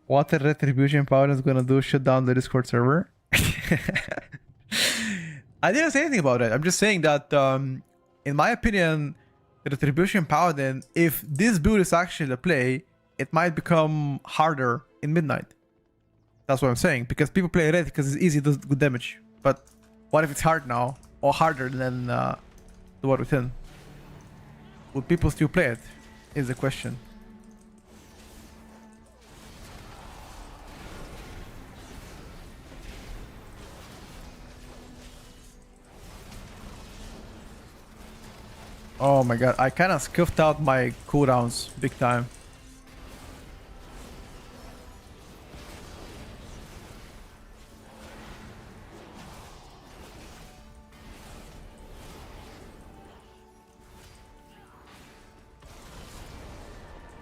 What a Retribution Paladin is gonna do? Shut down the Discord server? I didn't say anything about it. I'm just saying that, in my opinion, the Retribution Paladin, if this build is actually the play, it might become harder in Midnight. That's what I'm saying, because people play red because it's easy, does good damage. But what if it's hard now, or harder than the War Within? Would people still play it? Is the question. Oh my god, I kind of scuffed out my cooldowns big time.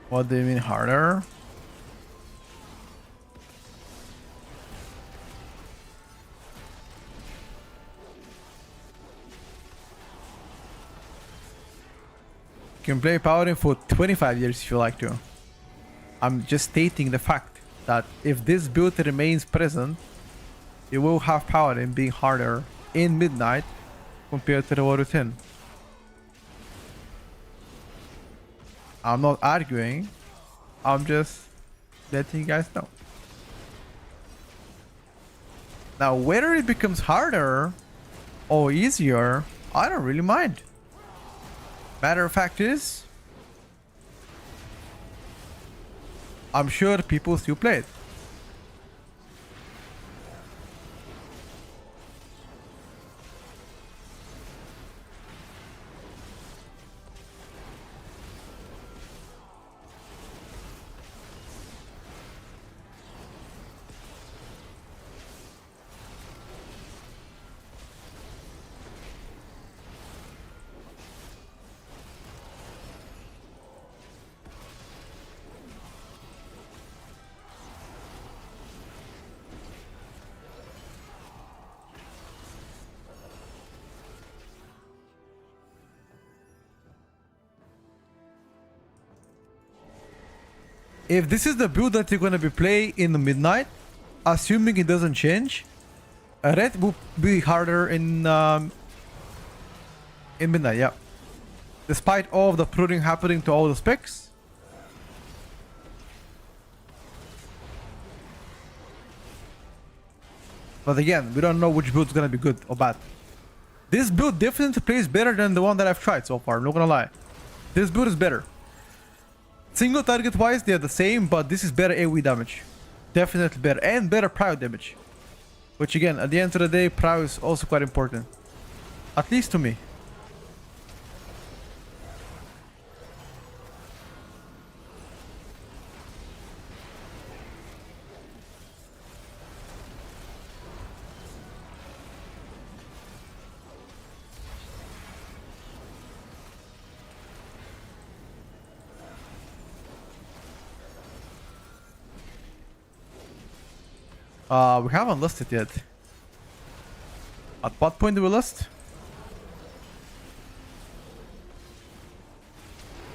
What do you mean harder? You can play Paladin for 25 years if you like to. I'm just stating the fact that if this build remains present, you will have Paladin being harder in Midnight compared to the War Within. I'm not arguing, I'm just letting you guys know. Now, whether it becomes harder or easier, I don't really mind. Matter of fact is, I'm sure people still play it. If this is the build that you're gonna be playing in the midnight, assuming it doesn't change, a red will be harder in midnight, yeah. Despite all of the pruning happening to all the specs. But again, we don't know which build is gonna be good or bad. This build definitely plays better than the one that I've tried so far, I'm not gonna lie. This build is better. Single target wise, they're the same, but this is better AoE damage. Definitely better. And better prio damage. Which again, at the end of the day, prio is also quite important. At least to me. We haven't listed yet. At what point do we list?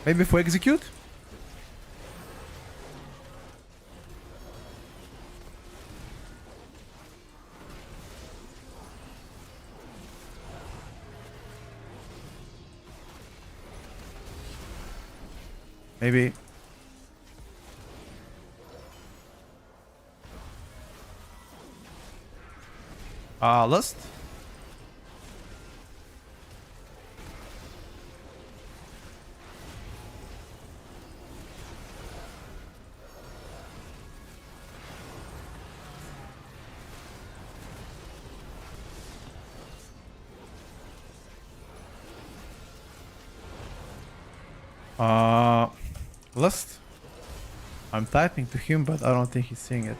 Maybe if we execute? Maybe. List. List. I'm typing to him, but I don't think he's seeing it.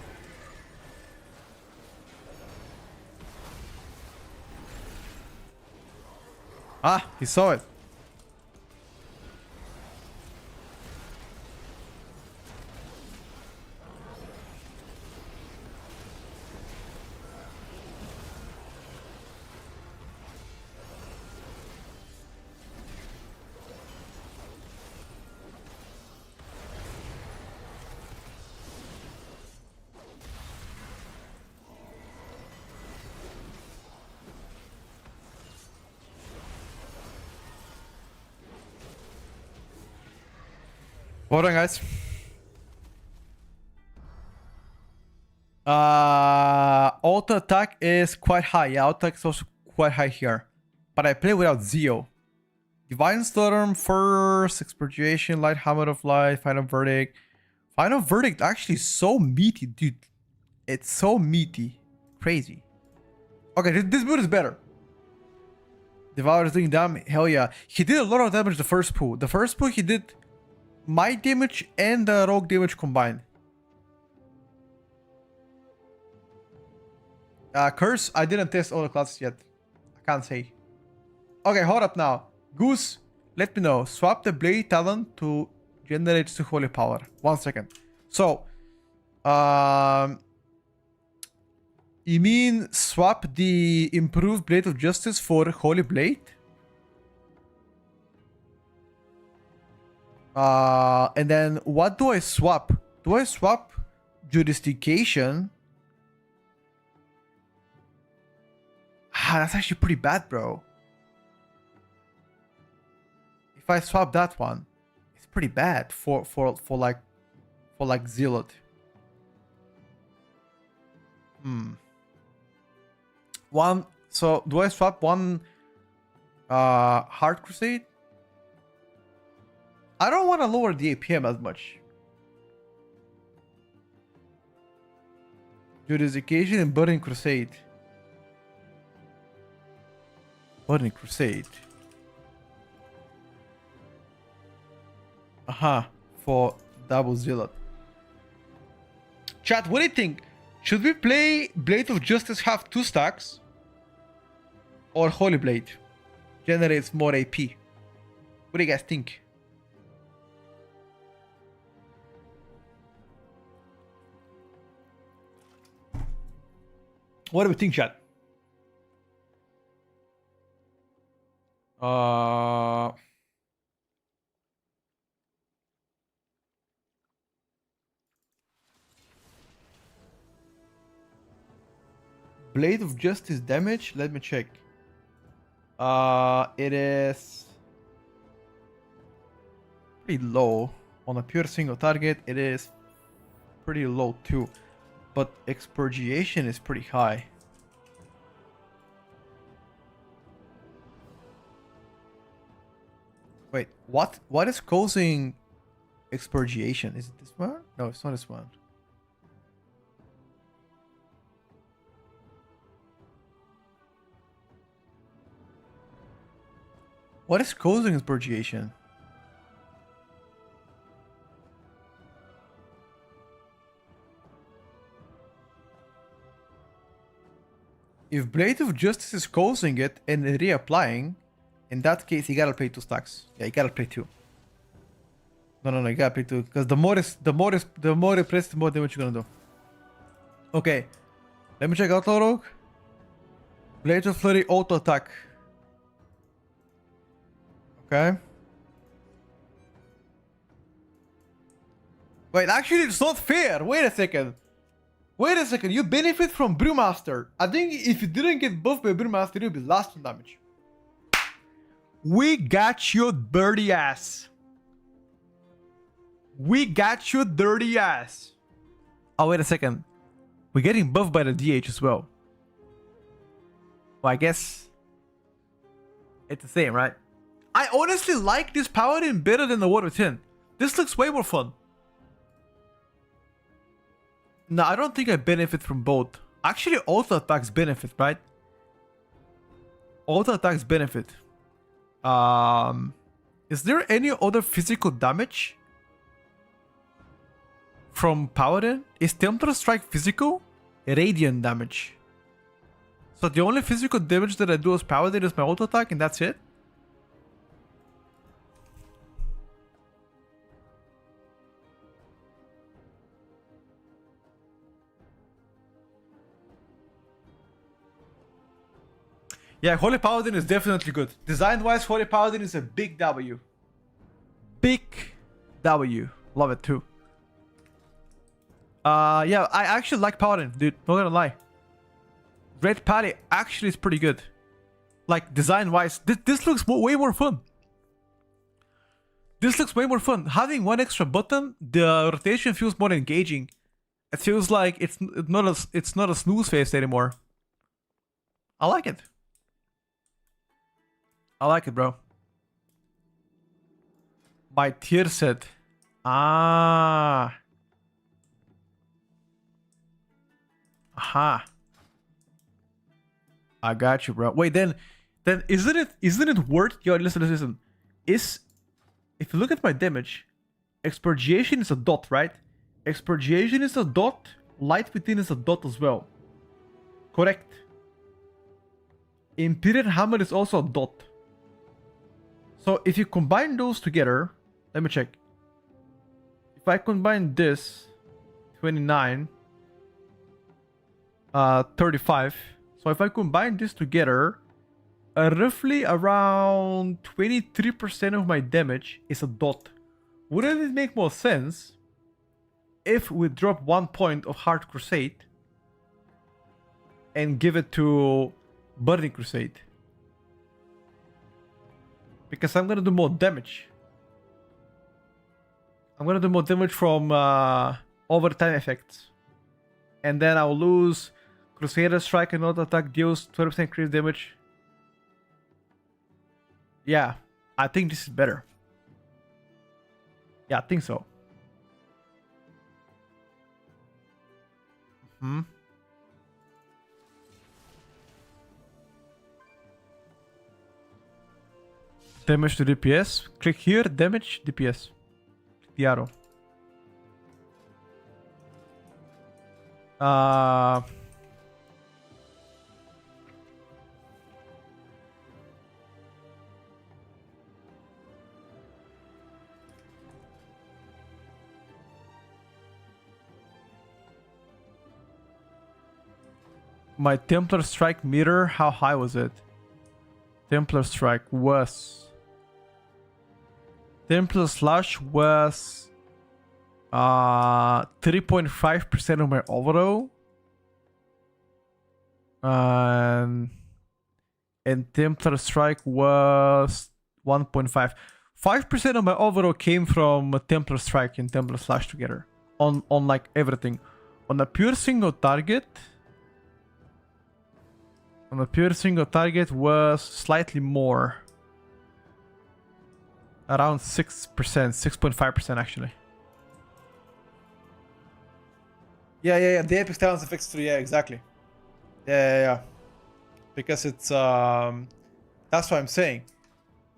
Ah, he saw it. Hold on, guys. Auto attack is quite high. Yeah, auto attack is also quite high here. But I play without Zeo. Divine Storm first, Expurgation, Light Hammer of Light, Final Verdict. Final Verdict actually is so meaty, dude. It's so meaty. Crazy. Okay, this build is better. Devour is doing damage. Hell yeah. He did a lot of damage the first pool. The first pool he did my damage and the rogue damage combined. Curse, I didn't test all the classes yet. I can't say. Okay, hold up now. Goose, let me know. Swap the blade talent to generate to holy power. 1 second. So, you mean swap the improved blade of justice for holy blade? And then what do I swap? Do I swap jurisdiction? That's actually pretty bad, bro. If I swap that one, it's pretty bad for like zealot. One. So do I swap one Heart Crusade? I don't want to lower the APM as much. Jurisdiction and Burning Crusade. Burning Crusade. For double zealot. Chat, what do you think? Should we play Blade of Justice have 2 stacks? Or Holy Blade? Generates more AP. What do you guys think? What do we think, chat? Blade of Justice damage, let me check. It is pretty low. On a pure single target, it is pretty low too. But expurgiation is pretty high. Wait, what is causing expurgiation? Is it this one? No, it's not this one. What is causing expurgiation? If Blade of Justice is causing it and reapplying, in that case, you gotta play 2 stacks. Yeah, you gotta play 2. No, you gotta play 2. Because the more you press, the more damage you're gonna do. Okay. Let me check out Warlock. Blade of Flurry auto attack. Okay. Wait, actually, it's not fair. Wait a second. You benefit from Brewmaster. I think if you didn't get buffed by Brewmaster, you'll be last on damage. We got you, dirty ass. Oh, wait a second. We're getting buffed by the DH as well. Well, I guess it's the same, right? I honestly like this Paladin better than the Water 10. This looks way more fun. No, I don't think I benefit from both. Actually, auto attacks benefit, right? Auto attacks benefit. Is there any other physical damage from Paladin? Is Templar Strike physical? Radiant damage. So the only physical damage that I do as Paladin is my auto attack, and that's it? Yeah, Holy Paladin is definitely good. Design-wise, Holy Paladin is a big W. Big W. Love it too. Yeah, I actually like Paladin, dude. Not gonna lie. Red Pally actually is pretty good. Like, design-wise, this looks way more fun. Having one extra button, the rotation feels more engaging. It feels like it's not a snooze fest anymore. I like it. Bro. My tier set. Ah. Aha. I got you, bro. Wait, then isn't it worth? Yo, listen. If you look at my damage, expurgiation is a dot, right? Expurgiation is a dot. Light Within is a dot as well. Correct. Imperial Hammer is also a dot. So if you combine those together, let me check. If I combine this, 29, 35. So if I combine this together, roughly around 23% of my damage is a dot. Wouldn't it make more sense if we drop 1 point of Hard Crusade and give it to Burning Crusade? Because I'm gonna do more damage. I'm gonna do more damage from overtime effects. And then I'll lose Crusader Strike and auto attack deals 12% increased damage. Yeah, I think this is better. Yeah, I think so. Damage to DPS. Click here, damage, DPS. Click the arrow. My Templar Strike meter, how high was it? Templar Strike was... Templar Slash was 3.5% of my overall. And Templar Strike was 1.5. 5% of my overall came from Templar Strike and Templar Slash together. On like everything. On a pure single target. Was slightly more. Around 6%, 6.5% actually. Yeah. The Epic Talents affects 3, yeah, exactly. Yeah. Because it's that's what I'm saying.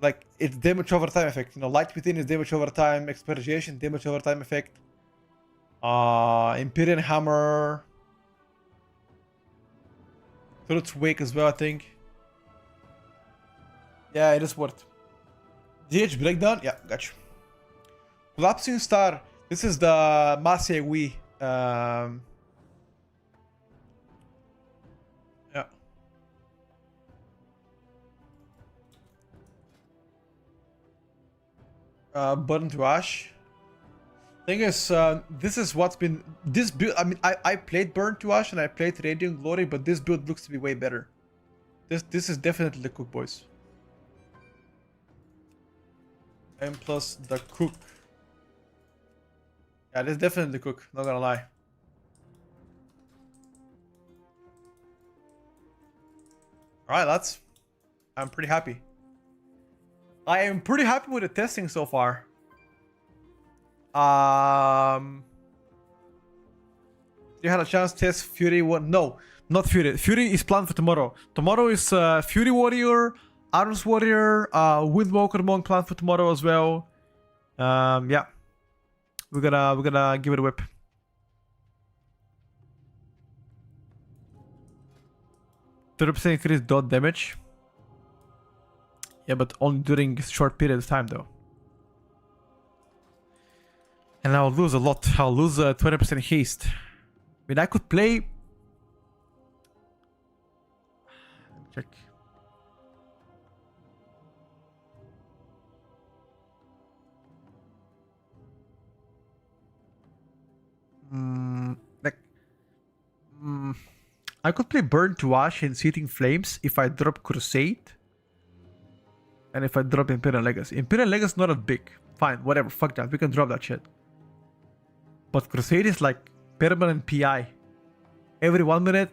Like, it's damage over time effect. You know, Light Within is damage over time, Expurgation, damage over time effect. Empyrean Hammer. Truth's Wake as well, I think. Yeah, it is worth. DH Breakdown? Yeah, gotcha. Collapsing Star. This is the Masia Wii. Burn to Ash. Thing is, this is what's been this build. I mean, I played Burn to Ash and I played Radiant Glory, but this build looks to be way better. This is definitely the cook, boys. And plus the cook. Yeah, this is definitely the cook. Not gonna lie. All right, lads. I'm pretty happy. I am pretty happy with the testing so far. You had a chance to test Fury one? No, not Fury. Fury is planned for tomorrow. Tomorrow is Fury Warrior, Arms Warrior, Windwalker Monk planned for tomorrow as well. Yeah, we're gonna give it a whip. %30% increase dot damage. Yeah, but only during a short period of time though. And I'll lose a lot. I'll lose 20% haste. I mean, I could play... Let me check. I could play Burn to Ash and Seething Flames if I drop Crusade. And if I drop Imperial Legacy. Imperial Legacy is not that big. Fine, whatever, fuck that. We can drop that shit. But Crusade is like permanent PI. Every 1 minute,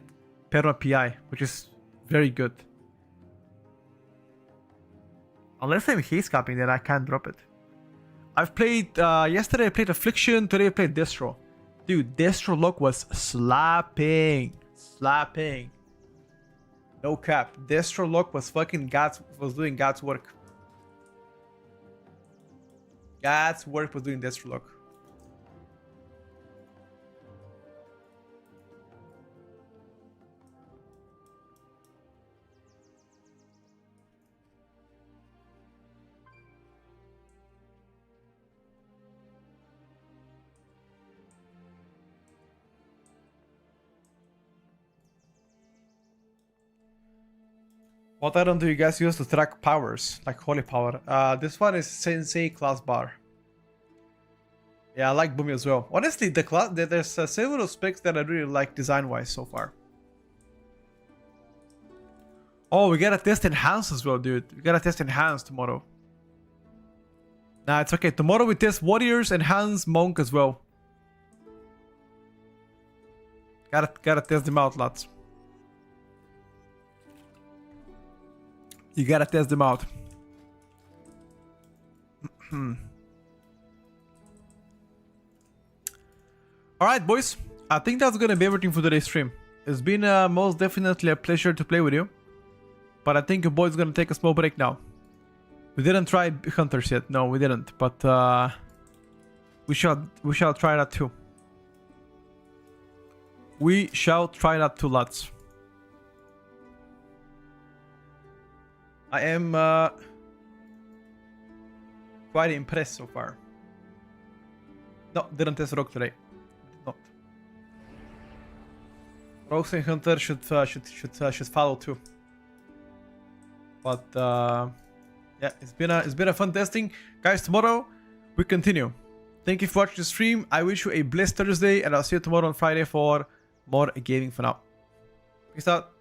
permanent PI, which is very good. Unless I'm haste capping, then I can't drop it. I've played, yesterday I played Affliction, today I played Destro. Dude, Destro Lock was slapping. No cap. Destro Lock was fucking was doing God's work. God's work was doing Destro Lock. What item do you guys use to track powers, like holy power? This one is Sensei class bar. Yeah, I like Boomy as well. Honestly, the class there's several specs that I really like design-wise so far. Oh, we gotta test Enhance as well, dude. We gotta test Enhance tomorrow. Nah, it's okay. Tomorrow we test Warriors, Enhance, Monk as well. Gotta test them out, lads. You gotta test them out. Alright, boys. I think that's gonna be everything for today's stream. It's been most definitely a pleasure to play with you. But I think your boy's gonna take a small break now. We didn't try Hunters yet. No, we didn't. But we shall try that too. We shall try that too, lads. I am quite impressed so far. No, didn't test Rogue today. Did not. Rogues and Hunter should follow too. But yeah, it's been a fun testing, guys. Tomorrow we continue. Thank you for watching the stream. I wish you a blessed Thursday, and I'll see you tomorrow on Friday for more gaming for now. Peace out.